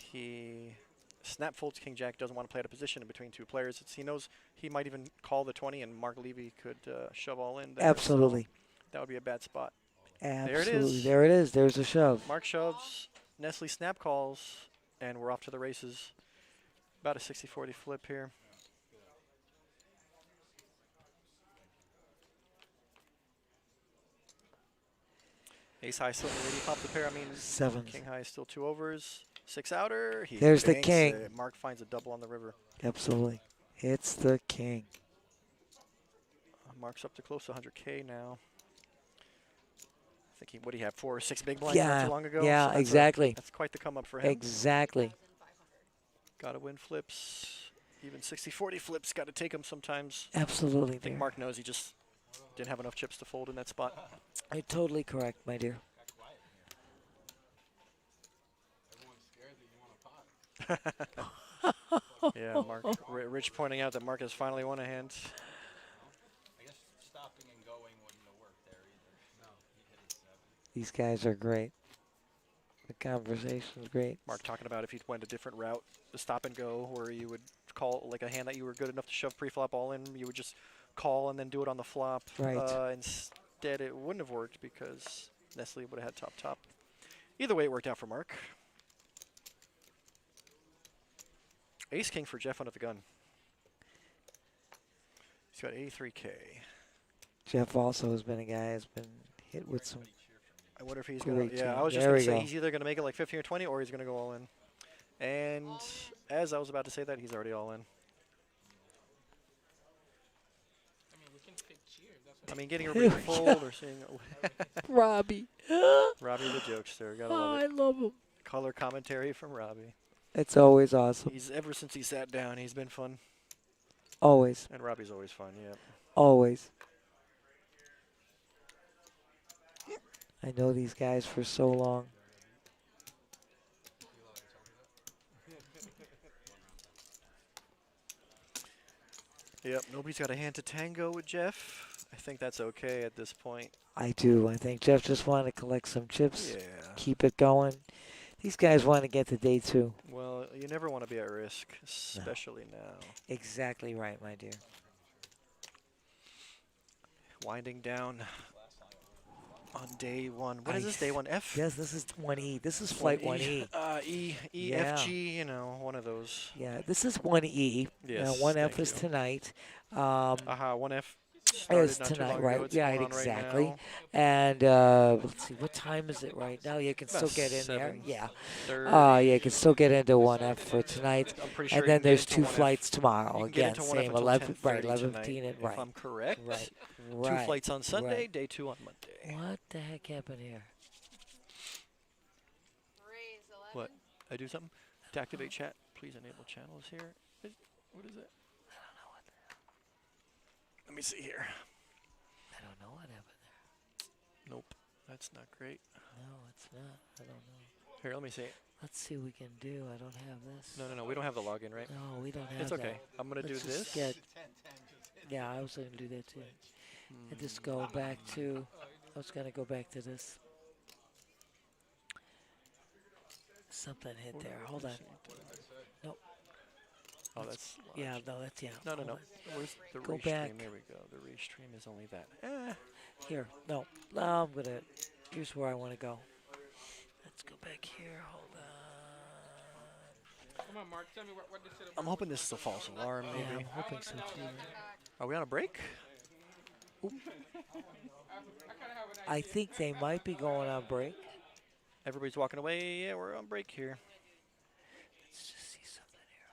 S3: He snap folds King Jack, doesn't want to play out of position in between two players. He knows he might even call the 20 and Mark Levy could shove all in there.
S2: Absolutely.
S3: So that would be a bad spot.
S2: Absolutely. There it is. There's a shove.
S3: Mark shoves, Nestle snap calls, and we're off to the races. About a 60-40 flip here. Ace high still already popped the pair. I mean,
S2: Seven.
S3: King high is still 2 overs. 6 outer. He
S2: There's the
S3: banks
S2: king.
S3: it. Mark finds a double on the river.
S2: Absolutely. It's the king.
S3: Mark's up to close to 100K now. I think what do you have, 4 or 6 big blinds not too long ago?
S2: Yeah,
S3: So
S2: exactly.
S3: that's quite the come up for him.
S2: Exactly.
S3: Got to win flips. Even 60-40 flips, got to take them sometimes.
S2: Absolutely.
S3: I think Mark knows he just didn't have enough chips to fold in that spot.
S2: You're totally correct, my dear.
S3: Yeah, Mark. Rich pointing out that Mark has finally won a hand.
S4: I guess stopping and going wouldn't have worked there either. No, he hit it 7.
S2: These guys are great. The conversation's great.
S3: Mark talking about if he'd went a different route, the stop and go, where you would call like a hand that you were good enough to shove pre-flop all in, you would just call and then do it on the flop.
S2: Right.
S3: Instead, it wouldn't have worked because Nestle would have had top-top. Either way, it worked out for Mark. Ace-king for Jeff under the gun. He's got 83K.
S2: Jeff also has been a guy who's been hit with some.
S3: I wonder if he's going to,
S2: Great
S3: I was just
S2: There
S3: going
S2: we
S3: to say
S2: go.
S3: he's either going to make it like 15 or 20 or he's going to go all in. And as I was about to say that, he's already all in.
S4: I mean, we can pick cheers. That's what
S3: I mean, getting everybody to fold or seeing
S2: Robbie.
S3: Robbie the jokester. Gotta
S2: Oh,
S3: love
S2: I
S3: it.
S2: love him.
S3: Color commentary from Robbie.
S2: It's always awesome.
S3: He's ever since he sat down, he's been fun.
S2: Always.
S3: And Robbie's always fun, yeah.
S2: Always. I know these guys for so long.
S3: Yep, nobody's got a hand to tango with Jeff. I think that's okay at this point.
S2: I do. I think Jeff just wanted to collect some chips.
S3: Yeah.
S2: Keep it going. These guys want to get to day 2.
S3: Well, you never want to be at risk, especially now.
S2: Exactly right, my dear.
S3: Winding down on day 1. What is this, day 1? F?
S2: Yes, this is 1E. This is flight 1E.
S3: E,
S2: Yeah.
S3: F, G, you know, one of those.
S2: Yeah, this is 1E.
S3: Yes,
S2: 1F
S3: thank
S2: is
S3: you.
S2: tonight.
S3: 1F
S2: Is
S3: started not too
S2: tonight,
S3: long
S2: right?
S3: ago. It's
S2: Yeah,
S3: going on right
S2: exactly.
S3: now.
S2: And let's see, what time is it right now? You can still
S3: About
S2: get in there. Yeah.
S3: 7:30.
S2: Yeah, you can still get into 1F for tonight.
S3: I'm pretty sure
S2: And
S3: you
S2: then
S3: can get
S2: there's
S3: into
S2: 2
S3: 1F.
S2: flights tomorrow.
S3: You can get
S2: Again,
S3: into 1F
S2: same
S3: until
S2: 11, right,
S3: 10:30
S2: 11:15
S3: tonight,
S2: and
S3: if
S2: right.
S3: I'm correct.
S2: Right.
S3: 2 flights on Sunday,
S2: right.
S3: day 2 on Monday.
S2: What the heck happened here?
S5: Raise 11.
S3: What? I do something? To activate chat, please enable channels here. What is it?
S2: I don't know what.
S3: Let me see here.
S2: I don't know what happened there.
S3: Nope, that's not great.
S2: No, it's not. I don't know.
S3: Here, let me see.
S2: Let's see what we can do. I don't have this.
S3: No, we don't have the login, right?
S2: No, we don't have
S3: It's okay.
S2: that.
S3: I'm gonna do
S2: Let's
S3: this.
S2: just get. Yeah, I was going to do that too. And just go back to. I was going to go back to this. Something hit there. Hold on. Nope.
S3: Oh, that's.
S2: Yeah, no, that's yeah.
S3: No.
S2: Hold on.
S3: Where's the
S2: Go
S3: restream?
S2: back.
S3: There we go. The restream is only that.
S2: Here. No. I'm going to. Here's where I want to go. Let's go back here. Hold on.
S7: Come on, Mark. Tell me what they said.
S3: I'm hoping this is a false alarm,
S2: Yeah,
S3: maybe.
S2: I'm hoping so too.
S3: Are we on a break?
S2: I think they might be going on break.
S3: Everybody's walking away. Yeah, we're on break here.
S2: Let's just see something here.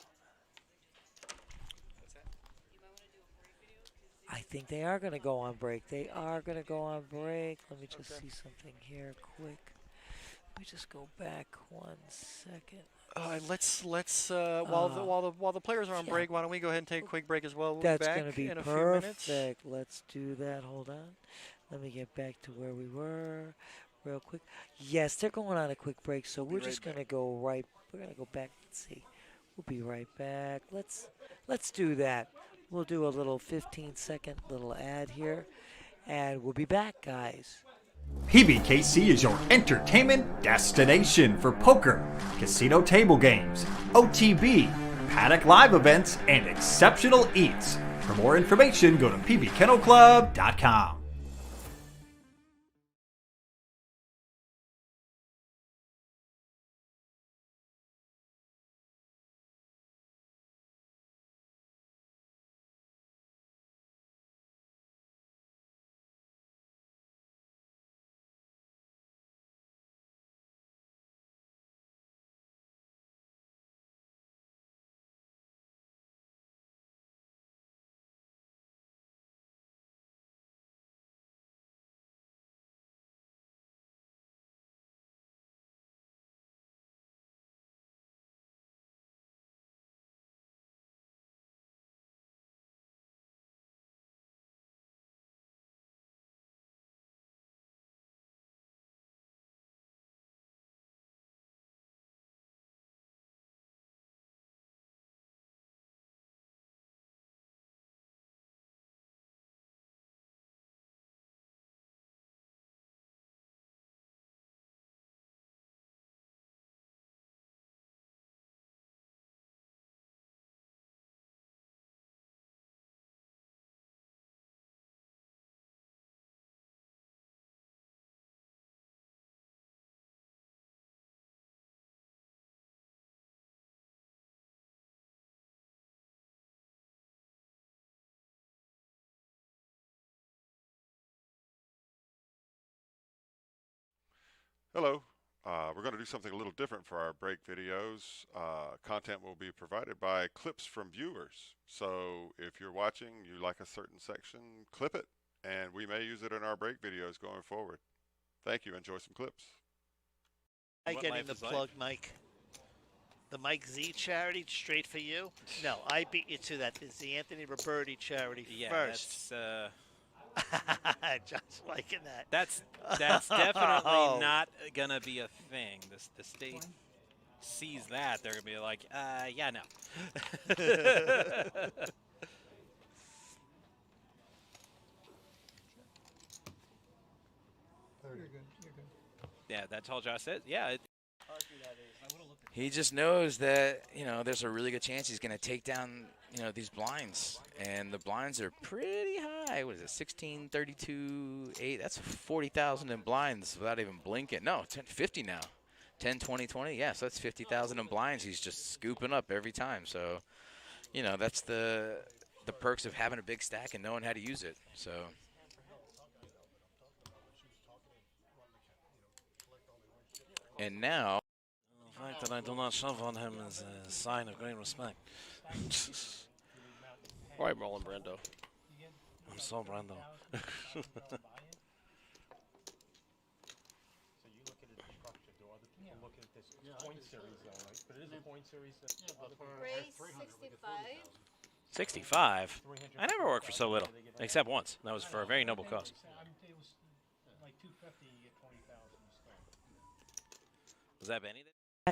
S2: I think they are going to go on break. They are going to go on break. Let me just see something here quick. Let me just go back 1 second.
S3: Let's while the players are on break, why don't we go ahead and take a quick break as well? We'll
S2: That's
S3: be back
S2: going to be
S3: in a few minutes.
S2: perfect. Let's do that. Hold on. Let me get back to where we were real quick. Yes, they're going on a quick break, so we're just going to go right. We're going to go back. Let's see. We'll be right back. Let's do that. We'll do a little 15-second little ad here, and we'll be back, guys.
S8: PBKC is your entertainment destination for poker, casino table games, OTB, paddock live events, and exceptional eats. For more information, go to pbkennelclub.com.
S9: Hello. We're going to do something a little different for our break videos. Content will be provided by clips from viewers. So if you're watching, you like a certain section, clip it, and we may use it in our break videos going forward. Thank you. Enjoy some clips.
S10: I getting the plug, Mike. The Mike Z charity, straight for you? No, I beat you to that. It's the Anthony Roberti charity first.
S11: That's
S10: just liking that.
S11: That's definitely not gonna be a thing. The state sees that, they're gonna be like, yeah, no. Yeah, that's all Josh said. Yeah.
S12: He just knows that, you know, there's a really good chance he's going to take down, you know, these blinds. And the blinds are pretty high. What is it, 16, 32, 8? That's 40,000 in blinds without even blinking. No, 50 now. 10, 20, 20. Yeah, so that's 50,000 in blinds he's just scooping up every time. So, you know, that's the perks of having a big stack and knowing how to use it. So. And now.
S13: The fact that I do not shove on him is a sign of great respect.
S3: All right, Marlon Brando.
S13: I'm so Brando.
S4: So you look at it, the structure. Do other people look at this Point series, though, right? But it is a point series.
S5: Ray 65.
S11: 65? I never worked for so little, except once. That was for a very noble cause.
S4: It was like 250, you get 20,000.
S11: Was that Benny?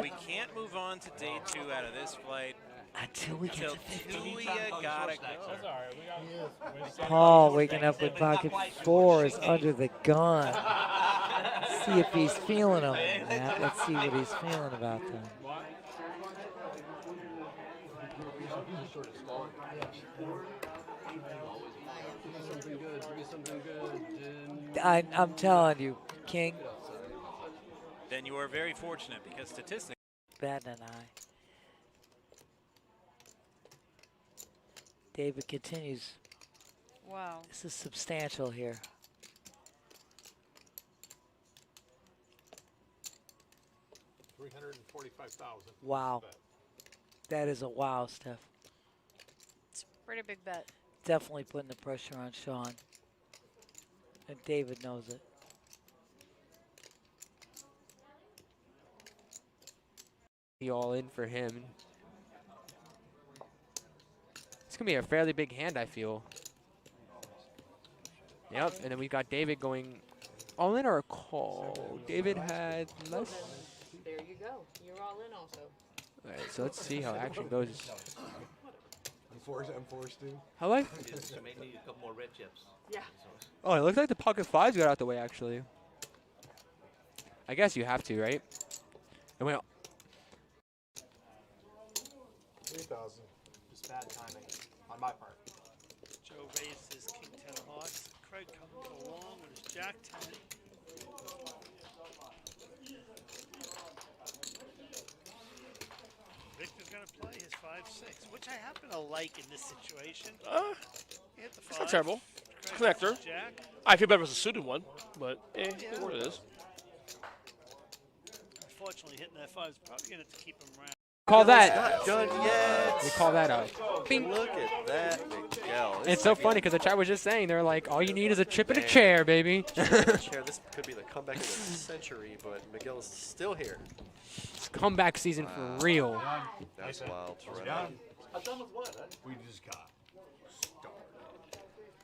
S11: We can't move on to day 2 out of this flight
S2: until we get to 50.
S11: Tulia gotta go.
S2: Paul waking up with pocket 4 is under the gun. See if he's feeling them. Matt, let's see what he's feeling about them. I'm telling you, King.
S11: Then you are very fortunate because statistics.
S2: Ben and I. David continues.
S6: Wow.
S2: This is substantial here.
S4: $345,000.
S2: Wow. That is a wow, Steph.
S6: It's a pretty big bet.
S2: Definitely putting the pressure on Sean. And David knows it.
S14: All in for him. It's gonna be a fairly big hand, I feel. Yep, and then we've got David going all in or a call. David had less.
S15: There you go. You're all in also.
S14: All right, so let's see how action goes.
S1: I'm forced to.
S14: How like?
S4: So maybe a couple more red chips.
S15: Yeah.
S14: Oh, it looks like the pocket 5s got out the way actually. I guess you have to, right? And we
S1: 3,000.
S4: Just bad timing on my part.
S10: Joe raised his king 10 of hearts. Craig comes along with his jack 10. Victor's going to play his 5-6, which I happen to like in this situation. He hit the 5.
S16: It's not terrible.
S10: Craig
S16: Connector.
S10: hits jack.
S16: I feel better as a suited one, but
S10: Yeah.
S16: what it is.
S10: Unfortunately, hitting that 5 is probably going to keep him around.
S14: Call that.
S3: Not done yet.
S14: We call that out. Bing.
S3: Look at that, Miguel.
S14: It's so funny because the chat was just saying they're like, all you need is a chip and a chair, baby.
S3: Chair. This could be the comeback of the century, but Miguel is still here.
S14: It's comeback season for real.
S3: That's wild.
S4: I'm done with what? Huh?
S1: We just got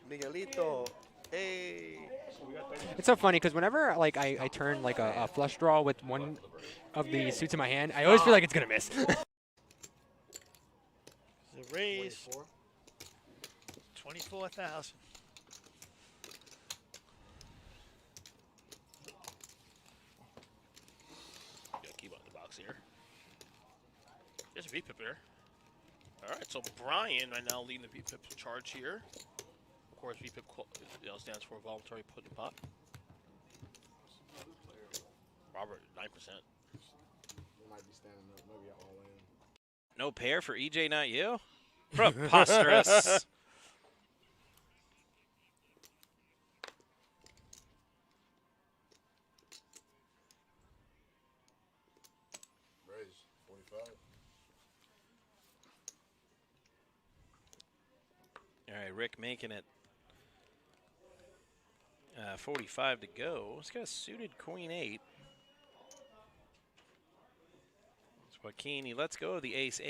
S3: Miguelito. Hey.
S14: It's so funny because whenever like I turn like a flush draw with one of the suits in my hand, I always feel like it's gonna miss.
S10: The raise. 24,000.
S16: Got a key on the box here. There's a VPIP there. All right, so Brian right now leading the VPIP charge here. Of course, VPIP stands for voluntary put in pot. Robert, 9%.
S1: might be standing up, maybe all in.
S11: No pair for EJ, not you? Preposterous.
S1: Raise 45.
S11: All right, Rick making it 45 to go. He's got a suited queen 8. It's Joaquin. He lets go of the ace 8.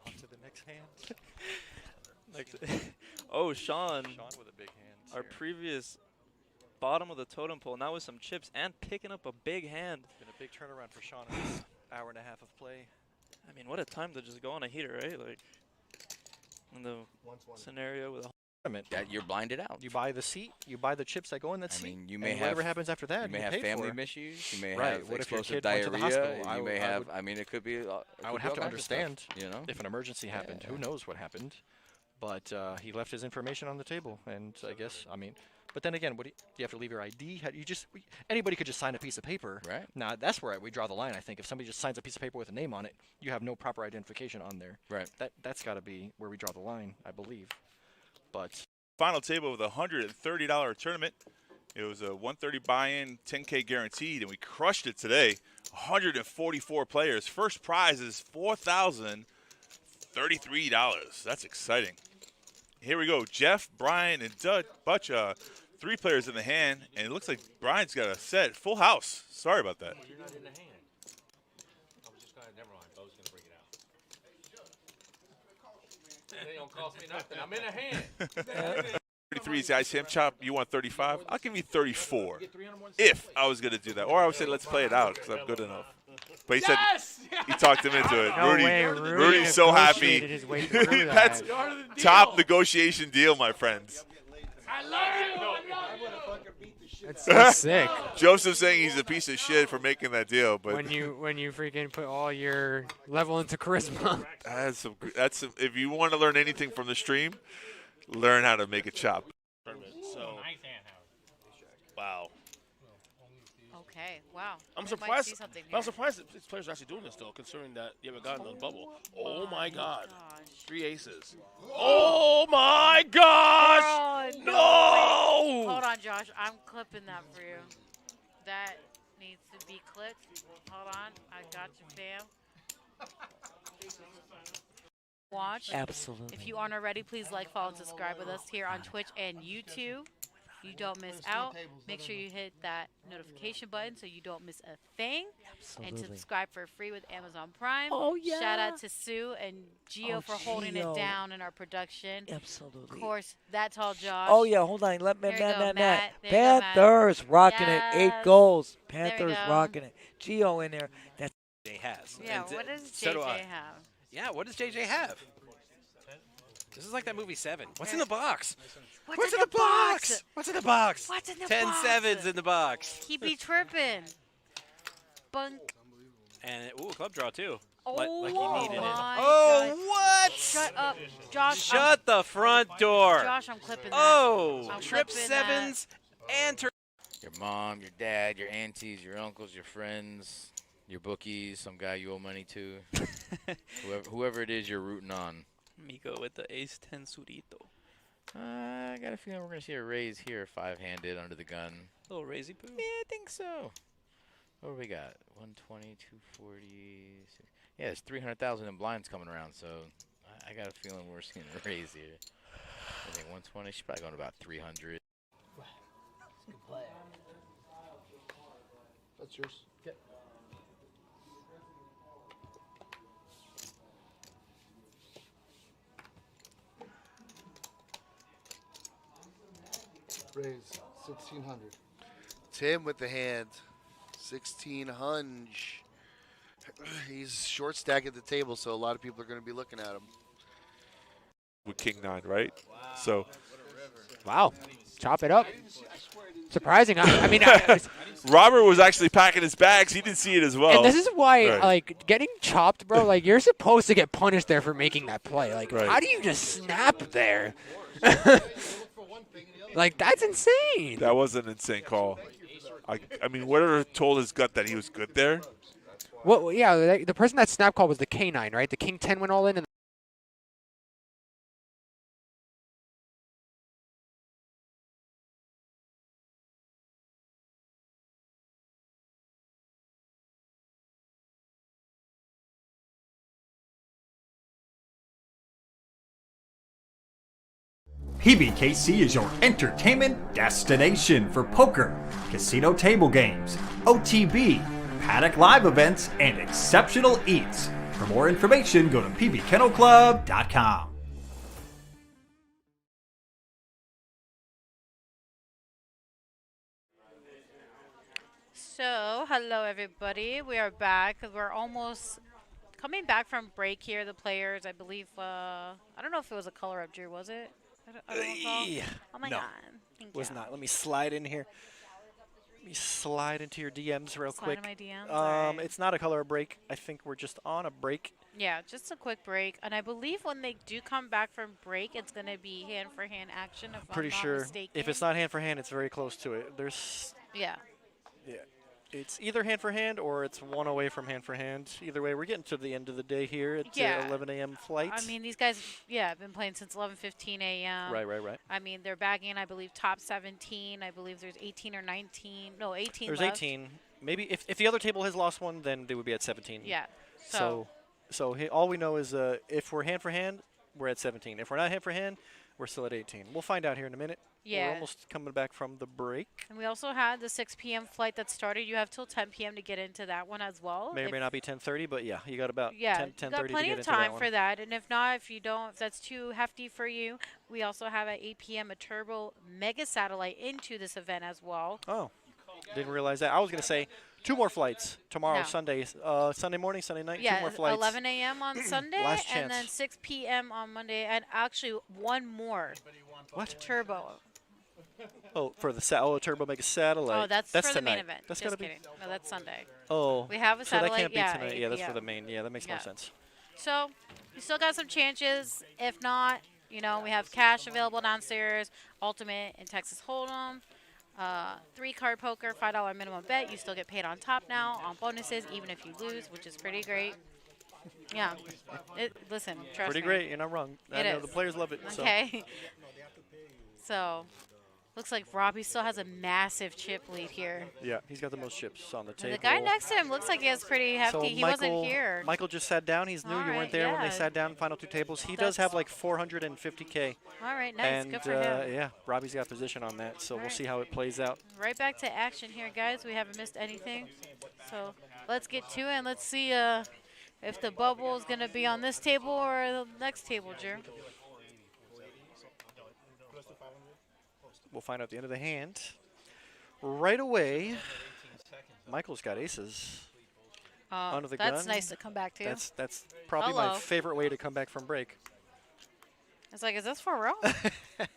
S3: On to the next hand.
S17: Oh, Sean.
S3: Sean with a big hand.
S17: Our previous bottom of the totem pole, now with some chips and picking up a big hand.
S3: It's been a big turnaround for Sean in this hour and a half of play.
S17: I mean, what a time to just go on a heater, right? Like, in the scenario with a
S12: Yeah, you're blinded out.
S3: You buy the seat, you buy the chips that go in that
S12: I
S3: seat.
S12: mean, you may
S3: and
S12: have
S3: whatever happens after that,
S12: You may have
S3: pay
S12: family
S3: for.
S12: issues. You may
S3: Right.
S12: have
S3: What if your
S12: explosive
S3: kid went to the
S12: diarrhea.
S3: hospital?
S12: You may have. I mean, it could be.
S3: I would have to understand,
S12: you know,
S3: if an emergency happened. Who knows what happened? But he left his information on the table, and I guess, I mean, but then again, what do you have to leave your ID? Anybody could just sign a piece of paper.
S12: Right.
S3: Now that's where we draw the line. I think if somebody just signs a piece of paper with a name on it, you have no proper identification on there.
S12: Right.
S3: That's got to be where we draw the line, I believe. But
S18: final table with a $130 tournament. It was a 130 buy-in, 10K guaranteed, and we crushed it today. 144 players. First prize is $4,000 $33. That's exciting. Here we go. Jeff, Brian, and Butch, 3 players in the hand, and it looks like Brian's got a set. Full house. Sorry about that.
S19: You're not in the hand. I was just going to, never mind. I was going to bring it out. It ain't going to cost me nothing. I'm in a hand.
S18: 33 is the ICM chop. You want 35? I'll give you 34 if I was going to do that. Or I would say let's play it out because I'm good enough. But he said he talked him into it.
S14: No way,
S18: Rudy's so happy.
S14: His way through
S18: That's top negotiation deal, my friends.
S7: I love you.
S14: That's so sick.
S18: Joseph's saying he's a piece of shit for making that deal, but
S14: when you freaking put all your level into charisma.
S18: That's some, if you want to learn anything from the stream, learn how to make a chop.
S16: So, wow.
S6: Okay, wow.
S16: I'm surprised. I'm surprised that these players are actually doing this, though, considering that you haven't gotten on bubble. Oh, my God. 3 aces. Oh, my gosh.
S6: Oh,
S16: no.
S6: Hold on, Josh. I'm clipping that for you. That needs to be clipped. Hold on. I got you, fam. Watch.
S2: Absolutely.
S6: If you aren't already, please like, follow, and subscribe with us here on Twitch and YouTube. You don't miss out. Make sure you hit that notification button so you don't miss a thing.
S2: Absolutely.
S6: And subscribe for free with Amazon Prime.
S2: Oh, yeah.
S6: Shout out to Sue and Gio for holding it
S2: Gio.
S6: down in our production.
S2: Absolutely.
S6: Of course, that's all Josh.
S2: Oh, yeah, hold on. Let me,
S6: There you go,
S2: Matt.
S6: Matt. There you go, Matt.
S2: Panthers rocking it. 8
S6: Yes.
S2: goals.
S6: There we
S2: Panthers
S6: go.
S2: rocking it. Gio in there. That's
S11: JJ has.
S6: Yeah,
S11: And
S6: what does
S11: so do
S6: JJ
S11: I.
S6: have?
S11: Yeah, what does JJ have? This is like that movie 7. What's in the box?
S6: What's
S11: in the box? What's in the box?
S6: What's in the
S11: 10
S6: box?
S11: sevens in the box.
S6: He be tripping. Bunk.
S11: And, ooh, club draw, too.
S6: Oh,
S11: like he needed it.
S6: my
S11: Oh,
S6: God.
S11: what?
S6: Shut up, Josh.
S11: Shut the front door.
S6: Josh, I'm clipping that.
S11: Oh,
S6: I'm
S11: trip
S6: clipping
S11: sevens and
S12: Your mom, your dad, your aunties, your uncles, your friends, your bookies, some guy you owe money to. whoever it is you're rooting on.
S17: Miko with the ace-10 surito.
S12: I got a feeling we're going to see a raise here, 5-handed under the gun.
S17: Little raisy poo.
S12: Yeah, I think so. What do we got? 120, 240. Yeah, there's 300,000 in blinds coming around, so I got a feeling we're seeing a raise here. I think 120. She's probably going to about 300.
S1: Good play. That's yours. Okay. Raise 1,600.
S20: Tim with the hand. 1,600. He's short stack at the table, so a lot of people are going to be looking at him.
S18: With King 9, right? So.
S14: Wow. Chop it up. Surprising. I mean,
S18: Robert was actually packing his bags. He didn't see it as well.
S14: and this is why,
S18: Right.
S14: like, getting chopped, bro, like, you're supposed to get punished there for making that play. Like,
S18: Right.
S14: how do you just snap there? Like, that's insane.
S18: That was an insane call. I mean, whatever told his gut that he was good there.
S14: Well, yeah, the person that snap called was the K9, right? The King 10 went all in, and
S8: PBKC is your entertainment destination for poker, casino table games, OTB, paddock live events, and exceptional eats. For more information, go to pbkennelclub.com.
S6: So, hello everybody. We are back. We're almost coming back from break here. The players, I believe, I don't know if it was a color up, Drew, was it? I don't recall. Oh my
S3: no,
S6: God. Thank
S3: was
S6: you.
S3: not. Let me slide in here. Let me slide into your DMs real
S6: Slide
S3: quick.
S6: in my DMs? Alright.
S3: It's not a color break. I think we're just on a break.
S6: Yeah, just a quick break. And I believe when they do come back from break, it's going to be hand-for-hand action, if
S3: Pretty
S6: I'm not
S3: sure.
S6: mistaken.
S3: If it's not hand for hand, it's very close to it. There's.
S6: Yeah.
S3: Yeah. It's either hand for hand or it's one away from hand for hand. Either way, we're getting to the end of the day here at
S6: Yeah.
S3: 11 a.m. flight.
S6: I mean, these guys, have been playing since 11:15 a.m.
S3: Right.
S6: I mean, they're bagging, I believe, top 17. I believe there's 18 or 19. No, 18
S3: There's
S6: left.
S3: 18. Maybe if the other table has lost one, then they would be at 17.
S6: Yeah.
S3: So So all we know is if we're hand for hand, we're at 17. If we're not hand for hand, we're still at 18. We'll find out here in a minute.
S6: Yeah.
S3: We're almost coming back from the break.
S6: And we also had the 6 p.m. flight that started. You have till 10 p.m. to get into that one as well.
S3: May or may not be 10:30, but yeah, you got about 10:30
S6: you got
S3: to get
S6: plenty of
S3: into
S6: time
S3: that one.
S6: for that. And if not, if you don't, if that's too hefty for you, we also have at 8 p.m. a turbo mega satellite into this event as well.
S3: Oh, didn't realize that. I was going to say 2 more flights tomorrow,
S6: No.
S3: Sunday, Sunday morning, Sunday night.
S6: Yeah,
S3: 2 more flights.
S6: 11 a.m. on Sunday,
S3: Last
S6: and then
S3: chance.
S6: 6 p.m. on Monday, and actually one more.
S3: What?
S6: Turbo.
S3: Oh, for the turbo mega satellite.
S6: Oh, that's for the main
S3: tonight.
S6: event.
S3: That's
S6: Just
S3: gotta
S6: kidding. No, that's Sunday.
S3: Oh,
S6: We have a
S3: so that
S6: satellite.
S3: can't be
S6: yeah,
S3: tonight.
S6: 8
S3: Yeah, that's for
S6: p.m.
S3: the main. Yeah, that makes more
S6: Yeah.
S3: sense.
S6: So you still got some chances. If not, you know, we have cash available downstairs, Ultimate and Texas Hold'em. 3-card poker, $5 minimum bet. You still get paid on top now on bonuses, even if you lose, which is pretty great. Yeah. Listen, trust
S3: Pretty
S6: me.
S3: great. You're not wrong. I know the players love it.
S6: Okay. So, looks like Robbie still has a massive chip lead here.
S3: Yeah, he's got the most chips on the
S6: And
S3: table.
S6: the guy next to him looks like he has pretty hefty.
S3: So
S6: He wasn't here.
S3: Michael just sat down. He's new. You weren't there when they sat down. Final 2 tables. He does have like 450K.
S6: All right, nice.
S3: And
S6: Good for him.
S3: yeah, Robbie's got position on that. So we'll
S6: right.
S3: see how it plays out.
S6: Right back to action here, guys. We haven't missed anything. So let's get to it and let's see if the bubble is going to be on this table or the next table, Drew.
S3: We'll find out at the end of the hand. Right away, Michael's got aces. Under the gun.
S6: That's nice to come back to.
S3: That's probably my
S6: Hello.
S3: favorite way to come back from break.
S6: It's like, is this for real?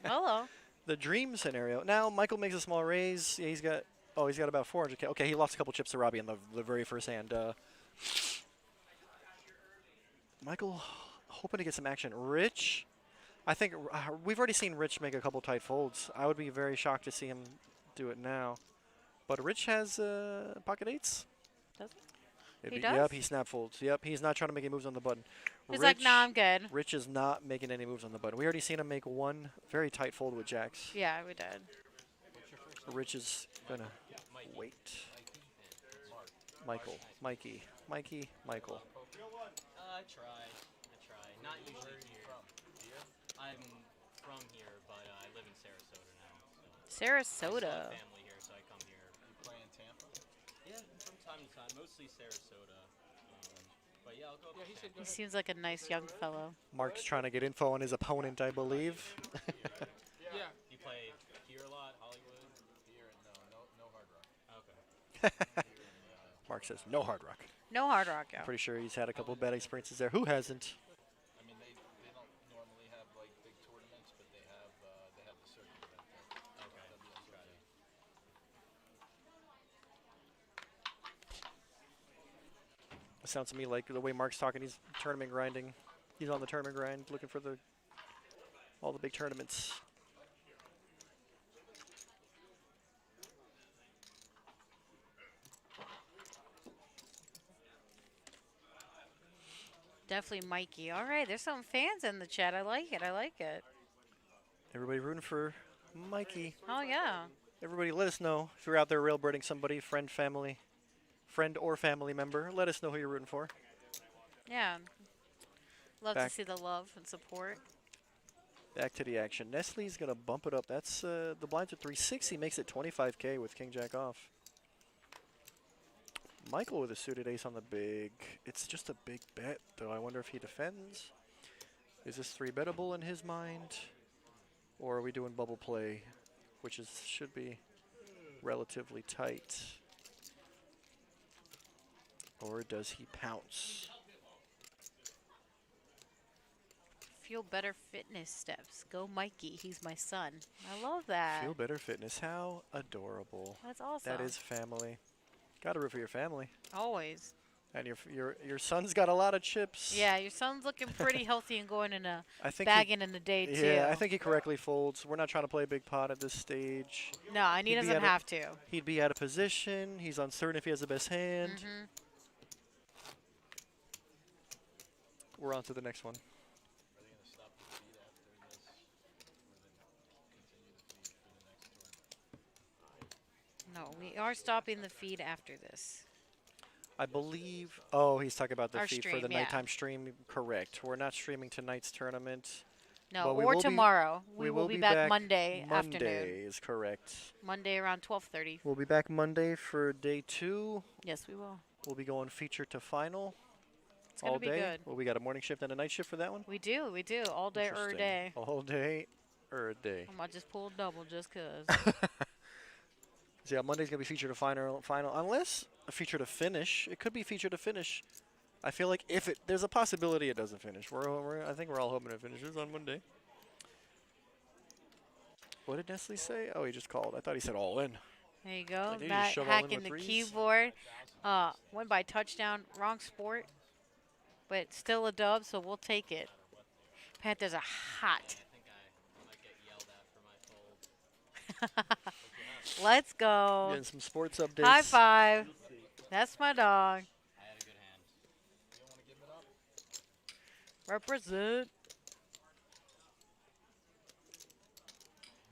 S6: Hello.
S3: The dream scenario. Now Michael makes a small raise. Yeah, he's got about 400K. Okay, he lost a couple chips to Robbie in the very first hand. Michael hoping to get some action. Rich, I think we've already seen Rich make a couple tight folds. I would be very shocked to see him do it now. But Rich has pocket 8s.
S6: Does he? Does?
S3: Yep, he snap folds. Yep, he's not trying to make any moves on the button.
S6: He's like, nah, I'm good.
S3: Rich is not making any moves on the button. We already seen him make one very tight fold with jacks.
S6: Yeah, we did.
S3: Rich is going to wait. Michael.
S21: I try. Not usually here. I'm from here, but I live in Sarasota now. So.
S6: Sarasota.
S21: I have family here, so I come here. You play in Tampa? Yeah, from time to time. Mostly Sarasota. But yeah, I'll go.
S6: He seems like a nice young fellow.
S3: Mark's trying to get info on his opponent, I believe.
S21: Yeah. You play here a lot, Hollywood? Here, no Hard Rock. Okay.
S3: Mark says no Hard Rock.
S6: No Hard Rock, yeah.
S3: Pretty sure he's had a couple of bad experiences there. Who hasn't?
S4: I mean, they don't normally have like big tournaments, but they have the circuit event there. Okay.
S3: It sounds to me like the way Mark's talking, he's tournament grinding. He's on the tournament grind, looking for all the big tournaments.
S6: Definitely Mikey. All right, there's some fans in the chat. I like it.
S3: Everybody rooting for Mikey.
S6: Oh, yeah.
S3: Everybody let us know if you're out there railbirding somebody, friend or family member. Let us know who you're rooting for.
S6: Yeah. Love
S3: Back.
S6: to see the love and support.
S3: Back to the action. Nestle's going to bump it up. That's the blinds at 360, makes it 25K with King Jack off. Michael with a suited ace on the big. It's just a big bet, though. I wonder if he defends. Is this 3-bettable in his mind? Or are we doing bubble play, which should be relatively tight? Or does he pounce?
S6: Feel better fitness steps. Go Mikey. He's my son. I love that.
S3: Feel better fitness. How adorable.
S6: That's awesome.
S3: That is family. Gotta root for your family.
S6: Always.
S3: And your son's got a lot of chips.
S6: Yeah, your son's looking pretty healthy and going in a
S3: I think
S6: bagging in the day too.
S3: Yeah, I think he correctly folds. We're not trying to play a big pot at this stage.
S6: No, and he doesn't have to.
S3: He'd be out of position. He's uncertain if he has the best hand. We're on to the next one.
S6: No, we are stopping the feed after this.
S3: I believe. Oh, he's talking about the
S6: Our
S3: feed for
S6: stream,
S3: the
S6: yeah.
S3: nighttime stream. Correct. We're not streaming tonight's tournament.
S6: No,
S3: but we
S6: or
S3: will
S6: tomorrow.
S3: Be,
S6: We will be back Monday afternoon.
S3: Monday is correct.
S6: Monday around 12:30.
S3: We'll be back Monday for day 2.
S6: Yes, we will.
S3: We'll be going feature to final.
S6: It's gonna
S3: all
S6: be
S3: day.
S6: good.
S3: Well, we got a morning shift and a night shift for that one.
S6: We do. All day or
S3: Interesting.
S6: day.
S3: All day or day.
S6: I might just pull a double just cause.
S3: So yeah, Monday's gonna be feature to final, unless a feature to finish. It could be feature to finish. I feel like if there's a possibility it doesn't finish. I think we're all hoping it finishes on Monday. What did Nestle say? Oh, he just called. I thought he said all in.
S6: There you go.
S3: Like,
S6: Matt hacking the keyboard. Won by touchdown. Wrong sport, but still a dub, so we'll take it. Panthers are hot. Let's go.
S3: Getting some sports updates.
S6: High five. That's my dog. Represent.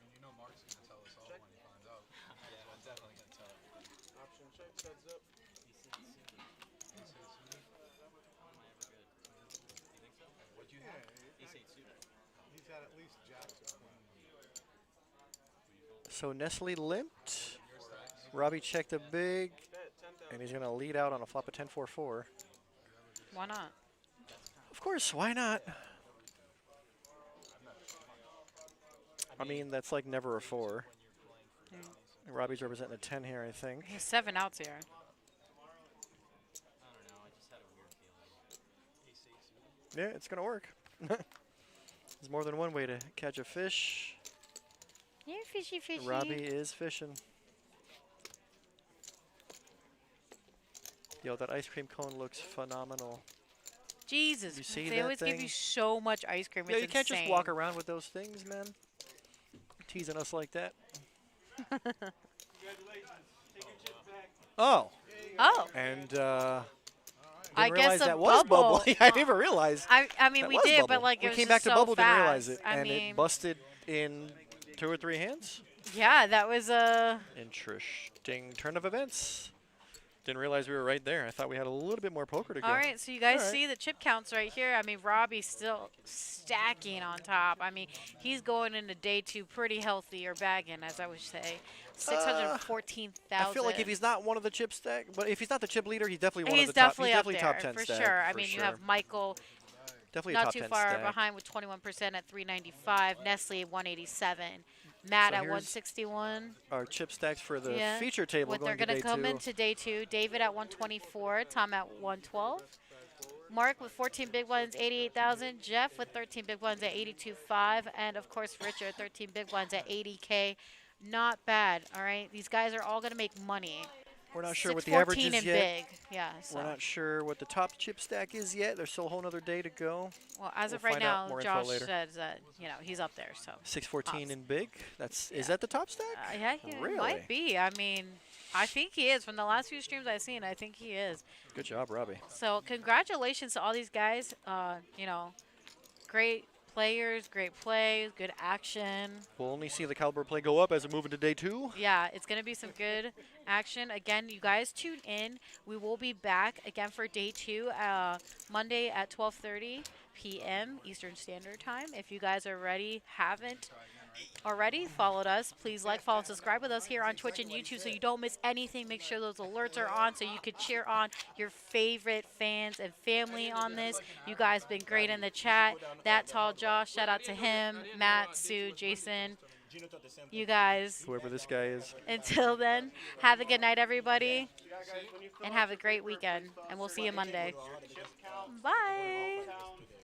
S1: You know Mark's going to tell us all when he finds out. Yeah, I'm definitely going to tell him. Option check, heads up. What'd you have? He's had at least jacks.
S3: So Nestle limped. Robbie checked a big, and he's going to lead out on a flop of 10-4-4.
S6: Why not?
S3: Of course, why not? I mean, that's like never a 4. Robbie's representing a 10 here, I think.
S6: He has 7 outs here.
S3: Yeah, it's going to work. There's more than one way to catch a fish.
S6: You're fishy, fishy.
S3: Robbie is fishing. Yo, that ice cream cone looks phenomenal.
S6: Jesus,
S3: You see
S6: they
S3: that
S6: always give
S3: thing?
S6: you so much ice cream.
S3: Yeah,
S6: It's
S3: you can't just
S6: insane.
S3: walk around with those things, man. Teasing us like that. Oh.
S6: Oh.
S3: And
S6: I
S3: didn't
S6: guess
S3: realize
S6: a
S3: that was
S6: bubble.
S3: bubble. I didn't even realize.
S6: I mean,
S3: that
S6: we
S3: was
S6: did,
S3: bubble.
S6: but like
S3: we
S6: it was
S3: came
S6: just
S3: back to
S6: so
S3: bubble,
S6: fast.
S3: didn't realize it,
S6: I
S3: and
S6: mean,
S3: it busted in 2 or 3 hands.
S6: Yeah, that was
S3: Interesting turn of events. Didn't realize we were right there. I thought we had a little bit more poker to go.
S6: All right, so you guys
S3: All right.
S6: see the chip counts right here. I mean, Robbie's still stacking on top. I mean, he's going into day 2 pretty healthy, or bagging, as I would say. 614,000.
S3: I feel like if he's not one of the chip stack, but if he's not the chip leader, he's definitely one
S6: He's
S3: of the top.
S6: definitely
S3: He's
S6: up
S3: definitely
S6: there,
S3: top 10
S6: for
S3: stack.
S6: sure. I
S3: for
S6: mean,
S3: sure.
S6: you have Michael
S3: Definitely
S6: not
S3: a top
S6: too
S3: 10
S6: far
S3: stack.
S6: behind with 21% at 395. Nestle at 187. Matt
S3: So
S6: at
S3: here's
S6: 161.
S3: Our chip stacks for the
S6: Yeah.
S3: feature table
S6: What they're
S3: going to
S6: gonna
S3: day
S6: come
S3: 2.
S6: into day 2. David at 124. Tom at 112. Mark with 14 big ones, 88,000. Jeff with 13 big ones at 82.5. And of course, Richard, 13 big ones at 80K. Not bad, all right? These guys are all going to make money.
S3: We're not sure what the average is
S6: 614 and
S3: yet.
S6: big, yeah. So.
S3: We're not sure what the top chip stack is yet. There's still a whole other day to go.
S6: Well, as
S3: We'll
S6: of right
S3: find out
S6: now,
S3: more info
S6: Josh
S3: later.
S6: says that he's up there. So
S3: 614 and big. Is that the top stack?
S6: Yeah, he
S3: Really?
S6: might be. I mean, I think he is. From the last few streams I've seen, I think he is.
S3: Good job, Robbie.
S6: So congratulations to all these guys. Great players, great plays, good action.
S3: We'll only see the caliber play go up as we move into day 2.
S6: Yeah, it's going to be some good action. Again, you guys tune in. We will be back again for day 2, Monday at 12:30 p.m. Eastern Standard Time. If you guys are ready, haven't already followed us, please like, follow, and subscribe with us here on Twitch and YouTube so you don't miss anything. Make sure those alerts are on so you can cheer on your favorite fans and family on this. You guys been great in the chat. That Tall Josh, shout out to him. Matt, Sue, Jason, you guys.
S3: Whoever this guy is.
S6: Until then, have a good night, everybody, and have a great weekend. And we'll see you Monday. Bye.